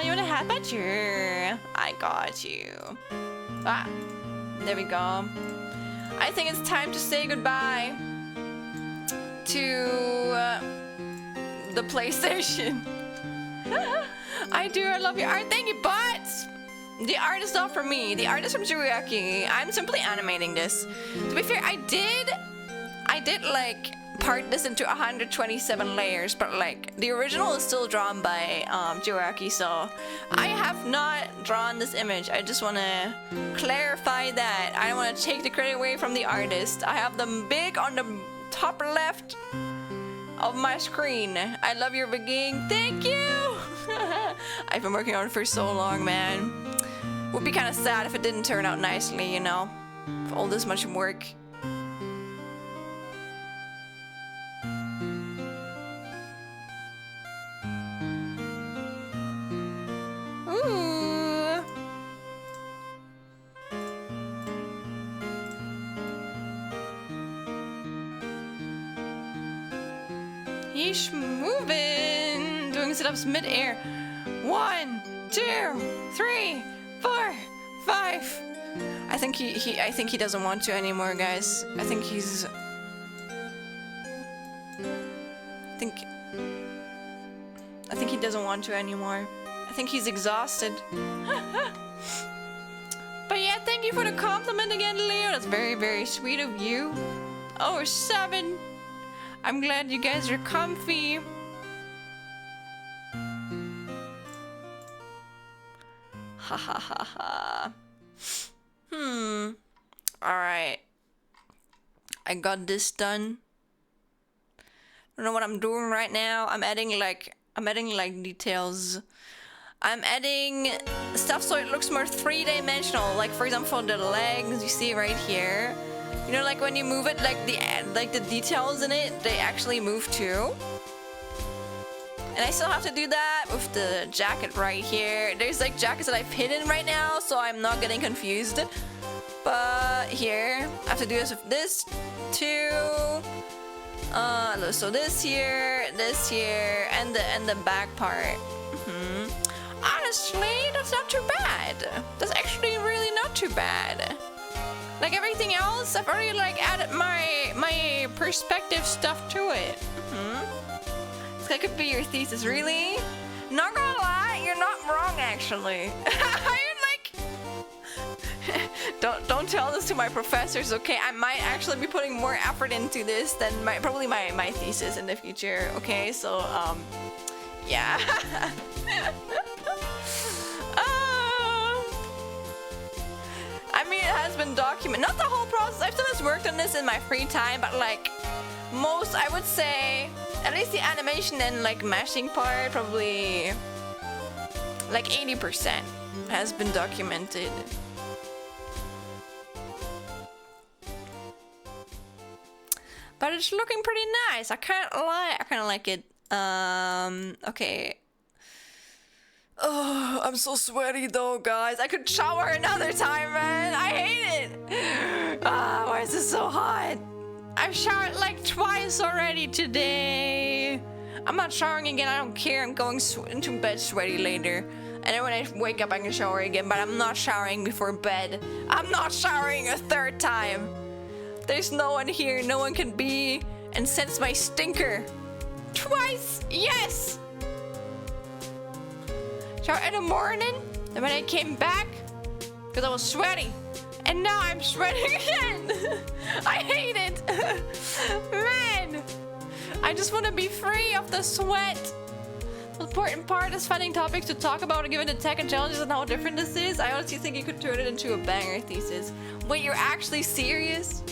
You want a hat badger? I got you. Ah, there we go. I think it's time to say goodbye to the PlayStation. I do. I love your art. Thank you, but the art is not for me. The art is from Juriaki. I'm simply animating this. To be fair, I did like part this into 127 layers, but like the original is still drawn by Juriaki, so I have not drawn this image. I just want to clarify that. I don't want to take the credit away from the artist. I have them big on the top left of my screen. I love your beginning. Thank you. I've been working on it for so long, man. Would be kind of sad if it didn't turn out nicely, you know, for all this much work. Ooh. He's moving, doing sit-ups mid-air. 1, 2, 3, 4, 5. I think he doesn't want to anymore, guys. I think he doesn't want to anymore. I think he's exhausted. But yeah, thank you for the compliment again, Leo. That's very, very sweet of you. Oh, 7. I'm glad you guys are comfy. Ha ha ha ha. Alright. I got this done. I don't know what I'm doing right now. I'm adding like details. I'm adding stuff so it looks more three-dimensional. Like for example, the legs you see right here. You know, like when you move it, like the details in it, they actually move too. And I still have to do that with the jacket right here. There's like jackets that I've hidden right now, so I'm not getting confused. But here, I have to do this with this too. So this here, and the back part. Honestly, that's not too bad. That's actually really not too bad. Like everything else, I've already like added my perspective stuff to it. That could be your thesis, really? Not gonna lie, you're not wrong actually. I'm like, don't tell this to my professors, okay? I might actually be putting more effort into this than probably my thesis in the future, okay? So yeah. I mean, it has been documented. Not the whole process. I've sometimes worked on this in my free time, but like most, I would say, At least the animation and like meshing part, probably like 80% has been documented. But it's looking pretty nice. I can't lie. I kind of like it. Okay. Oh, I'm so sweaty though, guys. I could shower another time, man. I hate it. Why is this so hot? I've showered like twice already today. I'm not showering again. I don't care. I'm going into bed sweaty later. And then when I wake up, I can shower again. But I'm not showering before bed. I'm not showering a third time. There's no one here. No one can be and sense my stinker. Twice. Yes. Shower in the morning. And when I came back, because I was sweaty. And now I'm sweating again. I hate it. Man. I just want to be free of the sweat. The important part is finding topics to talk about given the tech and challenges and how different this is. I honestly think you could turn it into a banger thesis. Wait, you're actually serious?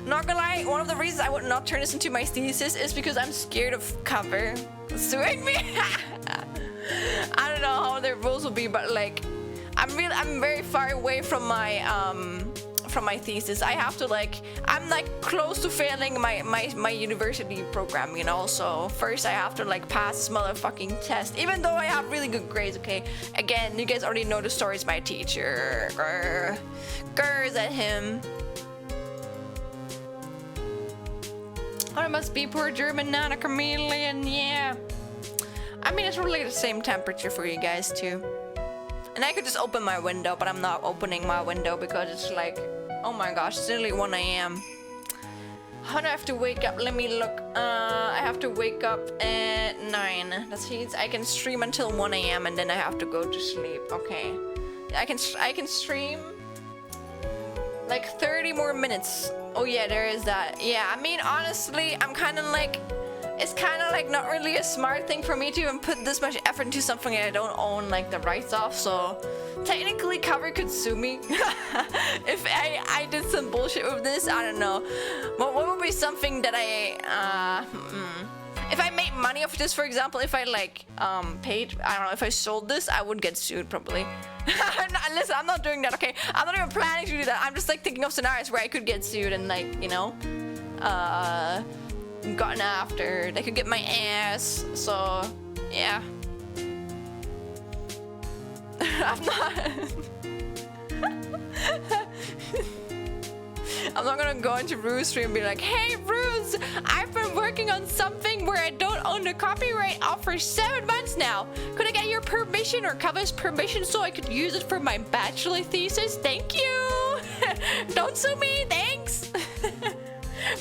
Not gonna lie, one of the reasons I would not turn this into my thesis is because I'm scared of cover suing me. I don't know how their rules will be, but like, I'm very far away from my thesis. I have to like, I'm like close to failing my university program, you know. So first I have to like pass this motherfucking test, even though I have really good grades. Okay, again, you guys already know the stories. My teacher, grrrs at him. Oh, it must be poor German nana chameleon. Yeah. I mean, it's really the same temperature for you guys too. And I could just open my window, but I'm not opening my window because it's like, oh my gosh, it's nearly 1 a.m. How do I have to wake up? Let me look. I have to wake up at 9. That means I can stream until 1 a.m. and then I have to go to sleep. Okay. I can stream like 30 more minutes. Oh yeah, there is that. Yeah, I mean, honestly, I'm kind of like, it's kind of like not really a smart thing for me to even put this much effort into something I don't own like the rights of. So technically Cover could sue me if I did some bullshit with this. I don't know. But what would be something that if I made money off this, for example, if I like paid, I don't know, if I sold this, I would get sued probably. Listen, I'm not doing that, okay? I'm not even planning to do that. I'm just like thinking of scenarios where I could get sued and like, you know, gotten after. They could get my ass. So yeah. I'm not gonna go into Rue's stream and be like, hey Rue's, I've been working on something where I don't own the copyright off for 7 months now. Could I get your permission or Cover's permission so I could use it for my bachelor thesis? Thank you. Don't sue me, thanks.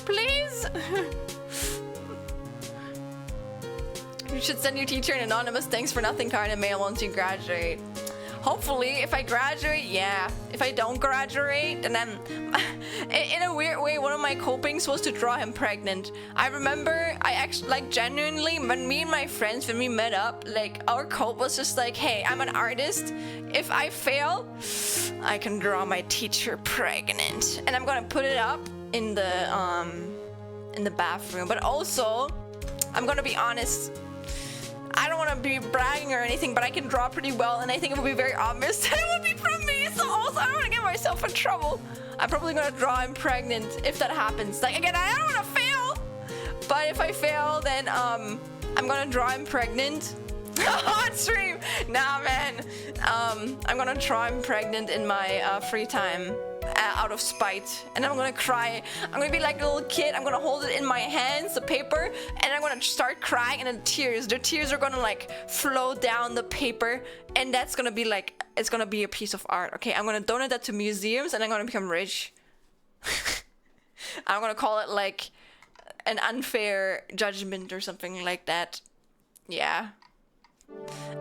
Please. You should send your teacher an anonymous thanks for nothing card in mail once you graduate. Hopefully, if I graduate, yeah. If I don't graduate, then I'm... in a weird way, one of my copings was to draw him pregnant. I remember, I actually, like, genuinely, when me and my friends, when we met up, like, our cope was just like, hey, I'm an artist. If I fail, I can draw my teacher pregnant. And I'm gonna put it up in the bathroom. But also, I'm gonna be honest, I don't want to be bragging or anything, but I can draw pretty well, and I think it would be very obvious that it would be from me. So also, I don't want to get myself in trouble. I'm probably gonna draw him pregnant if that happens. Like again, I don't want to fail, but if I fail, then I'm gonna draw him pregnant on stream. Nah, man. I'm gonna draw him pregnant in my free time. Out of spite, and I'm gonna cry. I'm gonna be like a little kid. I'm gonna hold it in my hands, the paper, and I'm gonna start crying, and then the tears are gonna like flow down the paper, and that's gonna be like, it's gonna be a piece of art. Okay, I'm gonna donate that to museums, and I'm gonna become rich. I'm gonna call it like an unfair judgment or something like that. Yeah.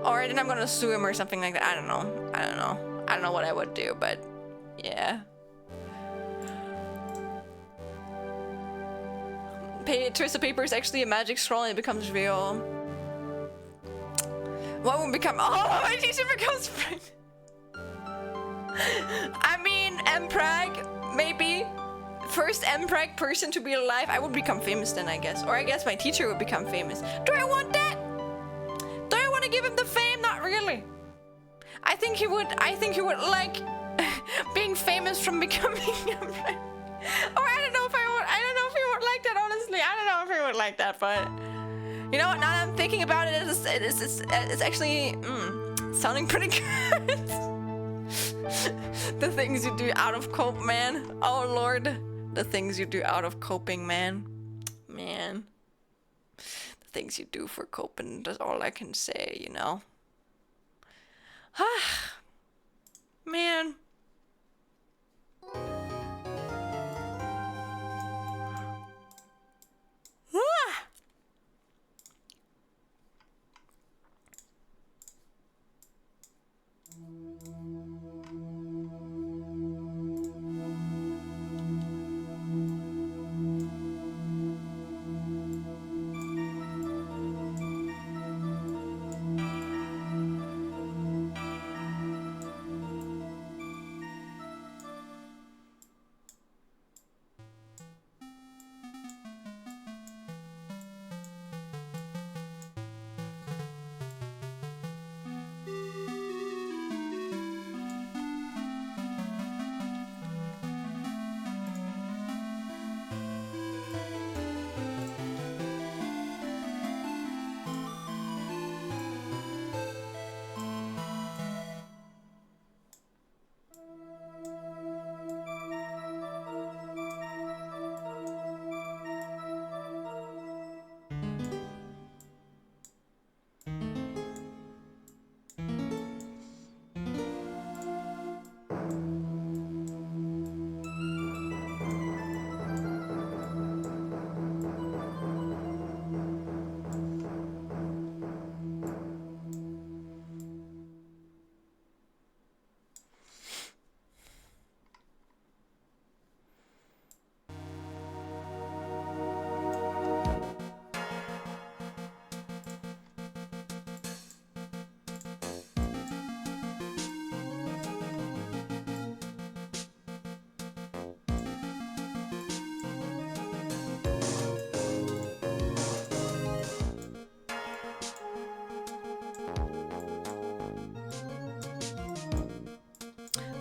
Or then I'm gonna sue him or something like that. I don't know what I would do, but yeah. Trace of paper is actually a magic scroll and it becomes real. What would become? Oh, my teacher becomes pregnant. I mean, Mprag, maybe. first MPreg person to be alive, I would become famous then, I guess. Or I guess my teacher would become famous. Do I want that? Do I want to give him the fame? Not really. I think he would like being famous from becoming MPreg. Or I don't know if he would like that, honestly. I don't know if he would like that, but you know what? Now that I'm thinking about it, it's actually sounding pretty good. The things you do out of cope, man. Oh Lord, the things you do out of coping, man. The things you do for coping. That's all I can say, you know. Man.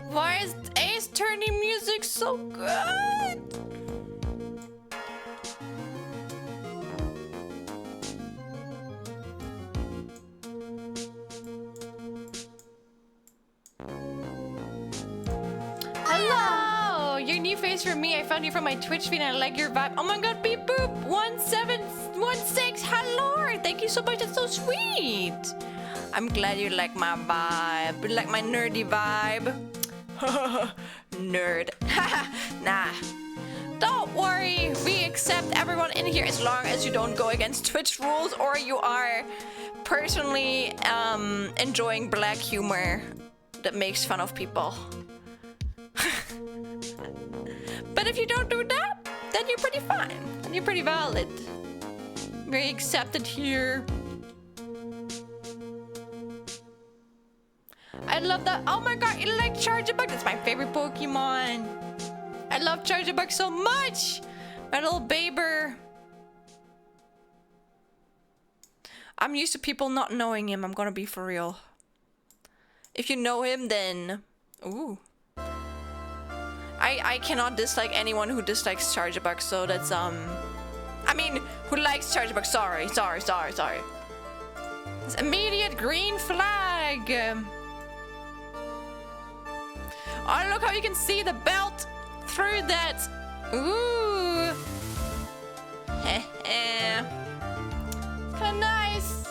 Why is Ace Attorney music so good? Hello! Your new face for me. I found you from my Twitch feed and I like your vibe. Oh my god, beep boop! 1716, hello! Thank you so much, that's so sweet! I'm glad you like my vibe. You like my nerdy vibe? Nerd. Nah. Don't worry, we accept everyone in here as long as you don't go against Twitch rules or you are personally enjoying black humor that makes fun of people. But if you don't do that, then you're pretty fine. And you're pretty valid. Very accepted here. I love that. Oh my god, you like Charjabug? That's my favorite Pokemon. I love Charjabug so much. My little baber. I'm used to people not knowing him. I'm gonna be for real. If you know him, then... Ooh. I cannot dislike anyone who dislikes Charjabug, so that's, I mean, who likes Charjabug. Sorry. It's immediate green flag. Oh, look how you can see the belt through that. Ooh. Kinda nice.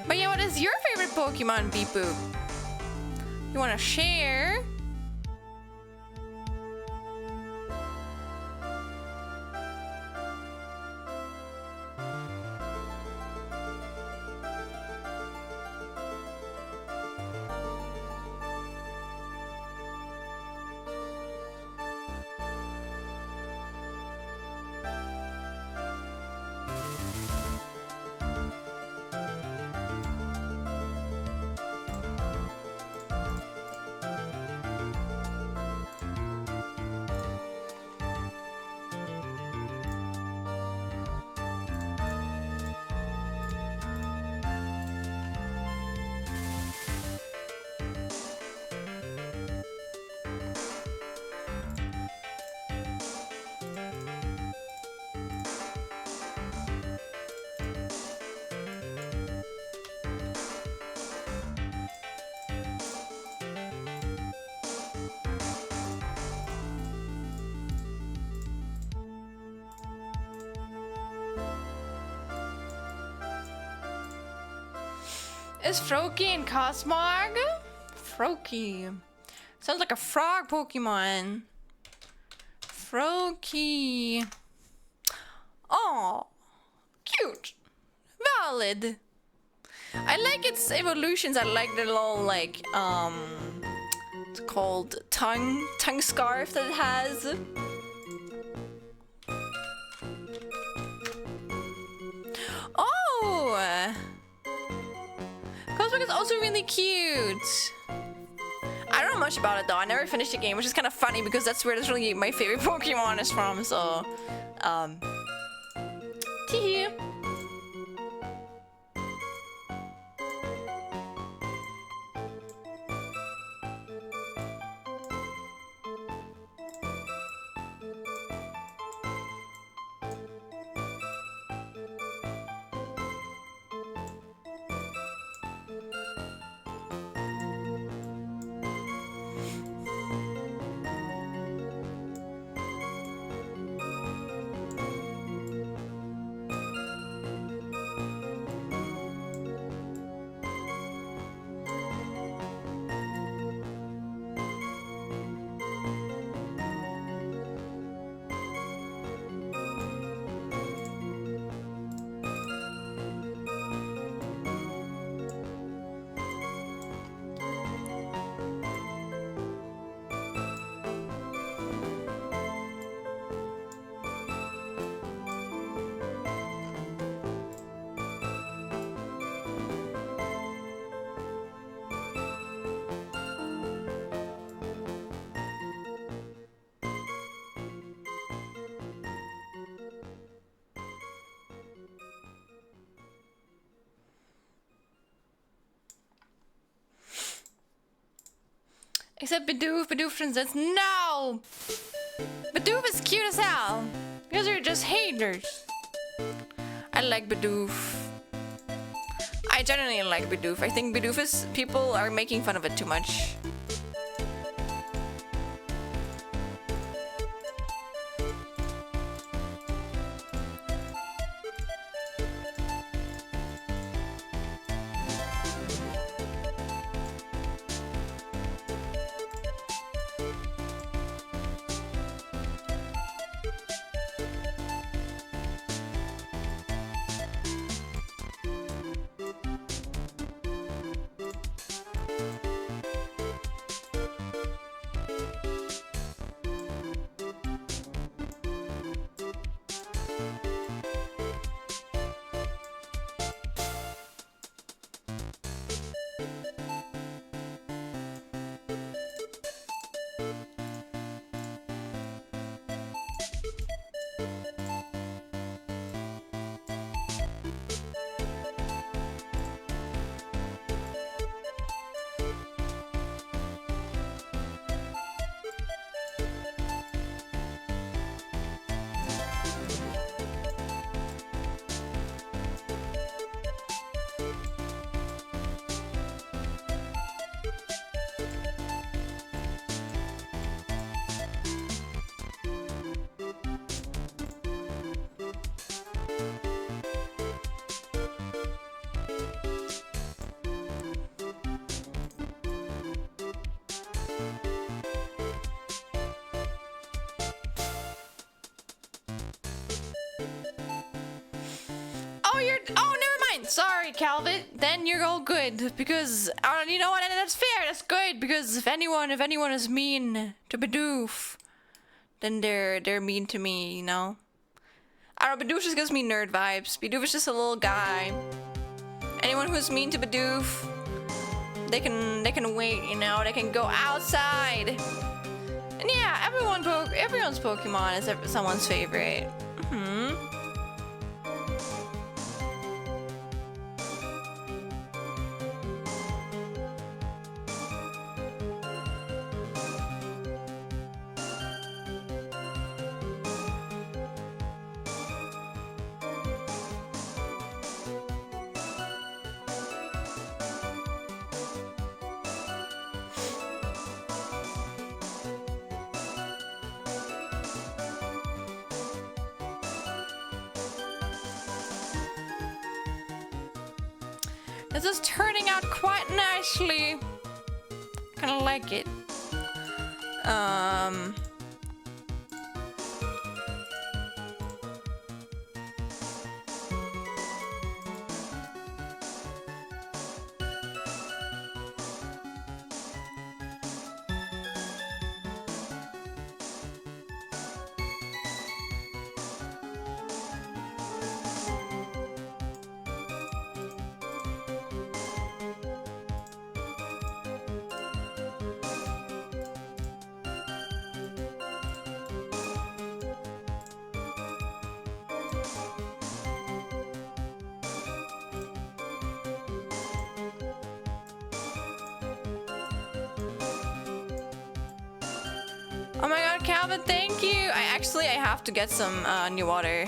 But yeah, what is your favorite Pokemon, Beepoo? You wanna share? Is Froakie and Cosmog? Froakie. Sounds like a frog Pokemon. Froakie. Oh, cute. Valid. I like its evolutions. I like the little like it's called tongue scarf that it has. Oh, Cosmic is also really cute. I don't know much about it though. I never finished the game, which is kind of funny because that's where literally my favorite Pokemon is from. So, teehee. Except Bidoof. Bidoof transcends. No! Bidoof is cute as hell. You guys are just haters. I like Bidoof. I genuinely like Bidoof. I think Bidoof is... people are making fun of it too much. Oh, never mind. Sorry, Calvin. Then you're all good because you know what? And that's fair. That's good because if anyone is mean to Bidoof, then they're mean to me. You know. I don't know. Bidoof just gives me nerd vibes. Bidoof is just a little guy. Anyone who's mean to Bidoof, they can wait. You know. They can go outside. And yeah, everyone's Pokemon is someone's favorite. This is turning out quite nicely. Kinda like it. Oh my god, Calvin, thank you! I have to get some new water.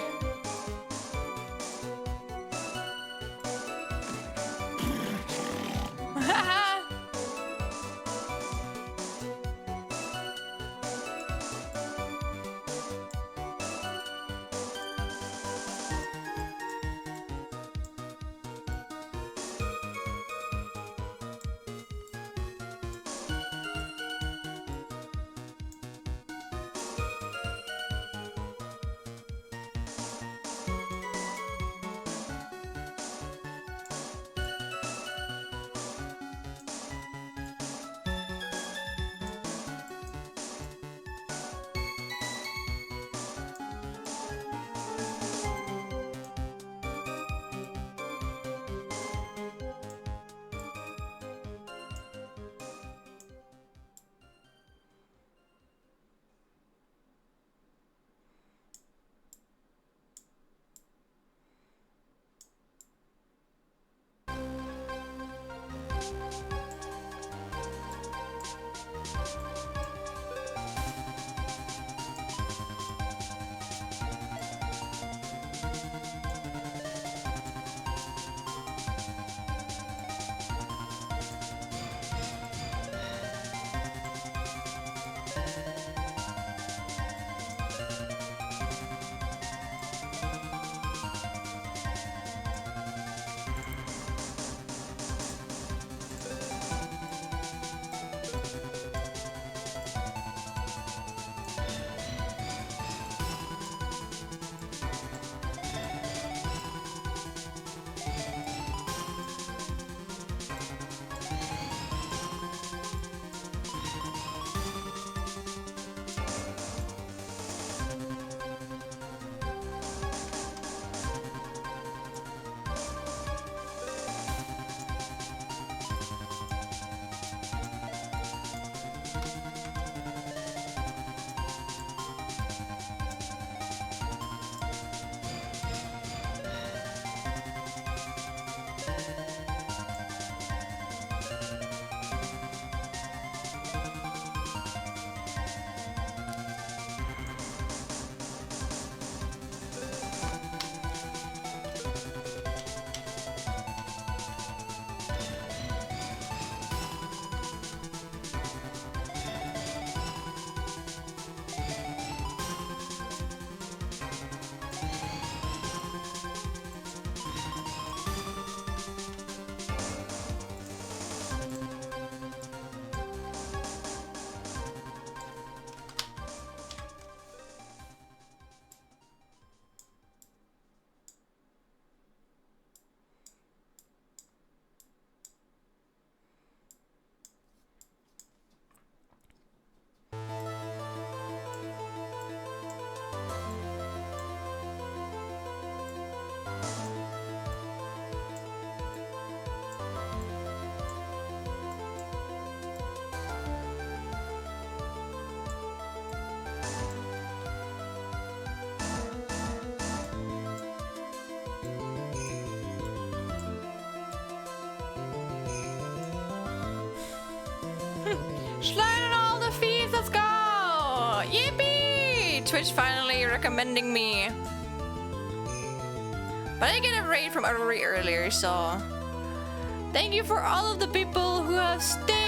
Slide on all the feeds, let's go! Yippee! Twitch finally recommending me. But I get a raid from Aurori earlier, so thank you for all of the people who have stayed.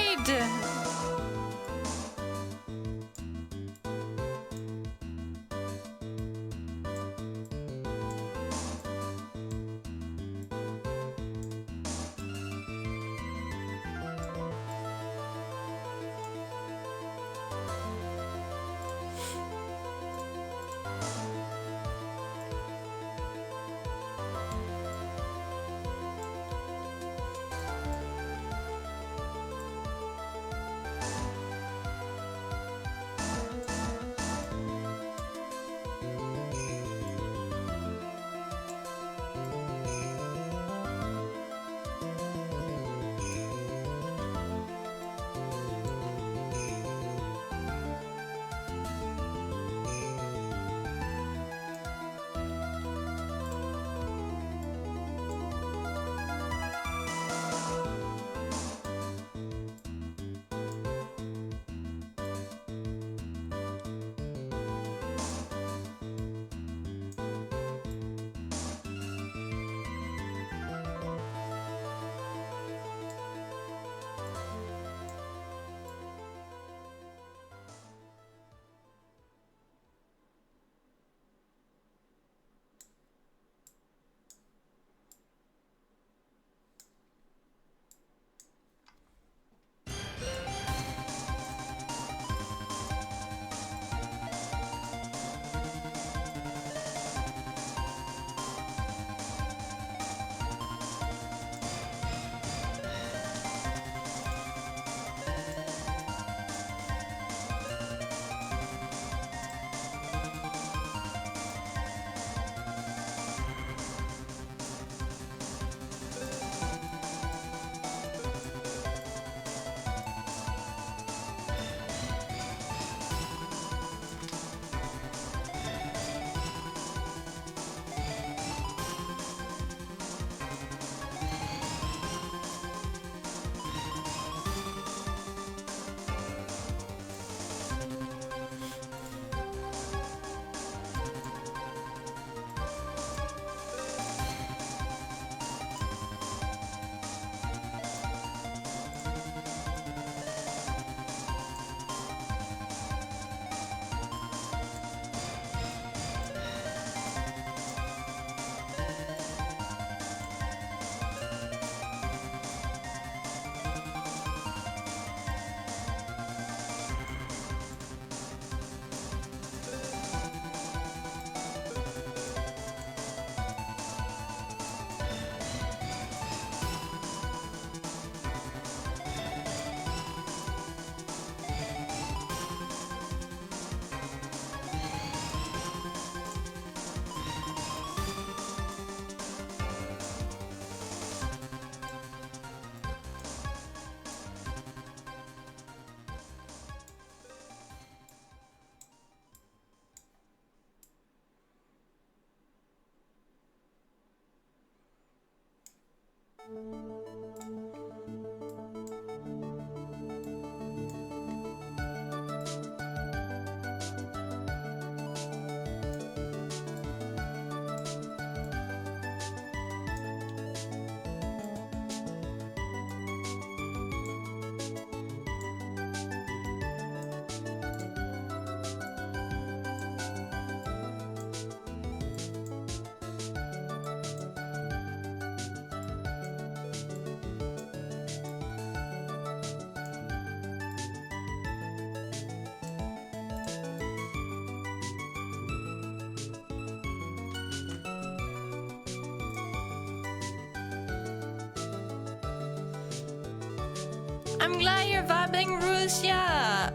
I'm glad you're vibing, Russia.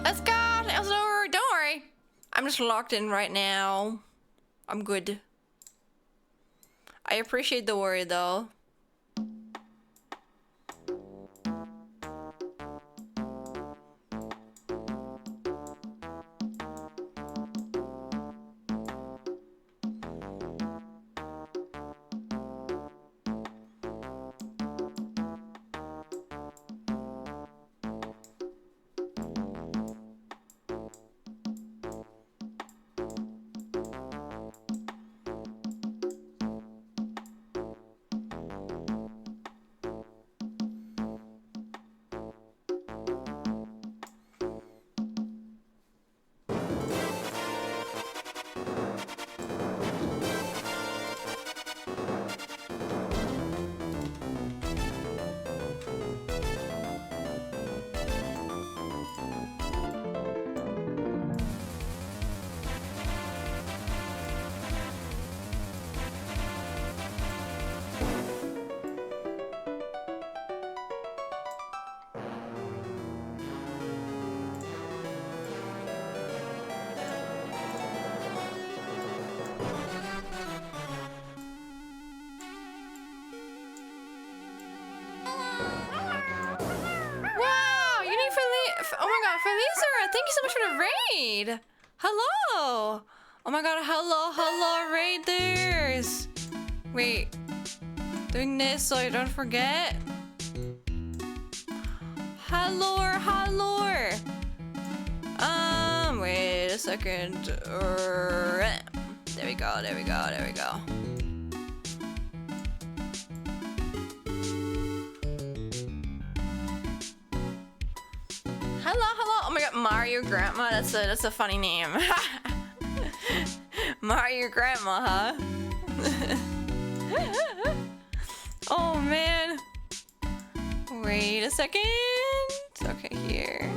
Let's go. Don't worry. I'm just locked in right now. I'm good. I appreciate the worry though. Oh my god, Felicia, thank you so much for the raid. Hello. Oh my god, hello, raiders. Wait, doing this so I don't forget. Hello. Wait a second. There we go. Hello. Oh my god, Mario Grandma. That's a funny name. Mario Grandma, huh? Oh man. Wait a second. Okay, here.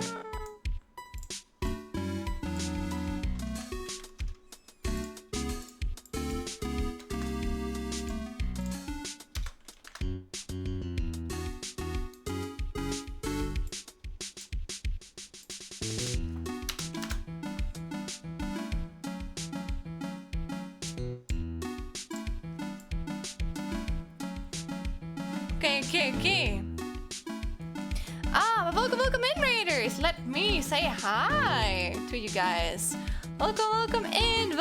Okay. Welcome in, Raiders. Let me say hi to you guys. Welcome in,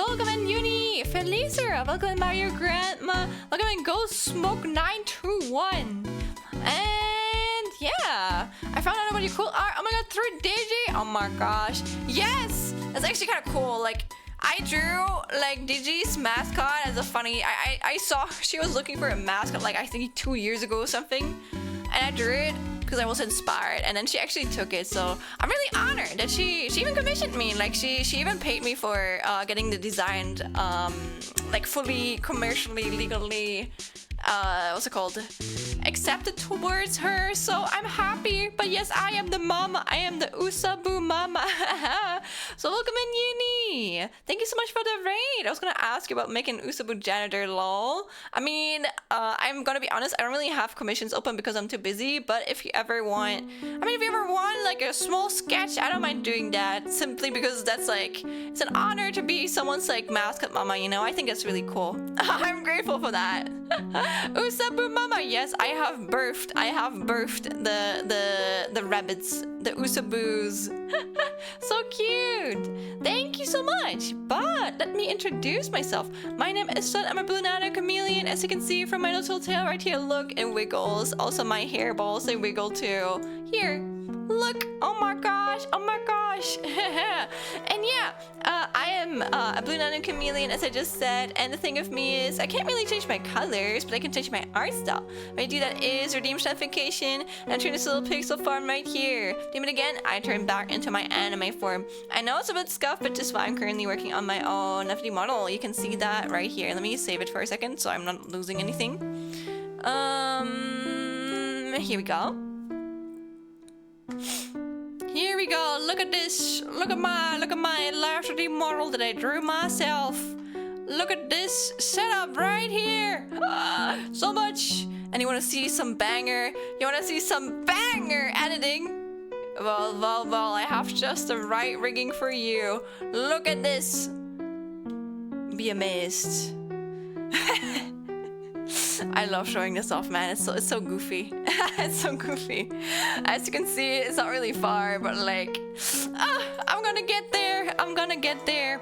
Uni, Felicia. Welcome in, Mario Grandma. Welcome in, Ghost Smoke 921. And yeah, I found out about your cool art. Oh my god, through Digi. Oh my gosh, yes, that's actually kind of cool. Like, I drew like Digi's mascot as a funny. I saw she was looking for a mascot like I think 2 years ago or something, and I drew it because I was inspired, and then she actually took it. So I'm really honored that she even commissioned me. Like she even paid me for getting the design like fully commercially legally what's it called, accepted towards her. So I'm happy. But yes, I am the mama. I am the Usabu mama. So welcome in, Uni. Thank you so much for the raid. I was gonna ask you about making Usabu janitor, lol. I mean, I'm gonna be honest, I don't really have commissions open because I'm too busy. But if you ever want, if you ever want like a small sketch, I don't mind doing that, simply because that's like, it's an honor to be someone's like mascot mama, you know. I think that's really cool. I'm grateful for that. Usabu mama, yes, I have birthed the rabbits, the Usabus. So cute. Thank you so much. But let me introduce myself. My name is Sun. I'm a blue nano chameleon. As you can see from my little tail right here, look, it wiggles. Also my hairballs, they wiggle too. Here, look. Oh my gosh. And yeah, I am a blue nano chameleon, as I just said. And the thing of me is, I can't really change my colors, but I can change my art style. What I do that is redeem stratification and turn this little pixel form right here. Redeem it again, I turn back into my anime form. I know it's a bit scuffed, but just why I'm currently working on my own Live2D model. You can see that right here. Let me save it for a second so I'm not losing anything. Here we go. Here we go. Look at this. Look at my Live2D model that I drew myself. Look at this setup right here. So much. And you want to see some banger? You want to see some banger editing? Well, I have just the right rigging for you. Look at this. Be amazed. I love showing this off, man. It's so goofy. It's so goofy. As you can see, it's not really far, but like, I'm gonna get there.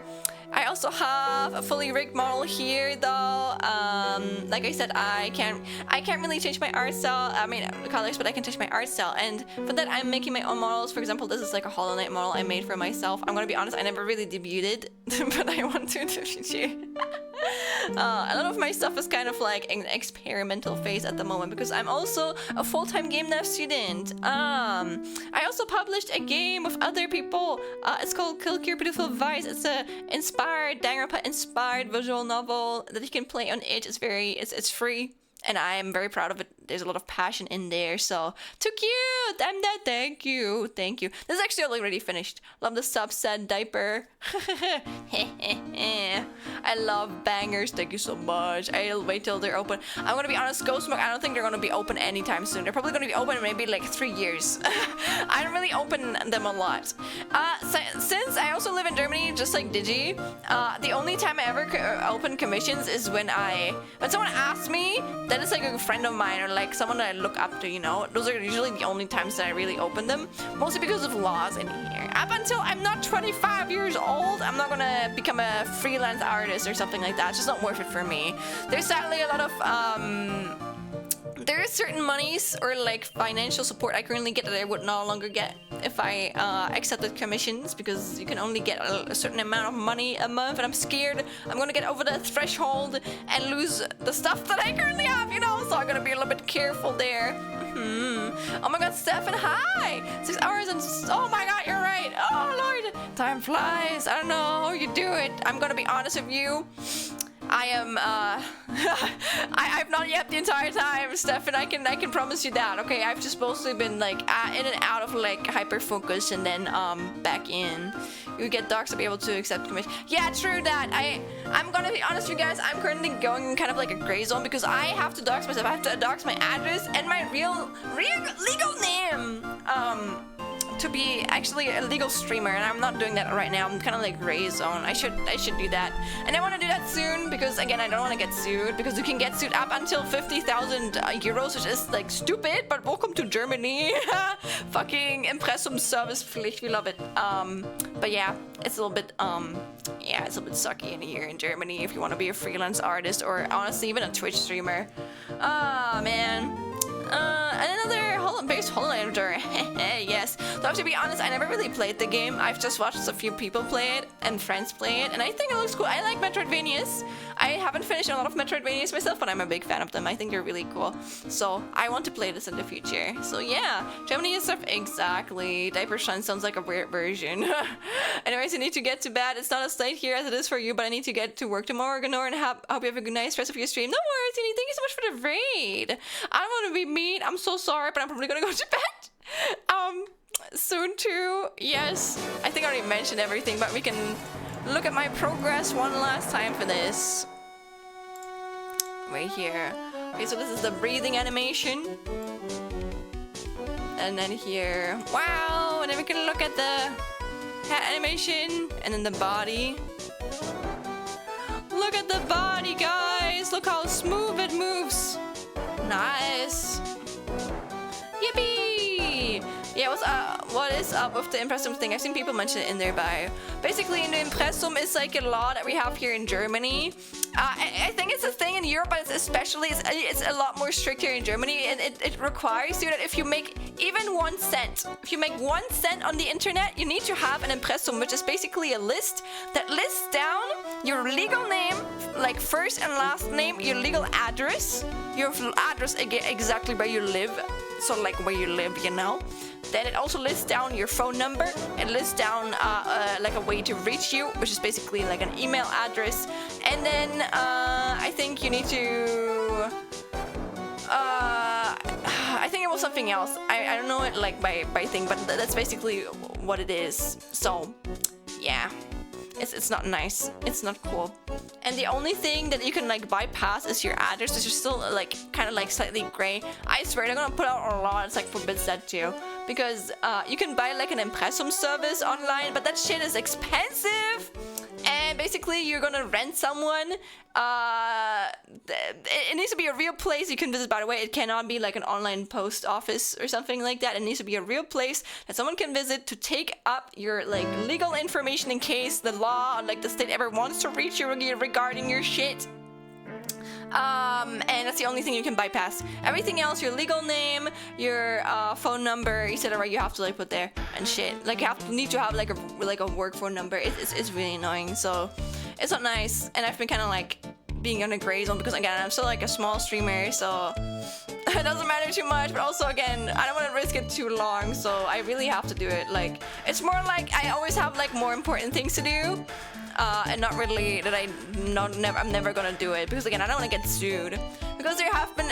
I also have a fully rigged model here, though. Like I said, I can't really change my art style. I mean, colors, but I can change my art style. And for that, I'm making my own models. For example, this is like a Hollow Knight model I made for myself. I'm gonna be honest, I never really debuted, but I want to debut. A lot of my stuff is kind of like an experimental phase at the moment because I'm also a full-time game dev student. I also published a game with other people. It's called Kill Cure Beautiful Vice. It's a inspired Danganronpa inspired visual novel that you can play on itch. It's free. And I am very proud of it. There's a lot of passion in there, so too cute. I'm dead. Thank you. This is actually already finished. Love the subset diaper. I love bangers. Thank you so much. I'll wait till they're open. I'm gonna be honest, Ghost Smoke, I don't think they're gonna be open anytime soon. They're probably gonna be open in maybe like 3 years. I don't really open them a lot. Since I also live in Germany, just like Digi, the only time I ever open commissions is when someone asks me. That is like a friend of mine or like someone that I look up to, you know. Those are usually the only times that I really open them, mostly because of laws in here. Up until I'm not 25 years old, I'm not gonna become a freelance artist or something like that. It's just not worth it for me. There's sadly a lot of there are certain monies or like financial support I currently get that I would no longer get if I accepted commissions, because you can only get a certain amount of money a month, and I'm scared I'm gonna get over the threshold and lose the stuff that I currently have, you know, so I'm gonna be a little bit careful there. Oh my god, Stefan, hi! 6 hours and oh my god, you're right. Oh lord, time flies. I don't know how you do it. I'm gonna be honest with you. I am I've not yet the entire time, Stefan. I can promise you that. Okay, I've just mostly been like in and out of like hyper focus and then back in. You get docs to be able to accept commission. Yeah, true that. I'm gonna be honest with you guys, I'm currently going in kind of like a gray zone because I have to dox myself. I have to dox my address and my real legal name. to be actually a legal streamer, and I'm not doing that right now. I'm kind of like gray zone. I should do that, and I want to do that soon because again, I don't want to get sued because you can get sued up until 50,000 euros, which is like stupid. But welcome to Germany. Fucking Impressum Servicepflicht, we love it. But yeah, it's a little bit yeah, it's a bit sucky in here in Germany if you want to be a freelance artist or honestly even a Twitch streamer. Ah, man. And another base Hollander. Yes. Though to be honest, I never really played the game. I've just watched a few people play it and friends play it, and I think it looks cool. I like Metroidvanias. I haven't finished a lot of Metroidvanias myself, but I'm a big fan of them. I think they're really cool. So I want to play this in the future. So yeah, Germany is stuff exactly. Diaper Shine sounds like a weird version. Anyways, I need to get to bed. It's not as late here as it is for you, but I need to get to work tomorrow, Ganor, and hope you have a good nice rest of your stream. No worries, Tini. Thank you so much for the raid. I don't want to be mean. I'm so sorry, but I'm probably gonna go to bed. Soon too. Yes, I think I already mentioned everything, but we can look at my progress one last time for this. Right here. Okay, so this is the breathing animation. And then here, wow, and then we can look at the hat animation, and then the body. Look at the body, guys! Look how smooth it moves. Nice. Yippee! Yeah, what is up with the Impressum thing? I've seen people mention it in their bio. Basically, in the Impressum is like a law that we have here in Germany. I think it's a thing in Europe, but it's a lot more strict here in Germany, and it requires you that if you make even 1 cent, if you make 1 cent on the internet, you need to have an Impressum, which is basically a list that lists down your legal name, like first and last name, your legal address, exactly where you live, so like where you live, you know. Then it also lists down your phone number. It lists down like a way to reach you, which is basically like an email address. And then I think you need to... I think it was something else. I don't know it like by thing, but that's basically what it is. So, yeah. It's not nice. It's not cool. And the only thing that you can like bypass is your address, which is still like kind of like slightly gray. I swear they're gonna put out a lot. It's like forbids that too, because you can buy like an Impressum service online, but that shit is expensive. And basically, you're gonna rent someone. It needs to be a real place you can visit, by the way. It cannot be like an online post office or something like that. It needs to be a real place that someone can visit to take up your like legal information in case the law, like the state ever wants to reach you regarding your shit. And that's the only thing you can bypass. Everything else, your legal name, your phone number, etc., you have to like put there and shit. Like you need to have like a work phone number. It's really annoying. So it's not nice. And I've been kind of like being on a gray zone because again I'm still like a small streamer, so it doesn't matter too much. But also again, I don't want to risk it too long, so I really have to do it. Like it's more like I always have like more important things to do. And not really that I'm never gonna do it because again I don't want to get sued, because there have been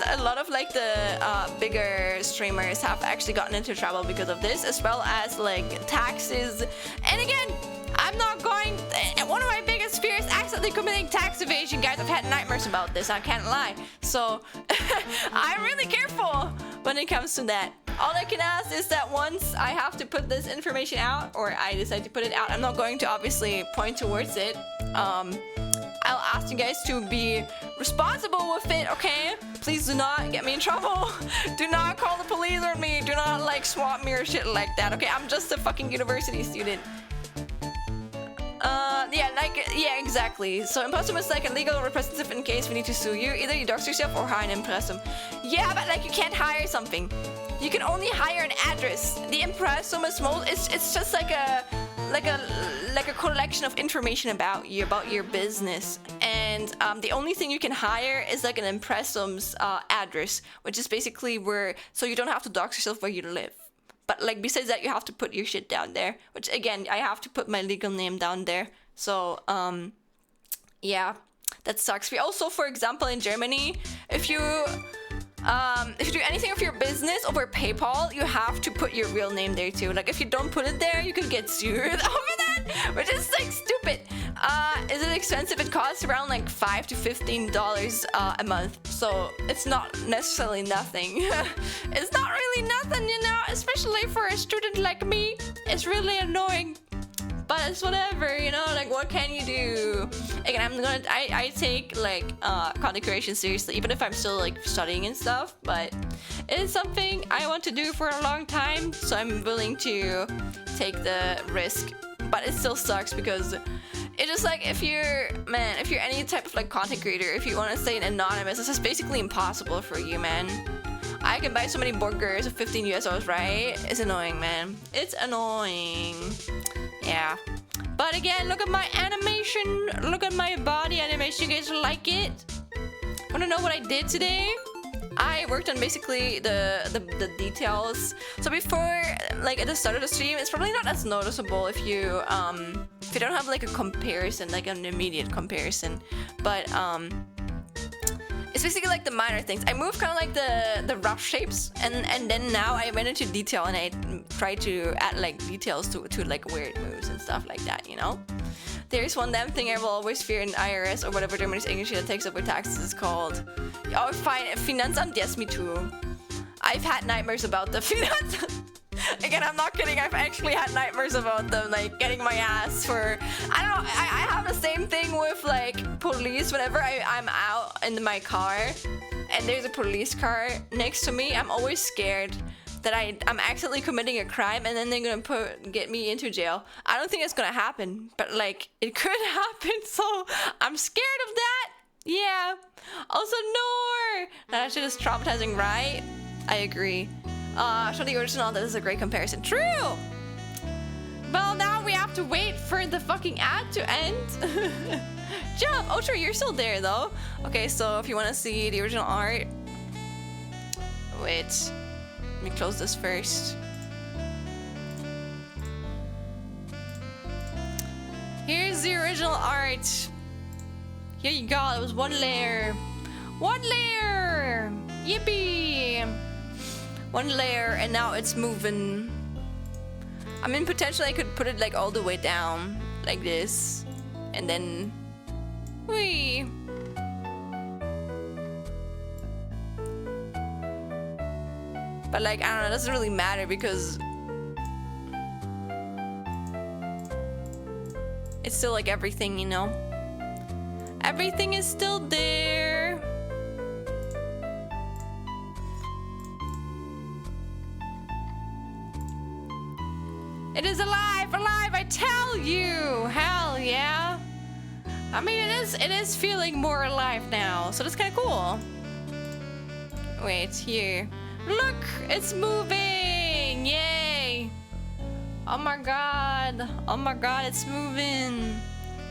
a lot of like the bigger streamers have actually gotten into trouble because of this, as well as like taxes. And again, I'm not going. One of my biggest fears is accidentally committing tax evasion, guys. I've had nightmares about this. I can't lie. So I'm really careful when it comes to that. All I can ask is that once I have to put this information out, or I decide to put it out, I'm not going to obviously point towards it. I'll ask you guys to be responsible with it, okay? Please do not get me in trouble. Do not call the police on me. Do not like swap me or shit like that, okay? I'm just a fucking university student. Yeah, exactly. So Impressum is like a legal representative in case we need to sue you. Either you dox yourself or hire an Impressum. Yeah, but like you can't hire something. You can only hire an address. The Impressum is it's just like a collection of information about your business. And the only thing you can hire is like an Impressum's address, which is basically so you don't have to dox yourself where you live. But like besides that, you have to put your shit down there, which again, I have to put my legal name down there. So yeah, that sucks. We also, for example, in Germany, if you do anything with your business over PayPal, you have to put your real name there too. Like if you don't put it there, you could get sued over that. which is like stupid. Is it expensive? It costs around like $5 to $15 a month, so it's not necessarily nothing. It's not really nothing, you know, especially for a student like me. It's really annoying, but it's whatever, you know, like what can you do? Again, I take like content creation seriously, even if I'm still like studying and stuff, but it is something I want to do for a long time, so I'm willing to take the risk. But it still sucks because it's just like if you're any type of like content creator, if you want to stay anonymous, this is basically impossible for you, man. I can buy so many burgers for 15 USOs, right? It's annoying, man. It's annoying. Yeah. But again, look at my animation. Look at my body animation. You guys like it? Wanna know what I did today? I worked on basically the details. So before, like at the start of the stream, it's probably not as noticeable if you don't have like a comparison, like an immediate comparison. But it's basically like the minor things. I moved kind of like the rough shapes, and then now I went into detail and I tried to add like details to like where it moves and stuff like that, you know? There's one damn thing I will always fear in IRS or whatever Germany's English that takes up with taxes is called. Oh, fine. Finanzamt, yes, me too. I've had nightmares about the Finanzamt. Again, I'm not kidding. I've actually had nightmares about them, like getting my ass for. I don't know. I have the same thing with like police. Whenever I'm out in my car and there's a police car next to me, I'm always scared that I'm accidentally committing a crime and then they're gonna get me into jail. I don't think it's gonna happen, but like it could happen, so I'm scared of that. Yeah. Also, Noor! That shit is traumatizing, right? I agree. Show the original, that is a great comparison. True! Well, now we have to wait for the fucking ad to end. Jump! Oh, sure, you're still there, though. Okay, so if you want to see the original art... Wait. Let me close this first. Here's the original art. Here you go. It was one layer. One layer! Yippee! One layer, and now it's moving. I mean, potentially I could put it like all the way down, like this, and then, whee. But like, I don't know, it doesn't really matter because it's still like everything, you know? Everything is still there. It is alive, alive, I tell you! Hell yeah! I mean, it is feeling more alive now, so that's kind of cool. Wait, here. Look, it's moving! Yay! Oh my god! Oh my god, it's moving!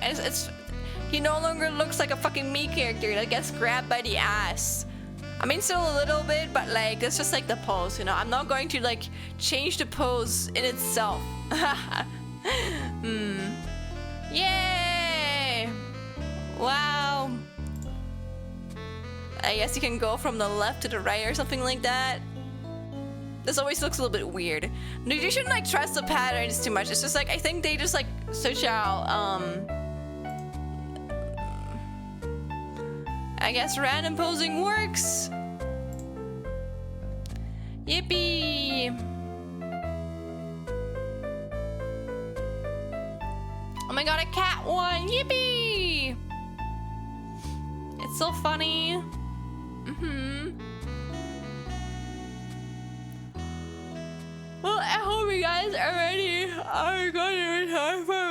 It's he no longer looks like a fucking me character that gets grabbed by the ass. I mean, still a little bit, but like, it's just like the pose, you know? I'm not going to like change the pose in itself. Yay! Wow. I guess you can go from the left to the right or something like that. This always looks a little bit weird. You shouldn't like trust the patterns too much. It's just like, I think they just like switch out, I guess random posing works. Yippee! Oh my god, a cat won! Yippee! It's so funny. Well, I hope you guys are ready. Are going to return for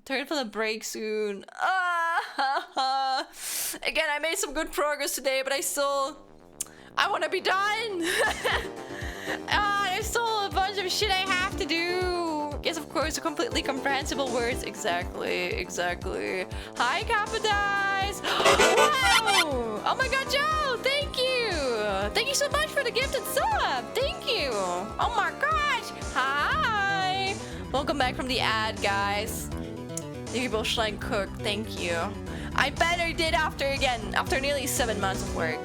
turn for the break soon. Again, I made some good progress today, but I want to be done. There's still a bunch of shit I have to do. Yes, of course, completely comprehensible words. Exactly. Hi, Capadice. Wow. Oh my god, Joe, thank you. Thank you so much for the gifted sub. Thank you. Oh my gosh. Hi. Welcome back from the ad, guys. You both Schlein Cook, thank you. I better did after nearly 7 months of work.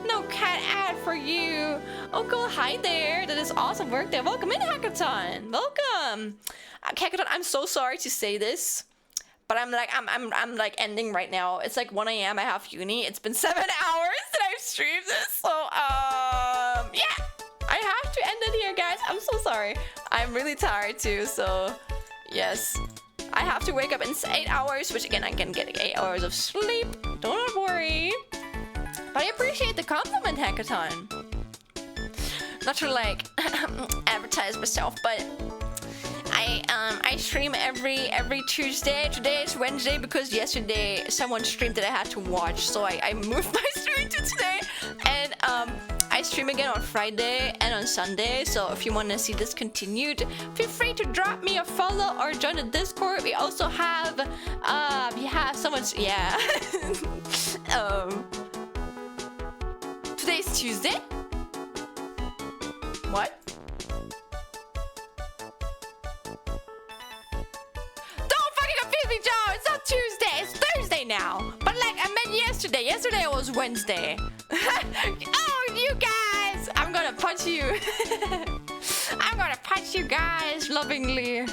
No cat ad for you. Oh, cool. Hi there. That is awesome work there. Welcome in, Hackathon. Welcome. Hackathon, I'm so sorry to say this, but I'm like ending right now. It's like 1 a.m. I have uni. It's been 7 hours that I've streamed this. So, yeah. I have to end it here, guys. I'm so sorry. I'm really tired too, so yes. I have to wake up in 8 hours, which again, I can get 8 hours of sleep. Don't worry. But I appreciate the compliment, Hackathon. Not to like advertise myself, but I stream every Tuesday. Today is Wednesday because yesterday someone streamed that I had to watch, so I moved my stream to today. And I stream again on Friday and on Sunday, so if you want to see this continued, feel free to drop me a follow or join the Discord. We also have someone's, yeah. Today's Tuesday? What? Don't fucking confuse me, Joe! It's not Tuesday, it's Thursday now! But like, I meant yesterday. Yesterday was Wednesday. Oh, you guys! I'm gonna punch you. I'm gonna punch you guys lovingly.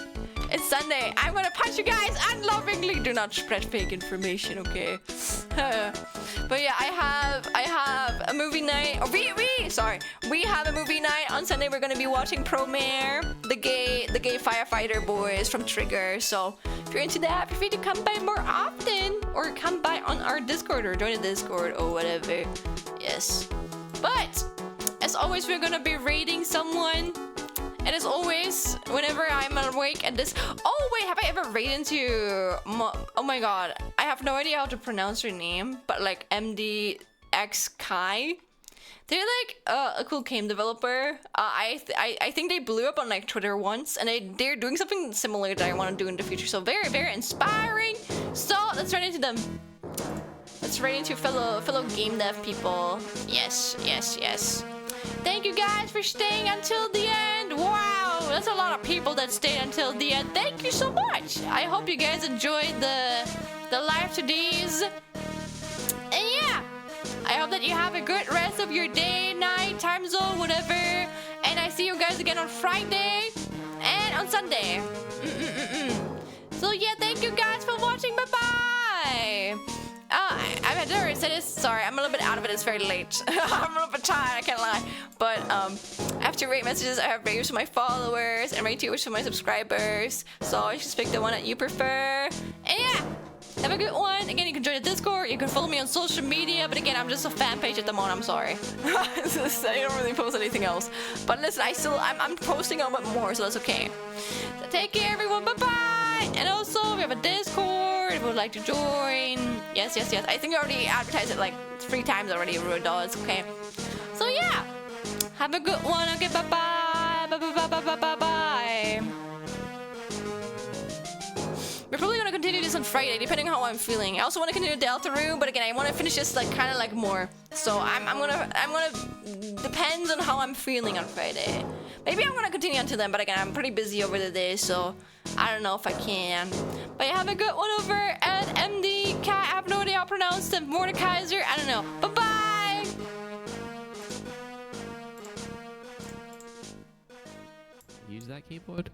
It's Sunday. I'm gonna punch you guys unlovingly. Do not spread fake information, okay? But yeah, I have a movie night. Oh, we have a movie night on Sunday. We're gonna be watching Promare, the gay firefighter boys from Trigger. So if you're into that, feel free to come by more often, or come by on our Discord, or join the Discord, or whatever. Yes. But as always, we're gonna be raiding someone. And as always, whenever I'm awake at this... Oh, wait, have I ever raided into... Oh my god. I have no idea how to pronounce her name. But like MDX Kai. They're like a cool game developer. I think they blew up on like Twitter once. And they're doing something similar that I want to do in the future. So very, very inspiring. So let's run into them. Let's run into fellow game dev people. Yes, yes, yes. Thank you guys for staying until the end. Wow, that's a lot of people that stayed until the end. Thank you so much. I hope you guys enjoyed the Live2Ds. And yeah, I hope that you have a good rest of your day, night, time zone, whatever. And I see you guys again on Friday and on Sunday. So yeah, thank you guys for watching. Bye-bye. I've never said this. Sorry, I'm a little bit out of it. It's very late. I'm a little bit tired, I can't lie. But I have to rate messages. I have ratings for my followers and ratings for my subscribers. So you just pick the one that you prefer. And yeah, have a good one. Again, you can join the Discord. You can follow me on social media. But again, I'm just a fan page at the moment. I'm sorry. I don't really post anything else. But listen, I'm posting a bit more, so that's okay. So take care, everyone. Bye-bye. And also, we have a Discord if you would like to join. Yes, yes, yes. I think I already advertised it like 3 times already, It's okay. So yeah, have a good one. Okay, bye-bye. Bye-bye. We're probably gonna continue this on Friday, depending on how I'm feeling. I also want to continue Delta Room, but again, I want to finish this like kind of like more. So I'm gonna depends on how I'm feeling on Friday. Maybe I'm gonna continue until then, but again, I'm pretty busy over the day, so I don't know if I can. But have a good one over at MD. I have no idea how to pronounce them. Mordekaiser. I don't know. Bye-bye. Use that keyboard.